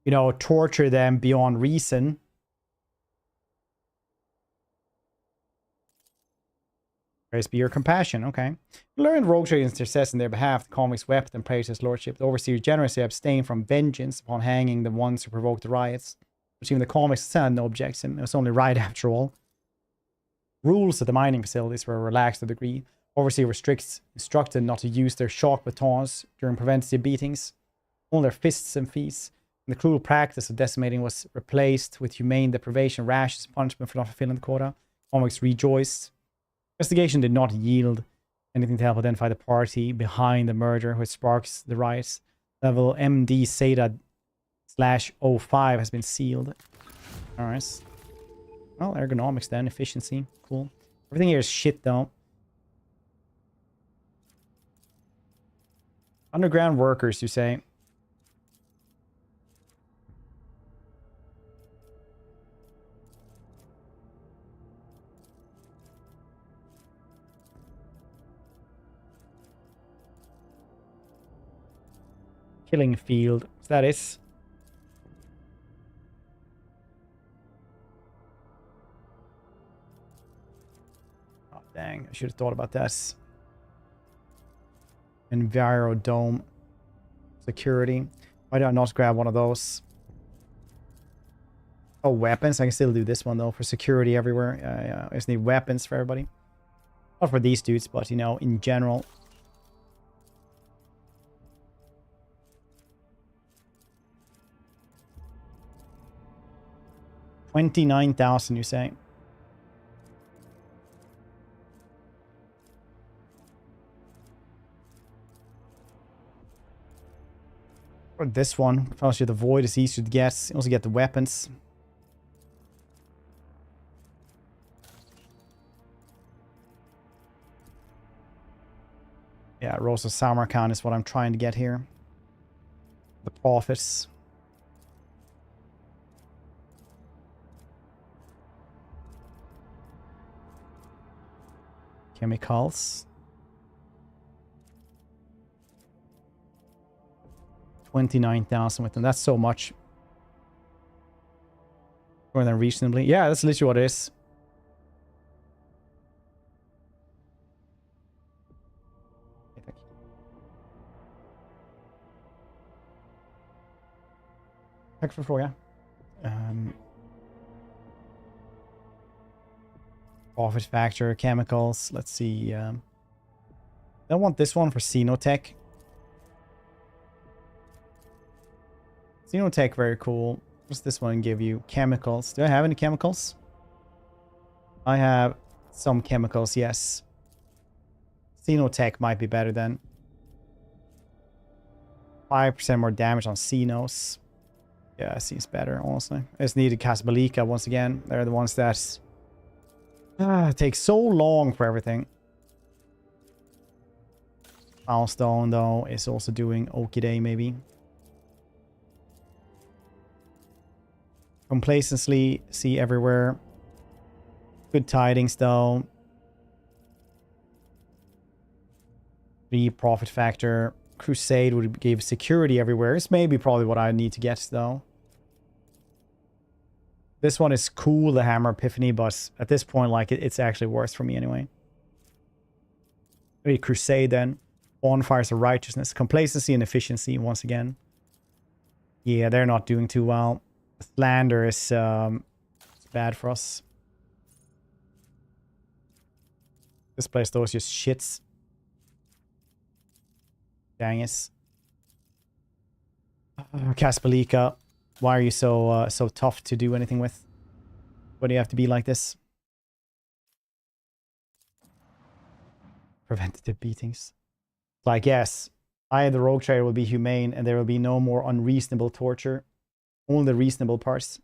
you know, torture them beyond reason. Praise be your compassion. Okay. Learn rogue traders intercess in their behalf. The convicts wept and praised his lordship. The overseer generously abstained from vengeance upon hanging the ones who provoked the riots. Which even the convicts had no objection. It was only right after all. Rules at the mining facilities were relaxed to a degree. Overseer instructed not to use their shock batons during preventative beatings, only their fists and feet. And the cruel practice of decimating was replaced with humane deprivation, rashes, punishment for not fulfilling the quota. Convicts rejoiced. Investigation did not yield anything to help identify the party behind the murder, which sparks the riots. Level MD SATA/05 has been sealed. Alright. Well, ergonomics then, efficiency. Cool. Everything here is shit though. Underground workers, you say? Killing field. So that is. Dang, I should have thought about that. Enviro Dome. Security. Why did I not grab one of those? Oh, weapons. I can still do this one, though, for security everywhere. Yeah, I just need weapons for everybody. Not for these dudes, but, you know, in general. $29,000, you say? Or this one. Fellowship of the Void is easier to get. You also get the weapons. Yeah, Rose of Samarkand is what I'm trying to get here. The Prophets. Chemicals. 29,000 with them. That's so much. More than reasonably. Yeah, that's literally what it is. Tack för fråga. Profit factor, chemicals. Let's see. I want this one for Xenotech. Xenotech, very cool. What's this one give you? Chemicals. Do I have any chemicals? I have some chemicals, yes. Xenotech might be better then. 5% more damage on Xenos. Yeah, it seems better, honestly. I just need to cast Balika once again. They're the ones that take so long for everything. Milestone, though, is also doing okie day, maybe. Complacency, see everywhere. Good tidings, though. 3 profit factor. Crusade would give security everywhere. It's maybe probably what I need to get, though. This one is cool, the Hammer Epiphany, but at this point, like, it's actually worse for me anyway. Maybe Crusade, then. Bonfires of Righteousness. Complacency and efficiency, once again. Yeah, they're not doing too well. Slander is it's bad for us. This place, though, is just shits. Dang it. Caspalika. Why are you so so tough to do anything with? Why do you have to be like this? Preventative beatings. Like, yes, I, the Rogue Trader, will be humane, and there will be no more unreasonable torture. Only the reasonable parts.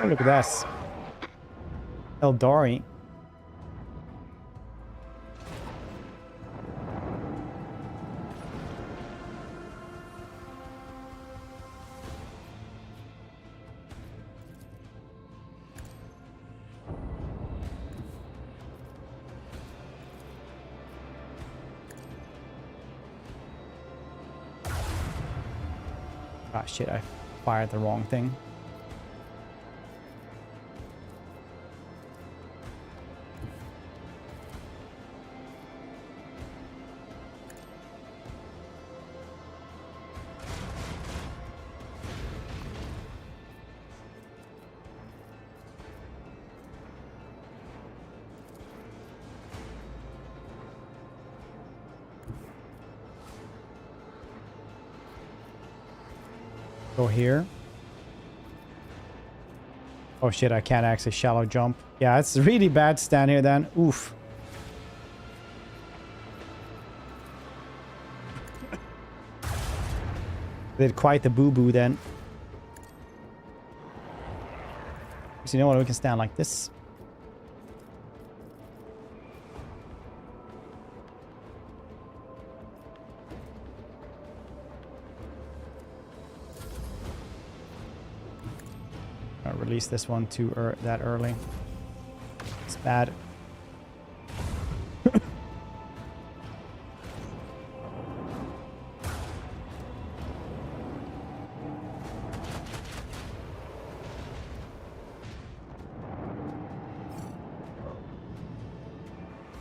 Oh, look at that. Eldari. Ah, shit, I fired the wrong thing. Go here. Oh shit, I can't actually shallow jump. Yeah, it's really bad to stand here then. Oof. Did quite the boo-boo then. So you know what, we can stand like this. Release this one too that early. It's bad.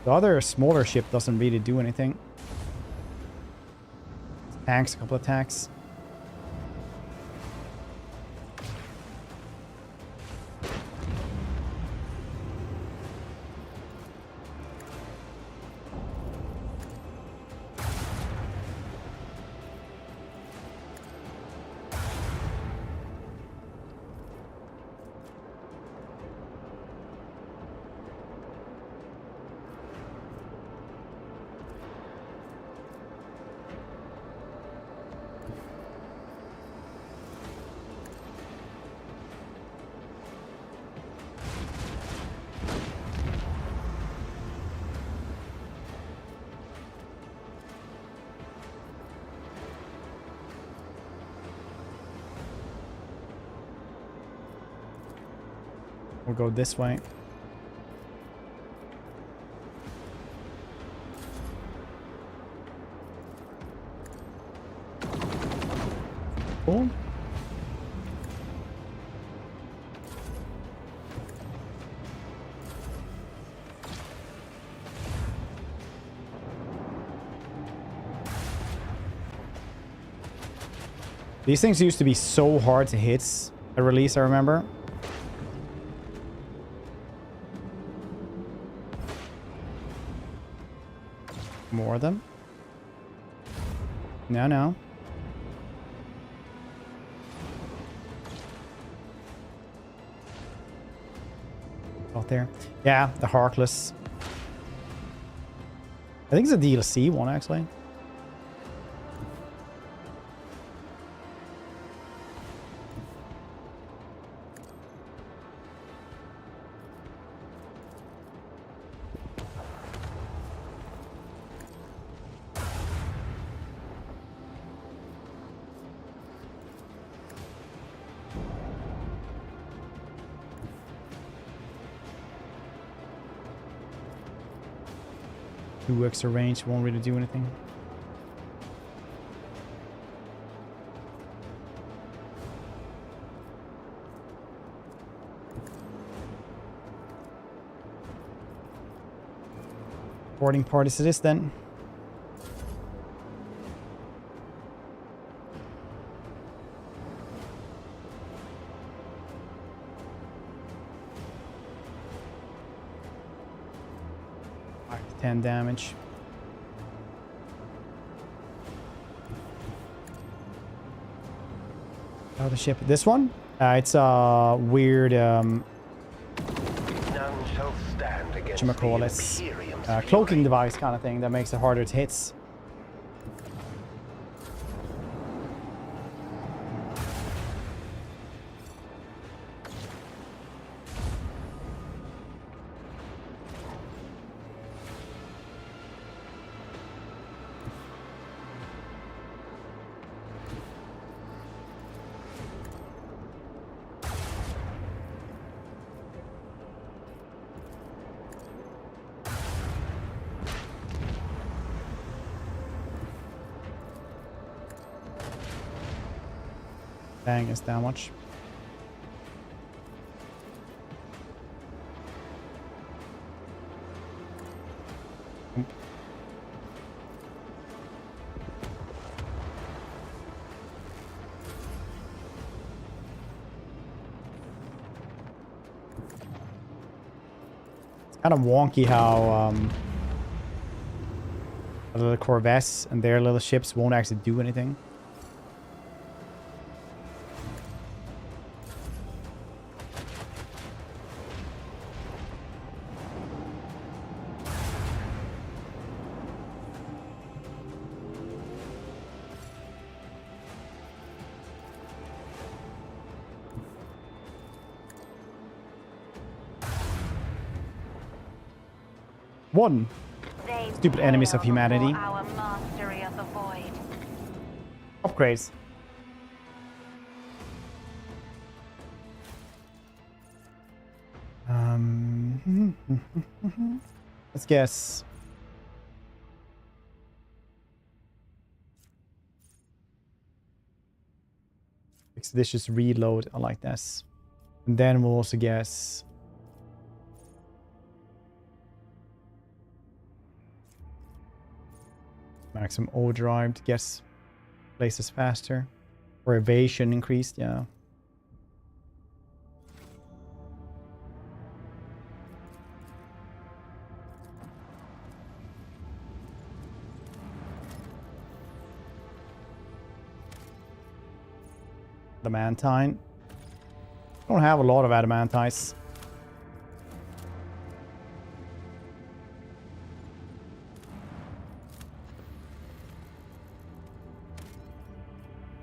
The other smaller ship doesn't really do anything. Tanks, a couple of attacks. We'll go this way. Cool. These things used to be so hard to hit at release, I remember. More of them. No. Out there. Yeah, the Heartless. I think it's a DLC one, actually. Two extra range won't really do anything. Boarding parties it is then. Alright, 10 damage. Oh, the ship. This one? It's a weird whatchamacallit, cloaking device kind of thing that makes it harder to hit. Bang is that much. It's kind of wonky how the little corvettes and their little ships won't actually do anything. One. Stupid enemies of humanity. Our mastery of the void. Upgrades. Let's guess. Expeditious reload. I like this. And then we'll also guess Maximum O-derived gets places faster. Or evasion increased, yeah. Adamantine. Don't have a lot of adamantites.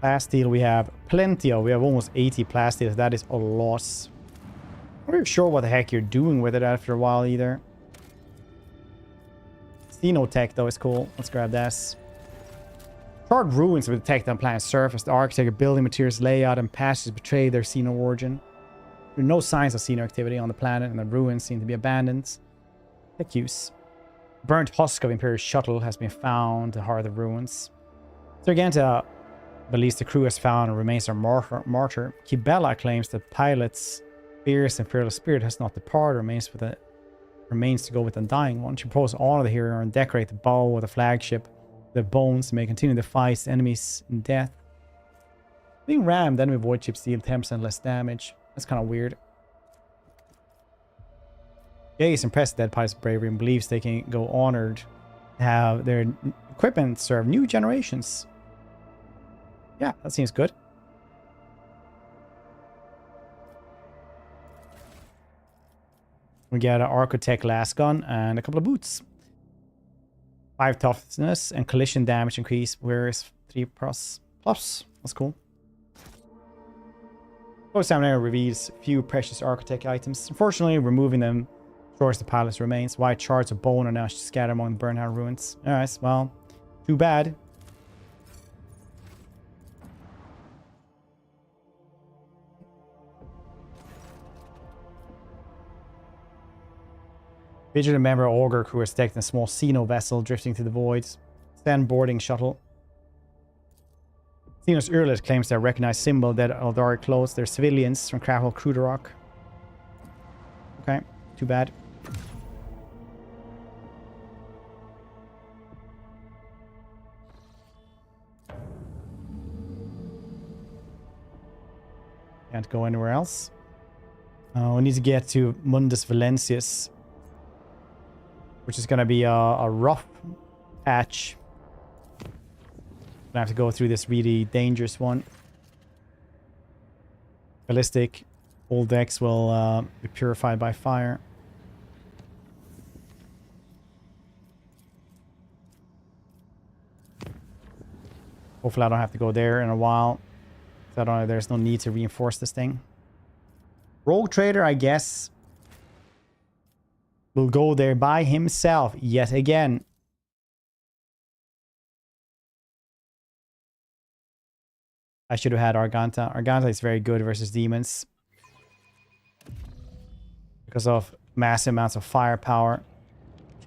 Plasteel we have plenty of. We have almost 80 plasteels. That is a loss. I'm not really sure what the heck you're doing with it after a while either. Xenotech though is cool. Let's grab this. Charred ruins were detected on planet's surface. The architecture, building materials, layout, and passages betray their Xeno origin. There are no signs of Xeno activity on the planet, and the ruins seem to be abandoned. Tech use. Burnt husk of Imperial shuttle has been found to heart of the ruins. Sargenta believes the crew has found and remains our martyr. Kibella claims that pilot's fierce Imperial spirit has not departed, remains to go with the undying one. She proposes to honor the hero and decorate the bow of the flagship. The bones may continue to fight enemies in death. Being rammed, enemy void chips deal 10% less damage. That's kind of weird. Jay is impressed with dead pilot's bravery and believes they can go honored to have their equipment serve new generations. Yeah, that seems good. We get an Architect last gun and a couple of boots. 5 toughness and collision damage increase. Where is 3 plus? That's cool. Examinator reveals few precious Architect items. Unfortunately, removing them destroys the pilot's remains. White shards of bone are now scattered among the burned out ruins. Alright, well, too bad. Vigilant member Augur crew is detected in a small Xeno vessel drifting through the voids. Stand boarding shuttle. Xenos Urlet claims their recognized symbol that Eldari clothes. They're civilians from Crackle Cruderrock. Okay, too bad. Can't go anywhere else. We need to get to Mundus Valancius, which is going to be a rough patch. Gonna have to go through this really dangerous one. Ballistic. All decks will be purified by fire. Hopefully I don't have to go there in a while. So I don't know, there's no need to reinforce this thing. Rogue Trader, I guess, will go there by himself yet again. I should have had Arganta. Arganta is very good versus demons because of massive amounts of firepower.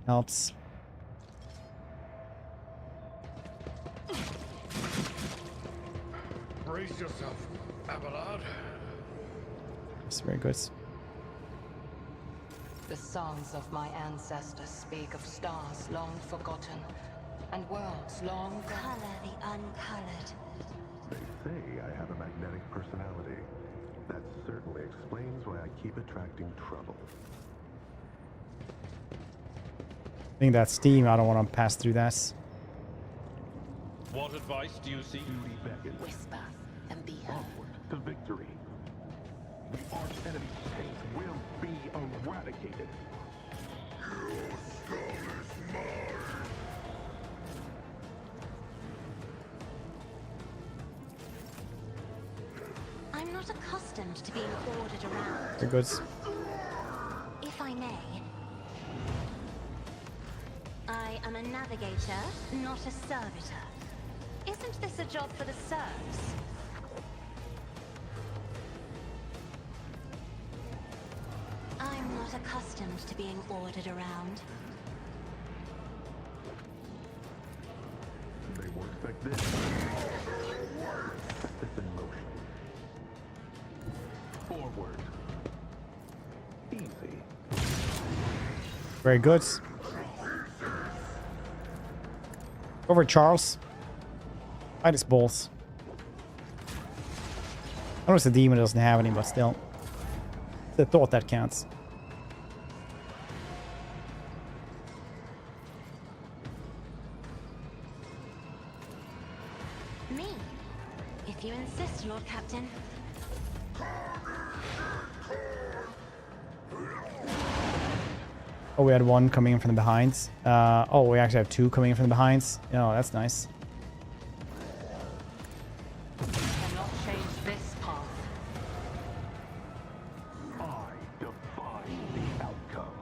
Helps. Brace yourself, Abelard. It's very good. The songs of my ancestors speak of stars long forgotten and worlds long gone. Color the uncolored. They say I have a magnetic personality. That certainly explains why I keep attracting trouble. I think that's Steam. I don't want to pass through this. What advice do you seek? Duty beckons. Whisper and be heard. Onward to victory. The arch enemy's taste will be eradicated. Your skull is mine. I'm not accustomed to being ordered around. Very good. If I may. I am a navigator, not a servitor. Isn't this a job for the serfs? I'm not accustomed to being ordered around. They will expect this. Set this in motion. Forward. Easy. Very good. Over Charles. Fight his balls. I notice the demon doesn't have any, but still. It's the thought that counts. Me, if you insist, Lord Captain. Oh, we had one coming in from the behinds. Oh, we actually have two coming in from the behinds. Oh, that's nice. Cannot change this path. I define the outcome.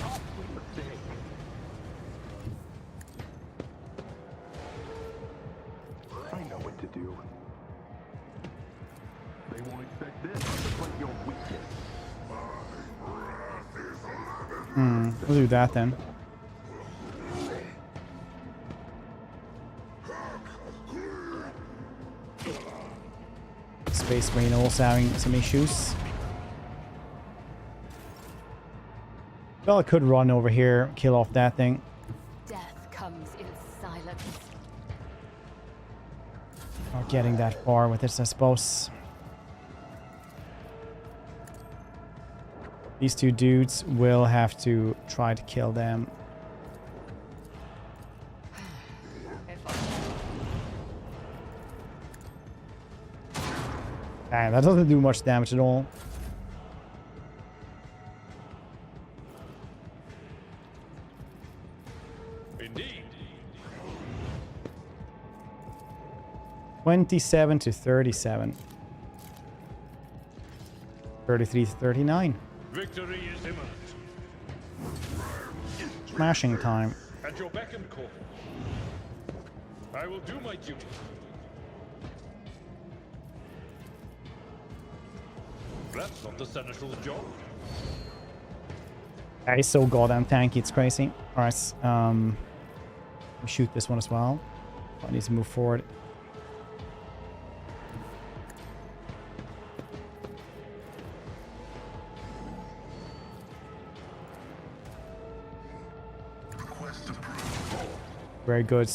Costly mistake. I know what to do. They won't expect this, but your weakness. We'll do that then. Space Marine also having some issues. Well, I could run over here, kill off that thing. Death comes in silence. Not getting that far with this, I suppose. These two dudes will have to try to kill them. Damn, that doesn't do much damage at all. Indeed. 27 to 37. 33 to 39. Victory is imminent. Smashing time. At your beck and call. I will do my duty. That's not the Seneschal's job. Yeah, he's so goddamn tanky, it's crazy. Alright, we shoot this one as well. I need to move forward. Request approved. Very good.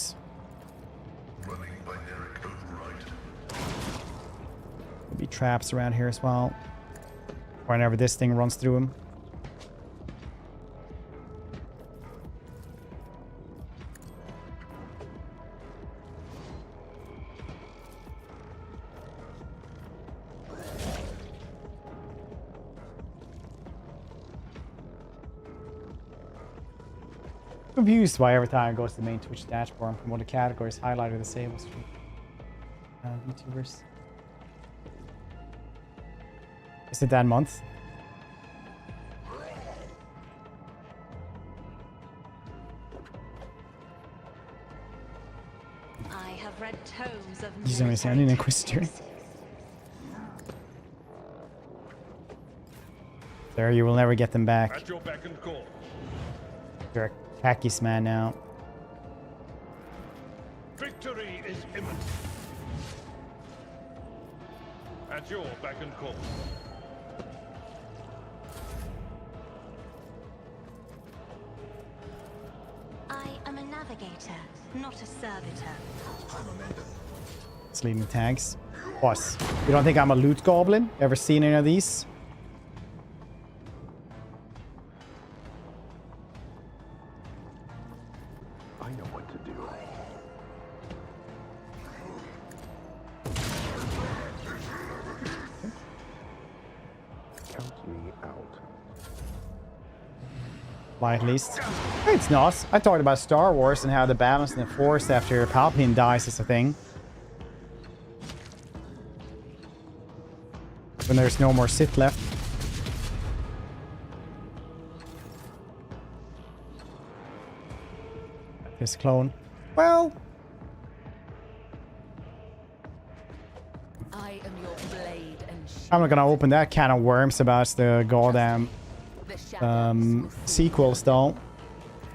Running binary override. There'll be traps around here as well. Whenever this thing runs through him. Confused why every time I go to the main Twitch dashboard from what the categories highlighted the same stream. YouTubers. Is it that month? I have read tomes of He's only sounding Inquisitor. There, you will never get them back. At your beck and call. You're a Kakis man now. Victory is imminent. At your beck and call. I am a navigator, not a servitor. It's leading tags. Boss, you don't think I'm a loot goblin? Ever seen any of these? I know what to do. Count me out. Why at least? It's not. I talked about Star Wars and how the balance in the Force after Palpatine dies is a thing. When there's no more Sith left. This clone. Well, I am your blade and shield. I'm not gonna open that can of worms about the goddamn The shadows will sequels though.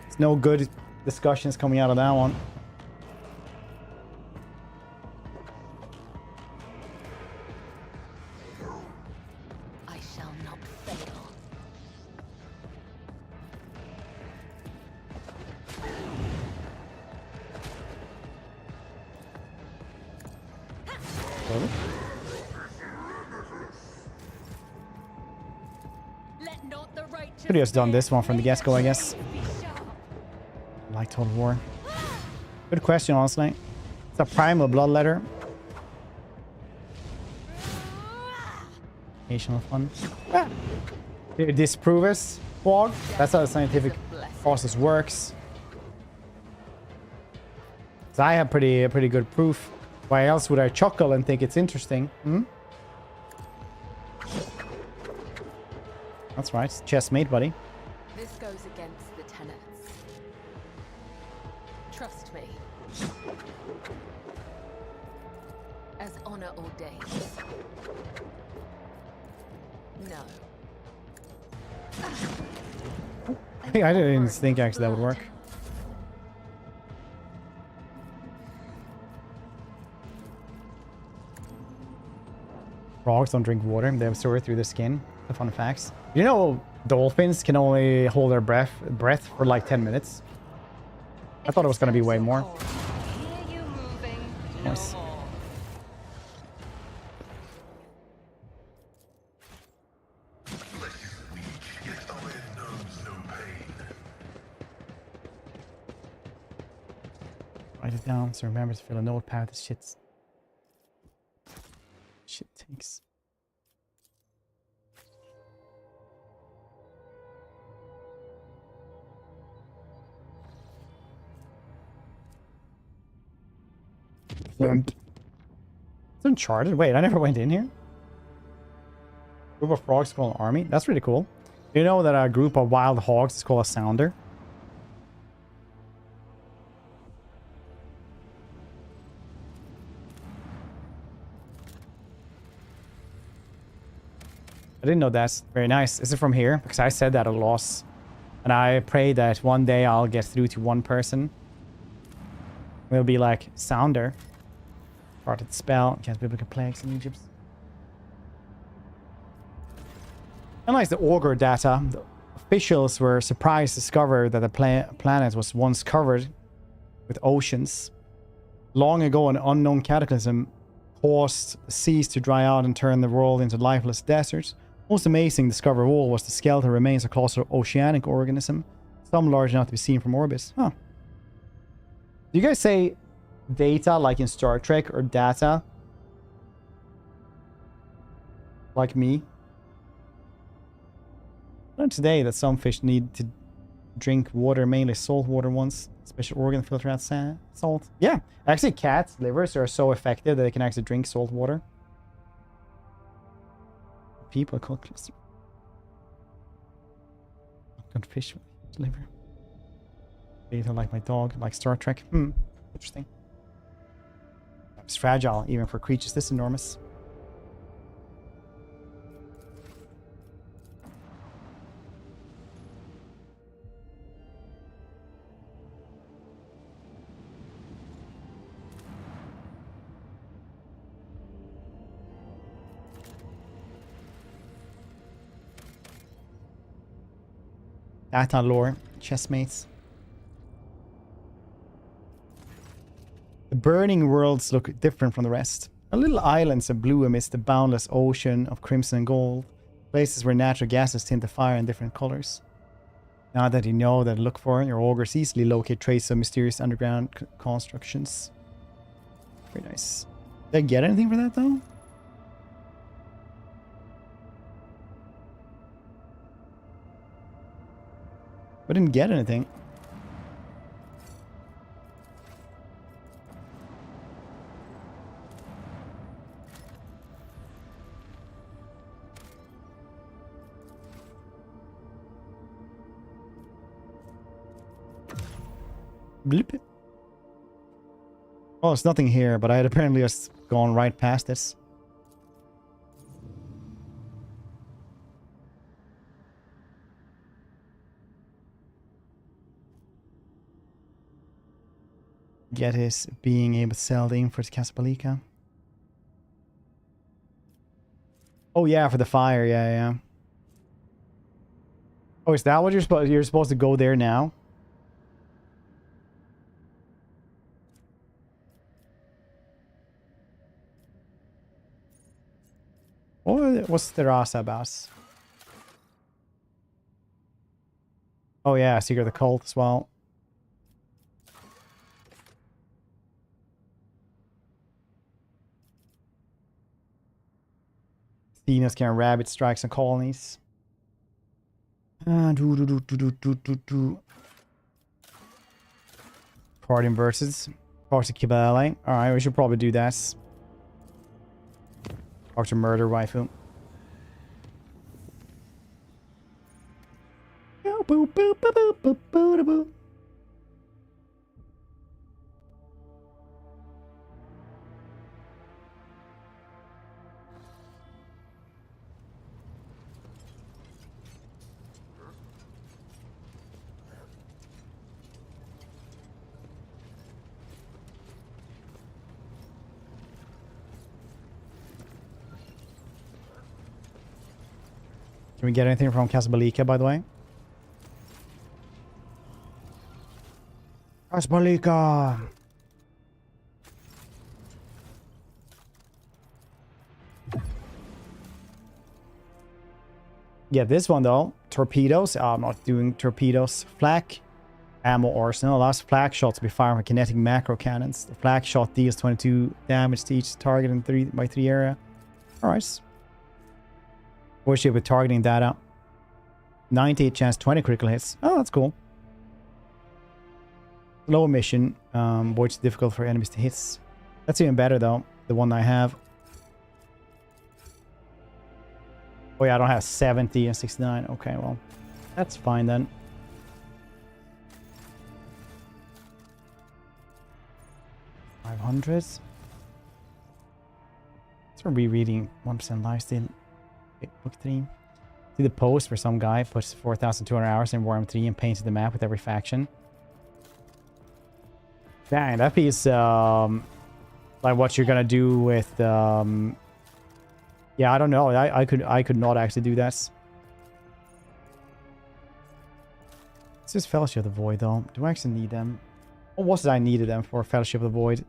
There's no good discussions coming out of that one. I shall not fail. Let not the righteous Could have just done this one from the get-go, I guess. Like Total War. Good question, honestly. It's a primal bloodletter. Occasional fun. Ah. Did this prove us, Fog? That's how the scientific process works. So I have pretty good proof. Why else would I chuckle and think it's interesting? Hmm? That's right. Chessmate, buddy. This goes against the tenets. Trust me. As honor ordains. No. I didn't think actually that would work. Frogs don't drink water. They absorb it through their skin. The fun facts. You know, dolphins can only hold their breath for like 10 minutes. I thought it was going to be way more. Nice. Write it down so remember to fill a notepad. This shit takes. It's Uncharted. Wait, I never went in here. Group of frogs called an army. That's really cool. You know that a group of wild hogs is called a sounder? I didn't know that's very nice. Is it from here? Because I said that a loss. And I pray that one day I'll get through to one person. We'll be like, sounder. Started the spell. Cast biblical plagues in Egypt. Unlike the augur data, the officials were surprised to discover that the planet was once covered with oceans. Long ago, an unknown cataclysm caused the seas to dry out and turn the world into lifeless deserts. Most amazing discovery of all was the skeletal remains of a colossal oceanic organism, some large enough to be seen from orbit. Huh. Do you guys say data like in Star Trek or data? Like me? I learned today that some fish need to drink water, mainly salt water once. Special organ filter out salt. Yeah, actually cats' livers are so effective that they can actually drink salt water. People call cluster. Good fish with liver. Data like my dog, like Star Trek. Interesting. It's fragile even for creatures this enormous. Data lore, chessmates. The burning worlds look different from the rest. A little islands of blue amidst the boundless ocean of crimson and gold. Places where natural gases tint the fire in different colors. Now that you know that to look for, your augurs easily locate traces of mysterious underground constructions. Very nice. Did I get anything for that though? I didn't get anything. Blip. Oh, there's nothing here, but I had apparently just gone right past this. Get his being able to sell the info to Casablanca. Oh yeah, for the fire, yeah. Oh, is that what you're supposed to go there now? What's the Rasa about? Oh yeah, Secret of the Cult as well. Athena's can rabbit strikes on colonies. Party versus Party Kibale. Alright, we should probably do that. Talk to murder waifu. Can we get anything from Casablanca, by the way? Casablanca! Yeah, this one though. Torpedoes. I'm not doing torpedoes. Flak. Ammo arsenal. Allows flak shots to be fired from kinetic macro cannons. The flak shot deals 22 damage to each target in 3x3 area. Alright. Warship with targeting data. 98 chance, 20 critical hits. Oh, that's cool. Low emission, which is difficult for enemies to hit. That's even better though. The one I have. Oh yeah, I don't have 70 and 69. Okay, well, that's fine then. $500. So we're rereading 1% lifesteal. Book 3. See the post where some guy puts 4,200 hours in Warhammer 3 and painted the map with every faction. Dang, that piece, like what you're gonna do with, yeah, I don't know. I could not actually do that. It's just Fellowship of the Void, though. Do I actually need them? What was it I needed them for? Fellowship of the Void.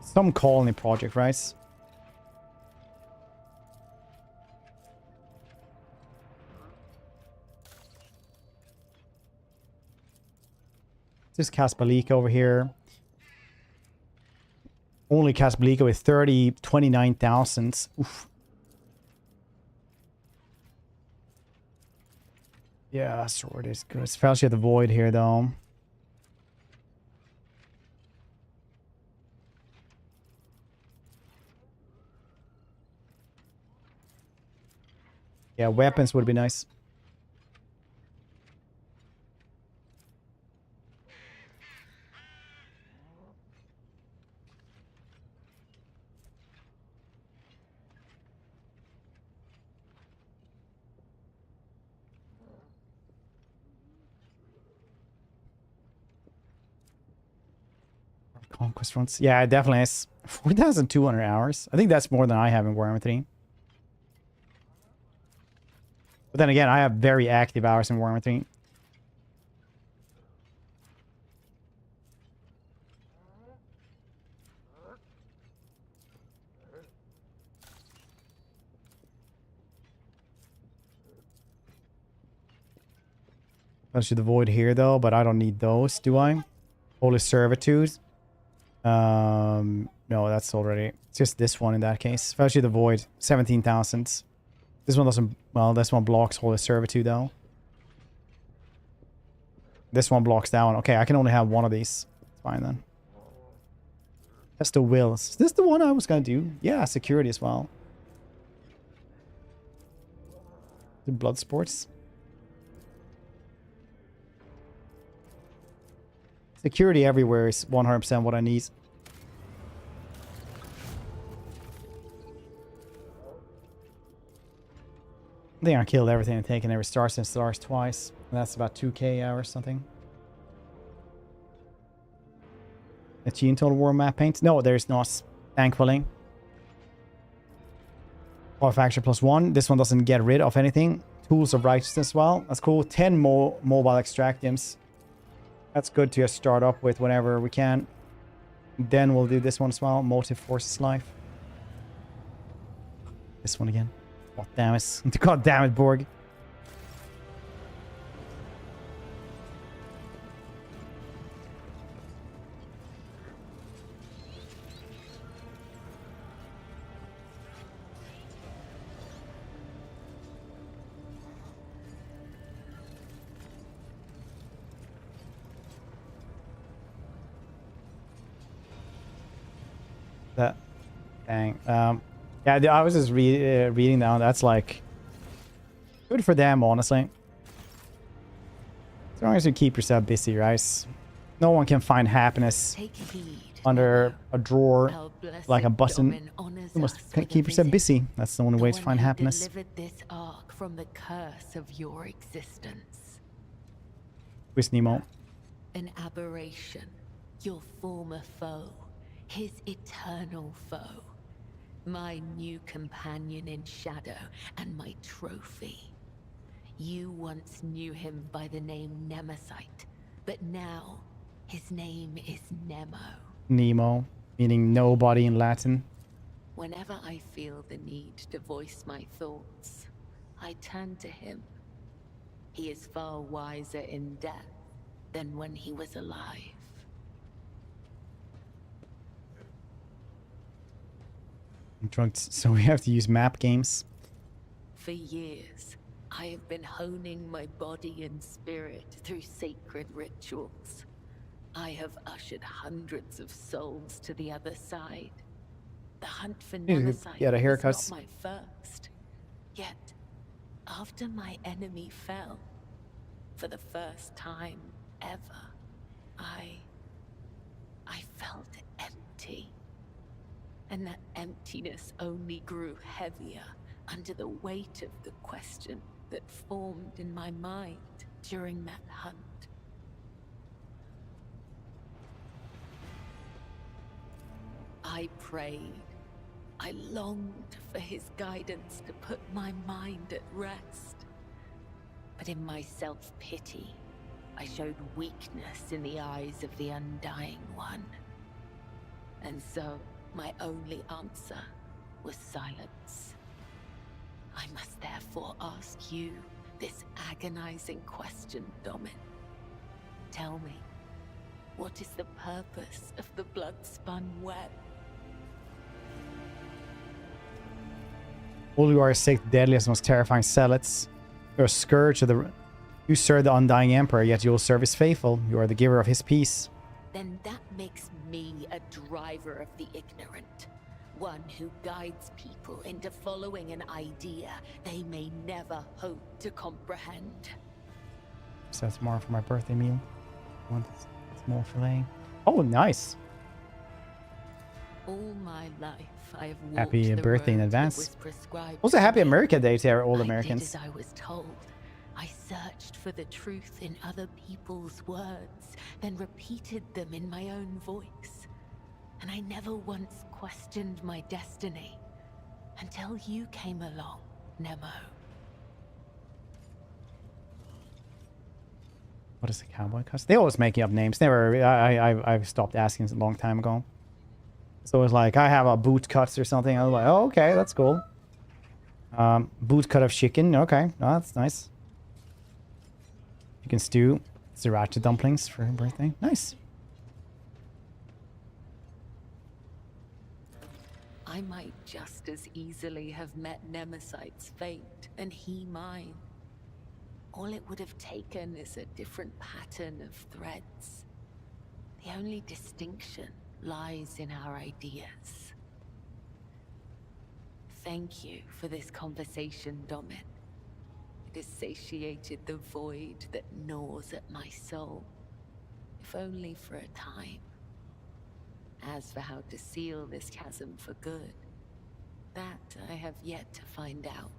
Some colony project, right? This Casablanca over here. Only Casablanca with 29,000. Oof. Yeah, sword is good. Fellowship of the Void here, though. Yeah, weapons would be nice. Conquest fronts. Yeah, it definitely is. 4,200 hours. I think that's more than I have in Warhammer 3. But then again, I have very active hours in Warhammer 3. I should avoid here though, but I don't need those, do I? Holy Servitude. No, that's already... It's just this one in that case. Fellowship of the Void, 17,000. This one doesn't... Well, this one blocks Holy Servitude, though. This one blocks that one. Okay, I can only have one of these. It's fine, then. That's the Wills. Is this the one I was going to do? Yeah, security as well. The Blood Sports. Security everywhere is 100% what I need. I think I killed everything and taken every stars and stars twice. And that's about 2k hours something. Achieving total war map paint? No, there's not. Thankfully. Power factor +1. This one doesn't get rid of anything. Tools of Righteousness as well. That's cool. 10 more mobile extractiums. That's good to just start up with whenever we can. Then we'll do this one as well. Motive forces life. This one again. God damn it. God damn it, Borg. That, dang. Yeah, I was just reading down. That's like good for them, honestly. As long as you keep yourself busy, right? No one can find happiness under a drawer like a button. You must keep yourself busy. That's the only way to find happiness. Delivered this ark from the curse of your existence. Where's Nemo? An aberration, your former foe, his eternal foe, my new companion in shadow and my trophy. You once knew him by the name Nemesite, but now his name is Nemo. Nemo, meaning nobody in Latin. Whenever I feel the need to voice my thoughts, I turn to him. He is far wiser in death than when he was alive. I'm drunk, so we have to use map games. For years, I have been honing my body and spirit through sacred rituals. I have ushered hundreds of souls to the other side. The hunt for Nemesite was not my first. Yet, after my enemy fell, for the first time ever, I felt empty. And that emptiness only grew heavier under the weight of the question that formed in my mind during that hunt. I prayed. I longed for his guidance to put my mind at rest. But in my self-pity, I showed weakness in the eyes of the Undying One. And so, my only answer was silence. I must therefore ask you this agonizing question, Domin. Tell me, what is the purpose of the blood-spun web? All you are sick, deadliest, most terrifying zealots. You're a scourge of the... You serve the Undying Emperor, yet you will serve his faithful. You are the giver of his peace. Then that makes me a driver of the ignorant. One who guides people into following an idea they may never hope to comprehend. So that's more for my birthday meal. Want small fillet. Oh, nice. All my life, I have walked Happy the birthday in road that advance. was prescribed Also, to happy me. America Day to all I Americans. did as I was told. I searched for the truth in other people's words, then repeated them in my own voice. And I never once questioned my destiny until you came along, Nemo. What is a cowboy costume? They always making up names. Never. I've stopped asking a long time ago. So it's like I have a boot cut or something. I was like, oh, okay, that's cool. Boot cut of chicken. Okay, oh, that's nice. Chicken stew, sriracha dumplings for her birthday. Nice. I might just as easily have met Nemesite's fate and he mine. All it would have taken is a different pattern of threads. The only distinction lies in our ideas. Thank you for this conversation, Domin. It has satiated the void that gnaws at my soul, if only for a time. As for how to seal this chasm for good, that I have yet to find out.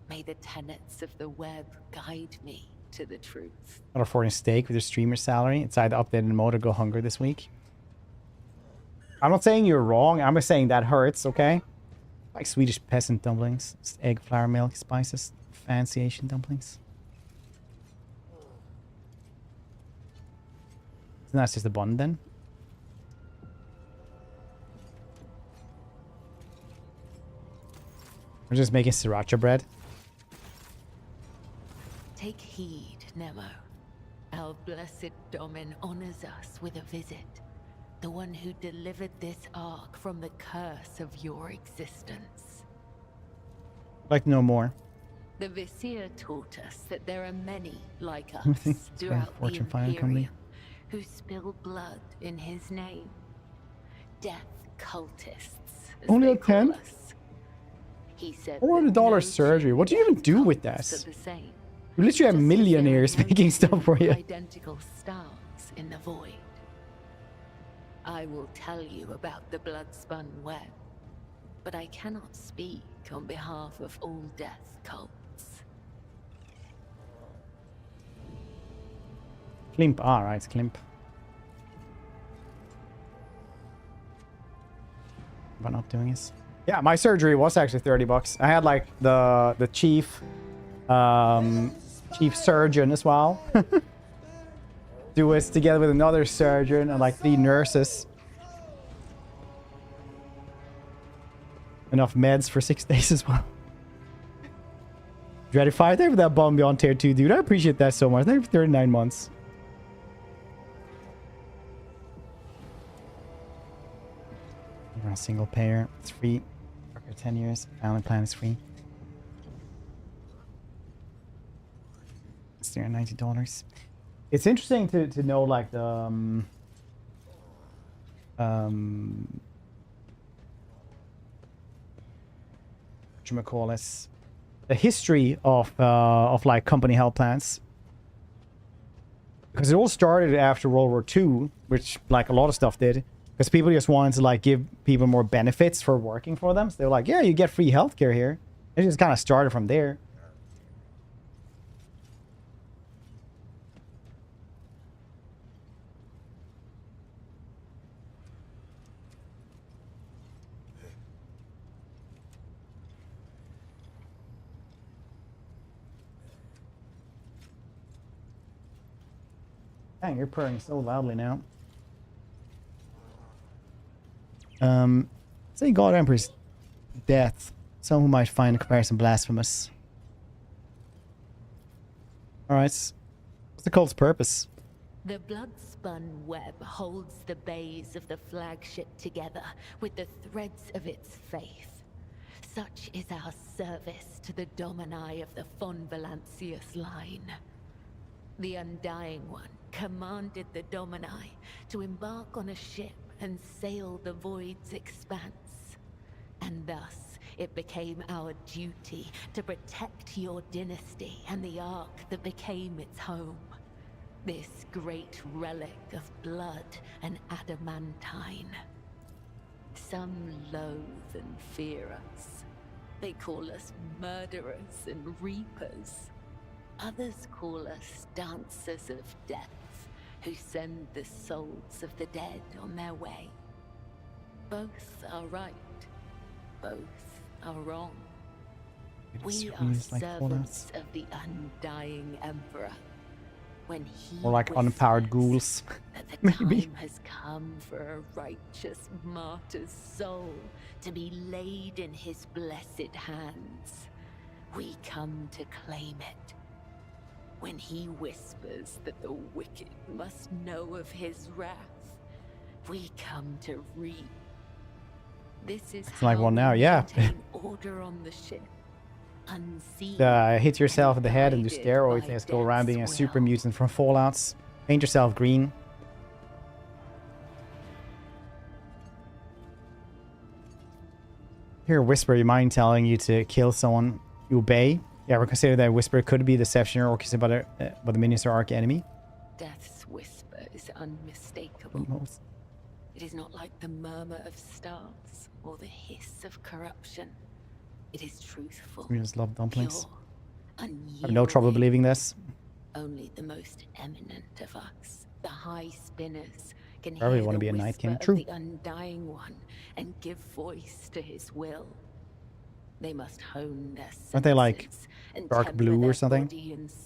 May the tenets of the web guide me to the truth. Not affording steak with your streamer salary inside the updated mode or go hungry this week. I'm not saying you're wrong. I'm just saying that hurts, okay? Like Swedish peasant dumplings, egg, flour, milk, spices, fancy Asian dumplings. Isn't that just a bun then? We're just making sriracha bread. Take heed, Nemo. Our blessed Domin honors us with a visit. The one who delivered this ark from the curse of your existence. I'd like to know more. The Vizier taught us that there are many like I think us it's a throughout the fortune finder company. Imperium who spill blood in his name. Death cultists, as Only they a call 10? us. He said $400 that surgery. two What do you even do with cults this? are the same. You literally have Just as there are millionaires no making stuff for you. Identical stars in the void. I will tell you about the blood-spun web, but I cannot speak on behalf of all death cults. Klimp. Ah, right, it's Klimp. Am I not doing this? Yeah, my surgery was actually $30. I had like the chief surgeon as well. Do it together with another surgeon and like 3 nurses. Enough meds for 6 days as well. Dreaded 5. Thank you for that bomb beyond tier 2, dude. I appreciate that so much. Thank you for 39 months. You're a single payer. It's free. For 10 years. Island plan is free. It's $90. It's interesting to know like the whatchamacallit, the history of like company health plans, because it all started after World War II, which like a lot of stuff did, because people just wanted to like give people more benefits for working for them. So they were like, yeah, you get free healthcare here. It just kind of started from there. Dang, you're purring so loudly now. Say God Emperor's death. Some who might find the comparison blasphemous. Alright. What's the cult's purpose? The blood-spun web holds the bays of the flagship together with the threads of its faith. Such is our service to the Domini of the von Valancius line. The Undying One commanded the Domini to embark on a ship and sail the void's expanse. And thus, it became our duty to protect your dynasty and the ark that became its home. This great relic of blood and adamantine. Some loathe and fear us. They call us murderers and reapers. Others call us dancers of death, who send the souls of the dead on their way. Both are right. Both are wrong. We are servants of the undying Emperor. When he or like unpowered ghouls. that the time has come for a righteous martyr's soul to be laid in his blessed hands. We come to claim it. When he whispers that the wicked must know of his wrath, we come to reap. This is it's like one now, yeah. Order on the ship. Unseen, hit yourself in the head and do steroids. Let's go around being a super mutant from Fallouts. Paint yourself green. Hear a whisper, your mind telling you to kill someone. You obey. Yeah, we consider that whisper could be deception or orchestrated by the minions or arch enemy. Death's whisper is unmistakable. It is not like the murmur of stars or the hiss of corruption. It is truthful. We just love dumplings. Pure, I have no trouble believing this. Only the most eminent of us, the high spinners, can I really hear want to the be a Night King. whisper True. of the Undying One and give voice to his will. They must hone their senses. Aren't they like dark blue or something?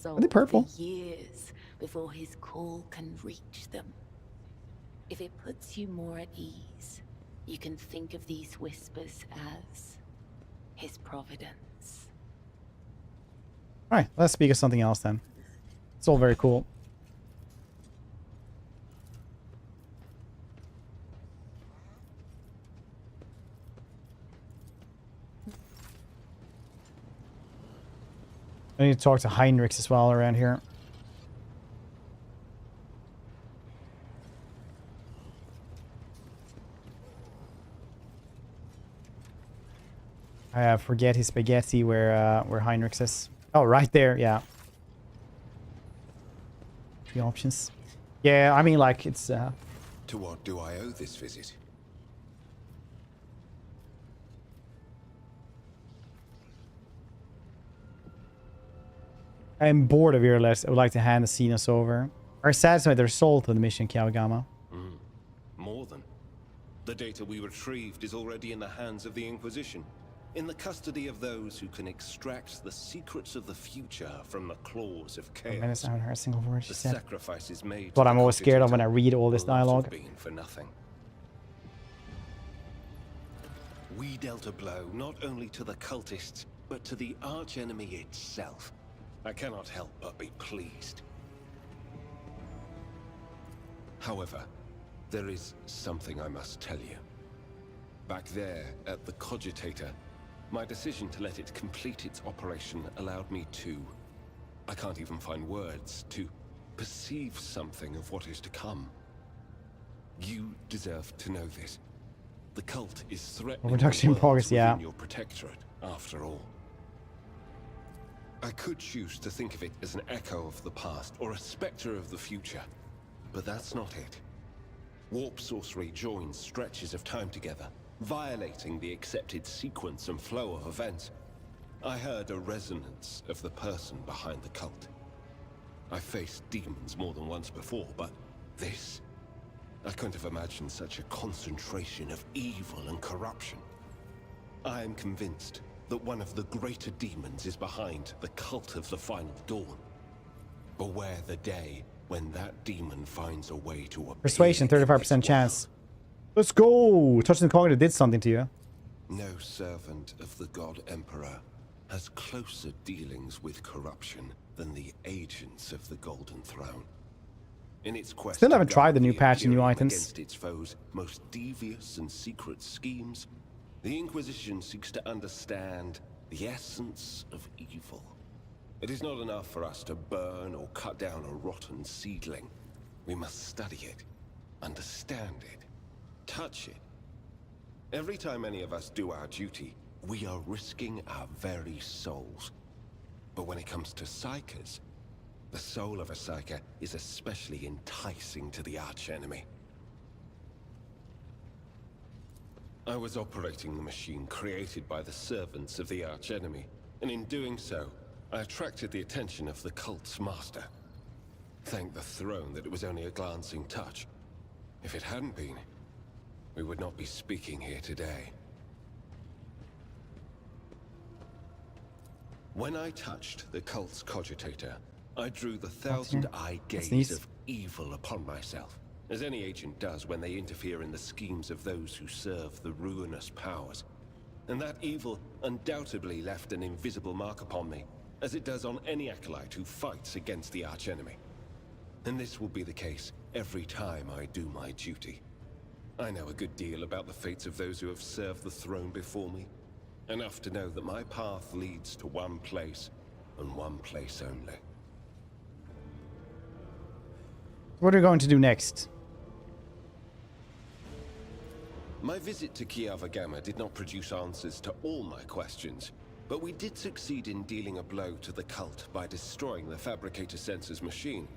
Are they purple? For years before his call can reach them. If it puts you more at ease, you can think of these whispers as his providence. Alright, let's speak of something else then. It's all very cool. I need to talk to Heinrichs as well around here. I forget his spaghetti where Heinrichs is. Oh, right there, yeah. The options. Yeah, I mean, like, it's... To what do I owe this visit? I'm bored of your list. I would like to hand the Xenos over. Are satisfied their soul to the mission, Kiaogama. More than. The data we retrieved is already in the hands of the Inquisition, in the custody of those who can extract the secrets of the future from the claws of chaos. I haven't heard a single word she The said. sacrifices made. What I'm always scared of when I read all this will not have dialogue. been for nothing. We dealt a blow not only to the cultists, but to the archenemy itself. I cannot help but be pleased. However, there is something I must tell you. Back there at the Cogitator, my decision to let it complete its operation allowed me to... I can't even find words to perceive something of what is to come. You deserve to know this. The cult is threatening Reduction in the world progress, yeah. within your protectorate, after all. I could choose to think of it as an echo of the past, or a specter of the future. But that's not it. Warp sorcery joins stretches of time together, violating the accepted sequence and flow of events. I heard a resonance of the person behind the cult. I faced demons more than once before, but this... I couldn't have imagined such a concentration of evil and corruption. I am convinced that one of the greater demons is behind the cult of the Final Dawn. Beware the day when that demon finds a way to appear. Persuasion, 35% chance. Let's go! Touching the cognitive did something to you. No servant of the God Emperor has closer dealings with corruption than the agents of the Golden Throne. In its quest Still haven't to tried guard the new patch and new Imperium items. Against its foes' most devious and secret schemes, the Inquisition seeks to understand the essence of evil. It is not enough for us to burn or cut down a rotten seedling. We must study it, understand it, touch it. Every time any of us do our duty, we are risking our very souls. But when it comes to psychers, the soul of a psyker is especially enticing to the archenemy. I was operating the machine created by the servants of the archenemy, and in doing so, I attracted the attention of the cult's master. Thank the throne that it was only a glancing touch. If it hadn't been, we would not be speaking here today. When I touched the cult's cogitator, I drew the thousand-eye gaze of evil upon myself, as any agent does when they interfere in the schemes of those who serve the ruinous powers. And that evil undoubtedly left an invisible mark upon me, as it does on any acolyte who fights against the archenemy. And this will be the case every time I do my duty. I know a good deal about the fates of those who have served the throne before me. Enough to know that my path leads to one place, and one place only. What are we going to do next? My visit to Kiava Gamma did not produce answers to all my questions, but we did succeed in dealing a blow to the cult by destroying the Fabricator Sensor's machine.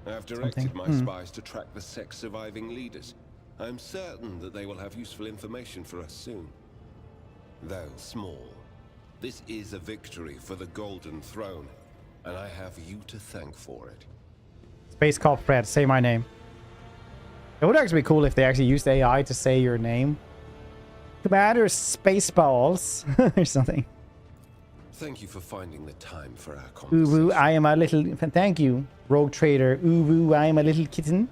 I have directed my spies to track the sect's surviving leaders. I am certain that they will have useful information for us soon. Though small, this is a victory for the Golden Throne, and I have you to thank for it. Space Cop Fred, say my name. It would actually be cool if they actually used AI to say your name. Commander Spaceballs or something. Thank you for finding the time for our Ooh, conversation. woo, I am a little... Thank you, Rogue Trader. Ooh, woo, I am a little kitten.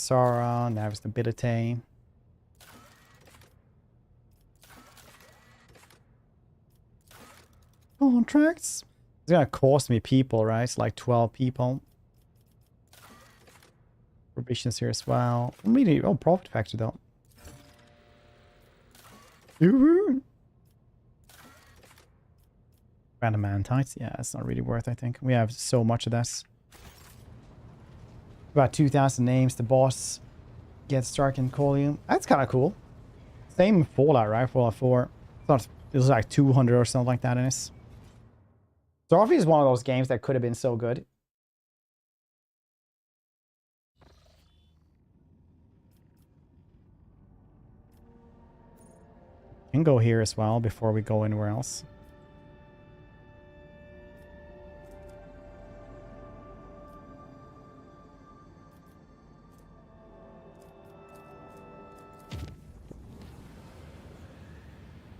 Sara, Navis Nobility. Contracts. It's gonna cost me people, right? It's like 12 people. Provisions here as well. Really, oh, profit factor though. Random man tights. Yeah, it's not really worth, I think. We have so much of this. About 2,000 names. The boss gets Stark and call you. That's kind of cool. Same Fallout, right? Fallout 4. It was like 200 or something like that in this. Starfield is one of those games that could have been so good. Can go here as well before we go anywhere else.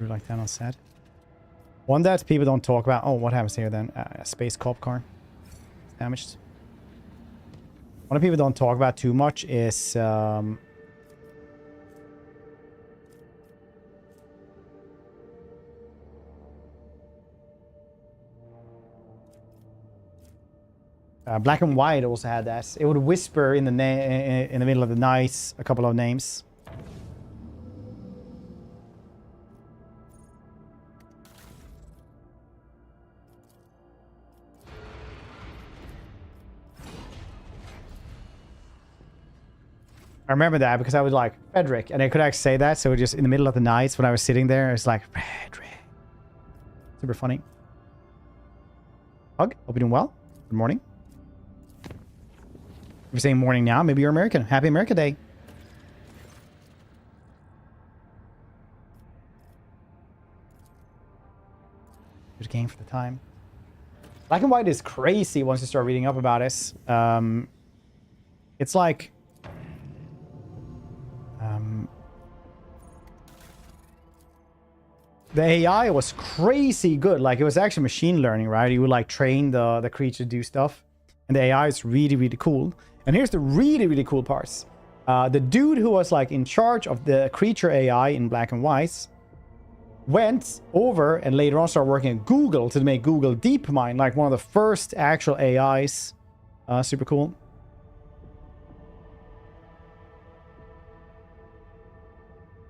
Like that on set. One that people don't talk about. Oh, what happens here then? A space cop car. It's damaged. One people don't talk about too much is Black and White also had that. It would whisper in the in the middle of the night a couple of names. I remember that because I was like, Frederick, and I could actually say that, so just in the middle of the nights when I was sitting there, it's like, Frederick. Super funny. Hug, hope you're doing well. Good morning. If you're saying morning now, maybe you're American. Happy America Day. There's a game for the time. Black and White is crazy once you start reading up about it. It's like... the AI was crazy good. Like, it was actually machine learning, right? You would like train the creature to do stuff. And the AI is really, really cool. And here's the really, really cool parts. The dude who was like in charge of the creature AI in Black and White went over and later on started working at Google to make Google DeepMind, like one of the first actual AIs. Super cool.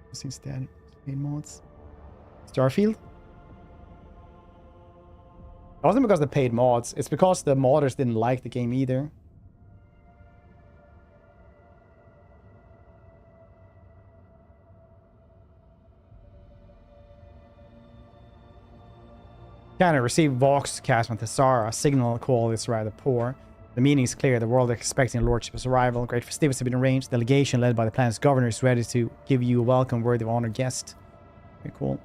What's instead? Paid mods. Starfield? It wasn't because they paid mods. It's because the modders didn't like the game either. Kind of received Vox cast from Thessara. Signal quality is rather poor. The meaning is clear. The world is expecting Lordship's arrival. Great festivities have been arranged. Delegation led by the planet's governor is ready to give you a welcome worthy of honored guest. Very cool.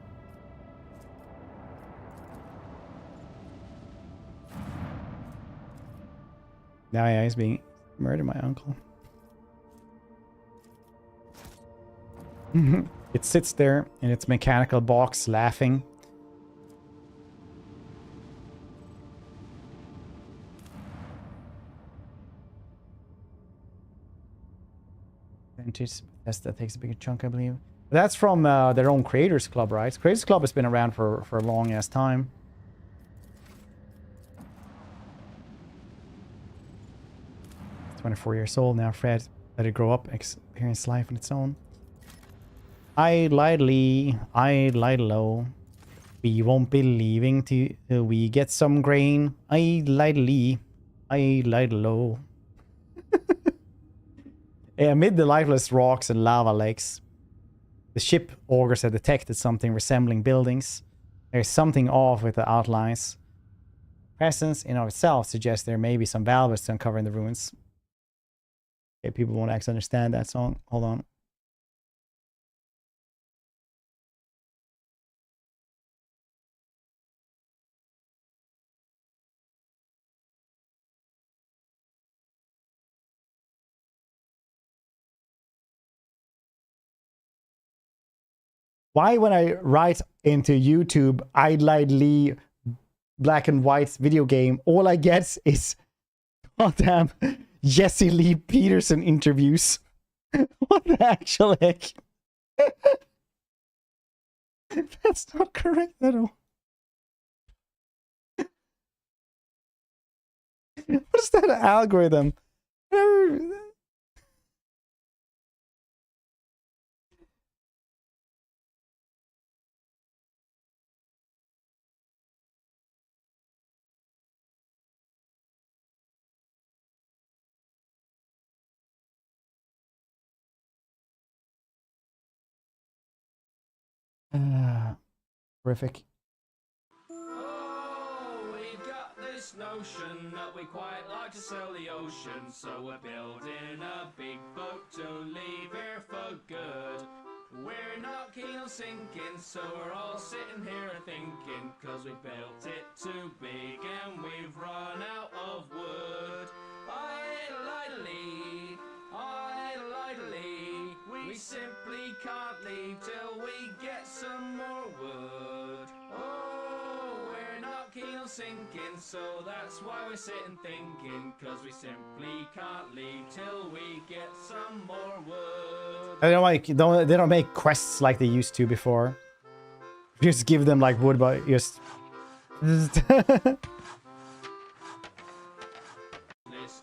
Now yeah, he's being murdered, my uncle. It sits there in its mechanical box laughing. That takes a bigger chunk, I believe. But that's from their own Creators Club, right? Creators Club has been around for a long ass time. It's 24 years old now, Fred. Let it grow up, experience life on its own. I lie low. We won't be leaving till we get some grain. I lie low. Amid the lifeless rocks and lava lakes, the ship augurs have detected something resembling buildings. There's something off with the outlines. Presence in of itself suggests there may be some valuables to uncover in the ruins. Okay, people won't actually understand that song. Hold on. Why, when I write into YouTube, Idlide Lee Black and White video game, all I get is goddamn Jesse Lee Peterson interviews. What the actual heck? That's not correct at all. What is that algorithm? Horrific. Oh, we've got this notion that we quite like to sail the ocean, so we're building a big boat to leave here for good. We're not keen on sinking, so we're all sitting here thinking, cause we built it too big and we've run out of wood. Idly, idly, we simply can't leave till we get some more wood. Oh, we're not keen on sinking, so that's why we're sitting thinking, cause we simply can't leave till we get some more wood. I don't like they don't make quests like they used to before. Just give them like wood, but just This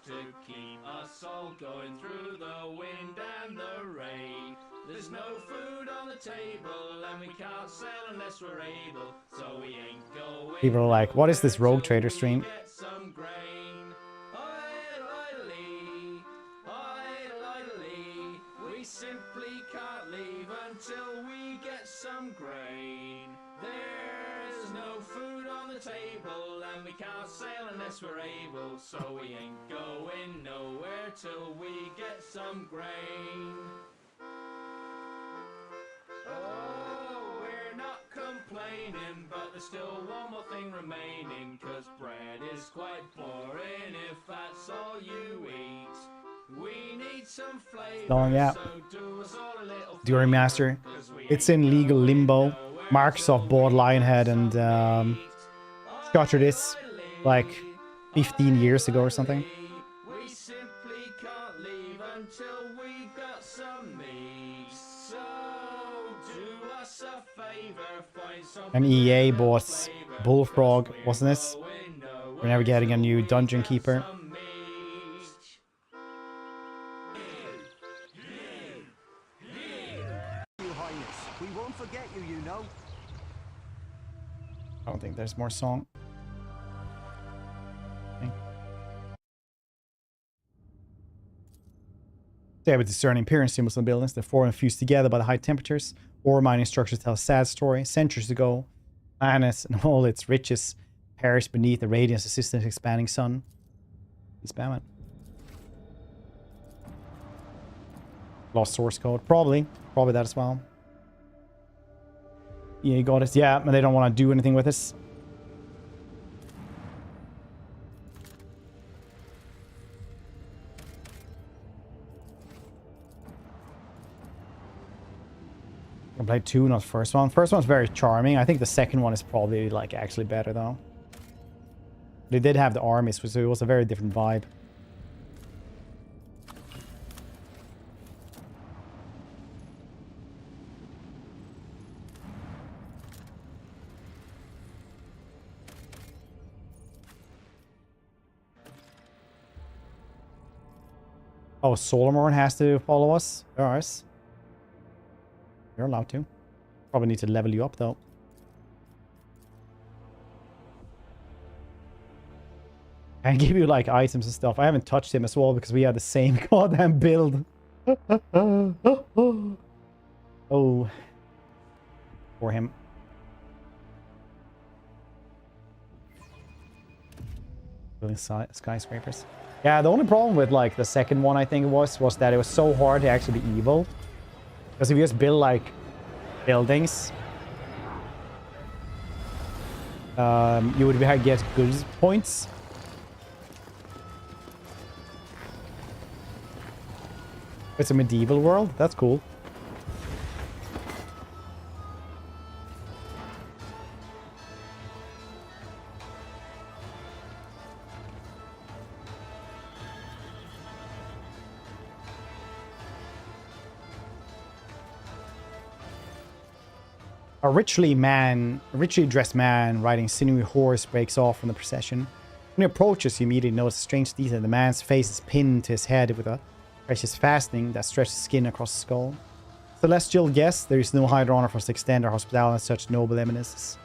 to keep us all going through the wind and the rain. There's no food on the table and we can't sail unless we're able, so we ain't going. people are like, what is this rogue trader stream? Get some grain. Idly, idly, we simply can't leave until we get some grain. There's no food on the table and we can't sail unless we're able, so we ain't going nowhere till we get some grain. Oh, we're not complaining, but there's still one more thing remaining, cause bread is quite boring if that's all you eat. We need some flavor, Going out. so do us all a little During Master. favor, 'cause we It's ain't in legal going limbo. nowhere Microsoft bought Lionhead and scotched this like 15 years ago or something. We simply can't leave until we got some meat. So do us a favor, find some. And EA bought Bullfrog, wasn't this? We're never getting a new Dungeon Keeper. Your Highness, we won't forget you, you know. I don't think there's more song. Okay. They would discern Imperium symbols in buildings. They form and fuse together by the high temperatures. Ore mining structures tell a sad story. Centuries ago, planet and all its riches perished beneath the radiance of the system's expanding sun. Spam it. Lost source code. Probably that as well. Yeah, you got it. Yeah, and they don't want to do anything with this. I played 2, not first one. First one's very charming. I think the second one is probably like actually better though. They did have the armies, so it was a very different vibe. Oh, Solomorn has to follow us? Alright. You're allowed to. Probably need to level you up though. And give you like items and stuff. I haven't touched him as well because we had the same goddamn build. Oh. For him. Building skyscrapers. Yeah, the only problem with like the second one I think was that it was so hard to actually be evil. Because if you just build like buildings, you would get good points. It's a medieval world. That's cool. A richly dressed man riding a sinewy horse breaks off from the procession. When he approaches, you immediately notice a strange detail. The man's face is pinned to his head with a precious fastening that stretches skin across the skull. Celestial guest, there is no higher honor for us to extend our hospitality to such noble eminences.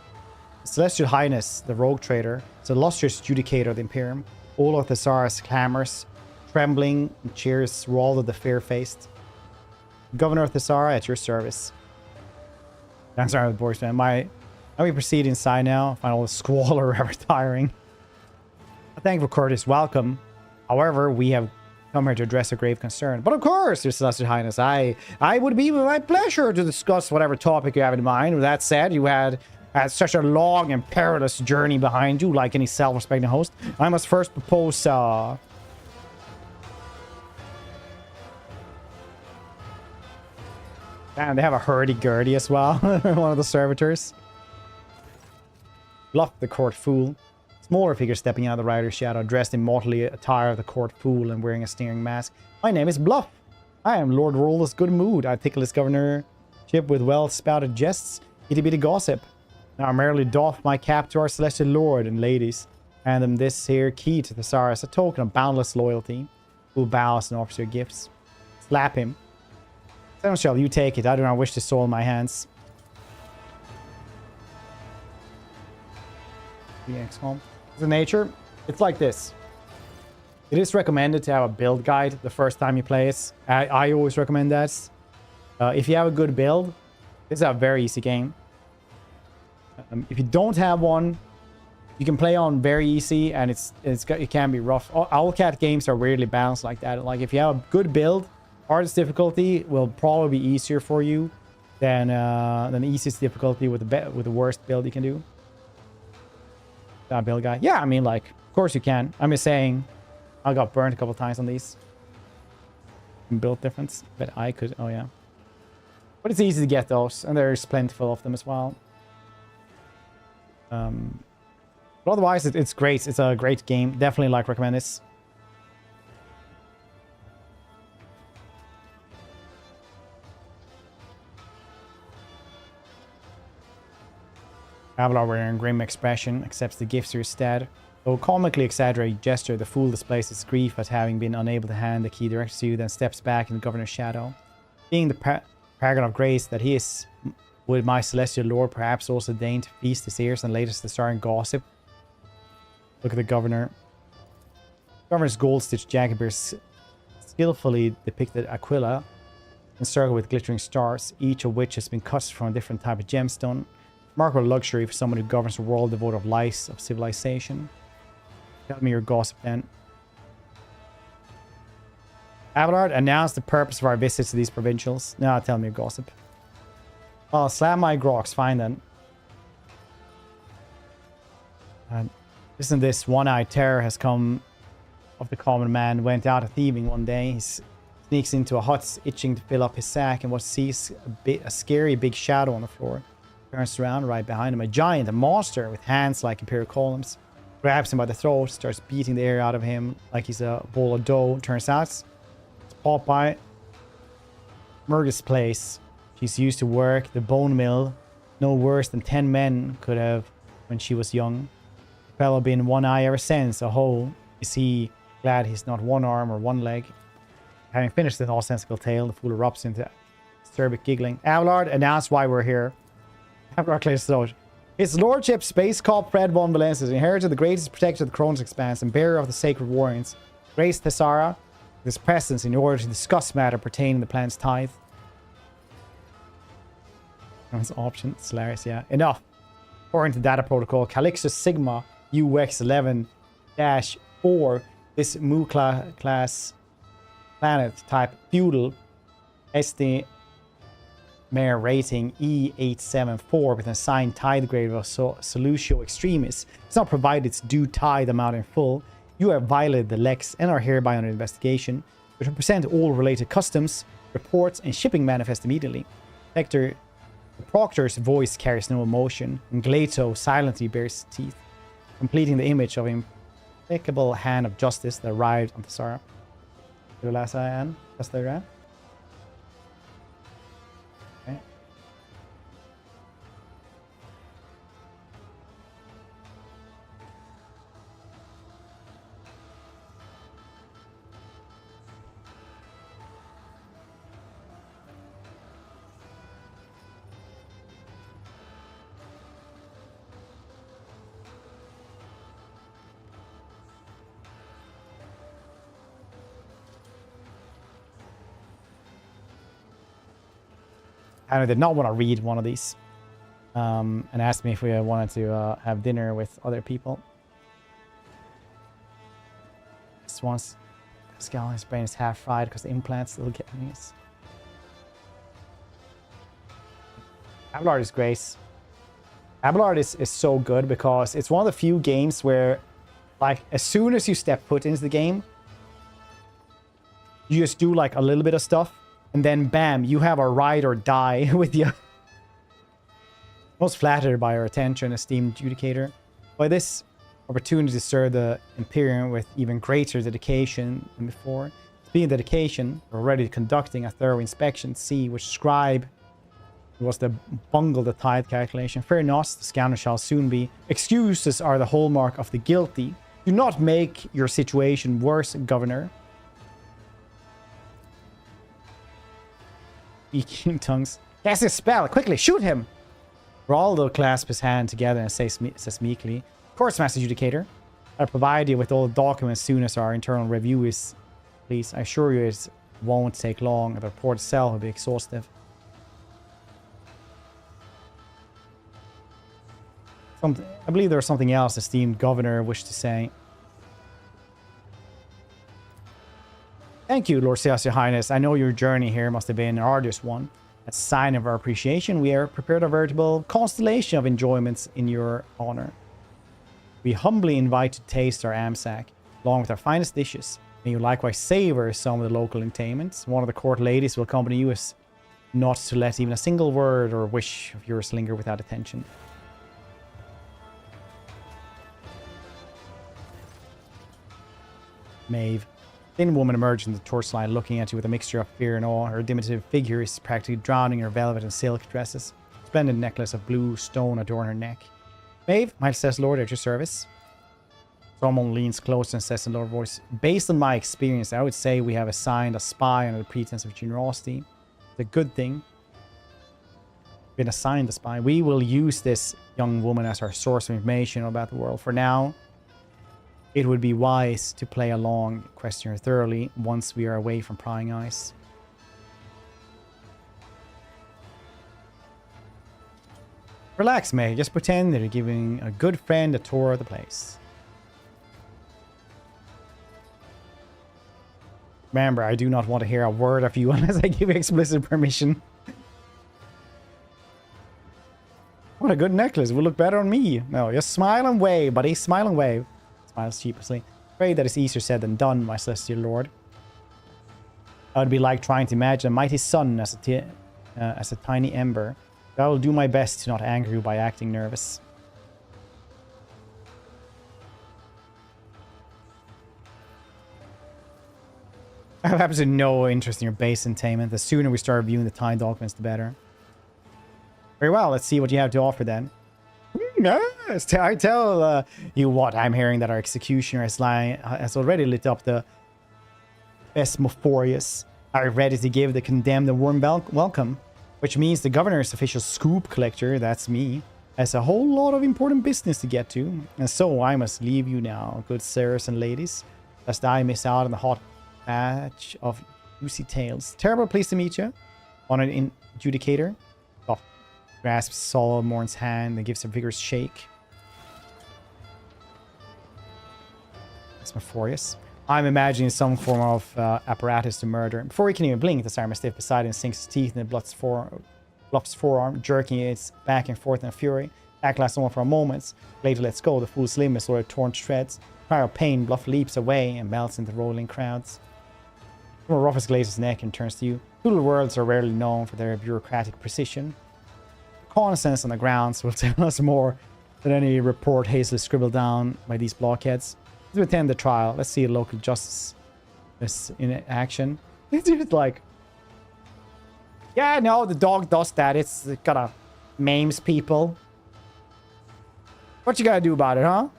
His Celestial Highness, the rogue trader, is the illustrious judicator of the Imperium. All of Thesaurus clamors, trembling, and cheers Roald the fair-faced. Governor of Thesara, at your service. I'm sorry, boys, man. Now we proceed inside now. Find all the squalor retiring. Thank you for courteous welcome. However, we have come here to address a grave concern. But of course, Your Celestial Highness, I would be my pleasure to discuss whatever topic you have in mind. With that said, you had such a long and perilous journey behind you, like any self-respecting host. I must first propose, Damn, they have a hurdy-gurdy as well. One of the servitors. Bluff the court fool. Smaller figure stepping out of the rider's shadow, dressed in motley attire of the court fool and wearing a sneering mask. My name is Bluff. I am Lord Roll's good mood. I tickle his governorship with well-spouted jests, itty-bitty gossip. Now I merely doff my cap to our celestial lord and ladies, hand them this here key to Thesaurus, a token of boundless loyalty. Who bows and offers your gifts. Slap him. Then shall you take it. I do not wish to soil my hands. The XCOM. The nature, it's like this. It is recommended to have a build guide the first time you play it. I always recommend that. If you have a good build, this is a very easy game. If you don't have one, you can play on very easy, and it can be rough. Owlcat games are weirdly balanced like that. Like if you have a good build, hardest difficulty will probably be easier for you than the easiest difficulty with the worst build you can do. Build guy. Yeah, I mean, like, of course you can. I'm just saying, I got burned a couple times on these. Build difference, but I could. Oh yeah, but it's easy to get those, and there's plentiful of them as well. But otherwise, it's great. It's a great game. Definitely recommend this. Avalar, wearing a grim expression, accepts the gifts to instead. Though comically exaggerated gesture, the fool displays his grief at having been unable to hand the key directly to you, then steps back in the governor's shadow. Being the paragon of grace that he is, would my celestial lord perhaps also deign to feast his ears on latest Thesaurian gossip? Look at the governor. The governor's gold-stitched jacket bears skillfully depicted Aquila, encircled with glittering stars, each of which has been cut from a different type of gemstone. Remarkable luxury for someone who governs a world devoid of lice of civilization. Tell me your gossip then. Abelard, announce the purpose of our visits to these provincials. Now tell me your gossip. Oh, slam my grox. Fine then. Listen, this one-eyed terror has come of the common man. Went out a thieving one day. He sneaks into a hut, itching to fill up his sack, and what sees a scary big shadow on the floor. Turns around, right behind him, a giant, a monster with hands like imperial columns. Grabs him by the throat, starts beating the air out of him like he's a bowl of dough. Turns out it's Popeye. Murga's place. She's used to work the bone mill. No worse than 10 men could have when she was young. The fellow been one eye ever since. Oh, is he glad he's not one arm or one leg? Having finished the nonsensical tale, the fool erupts into acerbic giggling. Abelard, announce why we're here. Abelard clears his throat. His lordship, Space Cop Fred von Valancius, inherited the greatest protector of the Koronus Expanse and bearer of the sacred warrants, graced Thesara with his presence in order to discuss matter pertaining to the planet's tithe. That's option. It's hilarious, yeah. Enough. According to data protocol, Calixtus Sigma UX11-4, this Mu class planet type feudal SD Mare rating E874 with an assigned tithe grade of Solutio Extremis does not provide its due tithe amount in full. You have violated the Lex and are hereby under investigation. You should present all related customs, reports, and shipping manifest immediately. The Proctor's voice carries no emotion, and Glato silently bares his teeth, completing the image of an impeccable hand of justice that arrived on Thesara. That's the kind of did not want to read one of these. And asked me if we wanted to have dinner with other people. This one's Pascal, his brain is half fried because the implants still get me. Abelard is great. Abelard is so good because it's one of the few games where, like, as soon as you step foot into the game, you just do like a little bit of stuff, and then bam, you have a ride or die with you. Most flattered by our attention, esteemed adjudicator. By this opportunity to serve the Imperium with even greater dedication than before. Speaking of dedication, we're already conducting a thorough inspection to see which scribe was to bungle the tithe calculation. Fear not, the scanner shall soon be. Excuses are the hallmark of the guilty. Do not make your situation worse, Governor. Speaking tongues. Cast his spell! Quickly, shoot him! Raldo clasps his hand together and says meekly, "Of course, Master Adjudicator. I'll provide you with all the documents as soon as our internal review is... Please, I assure you it won't take long. The report itself will be exhaustive." I believe there was something else the esteemed governor wished to say. Thank you, Lord Celestial, Your Highness. I know your journey here must have been an arduous one. As a sign of our appreciation, we have prepared a veritable constellation of enjoyments in your honor. We humbly invite you to taste our amsack, along with our finest dishes. May you likewise savor some of the local entertainments. One of the court ladies will accompany you as not to let even a single word or wish of yours linger without attention. Maeve. Thin woman emerged from the torchlight, looking at you with a mixture of fear and awe. Her diminutive figure is practically drowning in her velvet and silk dresses. A splendid necklace of blue stone adorn her neck. Maeve, my says Lord, at your service. Someone leans close and says in a low voice, "Based on my experience, I would say we have assigned a spy under the pretense of generosity. It's a good thing. Been assigned a spy. We will use this young woman as our source of information about the world. For now, it would be wise to play along, question her thoroughly once we are away from prying eyes." Relax, mate. Just pretend that you're giving a good friend a tour of the place. Remember, I do not want to hear a word of you unless I give you explicit permission. What a good necklace. It will look better on me. No, just smile and wave, buddy. Smile and wave. Smiles sheepishly. Afraid that is easier said than done, my celestial lord. It would be like trying to imagine a mighty sun as a tiny ember. But I will do my best to not anger you by acting nervous. I have absolutely no interest in your base entertainment. The sooner we start viewing the tithe documents, the better. Very well, let's see what you have to offer then. Yes, I tell you what, I'm hearing that our executioner has already lit up the Thesmophorus, are ready to give the condemned a warm welcome, which means the governor's official scoop collector, that's me, has a whole lot of important business to get to. And so I must leave you now, good sirs and ladies, lest I miss out on the hot batch of juicy tales. Terrible pleased to meet you. Honored adjudicator. Grasps Solomon's hand and gives a vigorous shake. Thesmophorus. I'm imagining some form of apparatus to murder. Before he can even blink, the cyber-mastiff beside him sinks his teeth in the bluff's forearm, jerking it back and forth in a fury. That lasts only for a moment. Later lets go. The fool's limb is already torn to shreds. Cry of pain, Bluff leaps away and melts into rolling crowds. Ruffus glazes his neck and turns to you. Feudal worlds are rarely known for their bureaucratic precision. Consensus on the grounds will tell us more than any report hastily scribbled down by these blockheads. Let's attend the trial. Let's see local justice in action. It's just like, yeah, no, the dog does that. It's gotta maims people. What you gotta do about it, huh?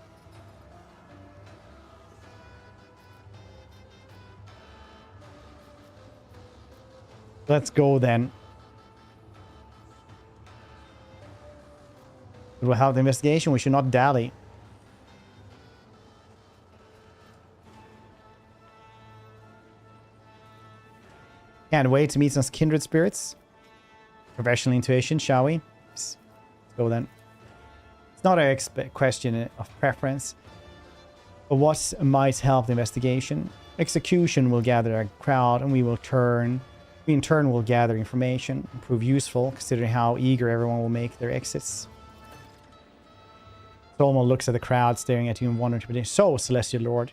Let's go then. It will help the investigation. We should not dally. Can't wait to meet some kindred spirits. Professional intuition, shall we? Let's go then. It's not a question of preference, but what might help the investigation? Execution will gather a crowd, and we in turn will gather information and prove useful, considering how eager everyone will make their exits. Solomon looks at the crowd, staring at you in wonder. So, Celestial Lord,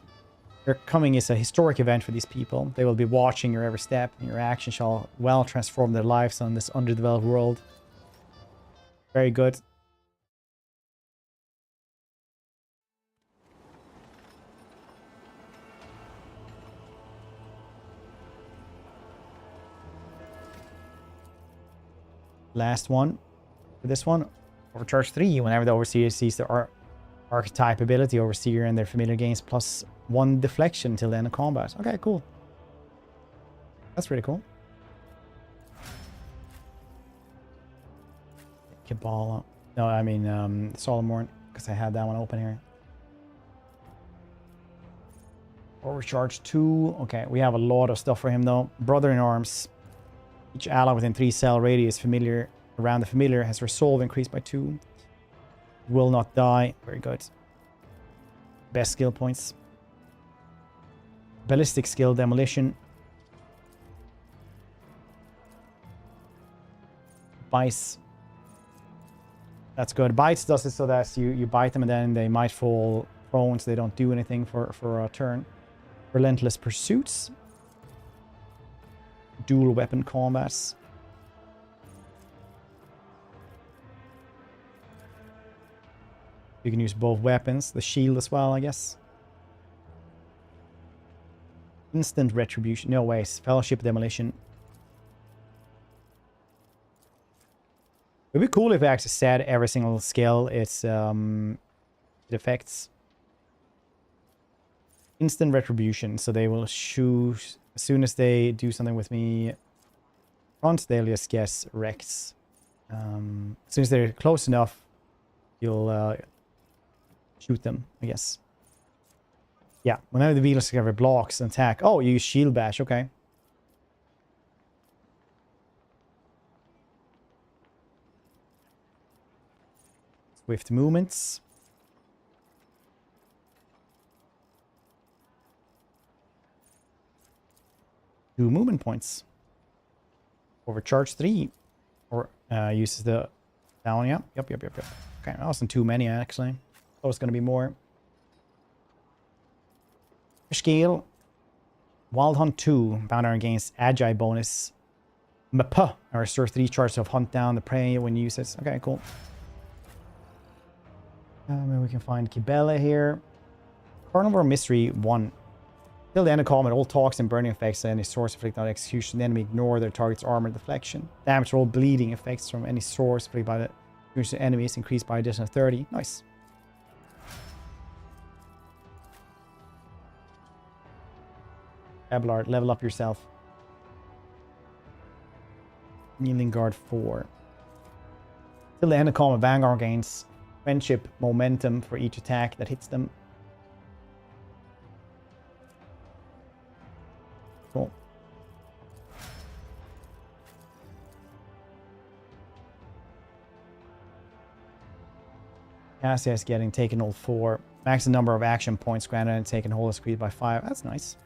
your coming is a historic event for these people. They will be watching your every step, and your action shall well transform their lives on this underdeveloped world. Very good. Last one for this one. Overcharge 3. Whenever the Overseer sees the archetype ability, Overseer and their familiar gains +1 deflection until the end of combat. Okay, cool. That's pretty cool. Kabbalah. No, I mean Solomon, because I had that one open here. Overcharge 2. Okay, we have a lot of stuff for him though. Brother in Arms. Each ally within 3 cell radius familiar around the familiar has resolve increased by 2. Will not die. Very good. Best skill points. Ballistic skill, demolition. Bites. That's good. Bites does it so that you bite them and then they might fall prone, so they don't do anything for a turn. Relentless Pursuits. Dual weapon combats. You can use both weapons. The shield as well, I guess. Instant retribution. No ways. Fellowship demolition. It would be cool if I actually said every single skill its it affects. Instant retribution. So they will shoot as soon as they do something with me. Front, they'll just guess Rex. As soon as they're close enough, you'll shoot them, I guess. Yeah, whenever the vehicle discover blocks and attack. Oh, you use shield bash, okay. Swift movements. Two movement points. Overcharge 3. Or uses the down, yeah. Yep. Okay, that wasn't too many actually. Thought it was gonna be more. Scale. Wild Hunt 2. Bound against Agile bonus. Mapa. Or restore 3 charges of hunt down the prey when you use it. Okay, cool. Maybe we can find Kibele here. Carnivore Mystery 1. Till the end of combat, all talks and burning effects and any source inflict on execution. The enemy ignore their target's armor deflection. Damage roll bleeding effects from any source inflicted by the enemies increased by additional 30. Nice. Abelard, level up yourself. Kneeling Guard 4. Till the end of combat, Vanguard gains friendship momentum for each attack that hits them. Cool. Cassia is getting taken hold 4. Max the number of action points granted and taken hold is increased by 5. That's nice.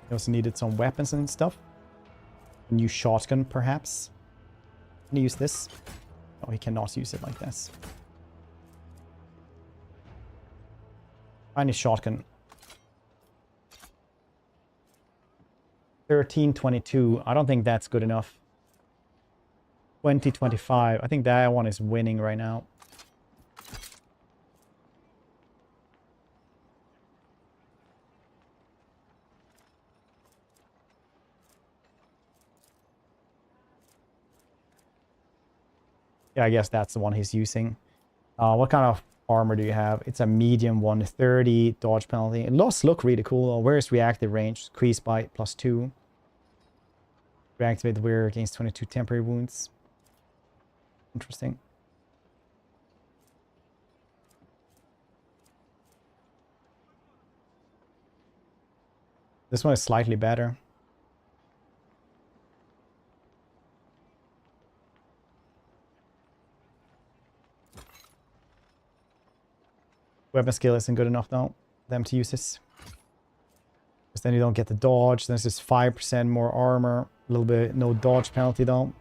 He also needed some weapons and stuff. A new shotgun, perhaps. Can he use this? No, he cannot use it like this. Find his shotgun. 1322. I don't think that's good enough. 2025. I think that one is winning right now. Yeah, I guess that's the one he's using. What kind of armor do you have? It's a medium one, 30 dodge penalty. It does look really cool. Where's reactive range? Increased by +2. Reactivate the wearer against 22 temporary wounds. Interesting. This one is slightly better. Weapon skill isn't good enough though, them to use this. Because then you don't get the dodge. Then it's just 5% more armor. A little bit, no dodge penalty though.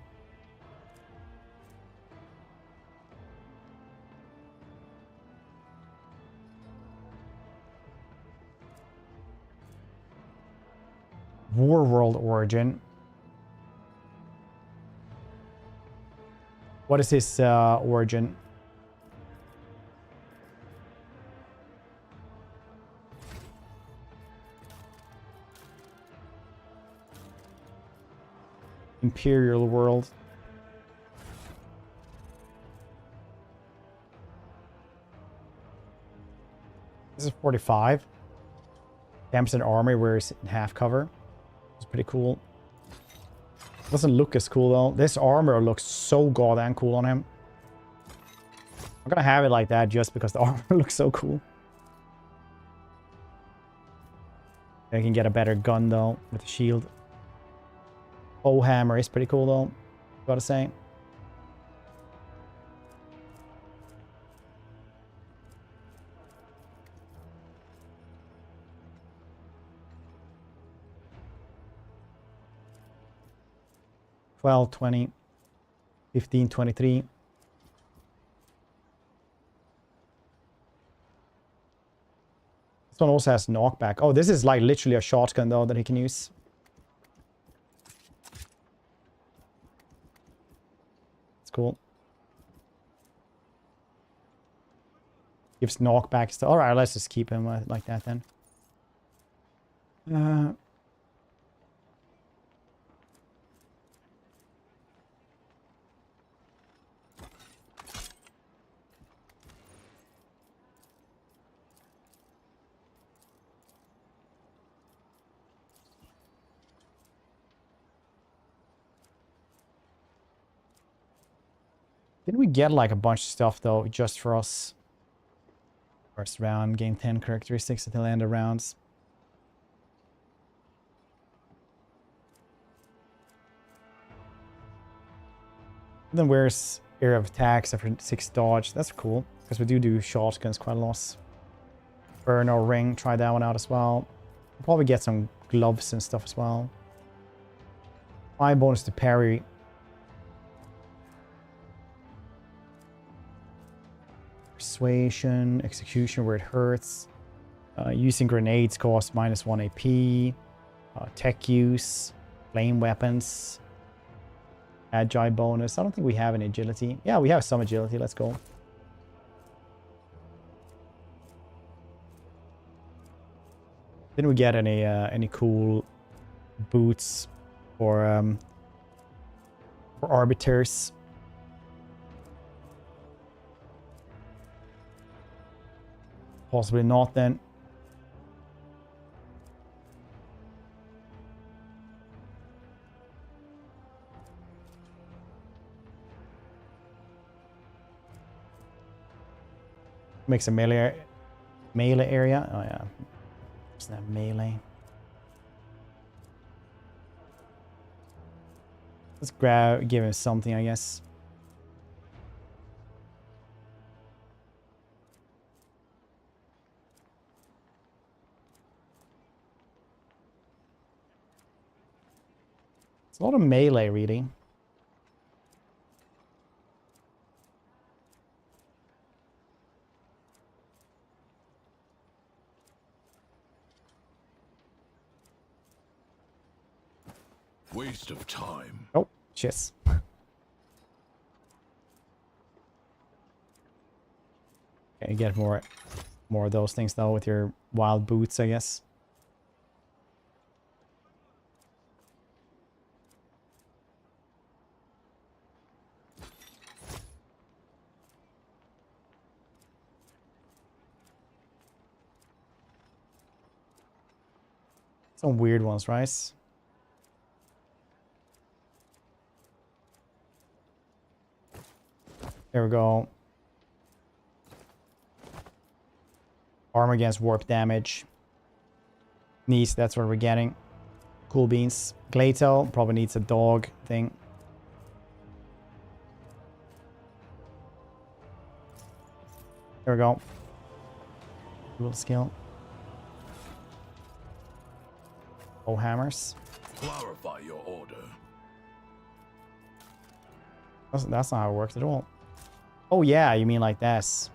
War World Origin. What is his origin? Imperial world. This is 45. 10% armor, whereas in half cover. It's pretty cool. Doesn't look as cool though. This armor looks so goddamn cool on him. I'm gonna have it like that just because the armor looks so cool. I can get a better gun though with the shield. Oh, hammer is pretty cool though, gotta say. $12, $20, $15, $23. This one also has knockback. Oh, this is like literally a shotgun though that he can use. It's cool. Gives knockback stuff. Alright, let's just keep him like that then. Didn't we get like a bunch of stuff though, just for us? First round, gain 10 characteristics until the end of rounds. And then where's area of attack except for 6 dodge? That's cool, because we do shotguns quite a lot. Burn or ring, try that one out as well. We'll probably get some gloves and stuff as well. 5 bonus to parry. Persuasion, execution where it hurts. Using grenades costs -1 AP. Tech use, flame weapons. Agile bonus. I don't think we have any agility. Yeah, we have some agility. Let's go. Didn't we get any cool boots for arbiters? Possibly not then. Makes a melee area. Oh yeah. Isn't that melee? Let's give him something, I guess. It's a lot of melee, really. Waste of time. Oh, cheers. Okay, get more of those things though with your wild boots, I guess. Some weird ones, right? There we go. Armor against warp damage. Nice, that's what we're getting. Cool beans. Glato probably needs a dog thing. There we go. Dual skill. Oh, hammers. Clarify your order. That's not how it works at all. Oh yeah, you mean like this.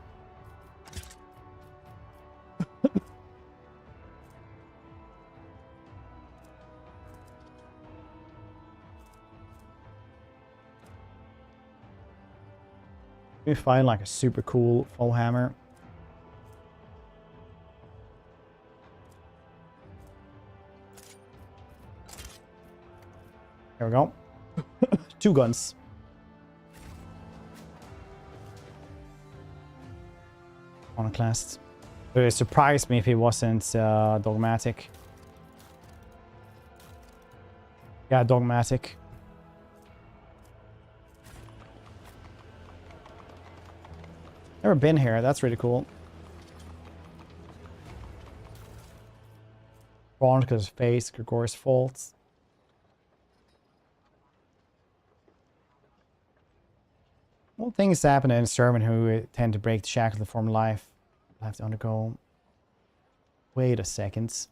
We find like a super cool full hammer. There we go. 2 guns. Ironclad. It would surprise me if it wasn't dogmatic. Yeah, dogmatic. Never been here. That's really cool. Veronica's face, Gregor's faults. Well, things happen in servant who tend to break the shackles of former life. I'll have to undergo. Wait a second.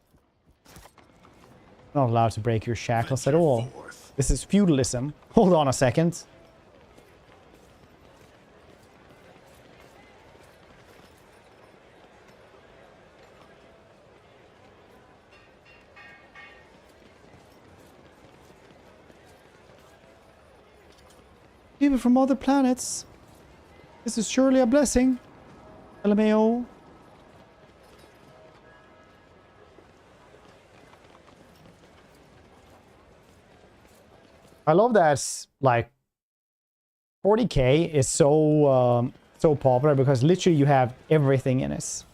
Not allowed to break your shackles at all. This is feudalism. Hold on a second. People from other planets. This is surely a blessing. LMAO. I love that, like, 40k is so so popular because literally you have everything in it.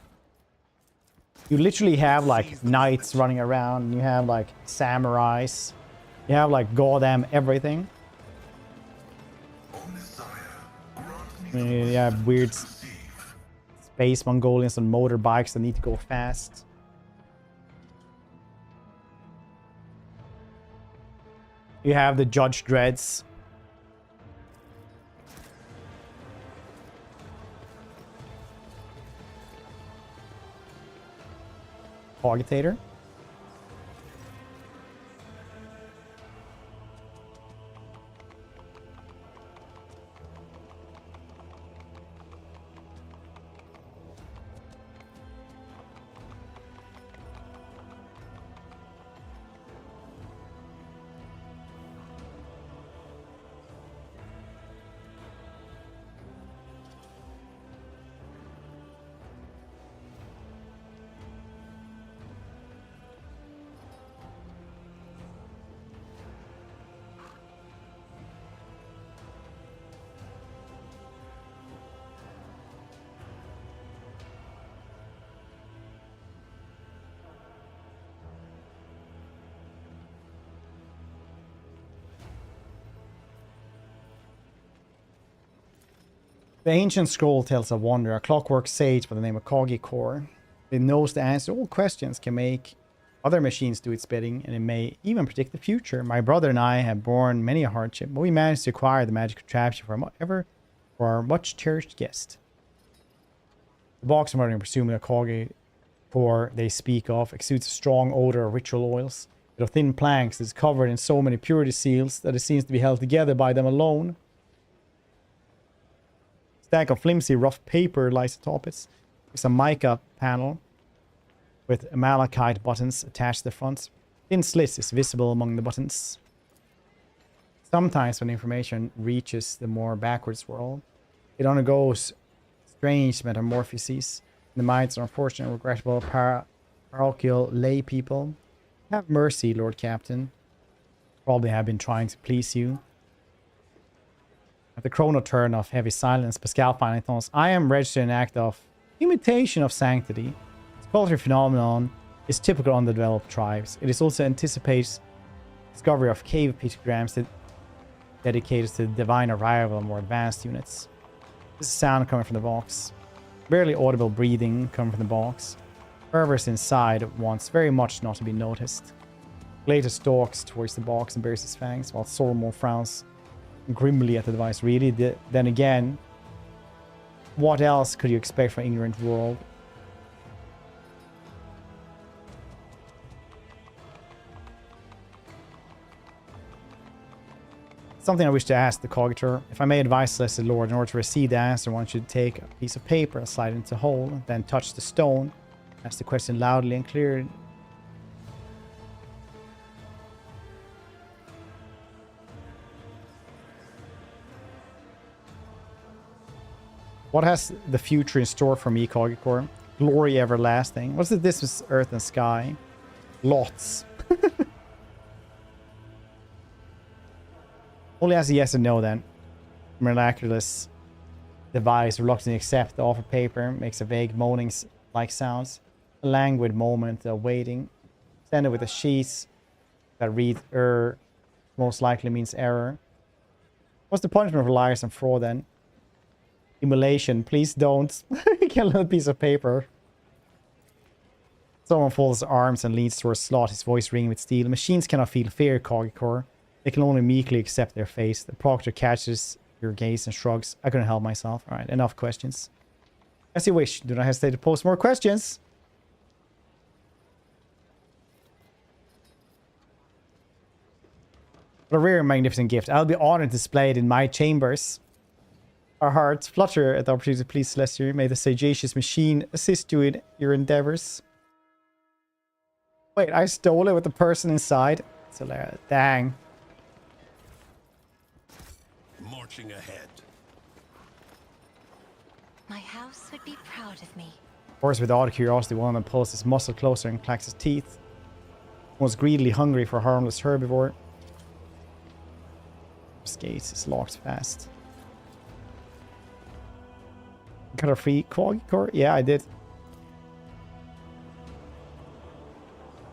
You literally have like knights running around. You have like samurais. You have like goddamn everything. You have weird space Mongolians on motorbikes that need to go fast. You have the Judge Dreads. Cogitator. The ancient scroll tells of wonder, a clockwork sage by the name of Kogi Core. It knows the answer to all questions, can make other machines do its bidding, and it may even predict the future. My brother and I have borne many a hardship, but we managed to acquire the magic contraption for our much cherished guest. The box of murdering, presumably a Kogi Core they speak of, exudes a strong odor of ritual oils. But of thin planks, is covered in so many purity seals that it seems to be held together by them alone. Stack of flimsy rough paper lies atop it. There's a mica panel with malachite buttons attached to the front. Thin slits is visible among the buttons. Sometimes when information reaches the more backwards world, it undergoes strange metamorphoses. The minds of unfortunate, regrettable, parochial lay people. Have mercy, Lord Captain. Probably have been trying to please you. At the chrono turn of heavy silence, Pascal finally thought, I am registered in an act of imitation of sanctity. This cultural phenomenon is typical of underdeveloped tribes. It is also anticipates discovery of cave pictograms dedicated to the divine arrival of more advanced units. This is sound coming from the box. Barely audible breathing coming from the box. Whoever's inside wants very much not to be noticed. Glater stalks towards the box and bares his fangs, while Sormor frowns grimly at the device. Really? Then again, what else could you expect from an ignorant world? Something I wish to ask the Cogitator. If I may advise Celestial Lord, in order to receive the answer, one should take a piece of paper and slide it into a hole, then touch the stone. Ask the question loudly and clearly. What has the future in store for me, Cogitator? Glory everlasting. What's the distance earth and sky? Lots. Only as a yes and no then. Miraculous device, reluctantly accept the offered paper, makes a vague moaning like sounds. A languid moment of waiting. Send it with a sheath that reads most likely means error. What's the punishment for liars and fraud then? Immolation. Please don't. Get a little piece of paper. Someone folds his arms and leans towards Slot, his voice ringing with steel. Machines cannot feel fear, Cogitator. They can only meekly accept their face. The proctor catches your gaze and shrugs. I couldn't help myself. All right, enough questions. As you wish. Do not hesitate to post more questions. What a rare and magnificent gift. I'll be honored to display it in my chambers. Our hearts flutter at the opportunity to please Celestial. May the sagacious machine assist you in your endeavors. Wait, I stole it with the person inside? It's hilarious. Dang. Marching ahead. My house would be proud of me. Of course, with odd curiosity, one of them pulls his muscle closer and clacks his teeth. Most greedily hungry for a harmless herbivore. This gate is locked fast. Got a free Cogitator? Yeah, I did.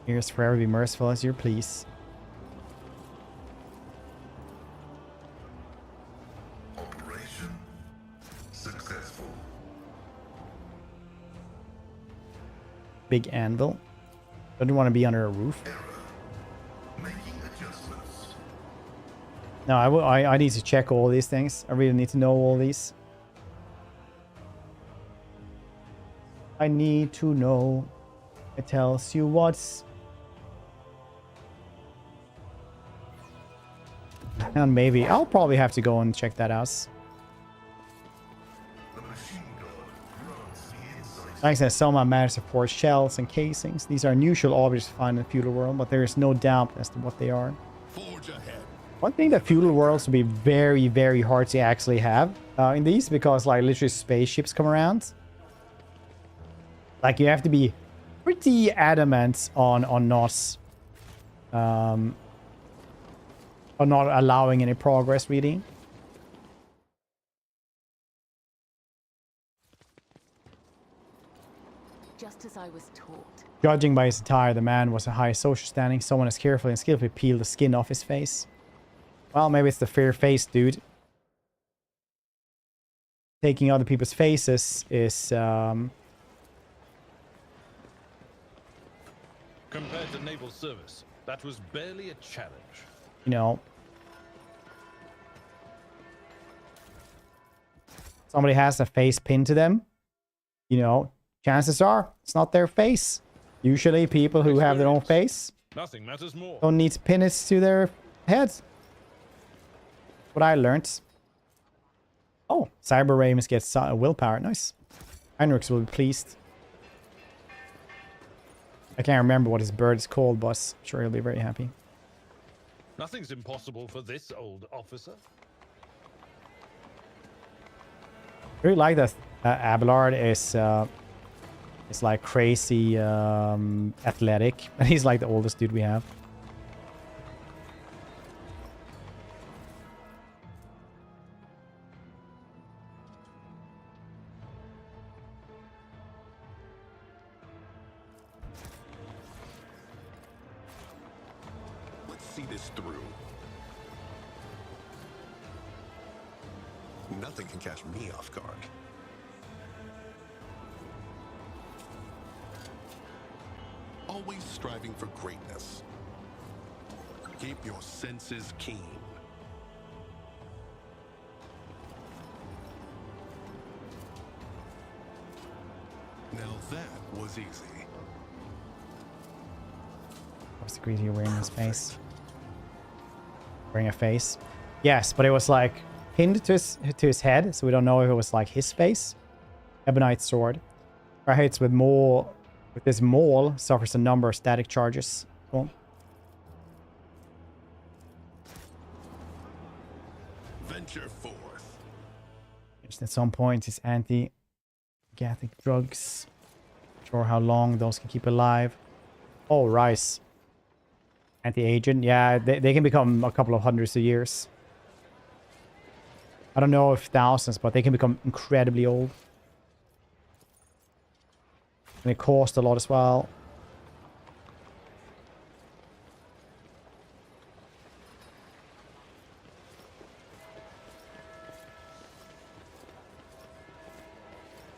Here's forever be merciful as you please. Operation successful. Big anvil. Don't want to be under a roof. Error. Making adjustments. No, I need to check all these things. I really need to know all these. I need to know. It tells you what's... And maybe I'll probably have to go and check that out. The machine god grants the insight. Like I said, some are majestic for shells and casings. These are unusual objects to find in the feudal world, but there is no doubt as to what they are. Forge ahead. One thing that feudal worlds would be very, very hard to actually have in these, because like literally spaceships come around. Like you have to be pretty adamant on not allowing any progress, really. Just as I was taught. Judging by his attire, the man was a high social standing. Someone has carefully and skillfully peeled the skin off his face. Well, maybe it's the fair-faced dude. Taking other people's faces is... Compared to naval service, that was barely a challenge. You know, somebody has a face pinned to them, you know, chances are it's not their face. Usually people who have their own face Nothing matters more. don't need to pin it to their heads. What I learned. Oh, Cyber-Ramus gets willpower. Nice. Heinrichs will be pleased. I can't remember what his bird is called, but I'm sure he'll be very happy. Nothing's impossible for this old officer. I really like that Abelard is like crazy athletic, and he's like the oldest dude we have. See this through. Nothing can catch me off guard. always striving for greatness. Keep your senses keen. Now that was easy. What's the greedy wearing his face? Wearing a face? Yes, but it was like pinned to his head, so we don't know if it was like his face. Ebonite sword. Our hits with this maul suffers a number of static charges. Cool. Venture forth. Just at some point, his anti-gathic drugs. Not sure how long those can keep alive. Oh, rice. Anti-agent. Yeah, they can become a couple of hundreds of years. I don't know if thousands, but they can become incredibly old. And it cost a lot as well.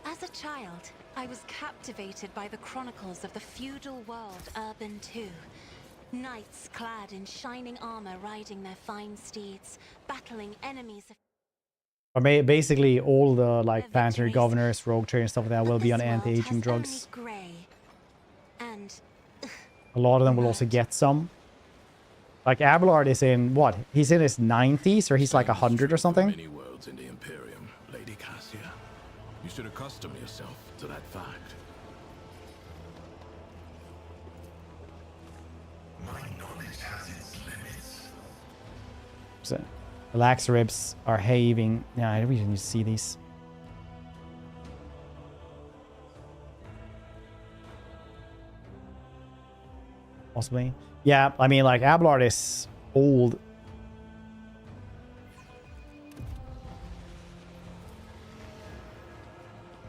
As a child, I was captivated by the chronicles of the feudal world Urban II. Knights clad in shining armor riding their fine steeds, battling enemies of... But basically, all the like planetary governors, rogue trader, and stuff like that will be on anti-aging drugs. A lot of them will also get some. Like Abelard is in what? He's in his 90s, or he's like 100 or something. Many worlds in the Imperium, Lady Cassia. You should accustom yourself to that fact. My knowledge has its limits. So, the lax ribs are having. Yeah, I really need to see these. Possibly. Yeah, I mean, like, Abelard is old.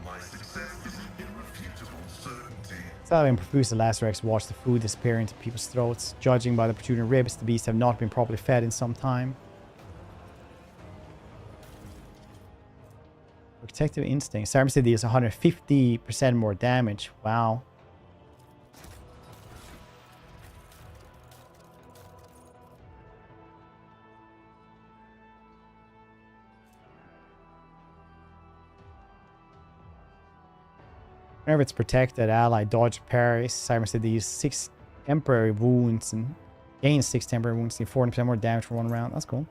My success is an irrefutable certainty. So having profused the Lacerex watch the food disappear into people's throats. Judging by the protruding ribs, the beasts have not been properly fed in some time. Protective instinct. Cyber-mastiff deals 150% more damage. Wow. Whenever it's protected, ally dodge parries. Cyber-mastiff deals 6 temporary wounds and gains 6 temporary wounds and 40% more damage for 1 round. That's cool.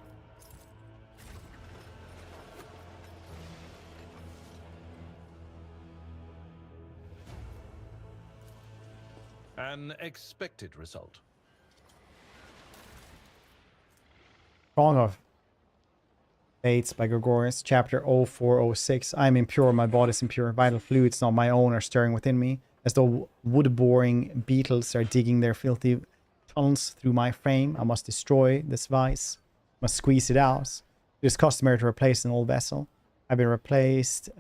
An expected result. Song of Fates by Gregorius, chapter 0406. I am impure, my body is impure. Vital fluids not my own are stirring within me, as though wood-boring beetles are digging their filthy tunnels through my frame. I must destroy this vice, must squeeze it out. It is customary to replace an old vessel. I've been replaced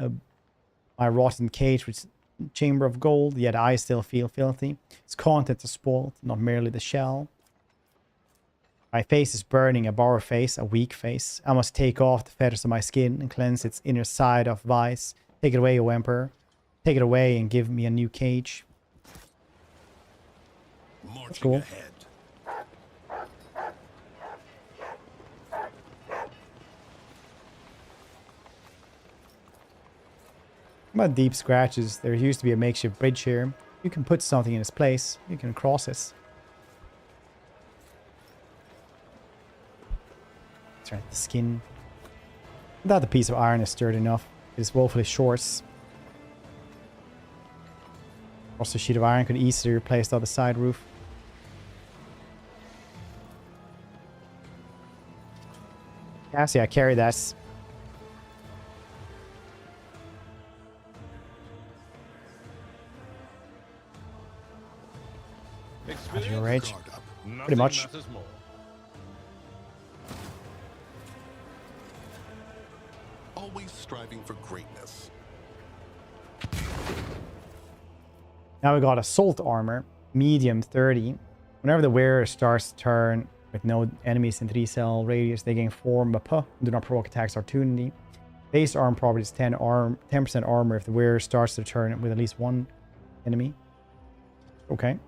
my rotten cage with chamber of gold, yet I still feel filthy. Its contents are spoiled, not merely the shell. My face is burning, a borrowed face, a weak face. I must take off the feathers of my skin and cleanse its inner side of vice. Take it away, O Emperor. Take it away and give me a new cage. That's cool. About deep scratches, there used to be a makeshift bridge here. You can put something in its place. You can cross it. That's right, the skin. That the piece of iron is sturdy enough. It is woefully short. Also, a sheet of iron could easily replace the other side roof. Cassie, I carry that. At your age. Pretty much. Always striving for greatness. Now we got assault armor, medium 30. Whenever the wearer starts to turn with no enemies in 3-cell radius, they gain form a puh and do not provoke attacks or opportunity. Base arm properties 10% armor if the wearer starts to turn with at least 1 enemy. Okay.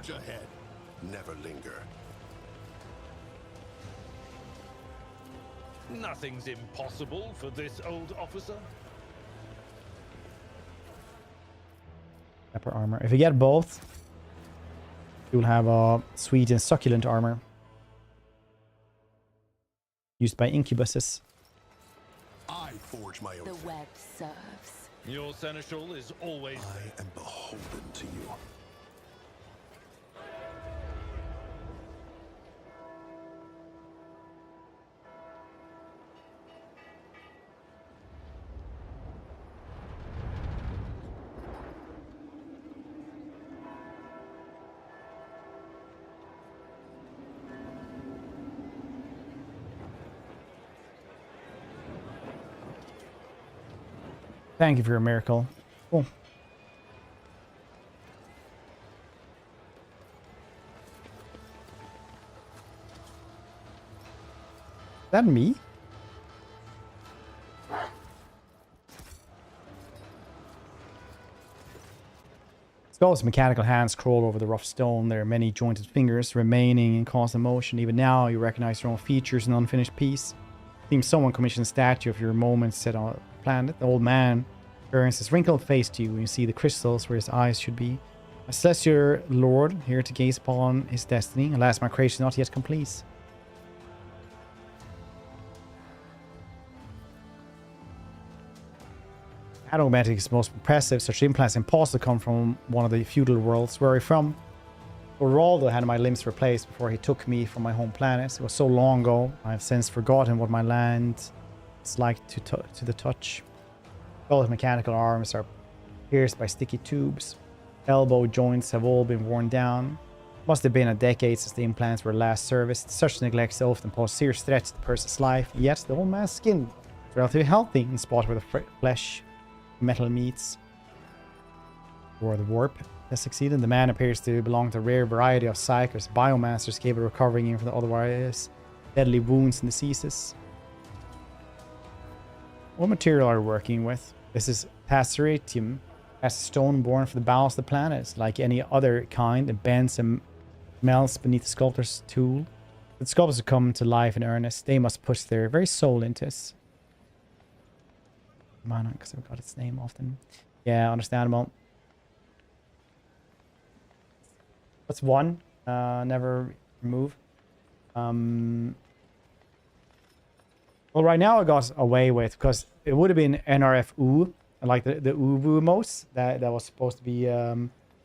Forge ahead. Never linger. Nothing's impossible for this old officer. Pepper armor. If you get both, you'll have a sweet and succulent armor. Used by incubuses. I forge my own. The web serves. Your seneschal is always. I am beholden to you. Thank you for your miracle. Cool. Is that me? Skull's mechanical hands crawl over the rough stone. There are many jointed fingers remaining in constant motion. Even now, you recognize your own features and unfinished piece. Seems someone commissioned a statue of your moments set on a planet. The old man turns his wrinkled face to you, and you see the crystals where his eyes should be. A celestial lord, here to gaze upon his destiny. Alas, my creation is not yet complete. Aromatic is most impressive. Such implants impossible to come from one of the feudal worlds. Where are you from? Geraldo had my limbs replaced before he took me from my home planet. It was so long ago, I have since forgotten what my land is like to the touch. Both mechanical arms are pierced by sticky tubes. Elbow joints have all been worn down. Must have been a decade since the implants were last serviced. Such neglect often poses serious threats to the person's life. Yet the old man's skin is relatively healthy in the spot where the flesh metal meets. Or the warp has succeeded. The man appears to belong to a rare variety of psychers, biomasters capable of recovering him from the otherwise deadly wounds and diseases. What material are you working with? This is Tasseratium. As a stone born from the bowels of the planet. Like any other kind, it bends and melts beneath the sculptor's tool. The sculptors come to life in earnest. They must push their very soul into it. Mana, because I've got its name often. Yeah, understandable. What's one? Never remove. Well, right now I got away with, because it would have been NRFU, like the Uwu emotes that was supposed to be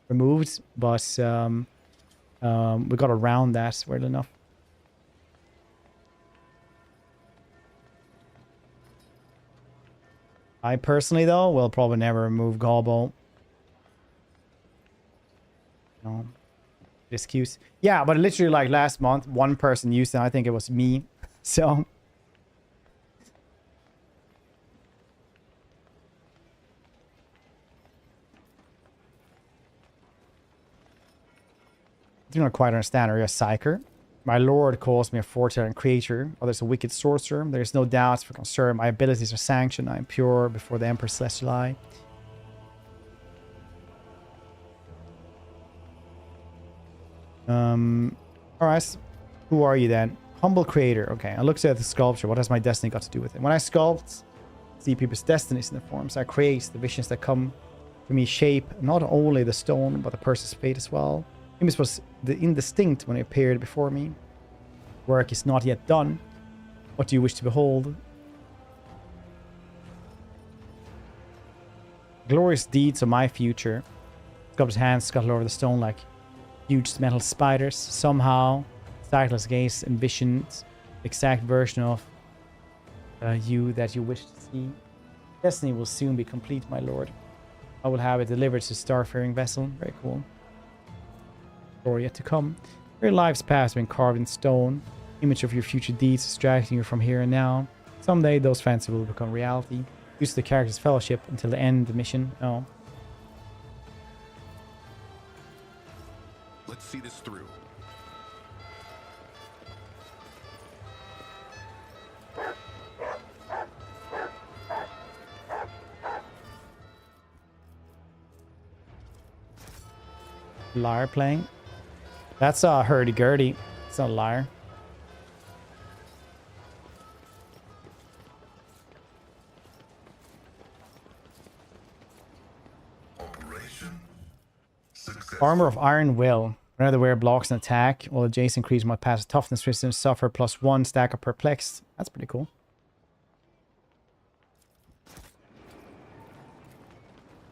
removed, but we got around that, weirdly enough. I personally, though, will probably never remove Gobbo. No. Excuse. Yeah, but literally, like, last month, one person used it, and I think it was me. So... I do not quite understand. Are you a psyker? My lord calls me a foretelling creature. Others a wicked sorcerer. There is no doubt for concern. My abilities are sanctioned. I am pure before the Emperor's celestial eye. Alright. Who are you then? Humble creator. Okay, I looked at the sculpture. What has my destiny got to do with it? When I sculpt, see people's destinies in the forms. I create the visions that come to me shape not only the stone, but the person's fate as well. Image was indistinct when it appeared before me. Work is not yet done. What do you wish to behold? Glorious deeds of my future. Sculptor's hands scuttle over the stone like huge metal spiders. Somehow, Cyclops gaze envisioned the exact version of you that you wish to see. Destiny will soon be complete, my lord. I will have it delivered to starfaring vessel. Very cool. Story yet to come. Your life's past has been carved in stone. Image of your future deeds distracting you from here and now. Someday those fancies will become reality. Use the character's fellowship until the end of the mission. Oh. Let's see this through. Lyre playing. That's a hurdy-gurdy. It's not a liar. Operation successful. Armor of Iron Will. Whenever the wearer blocks an attack, all adjacent creatures might pass a toughness resistance, suffer +1 stack of perplexed. That's pretty cool.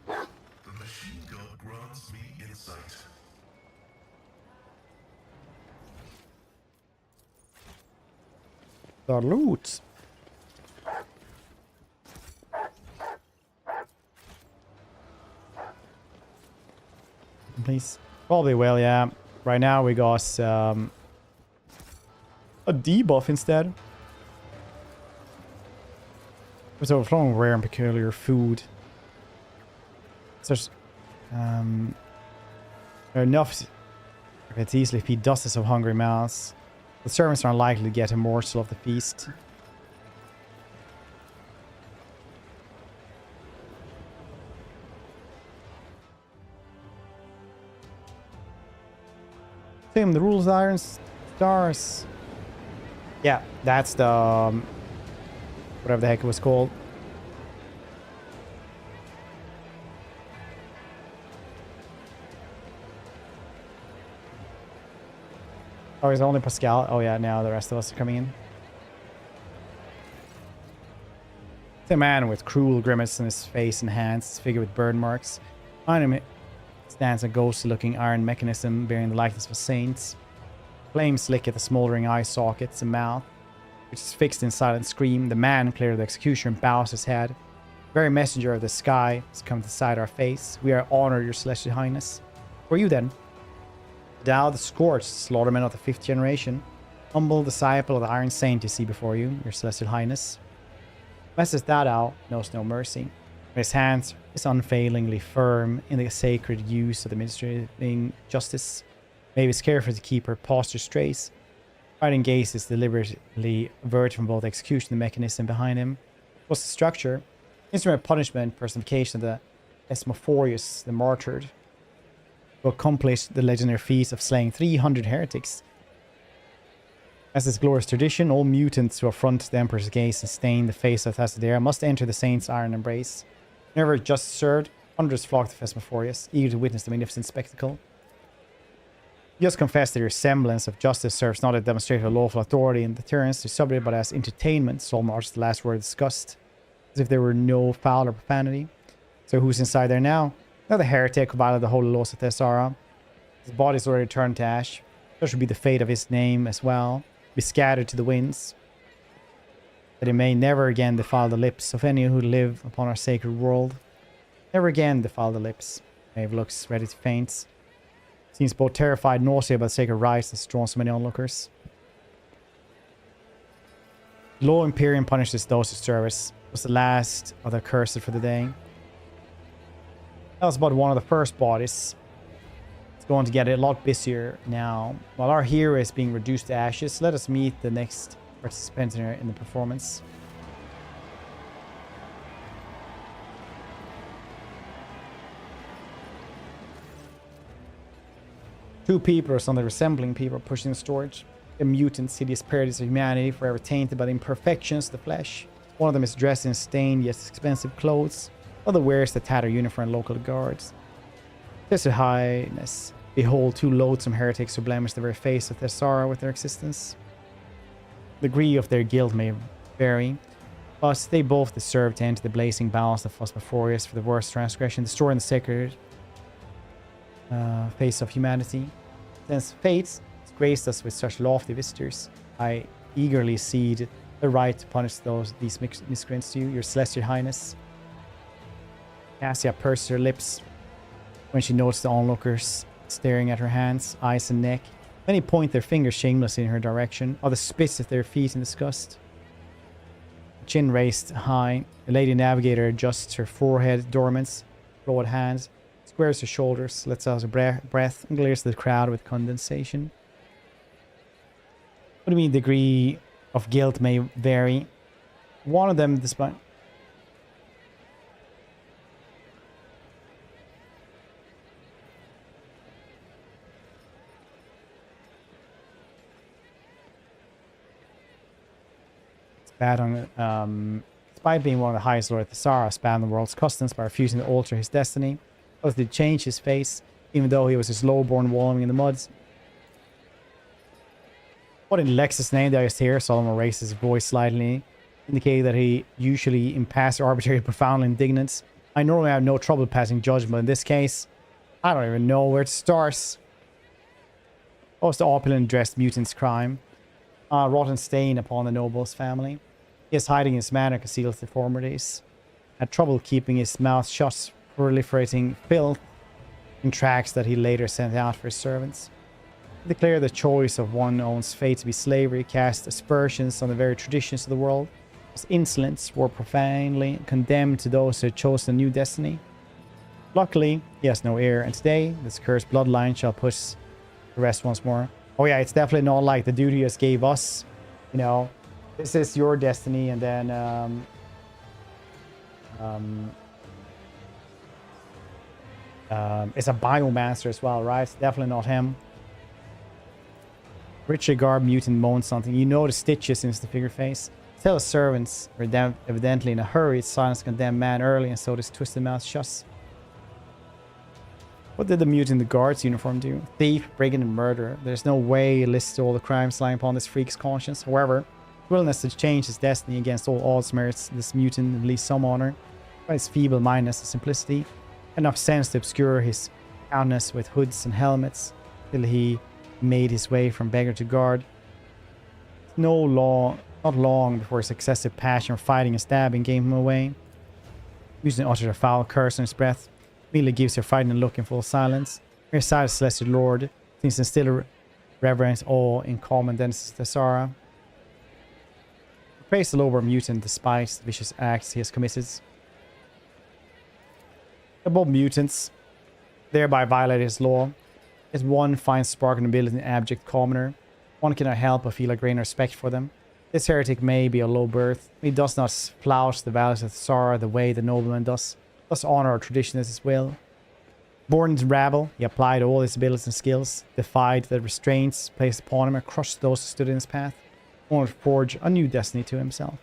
The machine gun grants me insight. The loot. Please. Probably will, yeah. Right now we got a debuff instead. It's overflowing rare and peculiar food. So there's enough. It's easily feed dozens of hungry mouths. The servants are unlikely to get a morsel of the feast. Tim, the rules of Iron Stars. Yeah, that's the whatever the heck it was called. Oh, is it only Pascal? Oh yeah, now the rest of us are coming in. It's a man with cruel grimace on his face and hands, his figure with burn marks. Behind him stands a ghostly-looking iron mechanism bearing the likeness of a saint. Flames lick at the smoldering eye sockets and mouth, which is fixed in silent scream. The man, clear of the executioner, bows his head. The very messenger of the sky has come to sight our face. We are honored, your celestial highness. Who are you then? Thou, the scorched slaughterman of the 5th generation, humble disciple of the Iron Saint you see before you, your celestial highness. Message thou knows no mercy. His hands is unfailingly firm in the sacred use of administering justice. Maybe is careful to keep her posture straight. Fighting gaze is deliberately averted from both execution and the mechanism behind him. What's the structure? Instrument of punishment, personification of the Esmophorius, the martyred, who accomplished the legendary feat of slaying 300 heretics. As is glorious tradition, all mutants who affront the Emperor's gaze and stain the face of Thessadera must enter the Saint's iron embrace. Never just served, hundreds flocked to Thesmophorius, eager to witness the magnificent spectacle. You just confess that your semblance of justice serves not a demonstration of lawful authority and deterrence to subject, but as entertainment. Solomon arches the last word of disgust, as if there were no foul or profanity. So who's inside there now? Another heretic who violated the holy laws of Thessara. His body is already turned to ash. Such should be the fate of his name as well. Be scattered to the winds, that it may never again defile the lips of any who live upon our sacred world. Never again defile the lips. Maeve looks ready to faint. Seems both terrified and nauseated by the sacred rites that's drawn so many onlookers. The law Imperium punishes those who service. Was the last of the cursed for the day. That was about one of the first bodies. It's going to get a lot busier now. While our hero is being reduced to ashes, let us meet the next participant in the performance. Two people or something resembling people pushing the storage. A mutant, hideous parodies of humanity, forever tainted by the imperfections of the flesh. One of them is dressed in stained yet expensive clothes. The other wears the tattered uniform and local guards. Their highness, behold two loathsome heretics who blemish the very face of Thessara with their existence. The degree of their guilt may vary, but they both deserve to enter the blazing bowels of Phosphorus for the worst transgression, destroying the sacred face of humanity. Since fate has graced us with such lofty visitors, I eagerly cede the right to punish these miscreants to you, your celestial highness. Cassia pursed her lips when she noticed the onlookers staring at her hands, eyes, and neck. Many point their fingers shamelessly in her direction. Others spit at their feet in disgust. Chin raised high, the lady navigator adjusts her forehead, dormants, broad hands, squares her shoulders, lets out a breath, and glares at the crowd with condensation. What do you mean degree of guilt may vary? One of them, despite... Despite being one of the highest Lord Thesara, spanned the world's customs by refusing to alter his destiny. Thus did change his face, even though he was just low-born wallowing in the muds. What in Lex's name did I just hear? Solomon raised his voice slightly, indicating that he usually impassive, arbitrary, profoundly indignant. I normally have no trouble passing judgment, but in this case, I don't even know where to start. What was the opulent dressed mutant's crime? A rotten stain upon the noble's family. He is hiding his manner, conceals deformities. Had trouble keeping his mouth shut, proliferating filth in tracks that he later sent out for his servants. He declared the choice of one's own fate to be slavery, cast aspersions on the very traditions of the world. His insolence were profanely condemned to those who had chosen a new destiny. Luckily, he has no heir, and today, this cursed bloodline shall push the rest once more. Oh yeah, it's definitely not like the dude he just gave us. You know, this is your destiny, and then it's a biomancer as well, right? It's definitely not him. Richard Garb mutant moans something. You know the stitches into the figure face. Tell the servants were evidently in a hurry. Silence condemned man early, and so this twisted mouth shuts. What did the mutant in the guard's uniform do? Thief, brigand, and murderer. There's no way he lists all the crimes lying upon this freak's conscience. However, willingness to change his destiny against all odds merits this mutant at least some honor. By his feeble-mindedness and simplicity, enough sense to obscure his countenance with hoods and helmets till he made his way from beggar to guard. Not long before his excessive passion for fighting and stabbing gave him away. Using uttered a foul curse on his breath. Immediately gives her fighting a look in full silence. Mere sight of Celestial Lord seems to instill reverence, awe in common Dennis Thesara. Praise the lower mutant despite the vicious acts he has committed. Above mutants, thereby violated his law. As one finds spark and ability in abject commoner, one cannot help but feel a great respect for them. This heretic may be a low birth. He does not flout the values of Thesara the way the nobleman does. Thus honor our tradition as his will. Born into rabble, he applied all his abilities and skills, defied the restraints placed upon him, and crushed those who stood in his path. He wanted to forge a new destiny to himself.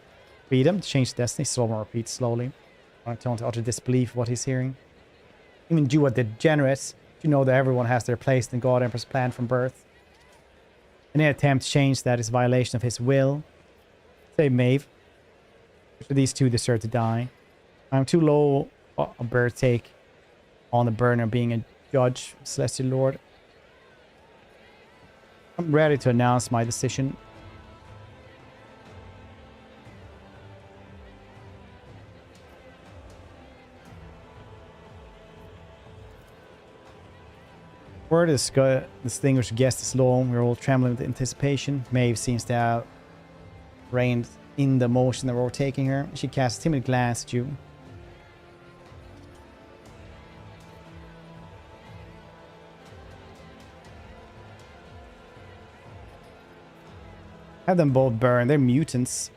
Freedom to change destiny, Solomon repeats slowly. I don't utter disbelief of what he's hearing. Even you are degenerates. You know that everyone has their place in God Emperor's plan from birth. Any attempt to change that is a violation of his will. Say Maeve. These two deserve to die. I'm too low a bird take on the burden of being a judge, Celestial Lord. I'm ready to announce my decision. Word is distinguished guest is low. We're all trembling with anticipation. Maeve seems to have reigned in the motion that we're taking her. She casts a timid glance at you. Have them both burn. They're mutants.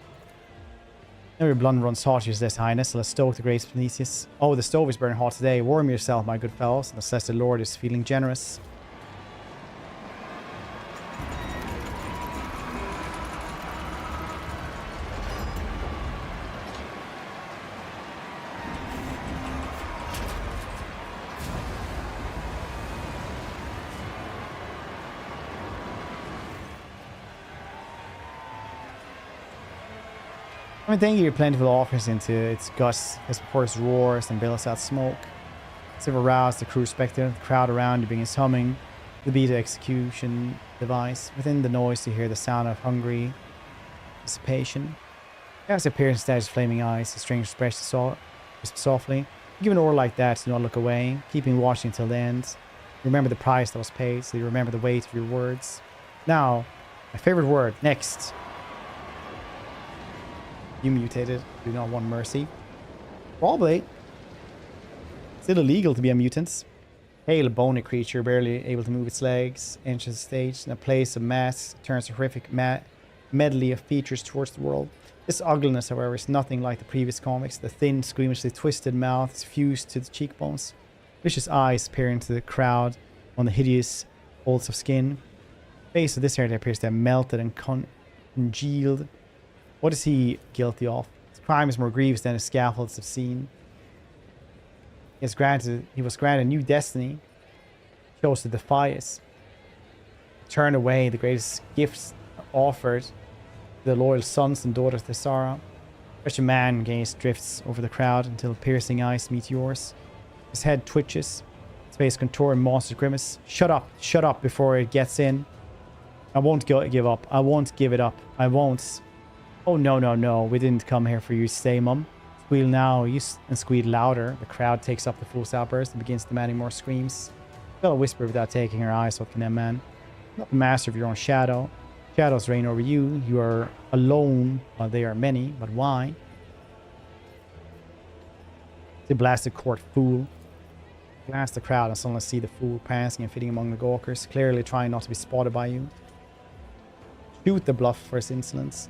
Every blood runs hot, Your Highness. Let's stoke the Great Planetius. Oh, the stove is burning hot today. Warm yourself, my good fellows. The Celestial Lord is feeling generous. I mean, thank you, plentiful offers into its gusts as before it roars and billows out smoke. As if aroused, the crew spectre, the crowd around you begins humming the beat of execution device. Within the noise, you hear the sound of hungry dissipation. As it appears instead his flaming eyes, a strange expression softly. Give an order like that, do not look away, keeping watching until the end. Remember the price that was paid, so you remember the weight of your words. Now, my favorite word, next. You mutated. Do not want mercy. Probably. Still illegal to be a mutant. Pale, bony creature, barely able to move its legs, enters the stage in a place of mass, turns a horrific medley of features towards the world. This ugliness, however, is nothing like the previous comics. The thin, squeamishly twisted mouth is fused to the cheekbones. Vicious eyes peer into the crowd on the hideous folds of skin. The face of this heretic appears to have melted and congealed. What is he guilty of? His crime is more grievous than his scaffolds have seen. He was granted a new destiny. Chose to defy us. Turn away the greatest gifts offered to the loyal sons and daughters of the Sara. Such a man gaze drifts over the crowd until piercing eyes meet yours. His head twitches. His face contour in monster grimace. Shut up before it gets in. I won't give up. I won't give it up. I won't. Oh, no. We didn't come here for you to stay, Mum. Squeal now, and squeal louder. The crowd takes up the full outburst and begins demanding more screams. Bella whispered without taking her eyes off the man. Not the master of your own shadow. Shadows reign over you. You are alone while they are many. But why? The blasted court fool. Glance the crowd and suddenly see the fool prancing and fitting among the gawkers, clearly trying not to be spotted by you. Shoot the bluff for his insolence.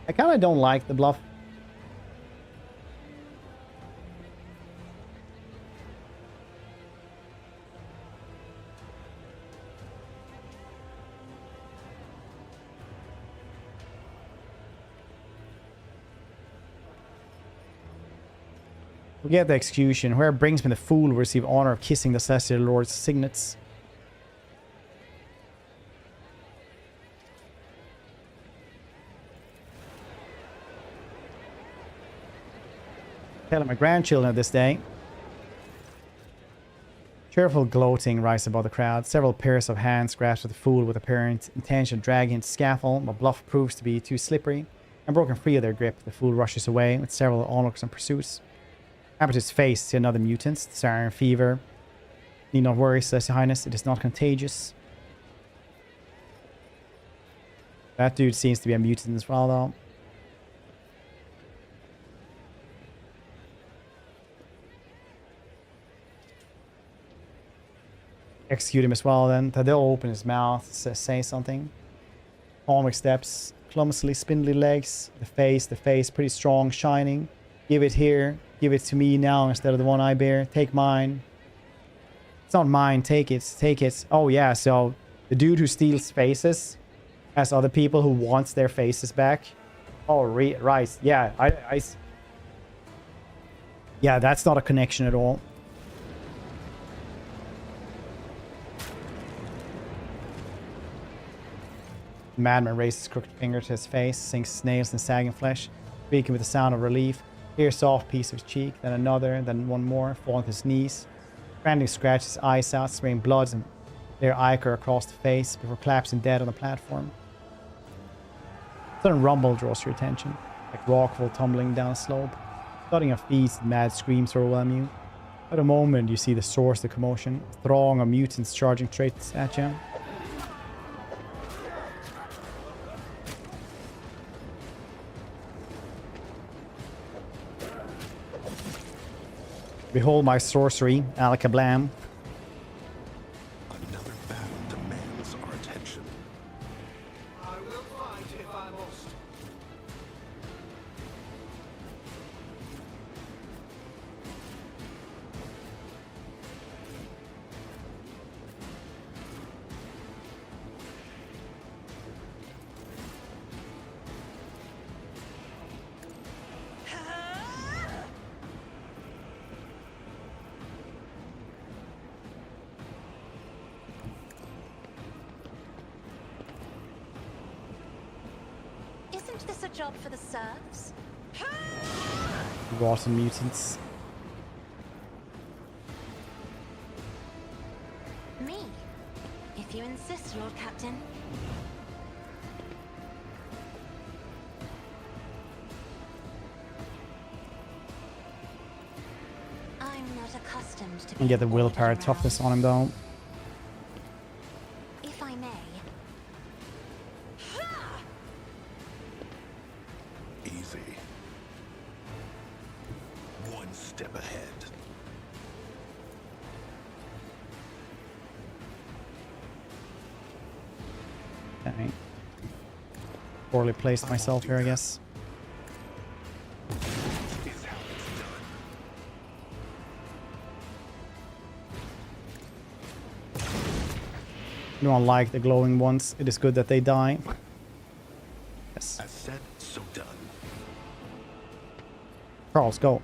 I kind of don't like the bluff. We get the execution. Whoever brings me the fool will receive honor of kissing the celestial lord's signets. Telling my grandchildren of this day. Cheerful gloating rises above the crowd. Several pairs of hands grasp at the fool with apparent intention of dragging into scaffold, but bluff proves to be too slippery. And broken free of their grip, the fool rushes away with several onlookers and pursuits. Habitus face to another mutant, the Sarin fever. Need not worry, says Your Highness, it is not contagious. That dude seems to be a mutant as well, though. Execute him as well, then. Tadeo open his mouth, say something. Palmic steps, clumsily spindly legs. The face, pretty strong, shining. Give it here. Give it to me now instead of the one I bear. Take mine. It's not mine. Take it. Take it. Oh, yeah. So the dude who steals faces has other people who wants their faces back. Oh, right. Yeah. Yeah, that's not a connection at all. The madman raises his crooked finger to his face, sinks nails in sagging flesh, speaking with a sound of relief. Here, soft piece of his cheek, then another, then one more, falling to his knees. Frantically scratches his eyes out, spraying blood and their ichor across the face before collapsing dead on the platform. A sudden rumble draws your attention, like rockfall tumbling down a slope. Thudding of feet and mad screams overwhelm you. At a moment, you see the source of the commotion, a throng of mutants charging straight at you. Behold my sorcery, Alakablam. Another battle demands our attention. I will fight if I must. Isn't this a job for the serfs? Rotten mutants. Me, if you insist, Lord Captain. I'm not accustomed to And get the being willpower ordered toughness around. on him, though. If I may. Easy. One step ahead. Okay. Poorly placed myself here, I guess. Is how it's I don't like the glowing ones. It is good that they die. Yes. As said, so done. Charles, go.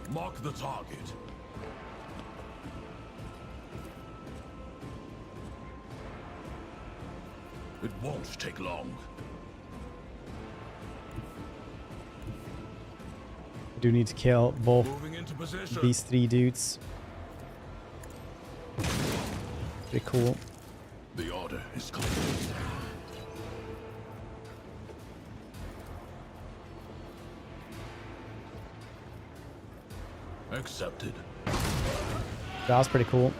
Mark the target. It won't take long. I do need to kill both Moving into position. these 3 dudes. Pretty cool. The order is complete. Accepted. That was pretty cool.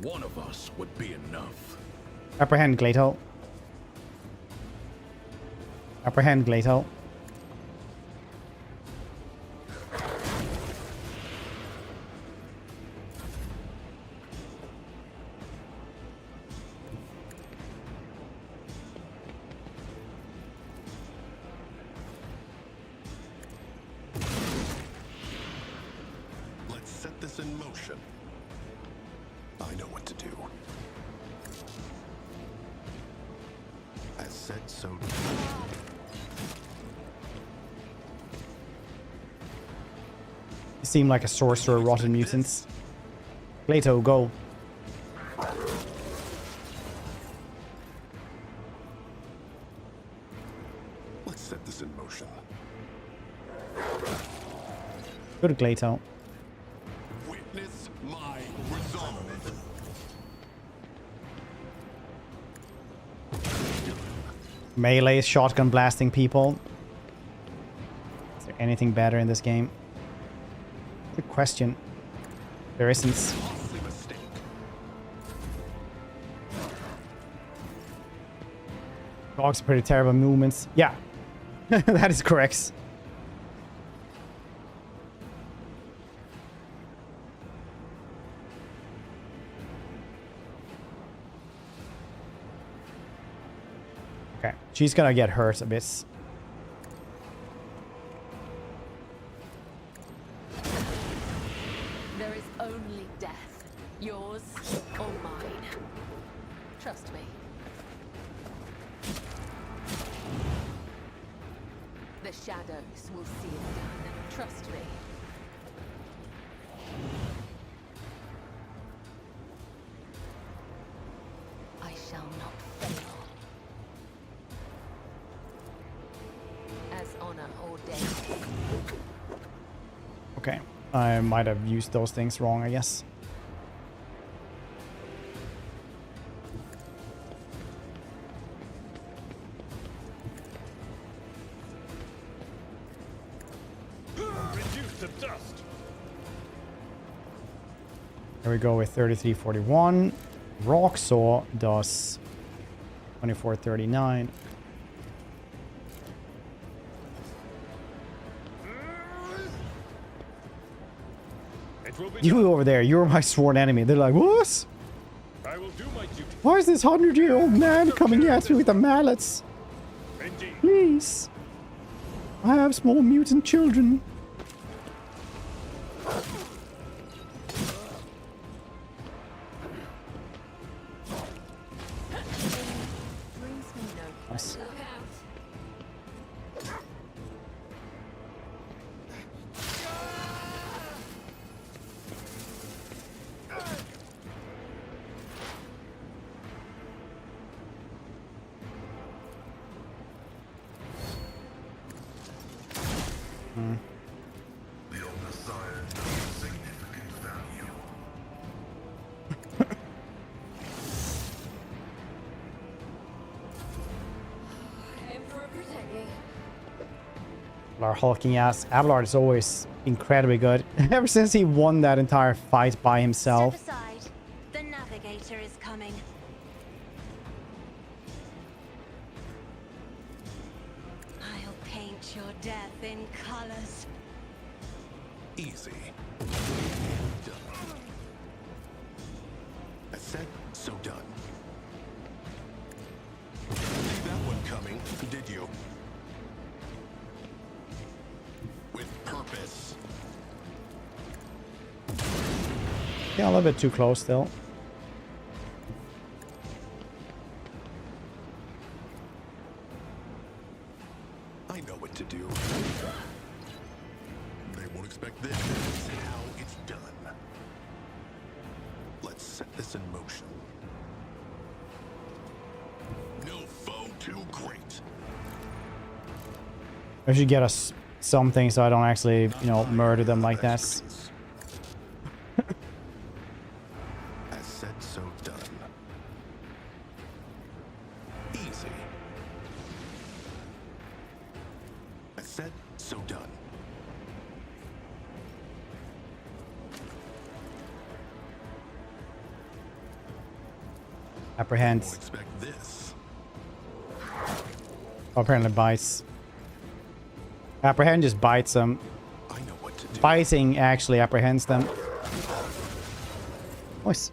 One of us would be enough. Apprehend, Glato. Apprehend, Glato. Let's set this in motion. I know what to do. As said, so done. You seem like a sorcerer, rotten mutants. Glato, go. Let's set this in motion. Good, Glato. Witness my resolve. Melee shotgun blasting people. Is there anything better in this game? Good question. There isn't. Costly mistake. Dogs pretty terrible movements. Yeah. That is correct. Okay. She's gonna get hurt a bit. There is only death, yours or mine. Trust me. The shadows will see it done. Trust me. I shall not fail. As honor ordained. Okay. I might have used those things wrong, I guess. Reduced to dust. Here we go with 3341. Rock Saw does 2439. It will be You over there, you're my sworn enemy. They're like, what? I will do my duty. Why is this 100-year-old man coming at me with the mallets? Indeed. Please. I have small mutant children. Nice. The old Messiah knows significant value. Emperor protect me. Our hulking ass. Abelard is always incredibly good. Ever since he won that entire fight by himself. Step aside. The navigator is coming. I'll pay your death in colors. Easy. Done. I said, so done. See that one coming, did you? With purpose. Yeah, a little bit too close still. I know what to do. They won't expect this. This is how it's done. Let's set this in motion. No foe too great. I should get us something so I don't actually, you know, murder them like this. I said, so done. Easy. I said, so done. Apprehend. Won't expect this. Oh, apparently bites. Apprehend just bites them. I know what to do. Biting actually apprehends them. Nice.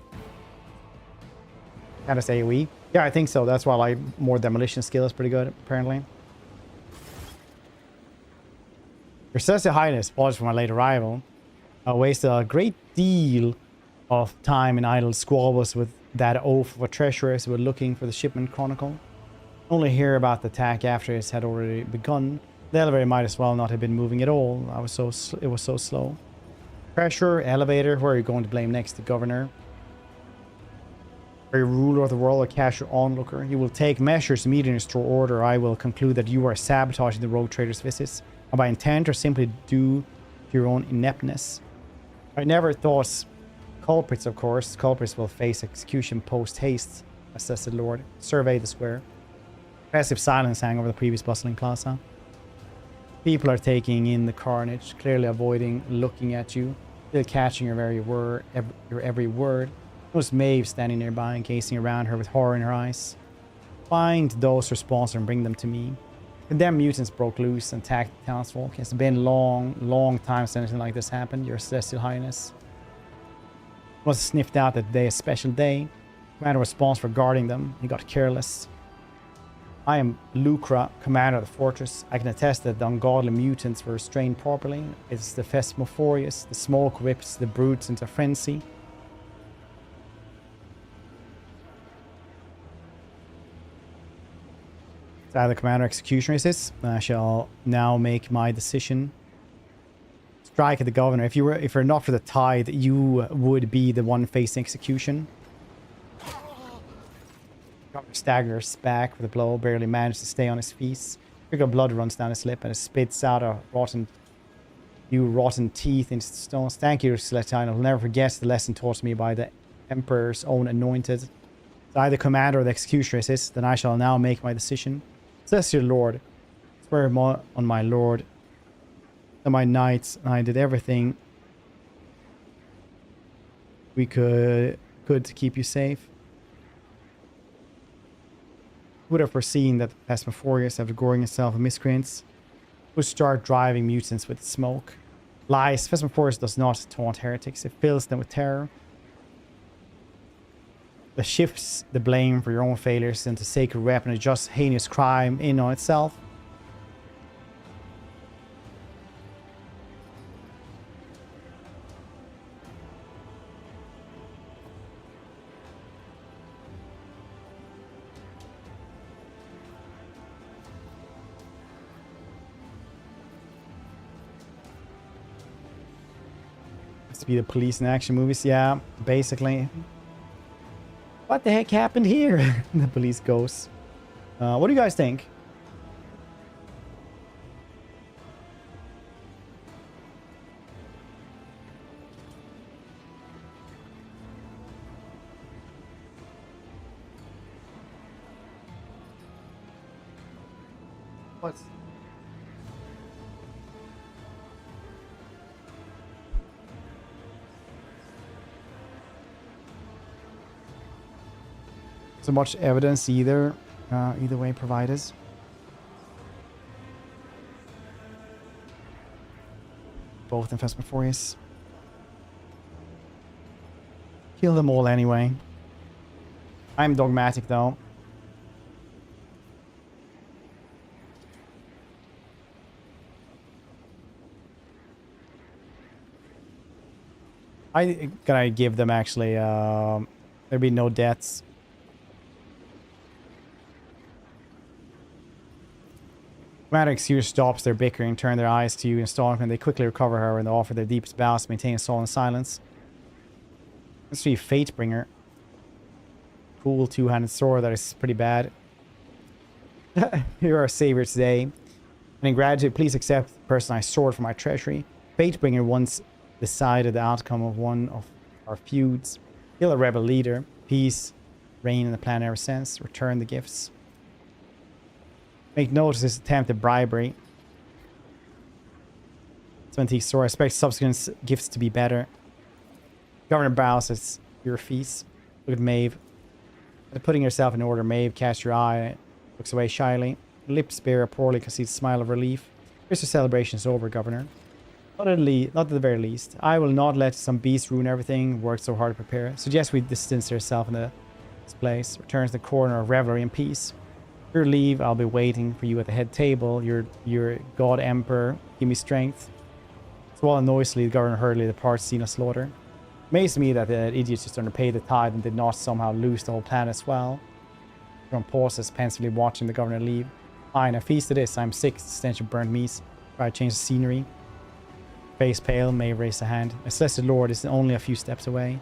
Kind of AoE. Yeah, I think so. That's why like more demolition skill is pretty good, apparently. Your Celestial Highness, apologies for my late arrival. I wasted a great deal of time in idle squabbles with that oaf of a treasuress who were looking for the shipment chronicle. Only hear about the attack after it had already begun. The elevator might as well not have been moving at all. It was so slow. Pressure, elevator, where are you going to blame next? The governor? Are you ruler of the world or casual onlooker? You will take measures immediately to restore order. I will conclude that you are sabotaging the rogue trader's visits, or by intent or simply due to your own ineptness. I never thought culprits, of course. Culprits will face execution post-haste, assessed the Lord. Survey the square. Impressive silence hang over the previous bustling plaza. People are taking in the carnage, clearly avoiding looking at you, still catching your every word. Notice Maeve standing nearby and gazing around her with horror in her eyes. Find those responsible and bring them to me. Condemned mutants broke loose and attacked the townsfolk. It's been a long time since anything like this happened, Your Celestial Highness. Was sniffed out that day a special day. Commander was responsible for guarding them. He got careless. I am Lucra, commander of the fortress. I can attest that the ungodly mutants were restrained properly. It's the Phasmophorious. The smoke whips the brutes into frenzy. It's either commander or executioner is this. I shall now make my decision. Strike at the governor. If you're not for the tithe, you would be the one facing execution. Governor staggers back with a blow, barely managed to stay on his feet. Trickle of blood runs down his lip and it spits out a rotten teeth into the stones. Thank you, Celestial. I'll never forget the lesson taught to me by the Emperor's own anointed. It's either commander or the executioner is this, then I shall now make my decision. Celestial Lord, swear on my Lord and my knights, I did everything we could to keep you safe. Would have foreseen that Phasmophorious, after goring itself of miscreants, would start driving mutants with smoke. Lies. Phasmophorious does not taunt heretics. It fills them with terror. It shifts the blame for your own failures into sacred weapon, a just heinous crime in on itself. To be the police in action movies, yeah, basically. What the heck happened here? The police goes. What do you guys think? What's so much evidence either way provided. both investment for us. Kill them all anyway. I'm dogmatic though. I gotta give them actually, there'll be no deaths. Commander Exterior stops their bickering, turn their eyes to you and stalk, and they quickly recover her and they offer their deepest bows to maintain a sullen silence. Let's see, Fatebringer. Cool two-handed sword, that is pretty bad. You're our savior today. And in gratitude, please accept the personalized sword from my treasury. Fatebringer once decided the outcome of one of our feuds. Kill a rebel leader. Peace, reign in the planet ever since. Return the gifts. Make note of this attempt at bribery. 20 sword. Expect subsequent gifts to be better. Governor bows at your feast. Look at Maeve. Putting yourself in order, Maeve casts your eye. Looks away shyly. Lips bare poorly concedes a smile of relief. Here's the celebration is over, Governor. Not at the very least. I will not let some beast ruin everything. Worked so hard to prepare. Suggest we distance ourselves in this place. Return to the corner of revelry and peace. Your leave, I'll be waiting for you at the head table. Your God Emperor, give me strength. Swallowing noisily, the Governor hurriedly departs, scene of slaughter. Amazes me that the idiots just underpaid the tithe and did not somehow lose the whole plan as well. Everyone pauses, pensively watching the Governor leave. Fine, I feast to this. I'm sick. It's the stench of burnt meat. Try to change the scenery. Face pale, Maeve raised a hand. A celestial lord is only a few steps away.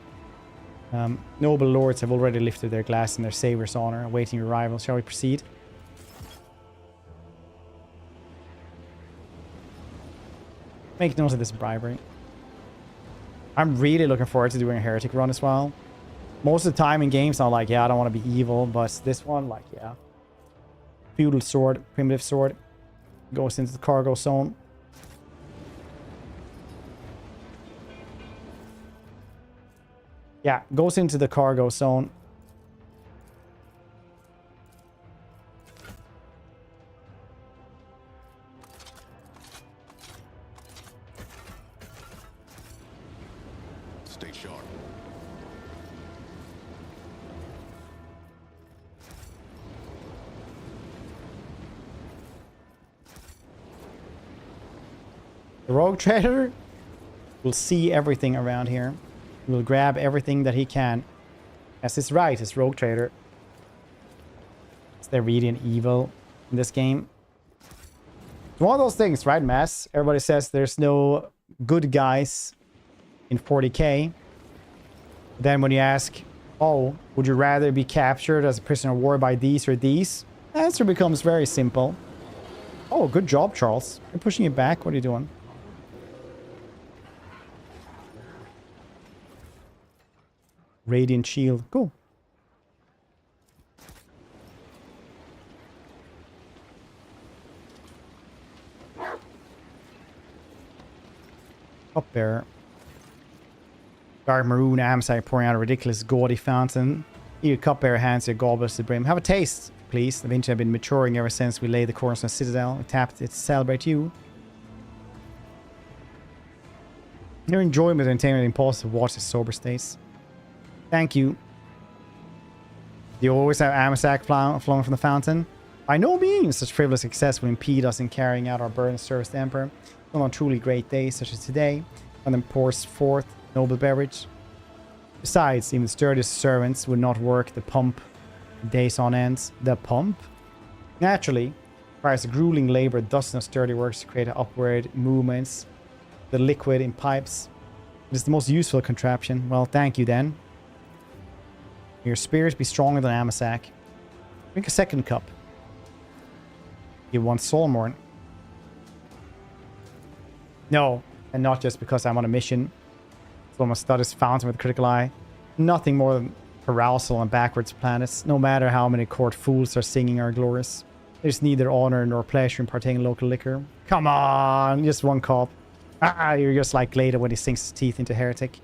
Noble lords have already lifted their glass in their savior's honor, awaiting your arrival. Shall we proceed? Make note of this bribery. I'm really looking forward to doing a heretic run as well. Most of the time in games, I'm like, yeah, I don't want to be evil, but this one, like, yeah. Feudal sword, primitive sword, goes into the cargo zone. Yeah, goes into the cargo zone. Stay sharp. The rogue trader will see everything around here. He will grab everything that he can. As is right, it's rogue trader. Is there really an evil in this game? It's one of those things, right, Mass? Everybody says there's no good guys in 40k. Then when you ask, oh, would you rather be captured as a prisoner of war by these or these? The answer becomes very simple. Oh, good job, Charles. You're pushing it back. What are you doing? Radiant shield. Cool. Cupbearer. Dark maroon amsite pouring out a ridiculous gaudy fountain. Your cupbearer hands your goblets to the brim. Have a taste, please. The vintage have been maturing ever since we laid the cornerstone citadel. We tapped it to celebrate you. Your enjoyment and entertainment impulse to watch the sober states. Thank you. Do you always have Amasak flowing from the fountain? By no means. Such frivolous success will impede us in carrying out our burden of service to the Emperor. Even on truly great days such as today, when then pours forth noble beverage. Besides, even the sturdiest servants would not work the pump days on end. The pump? Naturally, requires a grueling labor, dozens of sturdy works to create upward movements. The liquid in pipes. It is the most useful contraption. Well, thank you then. Your spirit be stronger than Amasak. Drink a second cup. You want Solmorn. No, and not just because I'm on a mission. Solmorn studies fountain with critical eye. Nothing more than carousal on backwards planets, no matter how many court fools are singing our glories. There's neither honor nor pleasure in partaking in local liquor. Come on, just one cup. You're just like Glada when he sinks his teeth into Heretic.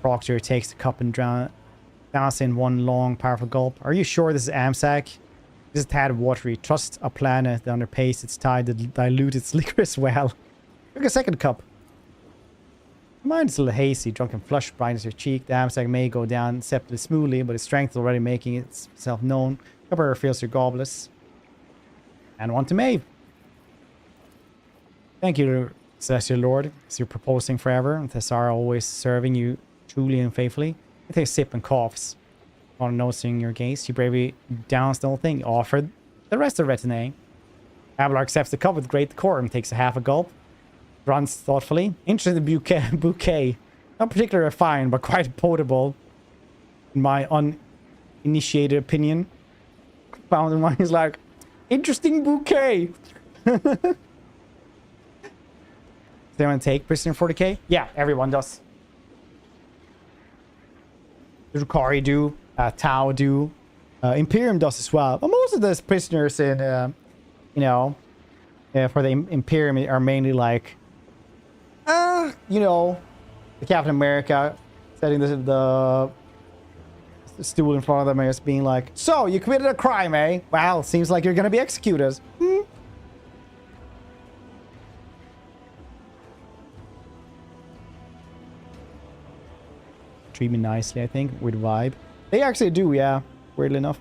Proctor takes the cup and drowns in one long, powerful gulp. Are you sure this is Amsak? This is a tad watery. Trust a planet that underpays its tide to dilute its liquor as well. Drink a second cup. Mine is a little hazy. Drunken flush brightens your cheek. The hamsack may go down deceptively smoothly, but its strength is already making itself known. Cupbearer fills your goblets. And one to Maeve. Thank you, Celestial Lord, as you're proposing forever. And Thessara always serving you truly and faithfully. He takes a sip and coughs. On noticing your gaze, you bravely downs the whole thing, offered the rest of the retinue. Abelard accepts the cup with great decorum, takes a half a gulp, runs thoughtfully. Interesting bouquet. Not particularly refined, but quite potable, in my uninitiated opinion. Found in one is like, interesting bouquet. Does anyone take prisoner 40k? Yeah, everyone does. The Drukhari do, Tau do, Imperium does as well. But most of those prisoners in, you know, for the Imperium are mainly like, you know, the Captain America setting the stool in front of them and just being like, so you committed a crime, eh? Well, seems like you're gonna be executed. Treat me nicely, I think. Weird vibe. They actually do, yeah. Weirdly enough.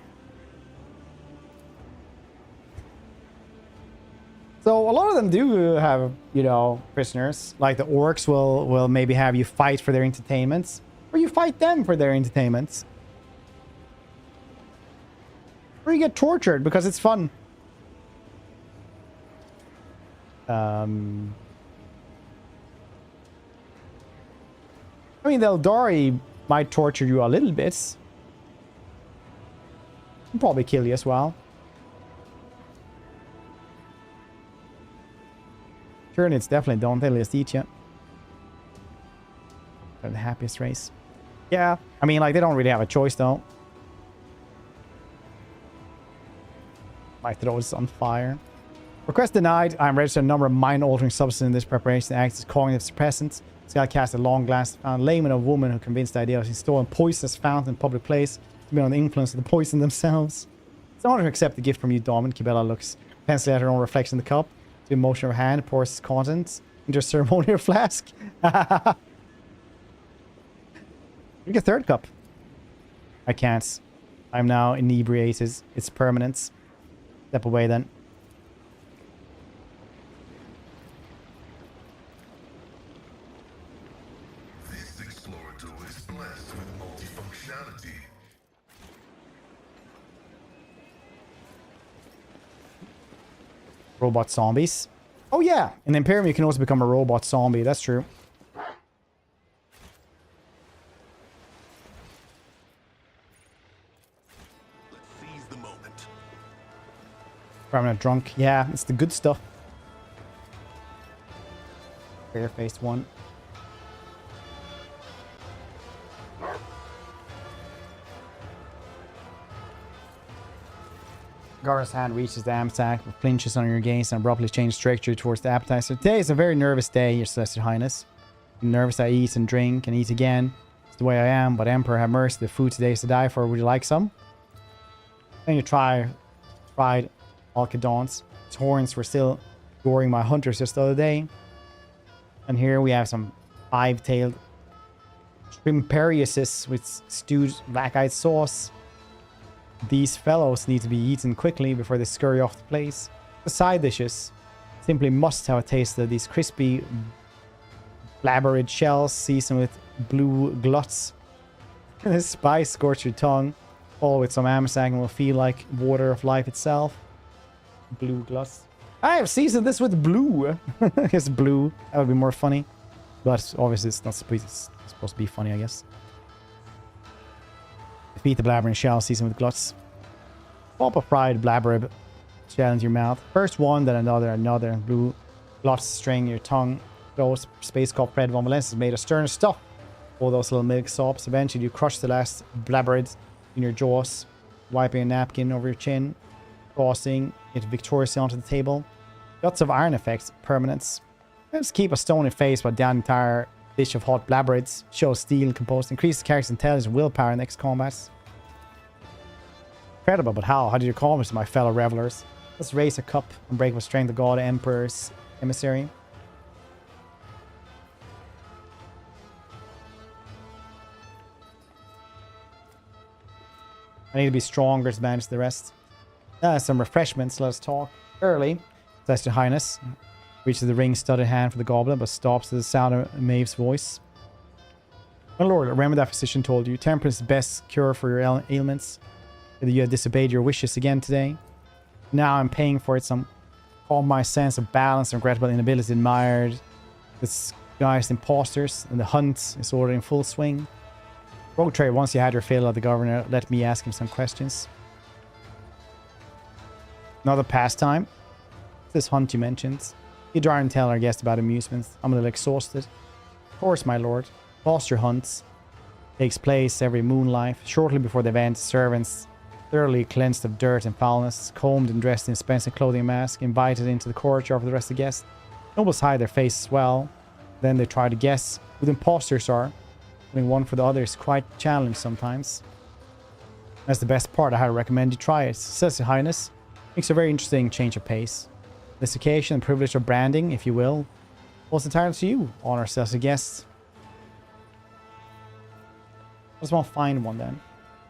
So a lot of them do have, you know, prisoners. Like the orcs will maybe have you fight for their entertainments. Or you fight them for their entertainments. Or you get tortured because it's fun. I mean, the Eldari might torture you a little bit. And probably kill you as well. Tyranids definitely don't. They just eat you. They're the happiest race. Yeah, I mean, like, they don't really have a choice, though. Might throw this on fire. Request denied. I'm registered a number of mind-altering substances in this preparation that acts as cognitive suppressants. This guy cast a long glass, found layman of woman who convinced the idea of installing poisonous fountain in public place to be under the influence of the poison themselves. It's an honor to accept the gift from you, Domin. Kibella looks pensively at her own reflection in the cup. To motion of her hand, pours its contents into a ceremonial flask. Drink a third cup. I can't. I'm now inebriated. It's permanence. Step away then. This explorator is blessed with multifunctionality. Robot zombies. Oh yeah, in Imperium you can also become a robot zombie. That's true. Let's seize the moment. Permanent drunk. Yeah, it's the good stuff. Bare-faced one. Gar's hand reaches the hamsack, but flinches on your gaze and abruptly changes trajectory towards the appetizer. Today is a very nervous day, Your Celestial Highness. I'm nervous I eat and drink and eat again. It's the way I am, but Emperor have mercy. The food today is to die for. Would you like some? Then you tried Alcadons. Its horns were still goring my hunters just the other day. And here we have some five-tailed Imperiuses with stewed black-eyed sauce. These fellows need to be eaten quickly before they scurry off the place. The side dishes simply must have a taste of these crispy, blabbered shells seasoned with blue gluts. This spice scorch your tongue, all with some amsac and will feel like water of life itself. Blue gluts. I have seasoned this with blue. I guess blue. That would be more funny. But obviously it's not supposed to be funny, I guess. Defeat the blabbering shell, seasoned with gluts. Pop a fried blabber shell into your mouth. First one, then another, blue gluts string your tongue. Those space called Fred von Valancius is made of stern stuff. All those little milk sops. Eventually you crush the last blabbered in your jaws, wiping a napkin over your chin, tossing it victoriously onto the table. Lots of iron effects, permanence. Just keep a stony face while down the entire dish of hot blabberids. Show steel composed. Increase the character's intelligence and willpower in next combats. Incredible, but how? How did you call me to my fellow revelers? Let's raise a cup and break with strength of God, Emperor's emissary. I need to be stronger to manage the rest. Some refreshments. Let's talk. Early, Celestial Highness reaches the ring-studded hand for the goblin, but stops at the sound of Maeve's voice. My lord, remember that physician told you, temperance is the best cure for your ailments. Whether you have disobeyed your wishes again today. Now I'm paying for it. Some call my sense of balance and regrettable inability admired. Disguised imposters, and the hunt is already in full swing. Rogue Trader, once you had your fill of the governor, let me ask him some questions. Another pastime. This hunt you mentioned. You try and tell our guest about amusements. I'm a little exhausted. Of course, my lord. Foster hunts takes place every moonlight. Shortly before the event, servants, thoroughly cleansed of dirt and foulness, combed and dressed in expensive clothing and mask, invited into the courtyard for the rest of the guests. Nobles hide their faces well. Then they try to guess who the imposters are. Putting one for the other is quite challenging sometimes. That's the best part. I highly recommend you try it. Says Your Highness. Makes a very interesting change of pace. This occasion and privilege of branding, if you will, was entirely to you, honor ourselves as guests. I just want to find one then.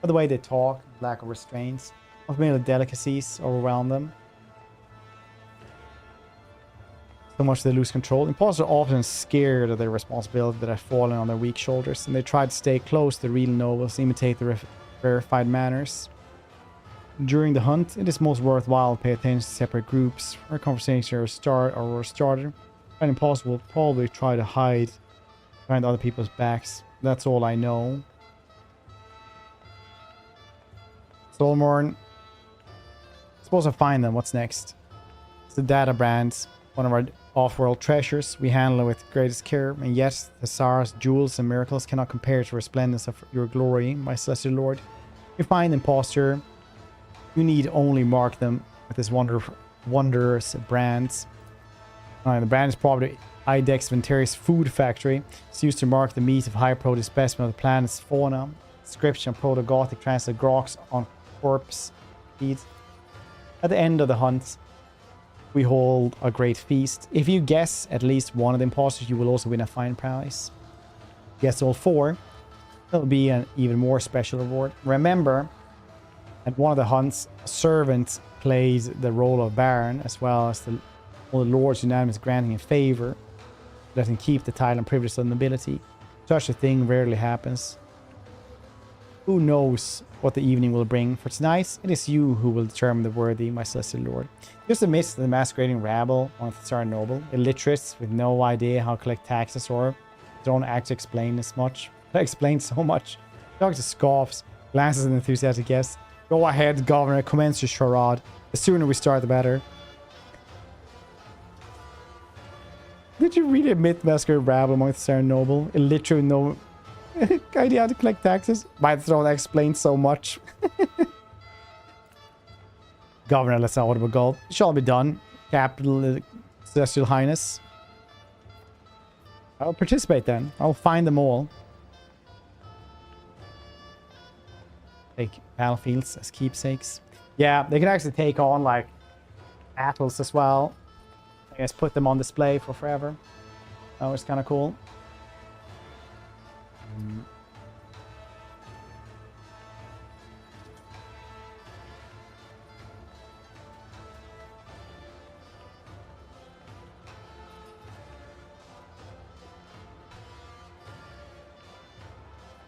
By the way they talk, lack of restraints, unfamiliar delicacies overwhelm them. So much they lose control. Imposters are often scared of their responsibility that have fallen on their weak shoulders, and they try to stay close to real nobles, imitate the rarefied manners. During the hunt, it is most worthwhile to pay attention to separate groups where conversations are started. An imposter will probably try to hide behind other people's backs. That's all I know. Solmorn. Suppose I find them. What's next? It's the data brands. One of our off-world treasures. We handle it with greatest care, and yet the stars, jewels, and miracles cannot compare to the resplendence of your glory, my celestial lord. You find imposter. You need only mark them with this wondrous brands. The brand is probably Ides Venturi's food factory. It's used to mark the meat of high-protein specimen of the planet's fauna. Inscription of Proto-Gothic translated grox on corpse feet. At the end of the hunt, we hold a great feast. If you guess at least one of the imposters, you will also win a fine prize. Guess all four, it'll be an even more special reward. Remember, at one of the hunts, a servant plays the role of Baron, as well as all the lords unanimous granting in favor, letting keep the title and privilege of nobility. Such a thing rarely happens. Who knows what the evening will bring? For tonight, it is you who will determine the worthy, my celestial lord. Just amidst the masquerading rabble on the Tsar Noble, illiterates with no idea how to collect taxes or don't actually explain as much. They explain so much. Doctor scoffs, glances at the enthusiastic guests. Go ahead, Governor, commence your charade. The sooner we start, the better. Did you really admit masquerade rabble among the Tsar Noble? Illiterate, no idea how to collect taxes? My throne explains so much. Governor, let's not audible gold. It shall be done. Capital, Celestial Highness. I'll participate then. I'll find them all. Take battlefields as keepsakes. Yeah, they can actually take on like battles as well. I guess put them on display for forever. That was kind of cool.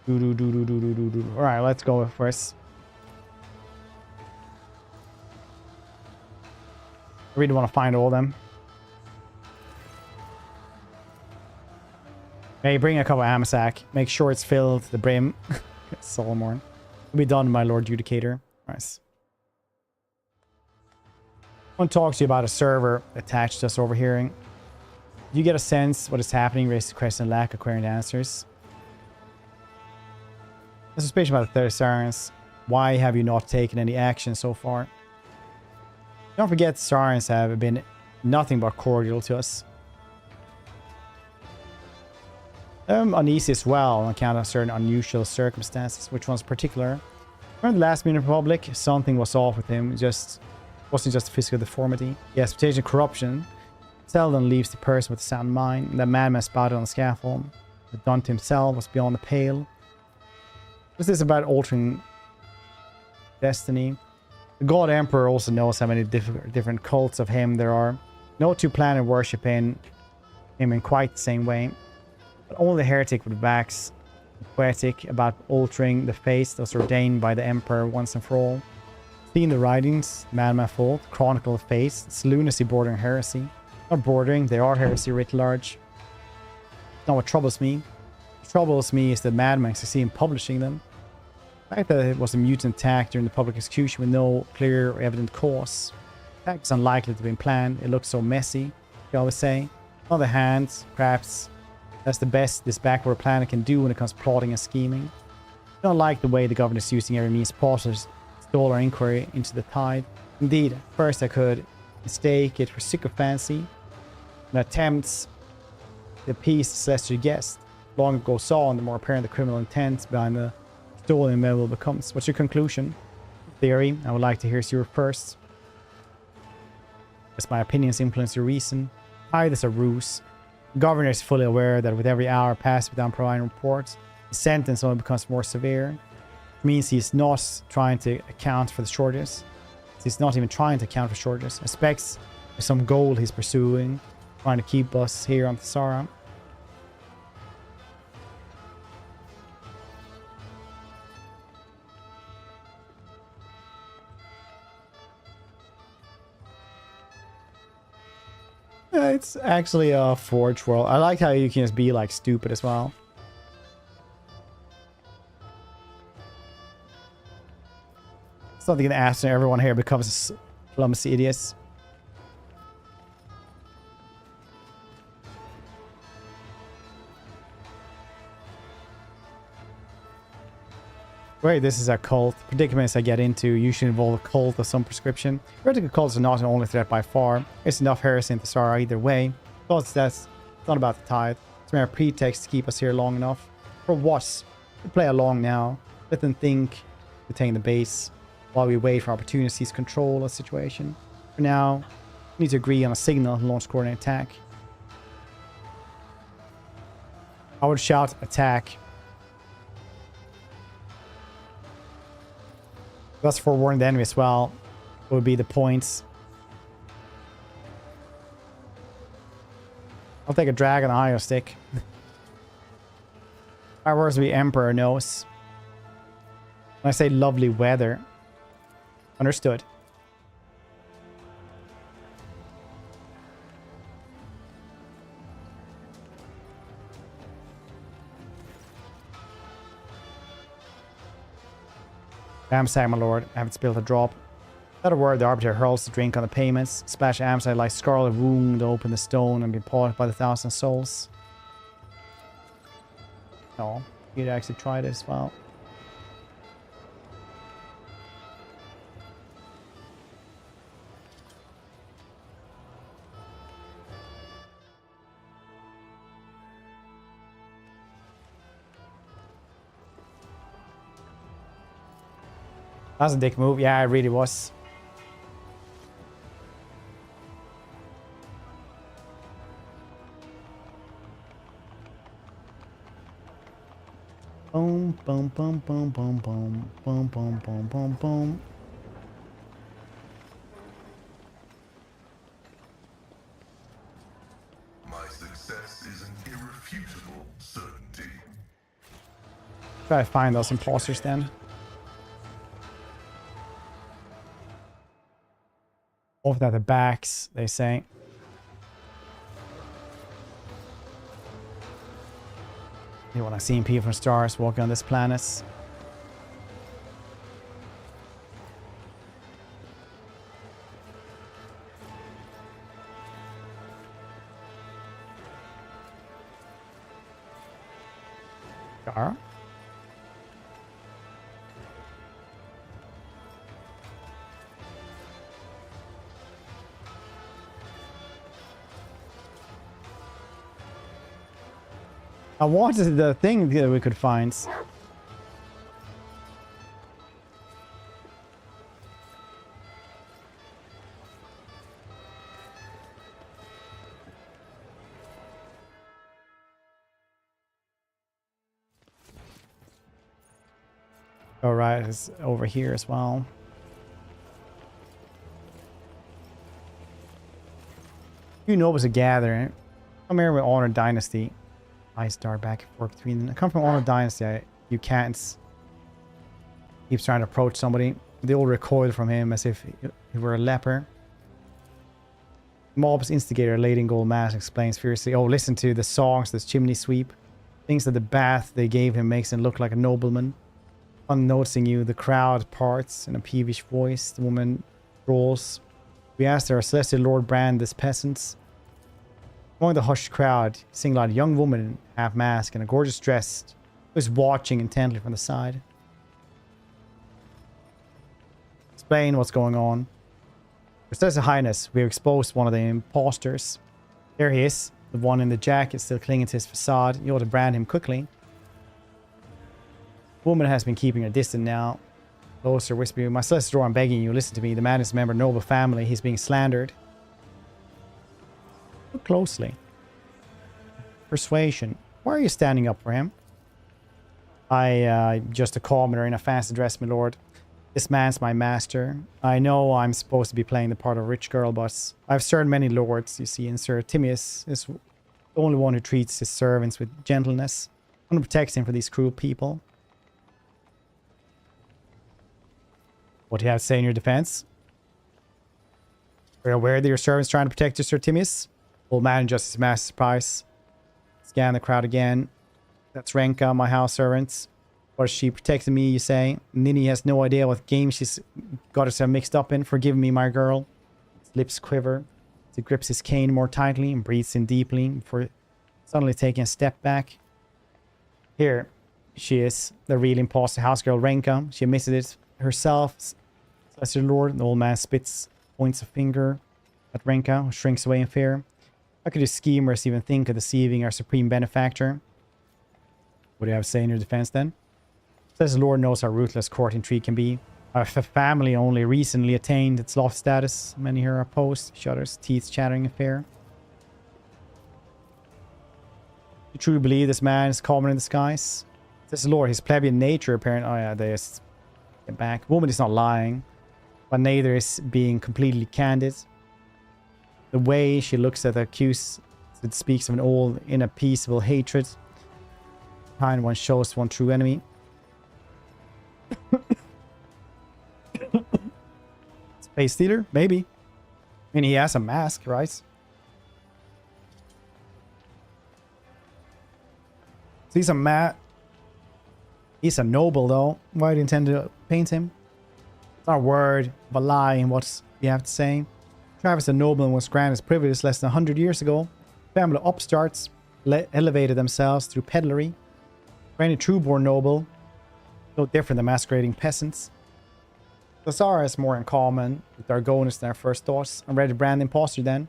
All right, let's go first. I really want to find all of them. May bring a couple of Amasak. Make sure it's filled to the brim. Solomon. Will be done, my Lord Judicator. Nice. I want to talk to you about a server attached to us overhearing. Do you get a sense what is happening? Raise the question and lack of coherent answers. A suspicion about the Thesaurus. Why have you not taken any action so far? Don't forget, Saurians have been nothing but cordial to us. I'm uneasy as well on account of certain unusual circumstances. Which one's particular? During the last minute Republic, something was off with him. It wasn't just physical deformity. Yes, reputation of corruption seldom leaves the person with a sound mind. That madman spotted on the scaffold. The done to himself was beyond the pale. Was this about altering destiny. The God Emperor also knows how many different cults of him there are. No two planet worshiping him in quite the same way. But only the heretic would wax poetic about altering the face that was ordained by the Emperor once and for all. Seeing the writings, Madman Fault, Chronicle of Face, it's lunacy bordering heresy. Not bordering, they are heresy writ large. Not what troubles me. What troubles me is the madman succeed in publishing them. The fact that it was a mutant attack during the public execution with no clear or evident cause. The attack is unlikely to have been planned. It looks so messy, you always say. On the other hand, perhaps that's the best this backward planet can do when it comes to plotting and scheming. I don't like the way the government is using every means possible to stall our inquiry into the tide. Indeed, at first I could mistake it for sycophancy and attempts to appease the celestial guest. The longer it goes on, the more apparent the criminal intent behind the stolen medal becomes. What's your conclusion? Theory, I would like to hear yours first. As my opinions influence your reason. Tithe is a ruse. The governor is fully aware that with every hour passed without providing reports, his sentence only becomes more severe. It means he's not trying to account for the shortages. He's not even trying to account for shortages. I suspect there's some goal he's pursuing, trying to keep us here on Thesara. Yeah, it's actually a Forge world. I like how you can just be like stupid as well. Something in the ass and everyone here becomes clumsy idiots. Wait, this is a cult. Predicaments I get into usually involve a cult of some prescription. Heretical cults are not the only threat by far. There's enough heresy in Thesara either way. It's not about the tithe. It's a mere pretext to keep us here long enough. For what? We play along now. Let them think. Retain the base. While we wait for opportunities to control the situation. For now, we need to agree on a signal to launch coordinated attack. I would shout attack. That's forewarning the enemy as well. What would be the points? I'll take a drag on the IO stick. Our words be Emperor knows. When I say lovely weather. Understood. Amsag, my lord. I haven't spilled a drop. Without a word, the Arbiter hurls the drink on the payments. Splash Amsag like scarlet wound to open the stone and be polished by the 1,000 souls. No, you'd actually try it as well. That was a dick move. Yeah, it really was. Boom, boom, boom, boom, boom, boom, boom, boom, boom, boom, boom. My success is an irrefutable certainty. Try to find those imposters then. Over at the backs, they say. You want to see people from stars walking on this planet. Star. I wanted the thing that we could find. Alright, it's over here as well. You know, it was a gathering. I'm here with Honor Dynasty. I start back and forth between them. I come from Honor Dynasty. You can't. Keeps trying to approach somebody. They all recoil from him as if he were a leper. Mob's instigator, Lady in Gold Mask, explains fiercely. Oh, listen to the songs, this chimney sweep. Thinks that the bath they gave him makes him look like a nobleman. Unnoticing you, the crowd parts in a peevish voice. The woman drawls. We asked our Celestial Lord brand this peasants. Among the hushed crowd, you sing a young woman, half mask, in a gorgeous dress, who is watching intently from the side. Explain what's going on. Your Celestial Highness, we have exposed one of the imposters. There he is, the one in the jacket still clinging to his facade. You ought to brand him quickly. The woman has been keeping her distant now. Closer, whispering, my Celestial Lord, I'm begging you, listen to me. The man is a member of a noble family. He's being slandered. Look closely. Persuasion. Why are you standing up for him? Just a commoner in a fancy dress, my lord. This man's my master. I know I'm supposed to be playing the part of a rich girl, but I've served many lords, you see, and Sir Timius is the only one who treats his servants with gentleness. I want to protect him from these cruel people. What do you have to say in your defense? Are you aware that your servant's trying to protect you, Sir Timius? Old man adjusts his master's price. Scan the crowd again. That's Renka, my house servant. Or she protected me, you say? Nini has no idea what game she's got herself mixed up in. Forgive me, my girl. His lips quiver. He grips his cane more tightly and breathes in deeply before suddenly taking a step back. Here she is, the real imposter housegirl Renka. She admitted it herself. Celestial Lord, the old man spits, points a finger at Renka, who shrinks away in fear. How could you schemers even think of deceiving our supreme benefactor? What do you have to say in your defense then? Says the Lord knows how ruthless court intrigue can be. Our family only recently attained its loft status. Many here are opposed. Shudders, teeth chattering in fear. You truly believe this man is common in disguise? Says the Lord, his plebeian nature apparent. Oh yeah, they just get back. Woman is not lying, but neither is being completely candid. The way she looks at the accused, it speaks of an old, inappeasable hatred. Kind one shows one true enemy. Space Stealer? Maybe. I mean, he has a mask, right? So he's a he's a noble, though. Why do you intend to paint him? It's not a word of a lie in what you have to say. Travis the nobleman was granted his privileges less than 100 years ago. Family upstarts elevated themselves through peddlery. For any true-born noble, no different than masquerading peasants. The Zara has more in common with Argonis than our first thoughts. I'm ready to brand the imposter then.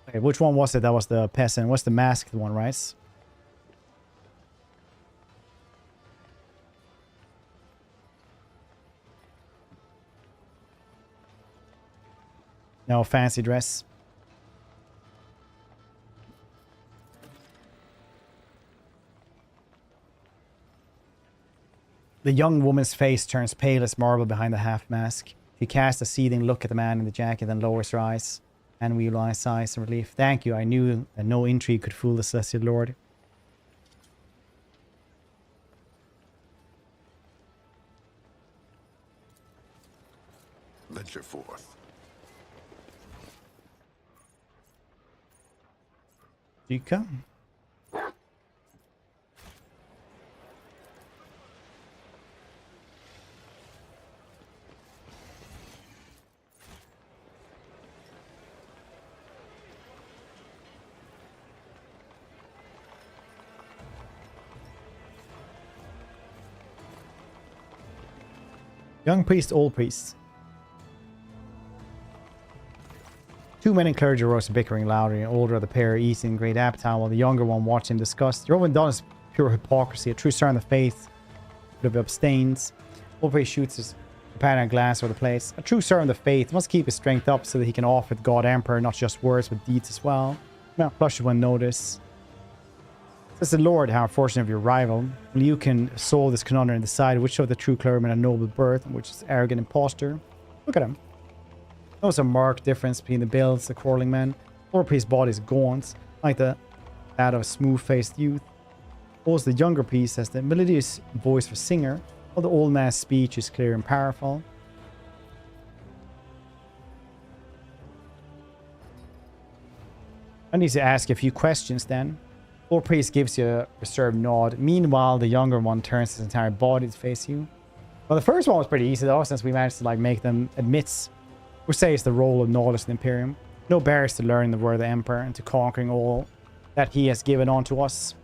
Okay, which one was it? That was the peasant. What's the masked one, right? No, fancy dress. The young woman's face turns pale as marble behind the half mask. She casts a seething look at the man in the jacket, then lowers her eyes. And we realize sighs of relief. Thank you. I knew that no intrigue could fool the Celestial Lord. Venture forth. Chica. Young priest, old priest. Two men in clergy rose bickering loudly, and older of the pair eating in great appetite, while the younger one watched in disgust. Your own done is pure hypocrisy, a true sign of the faith. Would have abstained. Old shoots his companion glass over the place. A true servant of faith must keep his strength up so that he can offer the God Emperor not just words but deeds as well. Not flushed when notice. Says the Lord, how unfortunate of your rival. Well, you can solve this conundrum and decide which of the true clergymen had noble birth and which is arrogant impostor. Look at him. There's a marked difference between the builds, the quarreling men. Lord Priest's body is gaunt, like that of a smooth-faced youth. Also, the younger priest has the melodious voice of a singer, while the old man's speech is clear and powerful. I need to ask a few questions then. Old priest gives you a reserved nod. Meanwhile, the younger one turns his entire body to face you. Well, the first one was pretty easy though, since we managed to like make them admit, or say it's the role of knowledge in the Imperium. No barriers to learning the word of the Emperor and to conquering all that he has given unto us.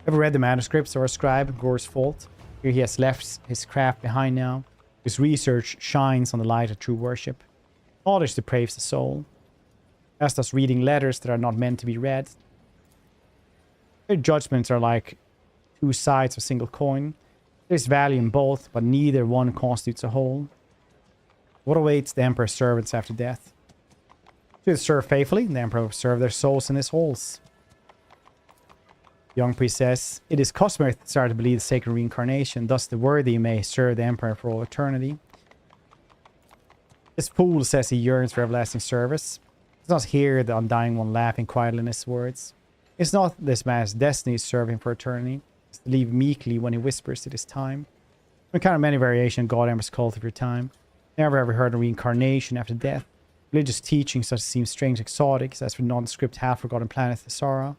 Ever read the manuscripts or a scribe, Gore's fault? Here he has left his craft behind now. His research shines on the light of true worship. Knowledge depraves the soul. As does reading letters that are not meant to be read. Their judgments are like two sides of a single coin. There's value in both, but neither one constitutes a whole. What awaits the Emperor's servants after death? To serve faithfully, the Emperor will serve their souls in his halls. The young priest says, it is customary to start to believe the sacred reincarnation, thus the worthy may serve the Emperor for all eternity. This fool says he yearns for everlasting service. Does not hear the undying one laughing quietly in his words. It's not this man's destiny to serve him for eternity. It's to leave meekly when he whispers it is time. We encounter many variations of God Emperor's cult of your time. Never ever heard of reincarnation after death. Religious teachings such as seem strange and exotic, as for nondescript half-forgotten planet Thesara.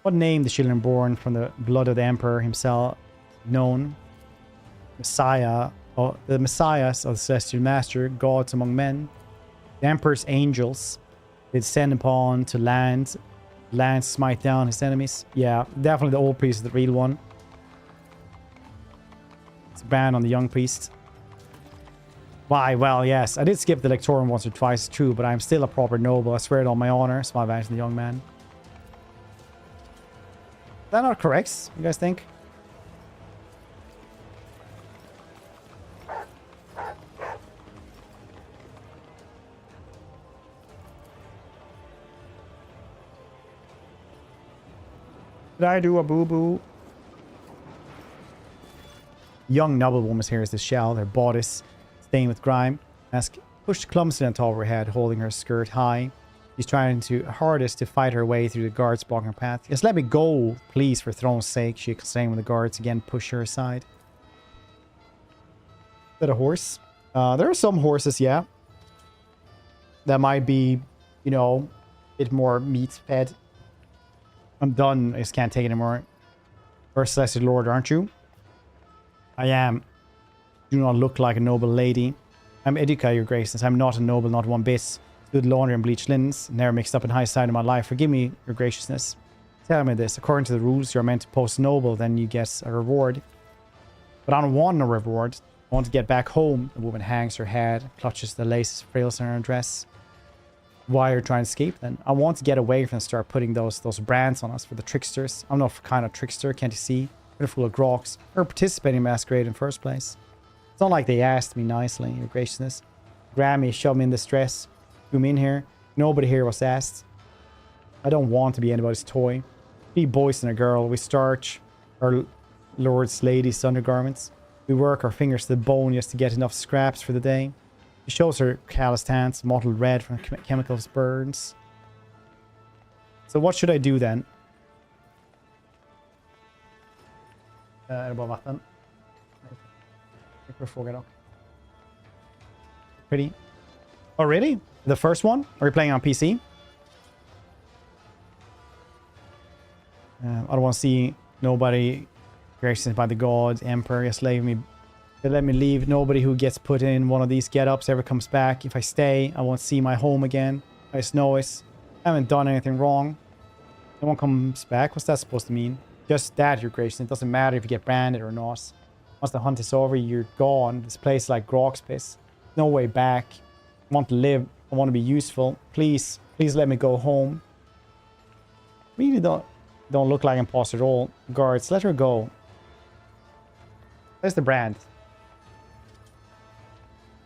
What name the children born from the blood of the Emperor himself known? Messiah, or the Messiahs of the Celestial Master, gods among men. The Emperor's angels, they descend upon to land smite down his enemies. Yeah, definitely the old priest is the real one. It's a ban on the young priest. Why? Well, yes, I did skip the lectorum once or twice, true, but I'm still a proper noble. I swear it on my honor. Small advantage in the young man. Is that not correct? You guys think? Did I do a boo-boo? Young noblewoman here is the shell, her bodice stained with grime. Mask pushed clumsily on top of her head, holding her skirt high. She's trying to hardest to fight her way through the guards blocking her path. Just let me go, please, for throne's sake, she exclaimed when the guards again pushed her aside. Is that a horse? There are some horses, yeah. That might be, you know, a bit more meat fed. I'm done. I just can't take it anymore. You're a Celestial Lord, aren't you? I am. Do not look like a noble lady. I'm Edica, your graces. I'm not a noble, not one bit. Good laundry and bleached linens. Never mixed up in high side of my life. Forgive me, your graciousness. Tell me this. According to the rules, you're meant to post noble, then you get a reward. But I don't want no reward. I want to get back home. The woman hangs her head, clutches the laces frills in her dress. Why are you trying to escape then? I want to get away from and start putting those brands on us for the tricksters. I'm not kind of trickster, can't you see? We're full of groks. We're participating in masquerade in the first place. It's not like they asked me nicely, your graciousness. Grabbed me, shoved me in this dress. Threw me in here. Nobody here was asked. I don't want to be anybody's toy. Be boys and a girl. We starch our lords, ladies' undergarments. We work our fingers to the bone just to get enough scraps for the day. She shows her calloused hands, mottled red from chemicals burns. So what should I do then? Är det bara vatten? Pretty. Oh, really? The first one? Are we playing on PC? I don't want to see nobody gracious by the gods, emperor, just leave me. They let me leave. Nobody who gets put in one of these get-ups ever comes back. If I stay, I won't see my home again. I just know it. I haven't done anything wrong. No one comes back. What's that supposed to mean? Just that, your gracious. It doesn't matter if you get branded or not. Once the hunt is over, you're gone. This place is like Grok's piss. No way back. I want to live. I want to be useful. Please, please let me go home. Really don't look like imposter at all. Guards, let her go. There's the brand.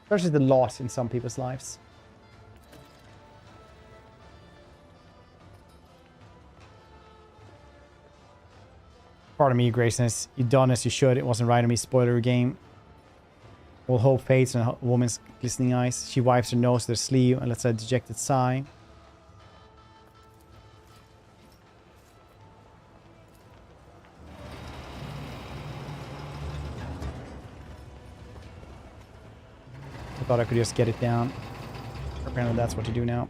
Such is the loss in some people's lives. Pardon me, Graceness. You done as you should. It wasn't right of me. Spoiler game. All hope fades in a woman's glistening eyes. She wipes her nose with her sleeve and lets a dejected sigh. I thought I could just get it down. Apparently that's what you do now.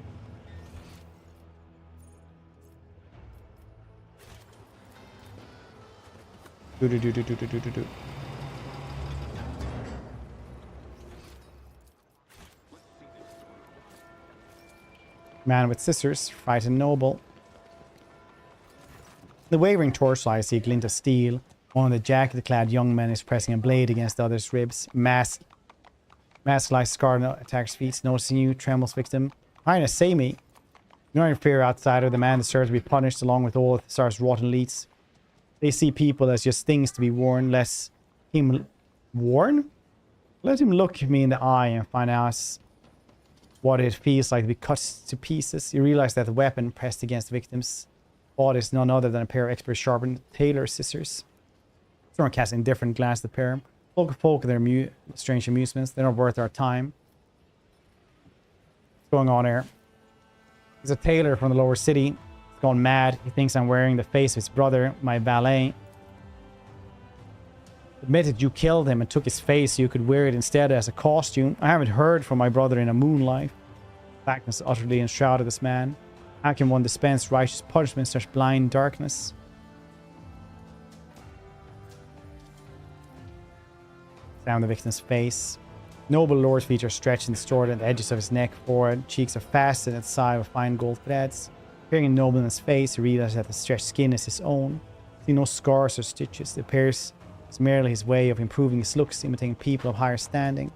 Do. Man with scissors, frightened noble. The wavering torchlight, I see a glint of steel. One of the jacket-clad young men is pressing a blade against the other's ribs. Mask lies scarred on attacker's feet, noticing you, trembles victim. Highness, say me. Do not interfere, outsider. The man deserves to be punished along with all of Thesar's rotten leets. They see people as just things to be worn, lest him warn? Let him look me in the eye and find out what it feels like to be cut to pieces. You realize that the weapon pressed against the victim's body is none other than a pair of expert sharpened tailor scissors. Storm casts an indifferent glance at the pair. Folk and their strange amusements. They're not worth our time. What's going on here? He's a tailor from the lower city. He's gone mad. He thinks I'm wearing the face of his brother, my valet. Admitted you killed him and took his face so you could wear it instead as a costume. I haven't heard from my brother in a moonlight. Blackness utterly enshrouded this man. How can one dispense righteous punishment in such blind darkness? Down the victim's face. Noble lord's features stretched and distorted at the edges of his neck forward. Cheeks are fastened at the side with fine gold threads. Peering in nobleman's face, he realizes that the stretched skin is his own. See no scars or stitches. It appears it's merely his way of improving his looks, imitating people of higher standing.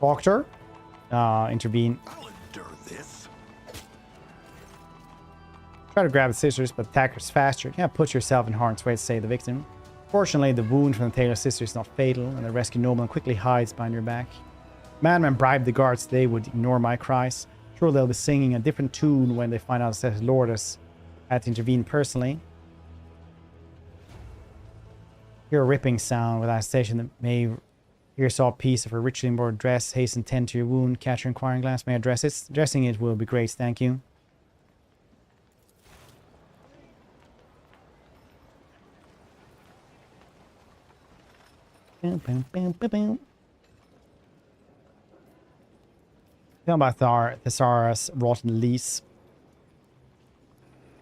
Doctor, intervene. I'll endure this. Try to grab the scissors, but the attacker's faster. You can't put yourself in harm's way to save the victim. Fortunately, the wound from the tailor's scissors is not fatal, and the rescued nobleman quickly hides behind your back. Madmen bribed the guards. They would ignore my cries. Sure, they'll be singing a different tune when they find out that his lord has had to intervene personally. Hear a ripping sound without station that may here saw a piece of her richly embroidered dress. Hasten tend to your wound. Catch her inquiring glance. May I dress it? Dressing it will be great, thank you. Tell about Thesar's rotten lease.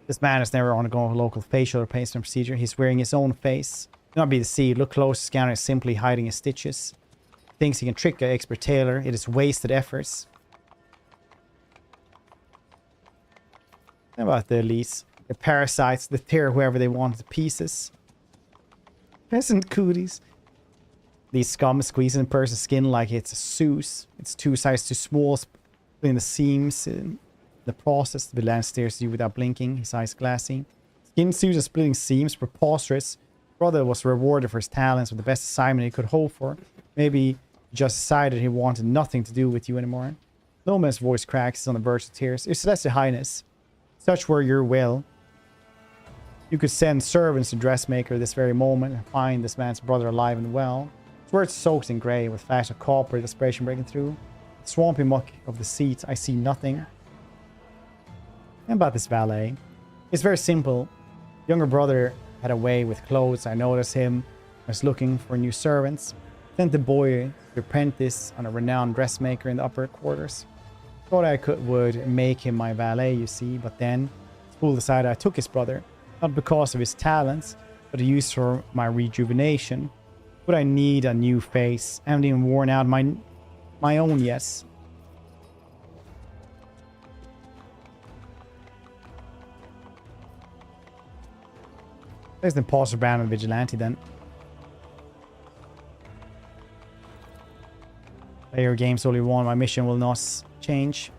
This man has never undergone a local facial replacement procedure. He's wearing his own face. Do not be deceived. Look close. The scanner is simply hiding his stitches. Thinks he can trick an expert tailor. It is wasted efforts. How about the lease? The parasites. They tear whoever they want to pieces. Peasant cooties. These scum squeeze in a person's skin like it's a souse. It's 2 sizes too small, splitting the seams. In the process, the villain stares at you without blinking, his eyes glassy. Skin suits and splitting seams, preposterous. Brother was rewarded for his talents with the best assignment he could hope for. Maybe he just decided he wanted nothing to do with you anymore. Loma's voice cracks, he's on the verge of tears. Your Celestial Highness, such were your will. You could send servants to dressmaker this very moment and find this man's brother alive and well. Words soaked in grey, with flash of copper, desperation breaking through. The swampy muck of the seats, I see nothing. And about this valet. It's very simple. Younger brother had a way with clothes. I noticed him. I was looking for new servants. Sent the boy to apprentice on a renowned dressmaker in the upper quarters. Thought I would make him my valet, you see, but then school decided I took his brother. Not because of his talents, but to use for my rejuvenation. Would I need a new face? I haven't even worn out my own yet. There's the imposter brand and vigilante then. Play your games only one. My mission will not change.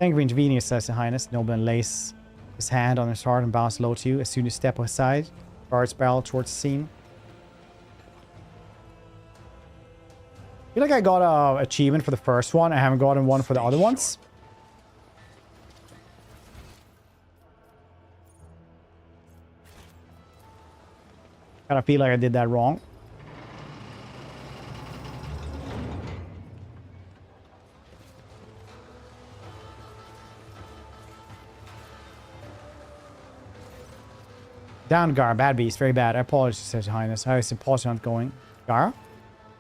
Thank you for intervening, says His Highness. The nobleman lays his hand on his heart and bows low to you. As soon as you step aside, guards barrel towards the scene. I feel like I got a achievement for the first one. I haven't gotten one for the other ones. Kind of feel like I did that wrong. Down, Gara. Bad beast. Very bad. I apologize, says Your Highness. How is the imposter hunt going? Gara?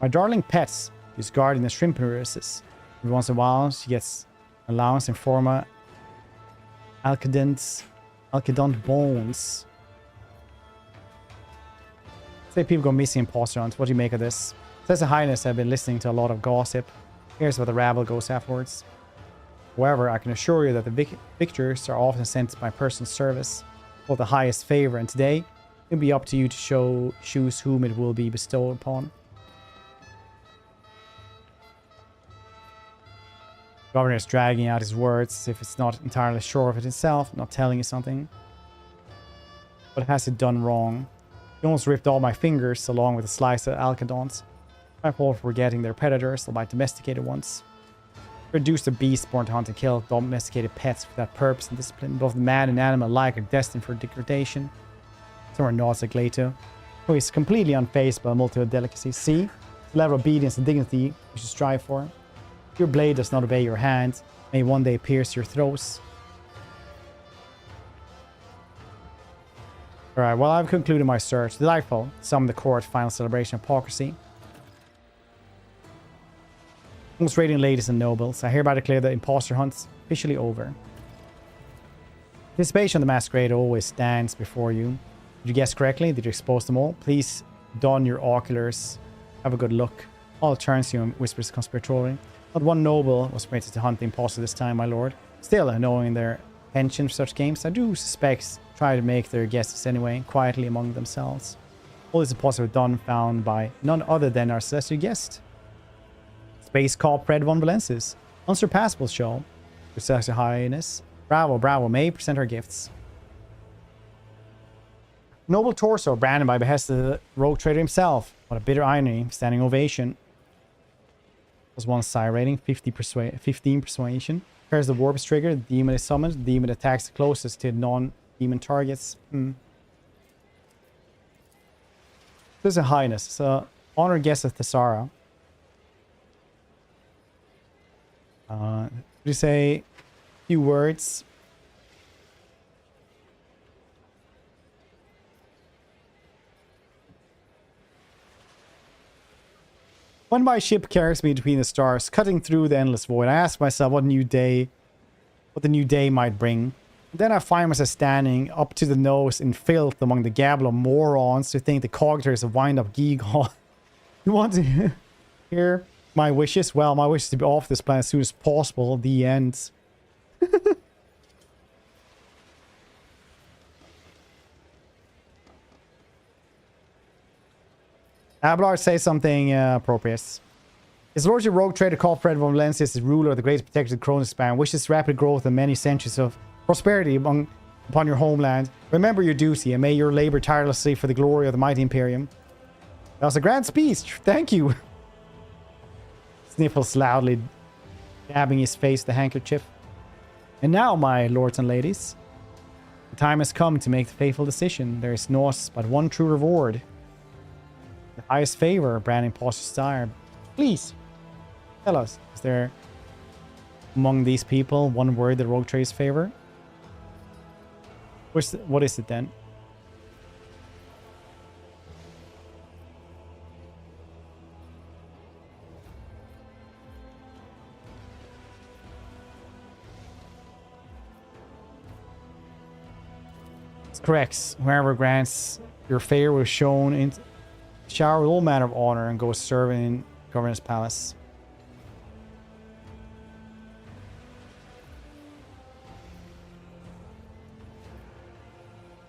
My darling pets. She's guarding the shrimp Immerses. Every once in a while, she gets allowance in forma alkadont bones. Say people go missing in imposter hunt. What do you make of this? Says the Highness, I've been listening to a lot of gossip. Here's what the rabble goes afterwards. However, I can assure you that the victors are often sent to my personal service for the highest favor, and today it'll be up to you to choose whom it will be bestowed upon. The governor is dragging out his words as if it's not entirely sure of it himself, not telling you something. What has it done wrong? He almost ripped all my fingers along with a slice of alkadons. My fault for getting their predators or my domesticated ones. Reduce the beasts born to hunt and kill domesticated pets for that purpose and discipline. Both man and animal alike are destined for degradation. Somewhere nods like Leto, who is completely unfazed by multiple delicacies. See? The level of obedience and dignity you should strive for. Your blade does not obey your hand. May one day pierce your throats. Alright, well, I've concluded my search. Delightful. Summon the court. Final celebration of hypocrisy. Most radiant ladies and nobles, I hereby declare the imposter hunt's officially over. Anticipation of the masquerade always stands before you. Did you guess correctly? Did you expose them all? Please don your oculars. Have a good look. All turns to you and whispers conspiratorially. Not one noble was permitted to hunt the imposter this time, my lord. Still, knowing their penchant for such games, I do suspect try to make their guesses anyway, quietly among themselves. All this imposter done found by none other than our celestial guest. Space Cop Fred von Valancius. Unsurpassable show. Your Celestial Highness. Bravo, bravo. May present our gifts. Noble torso, branded by behest of the rogue trader himself. What a bitter irony. Standing ovation. Was one psi rating. 15 persuasion. Pairs the warp trigger. The demon is summoned. The demon attacks the closest to non-demon targets. This is a Highness. It's a honored guest of Thessara. Could you say a few words? When my ship carries me between the stars, cutting through the endless void, I ask myself what the new day might bring. Then I find myself standing up to the nose in filth among the gabble of morons who think the cogiter is a wind-up geegaw. You want to hear my wishes? Well, my wish is to be off this planet as soon as possible. The end. Abelard say something appropriate. His Lordship Rogue Trader called Fred von Valancius, ruler of the great protected Koronus Expanse, wishes rapid growth and many centuries of prosperity upon your homeland. Remember your duty and may your labor tirelessly for the glory of the mighty Imperium. That was a grand speech. Thank you. Sniffles loudly, dabbing his face with the handkerchief. And now, my lords and ladies, the time has come to make the fateful decision. There is naught but one true reward. The highest favor, branding Imposter's desire. Please, tell us, is there among these people one word that Rogue Trade's favor? What is it then? Corrects. Whoever grants your favor was shown in shower with all manner of honor and goes serving in Governor's Palace.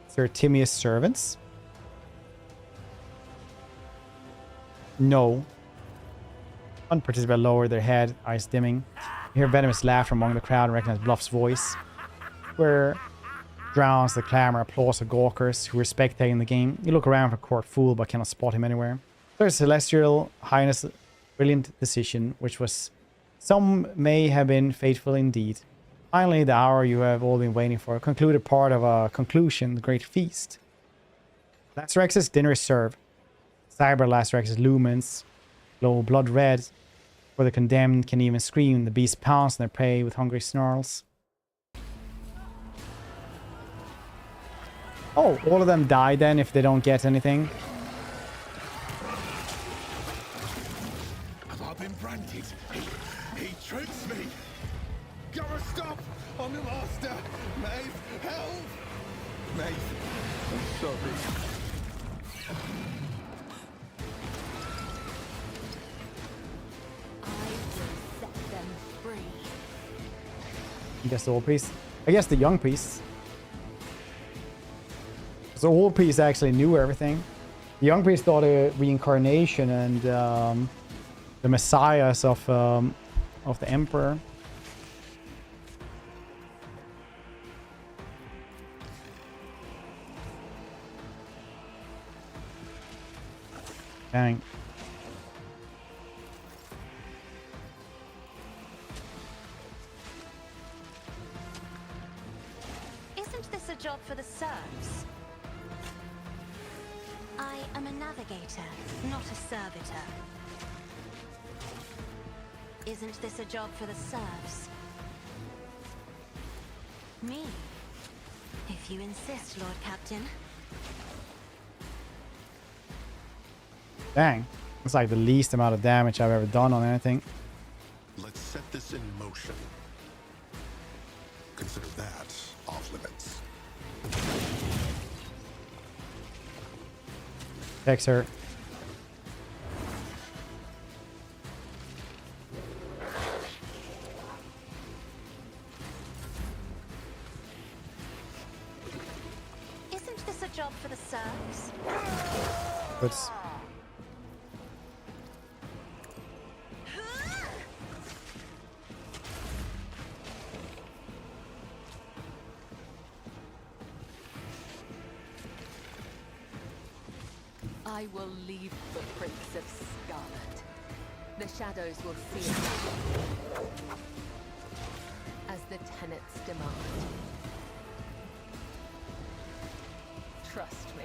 Is there Timius servants? No. One participant lowered their head, eyes dimming. You hear venomous laughter among the crowd and recognize Bluff's voice, where drowns the clamor applause of gawkers who were spectating the game. You look around for Court Fool, but cannot spot him anywhere. There's Celestial Highness' brilliant decision, which was some may have been fateful indeed. Finally, the hour you have all been waiting for, concluded part of a conclusion, the great feast. Lacerex's dinner is served. Cyber Lacerex's lumens glow blood red, for the condemned can even scream. The beast pounce on their prey with hungry snarls. Oh, all of them die then if they don't get anything. Have I been branded? He tricks me. Gotta stop! I'm the master. Maeve, help! Maeve, I'm sorry. I guess the old priest. I guess the young priests. So the old priest actually knew everything. The young priest thought of reincarnation and the messiahs of the emperor. Dang. Isn't this a job for the serfs? I am a navigator, not a servitor. Isn't this a job for the serfs? Me? If you insist, Lord Captain. Dang. It's like the least amount of damage I've ever done on anything. Let's set this in motion. Consider that off limits. Text her. Isn't this a job for the serfs? Oops. I will leave the Prince of Scarlet. The shadows will see it as the tenets demand. Trust me.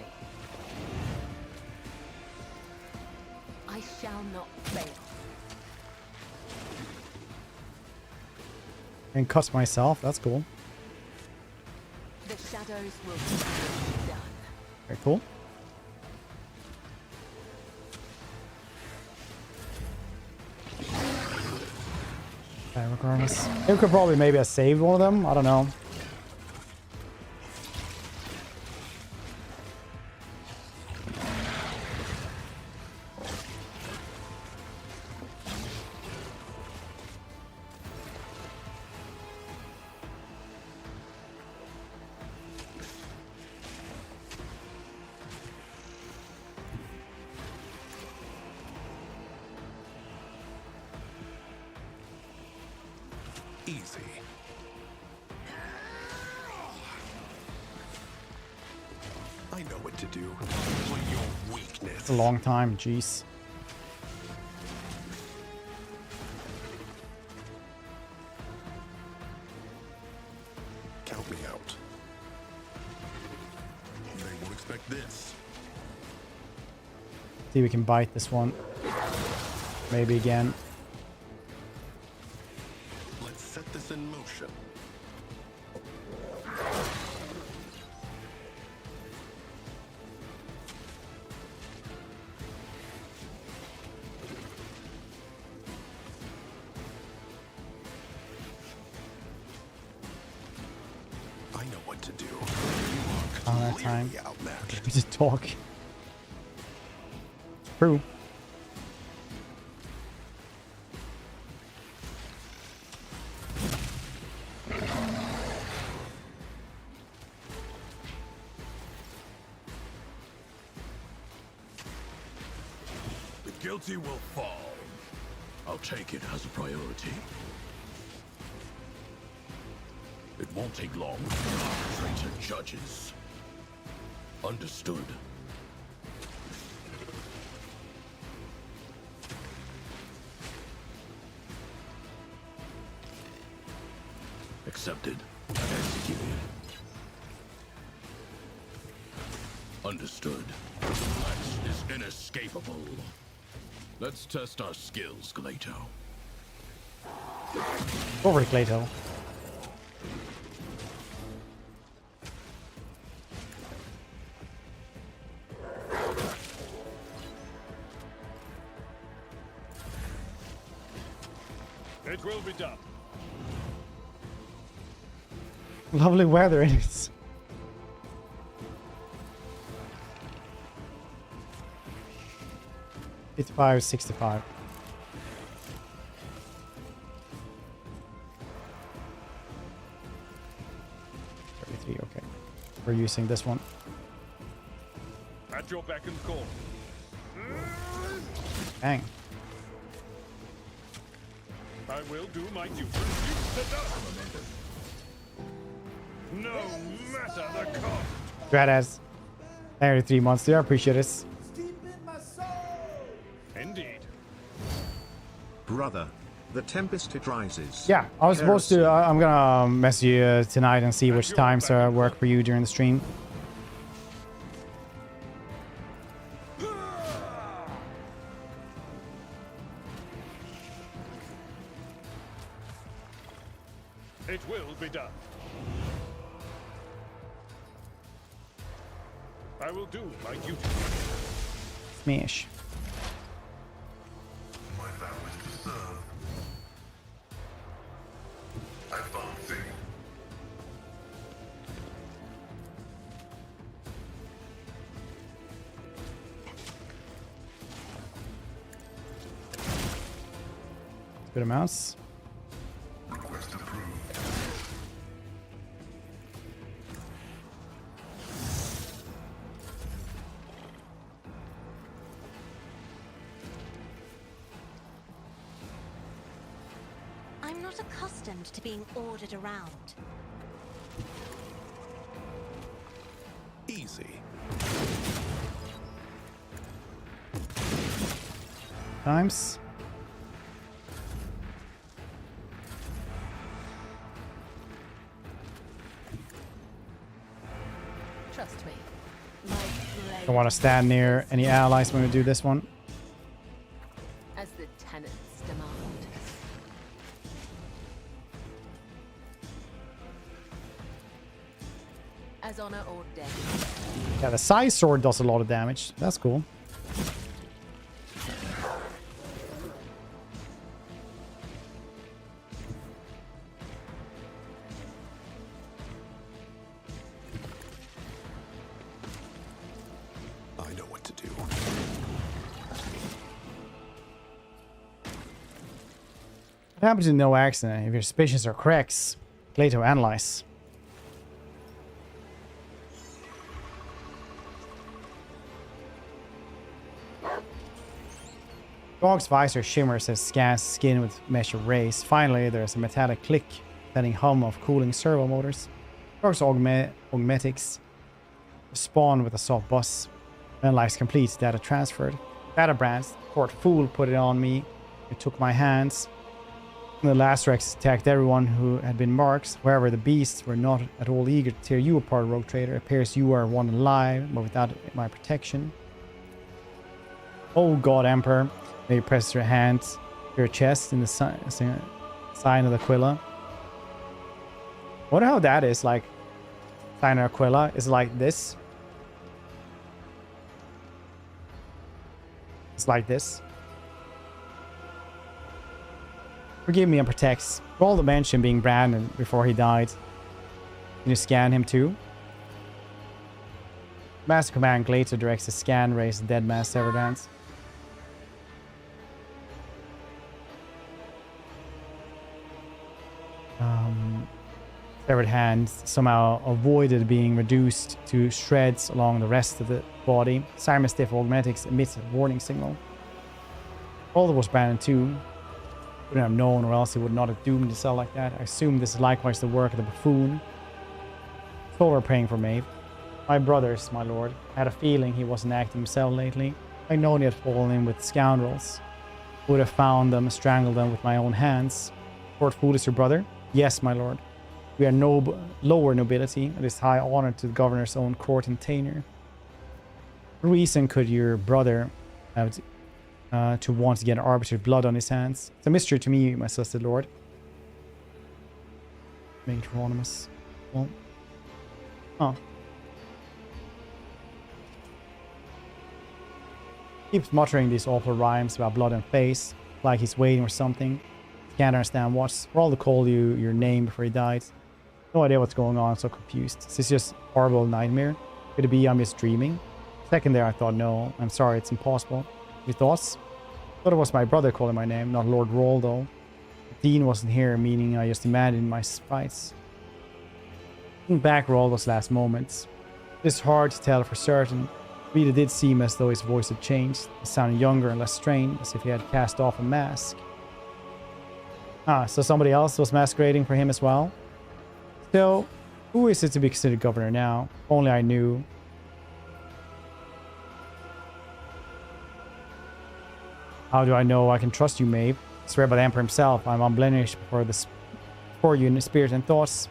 I shall not fail. And cut myself. That's cool. The shadows will be done. Very cool. Regardless. It could probably maybe have saved one of them. I don't know. Easy. I know what to do. Exploit your weakness. It's a long time. Jeez. Count me out. They won't expect this. See if we can bite this one. Maybe again. Let's set this in motion. I know what to do. You are Oh, that time. clearly outmatched. We just talk. True. The guilty will fall. I'll take it as a priority. It won't take long. Traitor judges. Understood. Accepted. Executed. Understood. Lex is inescapable. Let's test our skills, Glato. Over Glato. It will be done. Lovely weather it is. It's 565. 33, okay. We're using this one. At your beck and call. Bang. I will do my duty. No matter the cost. Gradass. 33 months there. I appreciate this. Indeed. Brother, the tempest it rises. Yeah, I was supposed to. I'm gonna mess you tonight and see which times work for you during the stream. It will be done. I will do my duty. Smash. My vow is to serve. Advancing. Good amounts. Request approved. I'm not accustomed to being ordered around. Easy. Times. Trust me. My blade Don't want to stand near any allies when we do this one. as the tenants demand. As honor or death. Yeah, the size sword does a lot of damage. That's cool. I know what to do. What happens in no accident if your suspicions are correct? Glato analyze. Dog's visor shimmers as scans skin with mesh of rays. Finally, there's a metallic click, sending hum of cooling servo motors. Dog's augmetics spawn with a soft buzz. Analyze complete, data transferred. Data brands, Court Fool put it on me. It took my hands. The last Rex attacked everyone who had been marked. However, the beasts were not at all eager to tear you apart, Rogue Trader. It appears you are one alive, but without my protection. Oh God, Emperor. May you press your hands to your chest in the sign of Aquila. Wonder how that is, like, sign of Aquila is like this. It's like this. Forgive me and protects. Roll the mention being branded before he died. Can you scan him too? Master Command Glato directs a scan, raise the dead man's severed hands. Severed hands somehow avoided being reduced to shreds along the rest of the body. Cyber-mastiff augmetics emits a warning signal. All was branded too. Wouldn't have known, or else he would not have doomed himself like that. I assume this is likewise the work of the buffoon. So we're praying for Maeve. My brothers, my lord. I had a feeling he wasn't acting himself lately. I known he had fallen in with scoundrels. Would have found them, strangled them with my own hands. Lord Fool is your brother? Yes, my lord. We are lower nobility. It is high honor to the governor's own court and tenure. What reason could your brother have to want to get arbitrary blood on his hands? It's a mystery to me, my sister lord. Mage Koronus. Well. Oh. Keeps muttering these awful rhymes about blood and face, like he's waiting for something. Can't understand what's. For all to call you your name before he died. No idea what's going on, I'm so confused. Is this just horrible nightmare? Could it be I'm just dreaming? Second there I thought, no, I'm sorry, it's impossible. Your thoughts? Thought it was my brother calling my name, not Lord Roldo. Dean wasn't here, meaning I just imagined my fights. Looking back Roldo's last moments. It's hard to tell for certain. It really did seem as though his voice had changed. He sounded younger and less strained, as if he had cast off a mask. Ah, so somebody else was masquerading for him as well? So, who is it to be considered governor now? If only I knew. How do I know I can trust you, Maeve? I swear by the Emperor himself, I'm unblemished before you in spirit and thoughts.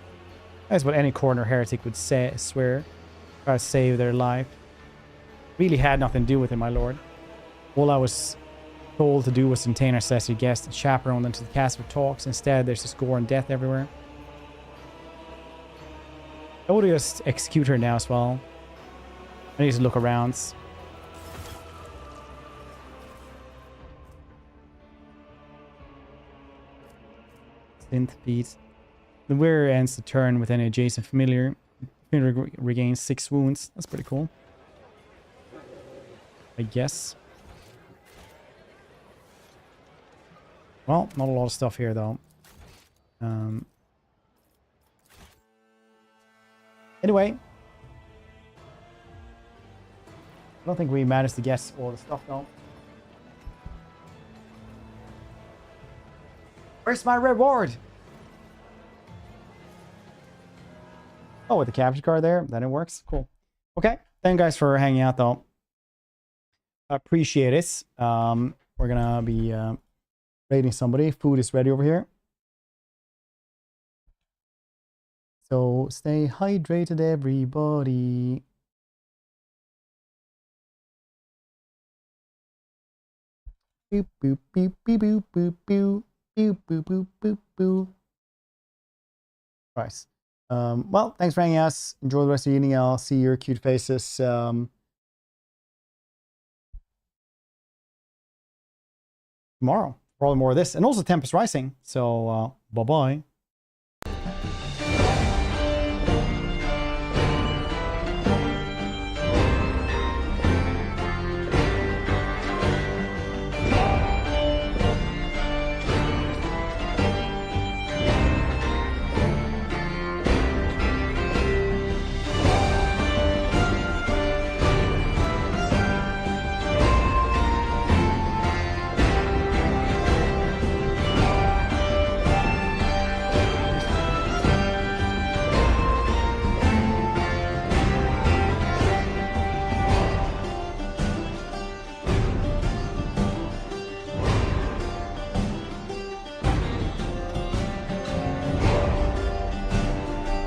That's what any corner heretic would say, swear. Try to save their life. Really had nothing to do with it, my lord. All I was told to do was to entertain our celestial guests and chaperone them to the castle for talks. Instead, there's just gore and death everywhere. I would just execute her now as well. I need to look around. Synth feet. The wearer ends the turn with any adjacent familiar. Familiar regains 6 wounds. That's pretty cool. I guess. Well, not a lot of stuff here though. Anyway. I don't think we managed to guess all the stuff though. Where's my reward? Oh, with the capture card there. Then it works. Cool. Okay. Thank you guys for hanging out though. I appreciate it. We're gonna be raiding somebody. Food is ready over here. So stay hydrated, everybody. Boop boop boop boop boop boop boop boop boop boop boop boop. Right. Well, thanks for hanging out. Enjoy the rest of the evening. I'll see your cute faces. Tomorrow. Probably more of this. And also Tempest Rising. So, bye-bye.